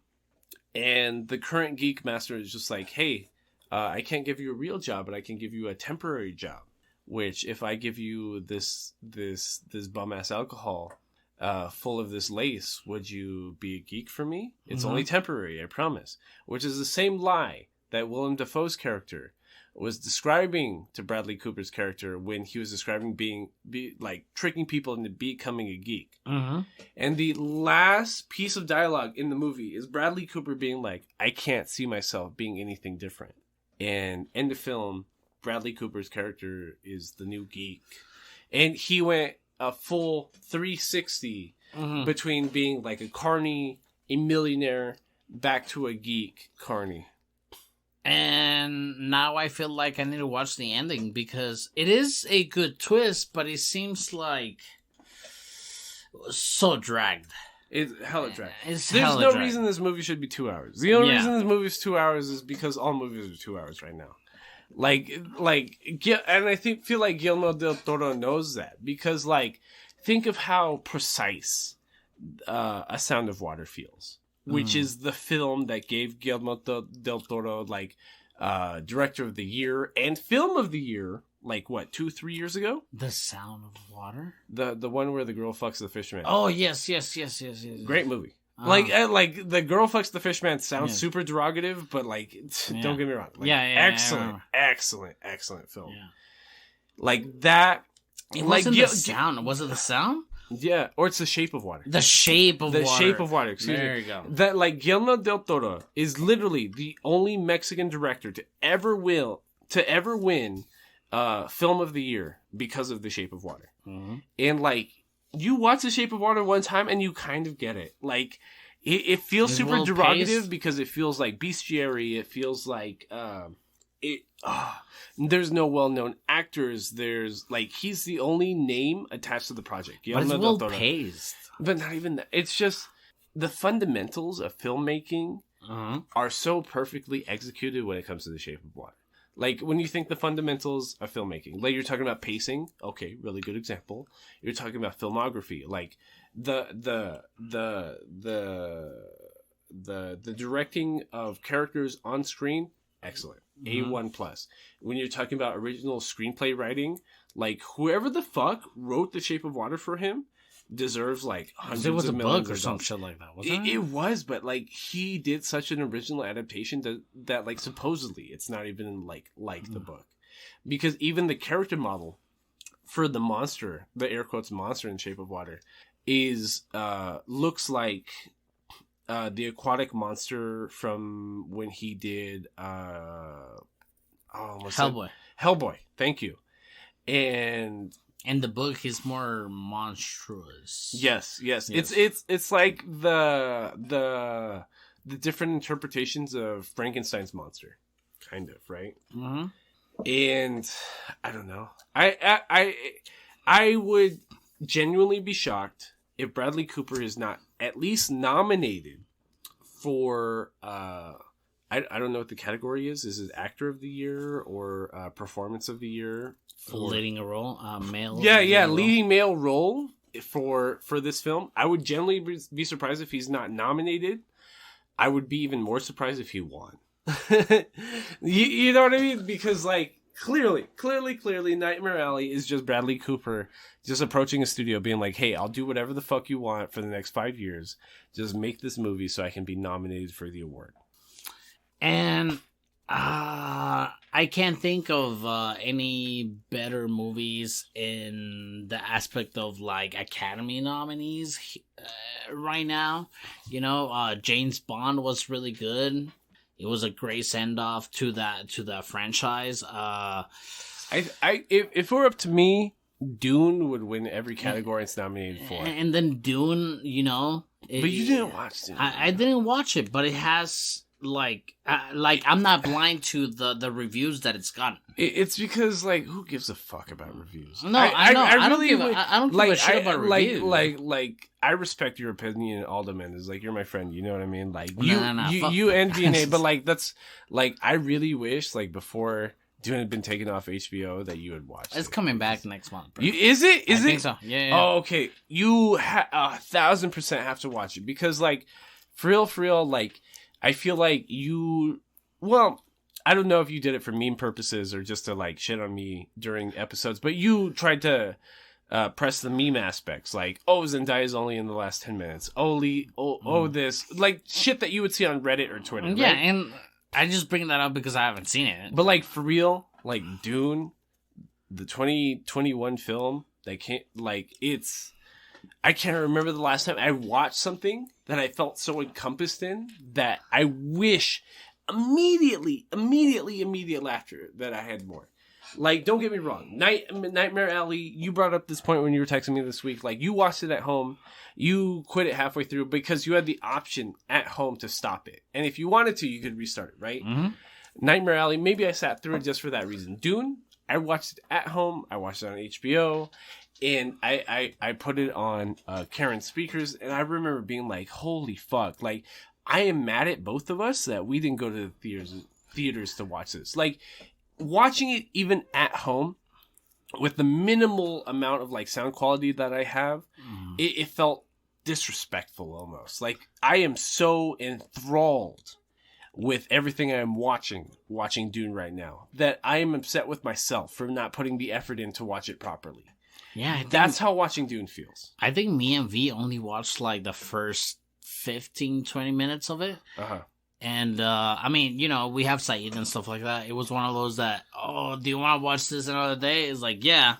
And the current Geek Master is just like, hey, I can't give you a real job, but I can give you a temporary job. Which, if I give you this bum ass alcohol full of this lace, would you be a geek for me? It's only temporary, I promise. Which is the same lie that Willem Dafoe's character was describing to Bradley Cooper's character when he was describing tricking people into becoming a geek. And the last piece of dialogue in the movie is Bradley Cooper being like, I can't see myself being anything different. And in the film, Bradley Cooper's character is the new geek. And he went a full 360 between being like a carny, a millionaire, back to a geek carny. And now I feel like I need to watch the ending because it is a good twist, but it seems like so dragged. It's hella dragged. There's no reason this movie should be 2 hours. The only reason this movie is 2 hours is because all movies are 2 hours right now. And I feel like Guillermo del Toro knows that because, think of how precise A Sound of Water feels, which is the film that gave Guillermo del Toro Director of the Year and Film of the Year. 2-3 years ago? The Sound of Water? The one where the girl fucks the fishman. Oh, yes. Great movie. The girl fucks the fishman sounds super derogative, but don't get me wrong. Excellent film. Yeah. That. It wasn't the sound. Was it the sound? Yeah, or it's The Shape of Water. The Shape of Water. The Shape of Water, excuse me. There you go. That, Guillermo del Toro is literally the only Mexican director to ever win Film of the Year because of The Shape of Water. And, you watch The Shape of Water one time and you kind of get it. It feels super derogative because it feels like bestiary. It feels like there's no well-known actors. There's he's the only name attached to the project. But it's well paced. But not even that. It's just the fundamentals of filmmaking are so perfectly executed when it comes to The Shape of Water. When you think the fundamentals of filmmaking, you're talking about pacing. Okay, really good example. You're talking about filmography, the directing of characters on screen. Excellent. A1+. When you're talking about original screenplay writing, whoever the fuck wrote The Shape of Water for him deserves hundreds of millions or some shit like that, wasn't it? It was, but he did such an original adaptation that supposedly it's not even the book, because even the character model for the monster, the air quotes monster in Shape of Water, is looks like the aquatic monster from when he did Hellboy. Thank you. And in the book, he's more monstrous. Yes. It's like the different interpretations of Frankenstein's monster, kind of, right? And I don't know. I would genuinely be shocked if Bradley Cooper is not at least nominated for I don't know what the category is. Is it Actor of the Year or Performance of the Year? Leading a role, male. Leading male role for this film. I would generally be surprised if he's not nominated. I would be even more surprised if he won. you know what I mean? Because clearly, Nightmare Alley is just Bradley Cooper just approaching a studio, being like, "Hey, I'll do whatever the fuck you want for the next 5 years. Just make this movie so I can be nominated for the award." And I can't think of any better movies in the aspect of Academy nominees right now. James Bond was really good. It was a great send off to that franchise. If it were up to me, Dune would win every category it's nominated for. And then Dune, but you didn't watch Dune. I didn't watch it, but it has. I'm not blind to the reviews that it's gotten. It's because who gives a fuck about reviews? No, I know. I don't give a shit about reviews. I respect your opinion, Aldo Mendes. You're my friend. You know what I mean? No, you and DNA, but that's I really wish before Dune had been taken off HBO, that you would watch. It's coming back next month, bro. Is it? I think so. Yeah. Oh, okay. You 1,000% have to watch it because, like, for real, like, I feel like you. Well, I don't know if you did it for meme purposes or just to like shit on me during episodes, but you tried to press the meme aspects, like, oh, Zendaya's only in the last 10 minutes. This, like, shit that you would see on Reddit or Twitter. Yeah, right? and I just bring that up because I haven't seen it. But like for real, like Dune, the 2021 film, they can't I can't remember the last time I watched something that I felt so encompassed in that I wish immediately after that I had more. Like, don't get me wrong. Nightmare Alley, you brought up this point when you were texting me this week. Like, you watched it at home. You quit it halfway through because you had the option at home to stop it. And if you wanted to, you could restart it, right? Mm-hmm. Nightmare Alley, maybe I sat through it just for that reason. Dune, I watched it at home. I watched it on HBO. And I put it on Karen's speakers. And I remember being like, holy fuck. Like, I am mad at both of us that we didn't go to the theaters to watch this. Like, watching it even at home with the minimal amount of like sound quality that I have, it felt disrespectful almost. Like, I am so enthralled with everything I am watching Dune right now that I am upset with myself for not putting the effort in to watch it properly. Yeah, that's how watching Dune feels. I think me and V only watched like the first 15-20 minutes of it. And, I mean, you know, we have Saeed and stuff like that. It was one of those that, oh, do you want to watch this another day? It's like, yeah,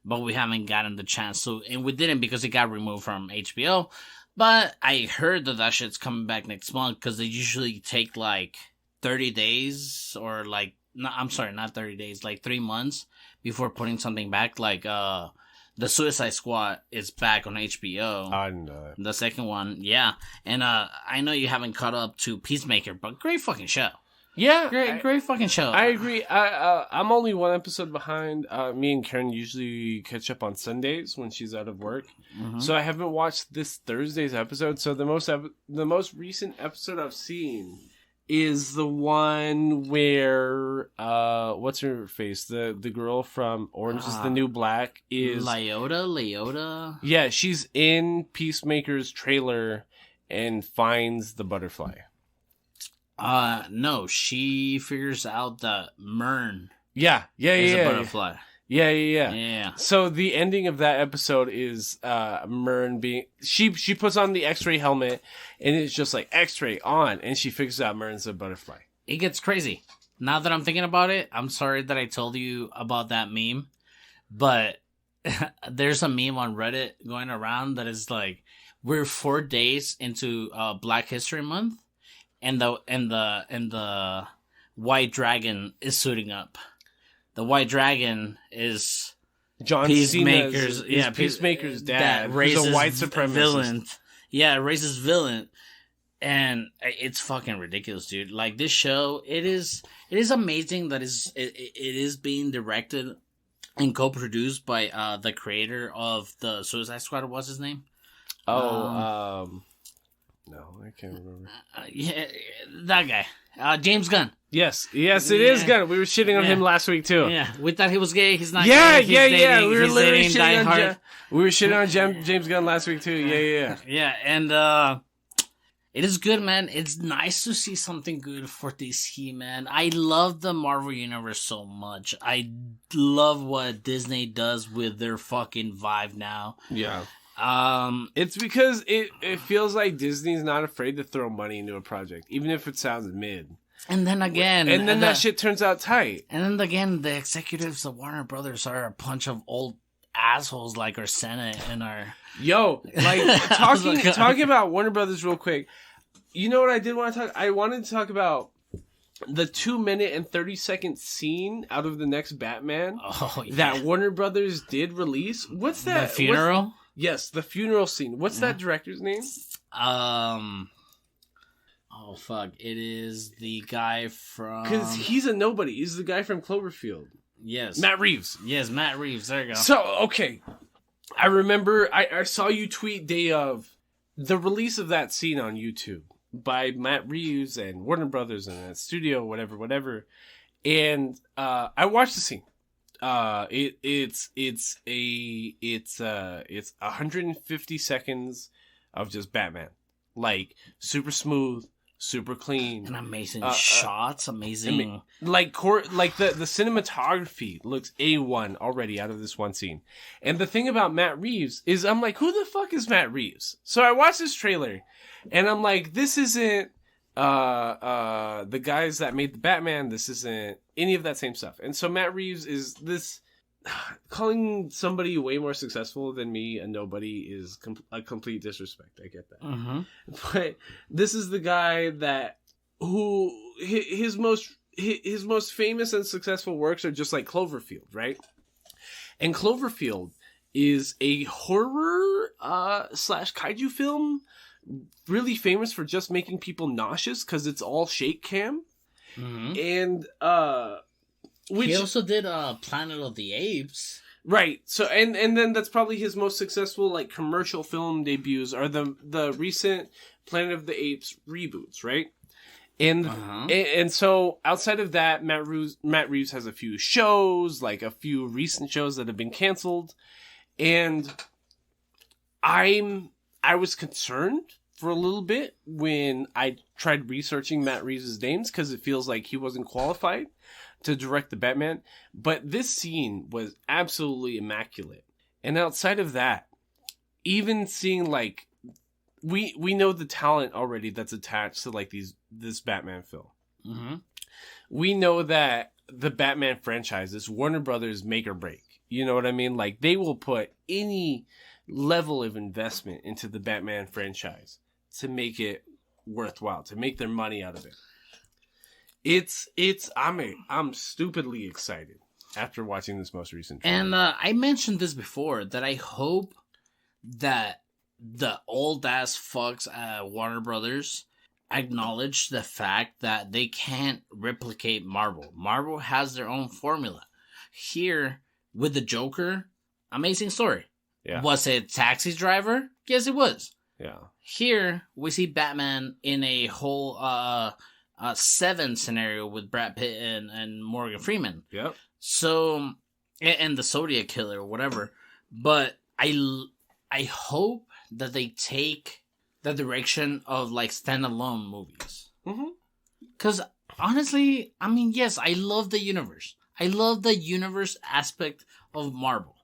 but we haven't gotten the chance to. And we didn't because it got removed from HBO. But I heard that shit's coming back next month because they usually take like 30 days or like, no, I'm sorry, not 30 days, like 3 months before putting something back. Like, the Suicide Squad is back on HBO. I didn't know that. The second one, yeah. And I know you haven't caught up to Peacemaker, but great fucking show. Yeah. Great fucking show. I agree. I'm only one episode behind. Me and Karen usually catch up on Sundays when she's out of work. Mm-hmm. So I haven't watched this Thursday's episode. So the most recent episode I've seen is the one where what's her face, the girl from Orange is the New Black is Leota. Yeah, she's in Peacemaker's trailer and finds the butterfly. No, she figures out that Myrn is a butterfly. Yeah. So the ending of that episode is Myrn being she puts on the X-ray helmet and it's just like X-ray on, and she figures out Myrn's a butterfly. It gets crazy. Now that I'm thinking about it, I'm sorry that I told you about that meme, but there's a meme on Reddit going around that is like, we're 4 days into Black History Month, and the White Dragon is suiting up. The White Dragon is John Peacemaker's Peacemaker's dad, raises who's a white supremacist. Villain. Yeah, raises villain. And it's fucking ridiculous, dude. Like, this show, it is amazing that it is being directed and co-produced by the creator of the Suicide Squad. What's his name? No, I can't remember. Yeah, that guy. James Gunn. Yes, it is Gunn. We were shitting on him last week too. Yeah, we thought he was gay. He's not gay. He's dating, We were literally shitting on We were shitting on James Gunn last week too. Yeah. Yeah, and it is good, man. It's nice to see something good for DC, man. I love the Marvel Universe so much. I love what Disney does with their fucking vibe now. Yeah. It's because it feels like Disney's not afraid to throw money into a project, even if it sounds mid. And then again... And then that shit turns out tight. And then again, the executives of Warner Brothers are a bunch of old assholes like our Senate and our... Yo, like, talking about Warner Brothers real quick. You know what I did want to talk... I wanted to talk about the 2-minute and 30-second scene out of the next Batman that Warner Brothers did release. What's that? The funeral? Yes, the funeral scene. What's that director's name? Oh, fuck. It is the guy from... Because he's a nobody. He's the guy from Cloverfield. Yes. Matt Reeves. Yes, Matt Reeves. There you go. So, okay. I remember I saw you tweet day of the release of that scene on YouTube by Matt Reeves and Warner Brothers and that studio, whatever. And I watched the scene. It's 150 seconds of just Batman, like super smooth, super clean, And amazing shots, amazing. like the cinematography looks A1 already out of this one scene. And the thing about Matt Reeves is, I'm like, who the fuck is Matt Reeves? So I watched this trailer, and I'm like, this isn't the guys that made the Batman. This isn't any of that same stuff. And so Matt Reeves is this. Calling somebody way more successful than me a nobody is a complete disrespect. I get that. Mm-hmm. But this is the guy who his most famous and successful works are just like Cloverfield, right? And Cloverfield is a horror slash kaiju film, really famous for just making people nauseous because it's all shake cam. Mm-hmm. And he also did Planet of the Apes. Right. So and then that's probably his most successful like commercial film debuts are the recent Planet of the Apes reboots, right? And and so outside of that, Matt Reeves has a few shows, like a few recent shows that have been canceled. And I was concerned for a little bit when I tried researching Matt Reeves' names because it feels like he wasn't qualified to direct the Batman. But this scene was absolutely immaculate. And outside of that, even seeing like we know the talent already that's attached to like this Batman film. Mm-hmm. We know that the Batman franchise is Warner Brothers make or break. You know what I mean? Like they will put any level of investment into the Batman franchise to make it worthwhile, to make their money out of it. I'm stupidly excited after watching this most recent trailer. And I mentioned this before, that I hope that the old ass fucks at Warner Brothers acknowledge the fact that they can't replicate Marvel. Marvel has their own formula. Here, with the Joker, amazing story. Yeah. Was it Taxi Driver? Yes, it was. Yeah. Here, we see Batman in a whole Seven scenario with Brad Pitt and Morgan Freeman. Yep. So, and the Zodiac Killer, whatever. But I hope that they take the direction of like standalone movies. Mm-hmm. Because honestly, I mean, yes, I love the universe. I love the universe aspect of Marvel.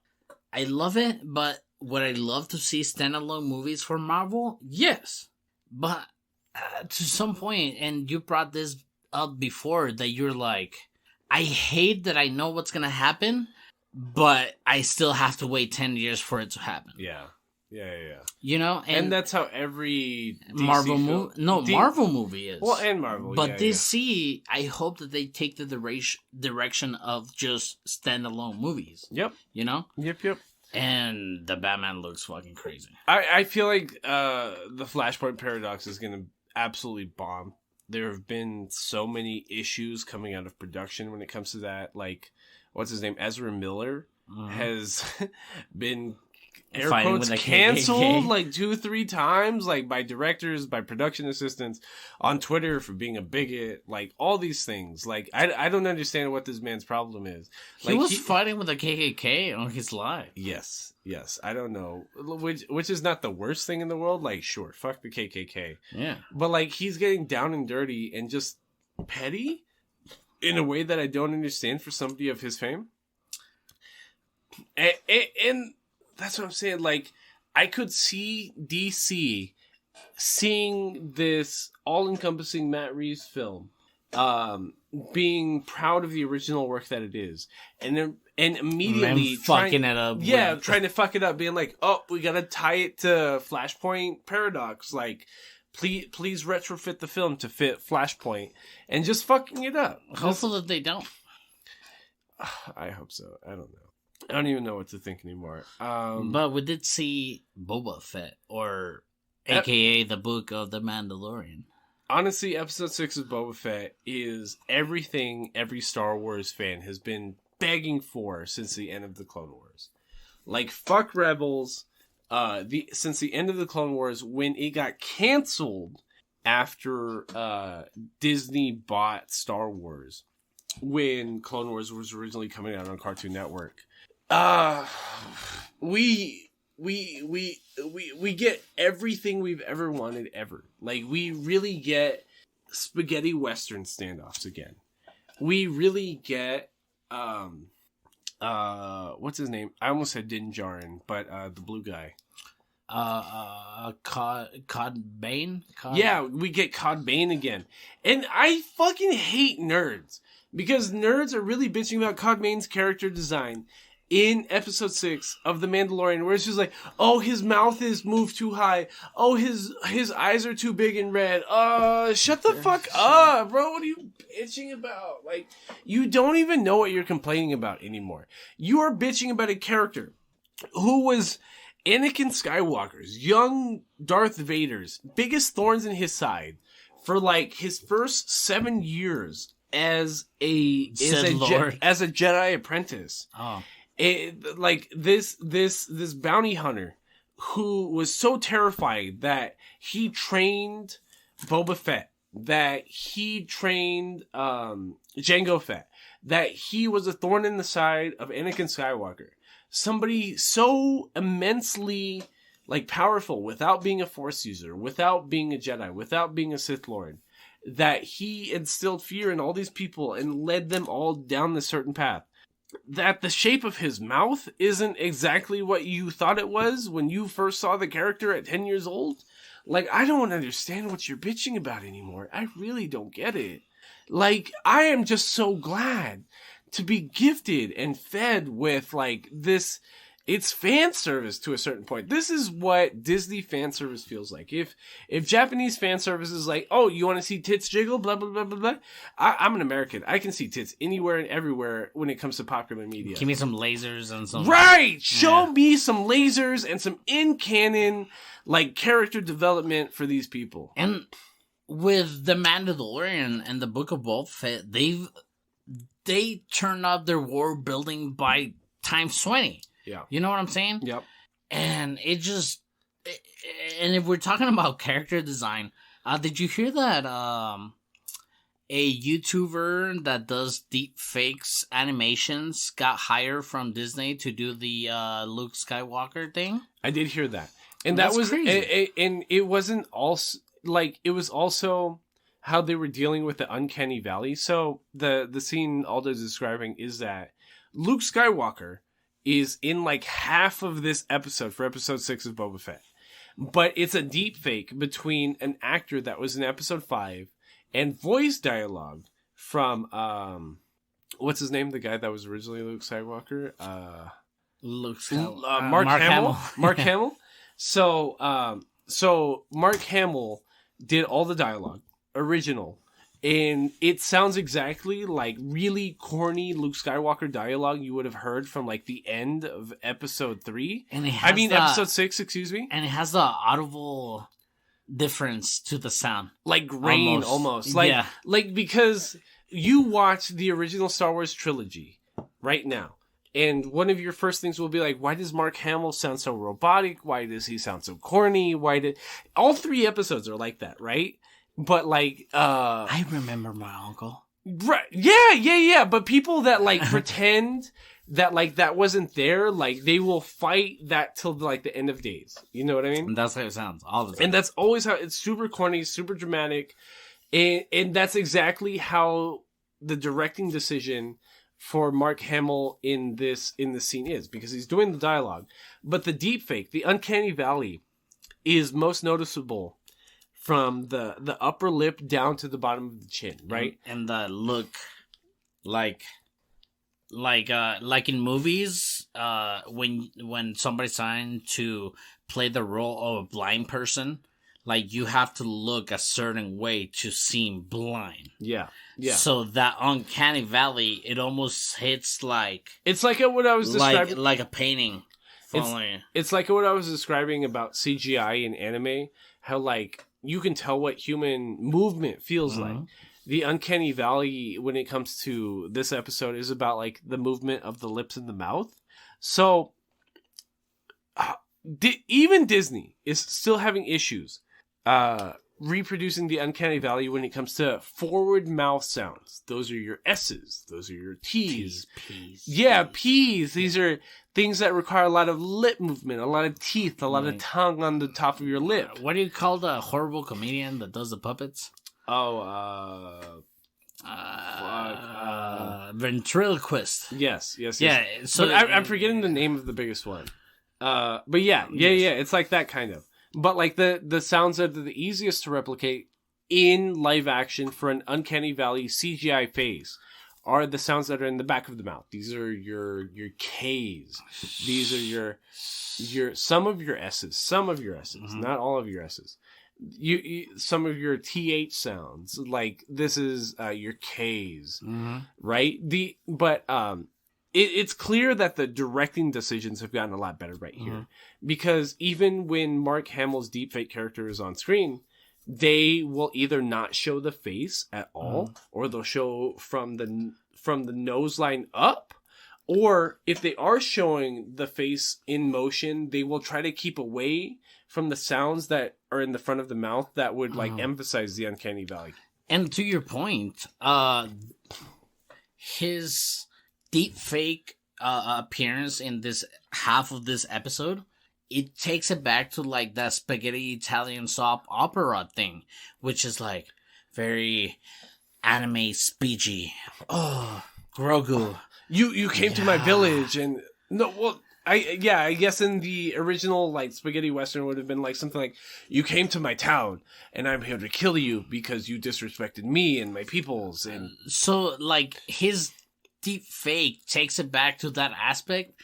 I love it, but would I love to see standalone movies for Marvel? Yes. But to some point, and you brought this up before, that you're like, I hate that I know what's going to happen, but I still have to wait 10 years for it to happen. Yeah. Yeah. You know? And that's how every DC Marvel movie... No, Marvel movie is. Well, and Marvel, but DC, I hope that they take the direction of just standalone movies. Yep. You know? Yep. And the Batman looks fucking crazy. I feel like the Flashpoint Paradox is going to absolutely bomb. There have been so many issues coming out of production when it comes to that. Like, what's his name? Ezra Miller has been... air quotes canceled like 2-3 times, like by directors, by production assistants, on Twitter for being a bigot, like all these things. Like I don't understand what this man's problem is. Like, he was fighting with the KKK on his live. Yes. I don't know, which is not the worst thing in the world. Like, sure, fuck the KKK. Yeah, but like he's getting down and dirty and just petty in a way that I don't understand for somebody of his fame. And that's what I'm saying. Like, I could see DC seeing this all-encompassing Matt Reeves film, being proud of the original work that it is, and immediately fucking it up. Yeah, trying to fuck it up, being like, "Oh, we gotta tie it to Flashpoint Paradox." Like, please retrofit the film to fit Flashpoint, and just fucking it up. Hopefully they don't. I hope so. I don't know. I don't even know what to think anymore. But we did see Boba Fett, or AKA the Book of the Mandalorian. Honestly, Episode 6 of Boba Fett is everything every Star Wars fan has been begging for since the end of the Clone Wars. Like, fuck Rebels. Since the end of the Clone Wars, when it got canceled after Disney bought Star Wars, when Clone Wars was originally coming out on Cartoon Network. We get everything we've ever wanted ever. Like, we really get spaghetti western standoffs again. We really get what's his name? I almost said Din Djarin, but the blue guy. Cod Bane? Yeah, we get Cod Bane again. And I fucking hate nerds. Because nerds are really bitching about Cod Bane's character design in episode 6 of The Mandalorian, where it's just like, oh, his mouth is moved too high. Oh, his eyes are too big and red. Shut the fuck up, bro. What are you bitching about? Like, you don't even know what you're complaining about anymore. You are bitching about a character who was Anakin Skywalker's, young Darth Vader's biggest thorns in his side for like his first 7 years as a Jedi apprentice. Oh. Like this bounty hunter who was so terrified that he trained Boba Fett, that he trained Jango Fett, that he was a thorn in the side of Anakin Skywalker. Somebody so immensely like powerful without being a Force user, without being a Jedi, without being a Sith Lord, that he instilled fear in all these people and led them all down this certain path. That the shape of his mouth isn't exactly what you thought it was when you first saw the character at 10 years old. Like, I don't understand what you're bitching about anymore. I really don't get it. Like, I am just so glad to be gifted and fed with, like, this. It's fan service to a certain point. This is what Disney fan service feels like. If Japanese fan service is like, oh, you want to see tits jiggle, blah, blah, blah, blah, blah. I'm an American. I can see tits anywhere and everywhere when it comes to popular media. Give me some lasers and some... Right! Show me some lasers and some in-canon, like, character development for these people. And with The Mandalorian and the Book of Boba Fett, they turned up their world building by times 20. Yeah. You know what I'm saying? Yep. And it just... And if we're talking about character design, did you hear that a YouTuber that does deep fakes animations got hired from Disney to do the Luke Skywalker thing? I did hear that. And that was crazy. And it wasn't also... Like, it was also how they were dealing with the uncanny valley. So the scene Aldo's describing is that Luke Skywalker is in like half of this episode for episode 6 of Boba Fett. But it's a deep fake between an actor that was in episode 5 and voice dialogue from, what's his name? The guy that was originally Luke Skywalker? Luke Skywalker. Mark Hamill. Mark Hamill. So Mark Hamill did all the dialogue, original. And it sounds exactly like really corny Luke Skywalker dialogue you would have heard from like the end of episode 3. And episode 6, excuse me. And it has the audible difference to the sound. Like grain almost. Like, yeah. Like because you watch the original Star Wars trilogy right now. And one of your first things will be like, why does Mark Hamill sound so robotic? Why does he sound so corny? All 3 episodes are like that, right? But like, I remember my uncle. Right. Yeah. But people that like pretend that like that wasn't there, like they will fight that till like the end of days. You know what I mean? And that's how it sounds all the time. And that's always how it's super corny, super dramatic. And that's exactly how the directing decision for Mark Hamill in the scene is, because he's doing the dialogue. But the deepfake, the uncanny valley, is most noticeable from the upper lip down to the bottom of the chin, right? And the look, like in movies, when somebody's trying to play the role of a blind person, like you have to look a certain way to seem blind. Yeah. So that uncanny valley, it almost hits like it's like what I was describing, like a painting. It's like what I was describing about CGI in anime. How like you can tell what human movement feels like. The uncanny valley when it comes to this episode is about like the movement of the lips and the mouth. So even Disney is still having issues reproducing the uncanny valley when it comes to forward mouth sounds. Those are your S's. Those are your T's. P's. Yeah, P's. These are things that require a lot of lip movement, a lot of teeth, a lot of tongue on the top of your lip. What do you call the horrible comedian that does the puppets? Ventriloquist. Yes. Yeah, so but I'm forgetting the name of the biggest one. But yeah, it's like that kind of. But like the sounds that are the easiest to replicate in live action for an uncanny valley CGI face are the sounds that are in the back of the mouth. These are your K's. These are your some of your S's, not all of your S's. You some of your TH sounds, like this is your K's, right? It's clear that the directing decisions have gotten a lot better right here, because even when Mark Hamill's deepfake character is on screen, they will either not show the face at all, or they'll show from the nose line up, or if they are showing the face in motion, they will try to keep away from the sounds that are in the front of the mouth that would like emphasize the uncanny valley. And to your point, his deep fake appearance in this half of this episode, it takes it back to like that spaghetti Italian soap opera thing, which is like very anime speechy. Oh, Grogu. You came to my village and I guess in the original like spaghetti western would have been like something like, you came to my town and I'm here to kill you because you disrespected me and my peoples. And so like his deep fake takes it back to that aspect.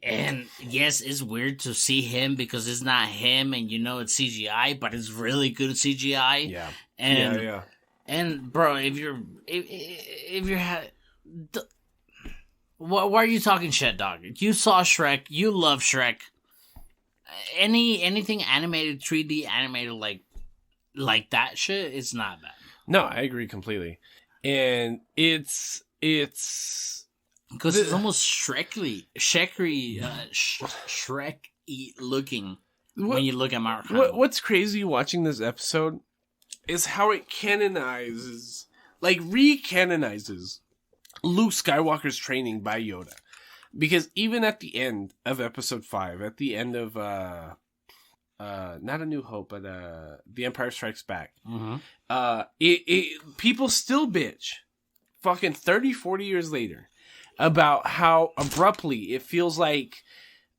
And yes, it's weird to see him because it's not him and it's CGI, but it's really good CGI. Yeah. And and bro, if you're why are you talking shit, dog? You saw Shrek. You love Shrek. Anything animated, 3D animated like that shit, it's not bad. No, I agree completely. And it's because it's almost Shrek-y looking when you look at Mark Hamill. What's crazy watching this episode is how it recanonizes Luke Skywalker's training by Yoda. Because even at the end of episode 5, at the end of not A New Hope, but The Empire Strikes Back, people still bitch fucking 30-40 years later about how abruptly it feels like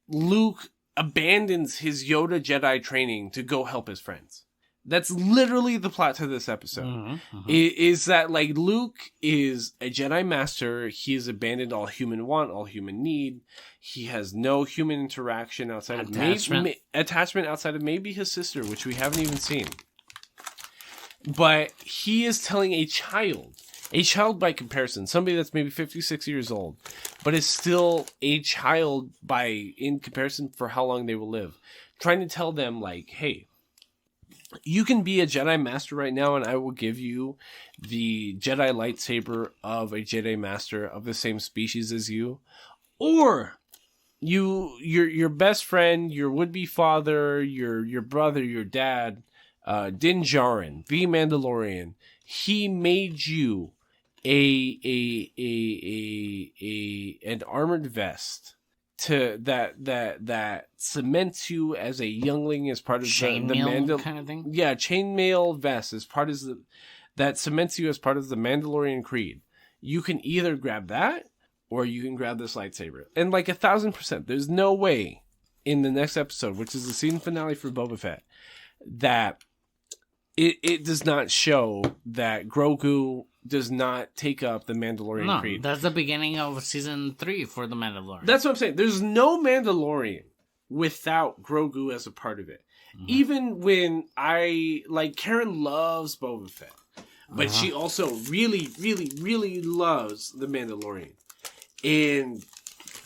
Luke abandons his Yoda Jedi training to go help his friends. That's literally the plot to this episode. Is that like Luke is a Jedi Master. He has abandoned all human want, all human need. He has no human interaction outside of attachment outside of maybe his sister, which we haven't even seen. But he is telling a child by comparison, somebody that's maybe 56 years old, but is still a child in comparison for how long they will live, trying to tell them like, hey, you can be a Jedi Master right now, and I will give you the Jedi lightsaber of a Jedi Master of the same species as you. Or your best friend, your would-be father, your brother, your dad, Din Djarin, the Mandalorian, he made you an armored vest that cements you as a youngling as part of the kind of thing. Yeah, chainmail vest as part of that cements you as part of the Mandalorian creed. You can either grab that or you can grab this lightsaber. And like 1,000%, there's no way in the next episode, which is the season finale for Boba Fett, that it does not show that Grogu does not take up the Mandalorian creed. That's the beginning of season 3 for the Mandalorian. That's what I'm saying. There's no Mandalorian without Grogu as a part of it. Even when Karen loves Boba Fett, but she also really, really, really loves the Mandalorian. And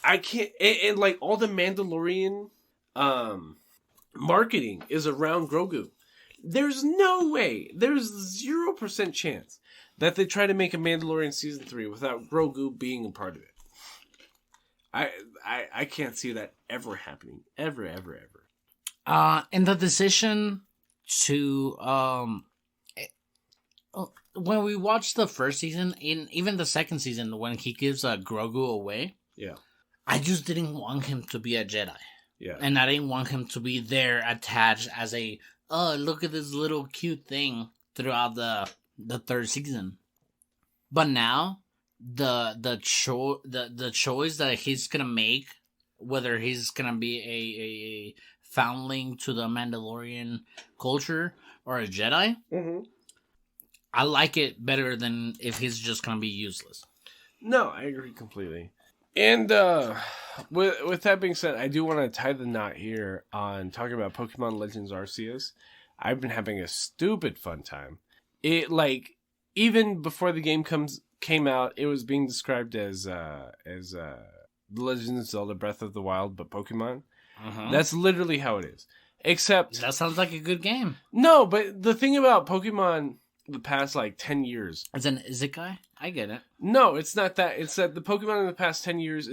I can't, and like all the Mandalorian marketing is around Grogu. There's no way, there's 0% chance that they try to make a Mandalorian season 3 without Grogu being a part of it. I can't see that ever happening. Ever. And the decision to when we watched the first season, in even the second season, when he gives Grogu away, Yeah. I just didn't want him to be a Jedi. Yeah. And I didn't want him to be there attached as a, oh, look at this little cute thing throughout the third season. But now, the choice that he's gonna make, whether he's gonna be a foundling to the Mandalorian culture or a Jedi, I like it better than if he's just gonna be useless. No, I agree completely. And with that being said, I do want to tie the knot here on talking about Pokemon Legends Arceus. I've been having a stupid fun time. It, like, even before the game came out, it was being described as The Legend of Zelda Breath of the Wild, but Pokemon. That's literally how it is. Except that sounds like a good game. No, but the thing about Pokemon the past, like, 10 years... It's an isekai? I get it. No, it's not that. It's that the Pokemon in the past 10 years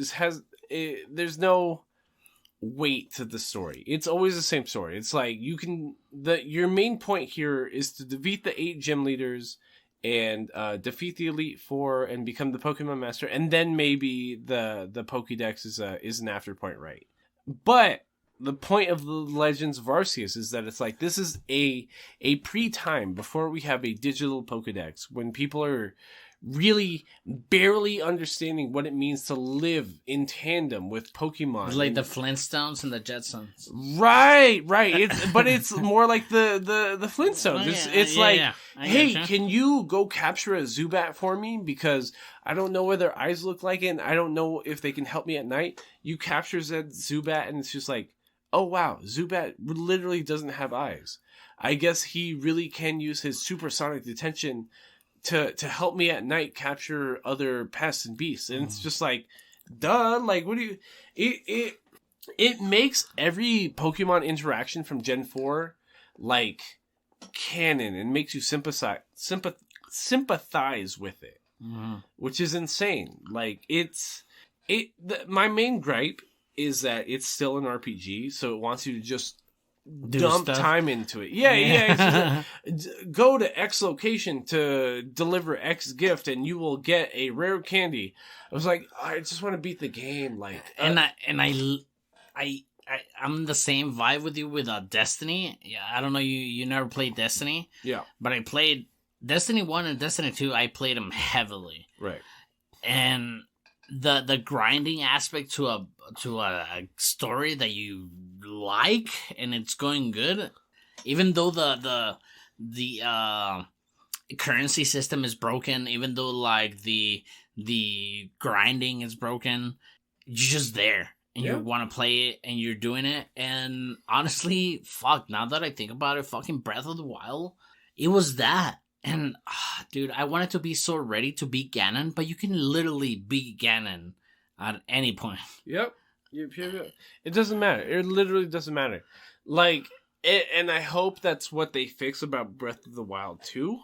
there's no weight to the story. It's always the same story. It's like your main point here is to defeat the 8 gym leaders and defeat the Elite Four and become the Pokemon Master, and then maybe the Pokédex is an after point, right? But the point of the Legends of Arceus is that it's like, this is a pre-time before we have a digital Pokédex, when people are really barely understanding what it means to live in tandem with Pokemon. It's like the Flintstones and the Jetsons. Right. But it's more like the Flintstones. It's like, hey, can you go capture a Zubat for me? Because I don't know what their eyes look like, and I don't know if they can help me at night. You capture that Zubat, and it's just like, oh wow, Zubat literally doesn't have eyes. I guess he really can use his supersonic detention to help me at night capture other pests and beasts. And it's just like, duh, like, what do you... It makes every Pokemon interaction from Gen 4, like, canon, and makes you sympathize with it. Which is insane. Like, my main gripe is that it's still an RPG, so it wants you to just dump time into it. Yeah. It's just like, go to X location to deliver X gift, and you will get a rare candy. I was like, I just want to beat the game. Like, I'm the same vibe with you with Destiny. Yeah, I don't know. You never played Destiny. Yeah, but I played Destiny 1 and Destiny 2. I played them heavily. Right, and the grinding aspect to a story that you like and it's going good, even though the currency system is broken, even though like the grinding is broken, you're just there and you want to play it and you're doing it. And honestly, fuck, now that I think about it, fucking Breath of the Wild, it was that. And, dude, I wanted to be so ready to beat Ganon, but you can literally beat Ganon at any point. Yep. It doesn't matter. It literally doesn't matter. Like, and I hope that's what they fix about Breath of the Wild 2,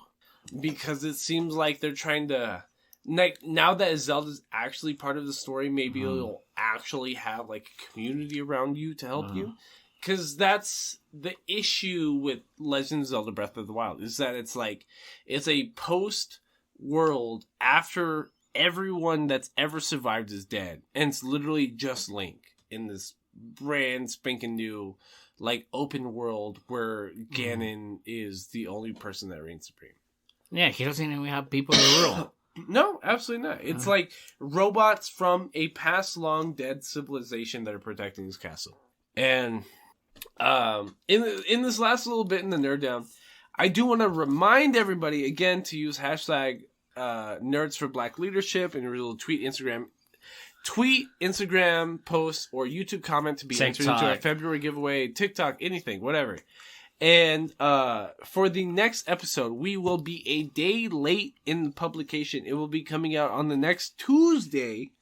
because it seems like they're trying to... Now that Zelda's actually part of the story, maybe it'll actually have, like, a community around you to help you. Because that's the issue with Legend of Zelda Breath of the Wild, is that it's like, it's a post-world after everyone that's ever survived is dead. And it's literally just Link in this brand spanking new, like, open world where Ganon is the only person that reigns supreme. Yeah, he doesn't even have people to rule. No, absolutely not. It's like robots from a past long dead civilization that are protecting this castle. And... in this last little bit in the Nerd Down, I do want to remind everybody again to use hashtag Nerds for Black Leadership in your little tweet, Instagram post, or YouTube comment to be entered into our February giveaway, TikTok, anything, whatever. And for the next episode, we will be a day late in the publication. It will be coming out on the next Tuesday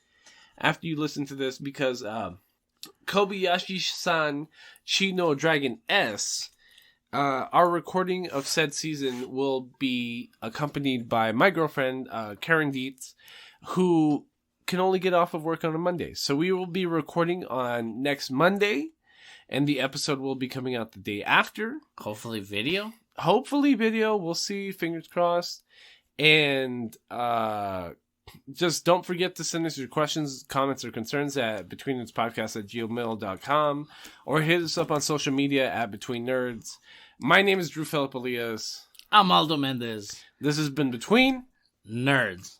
after you listen to this, because Kobayashi-san Chino Dragon S, our recording of said season will be accompanied by my girlfriend, Karen Dietz, who can only get off of work on a Monday. So we will be recording on next Monday, and the episode will be coming out the day after. Hopefully video. Hopefully video. We'll see. Fingers crossed. And just don't forget to send us your questions, comments, or concerns at betweennerdspodcast@gmail.com or hit us up on social media at Between Nerds. My name is Drew Philip Elias. I'm Aldo Mendez. This has been Between Nerds.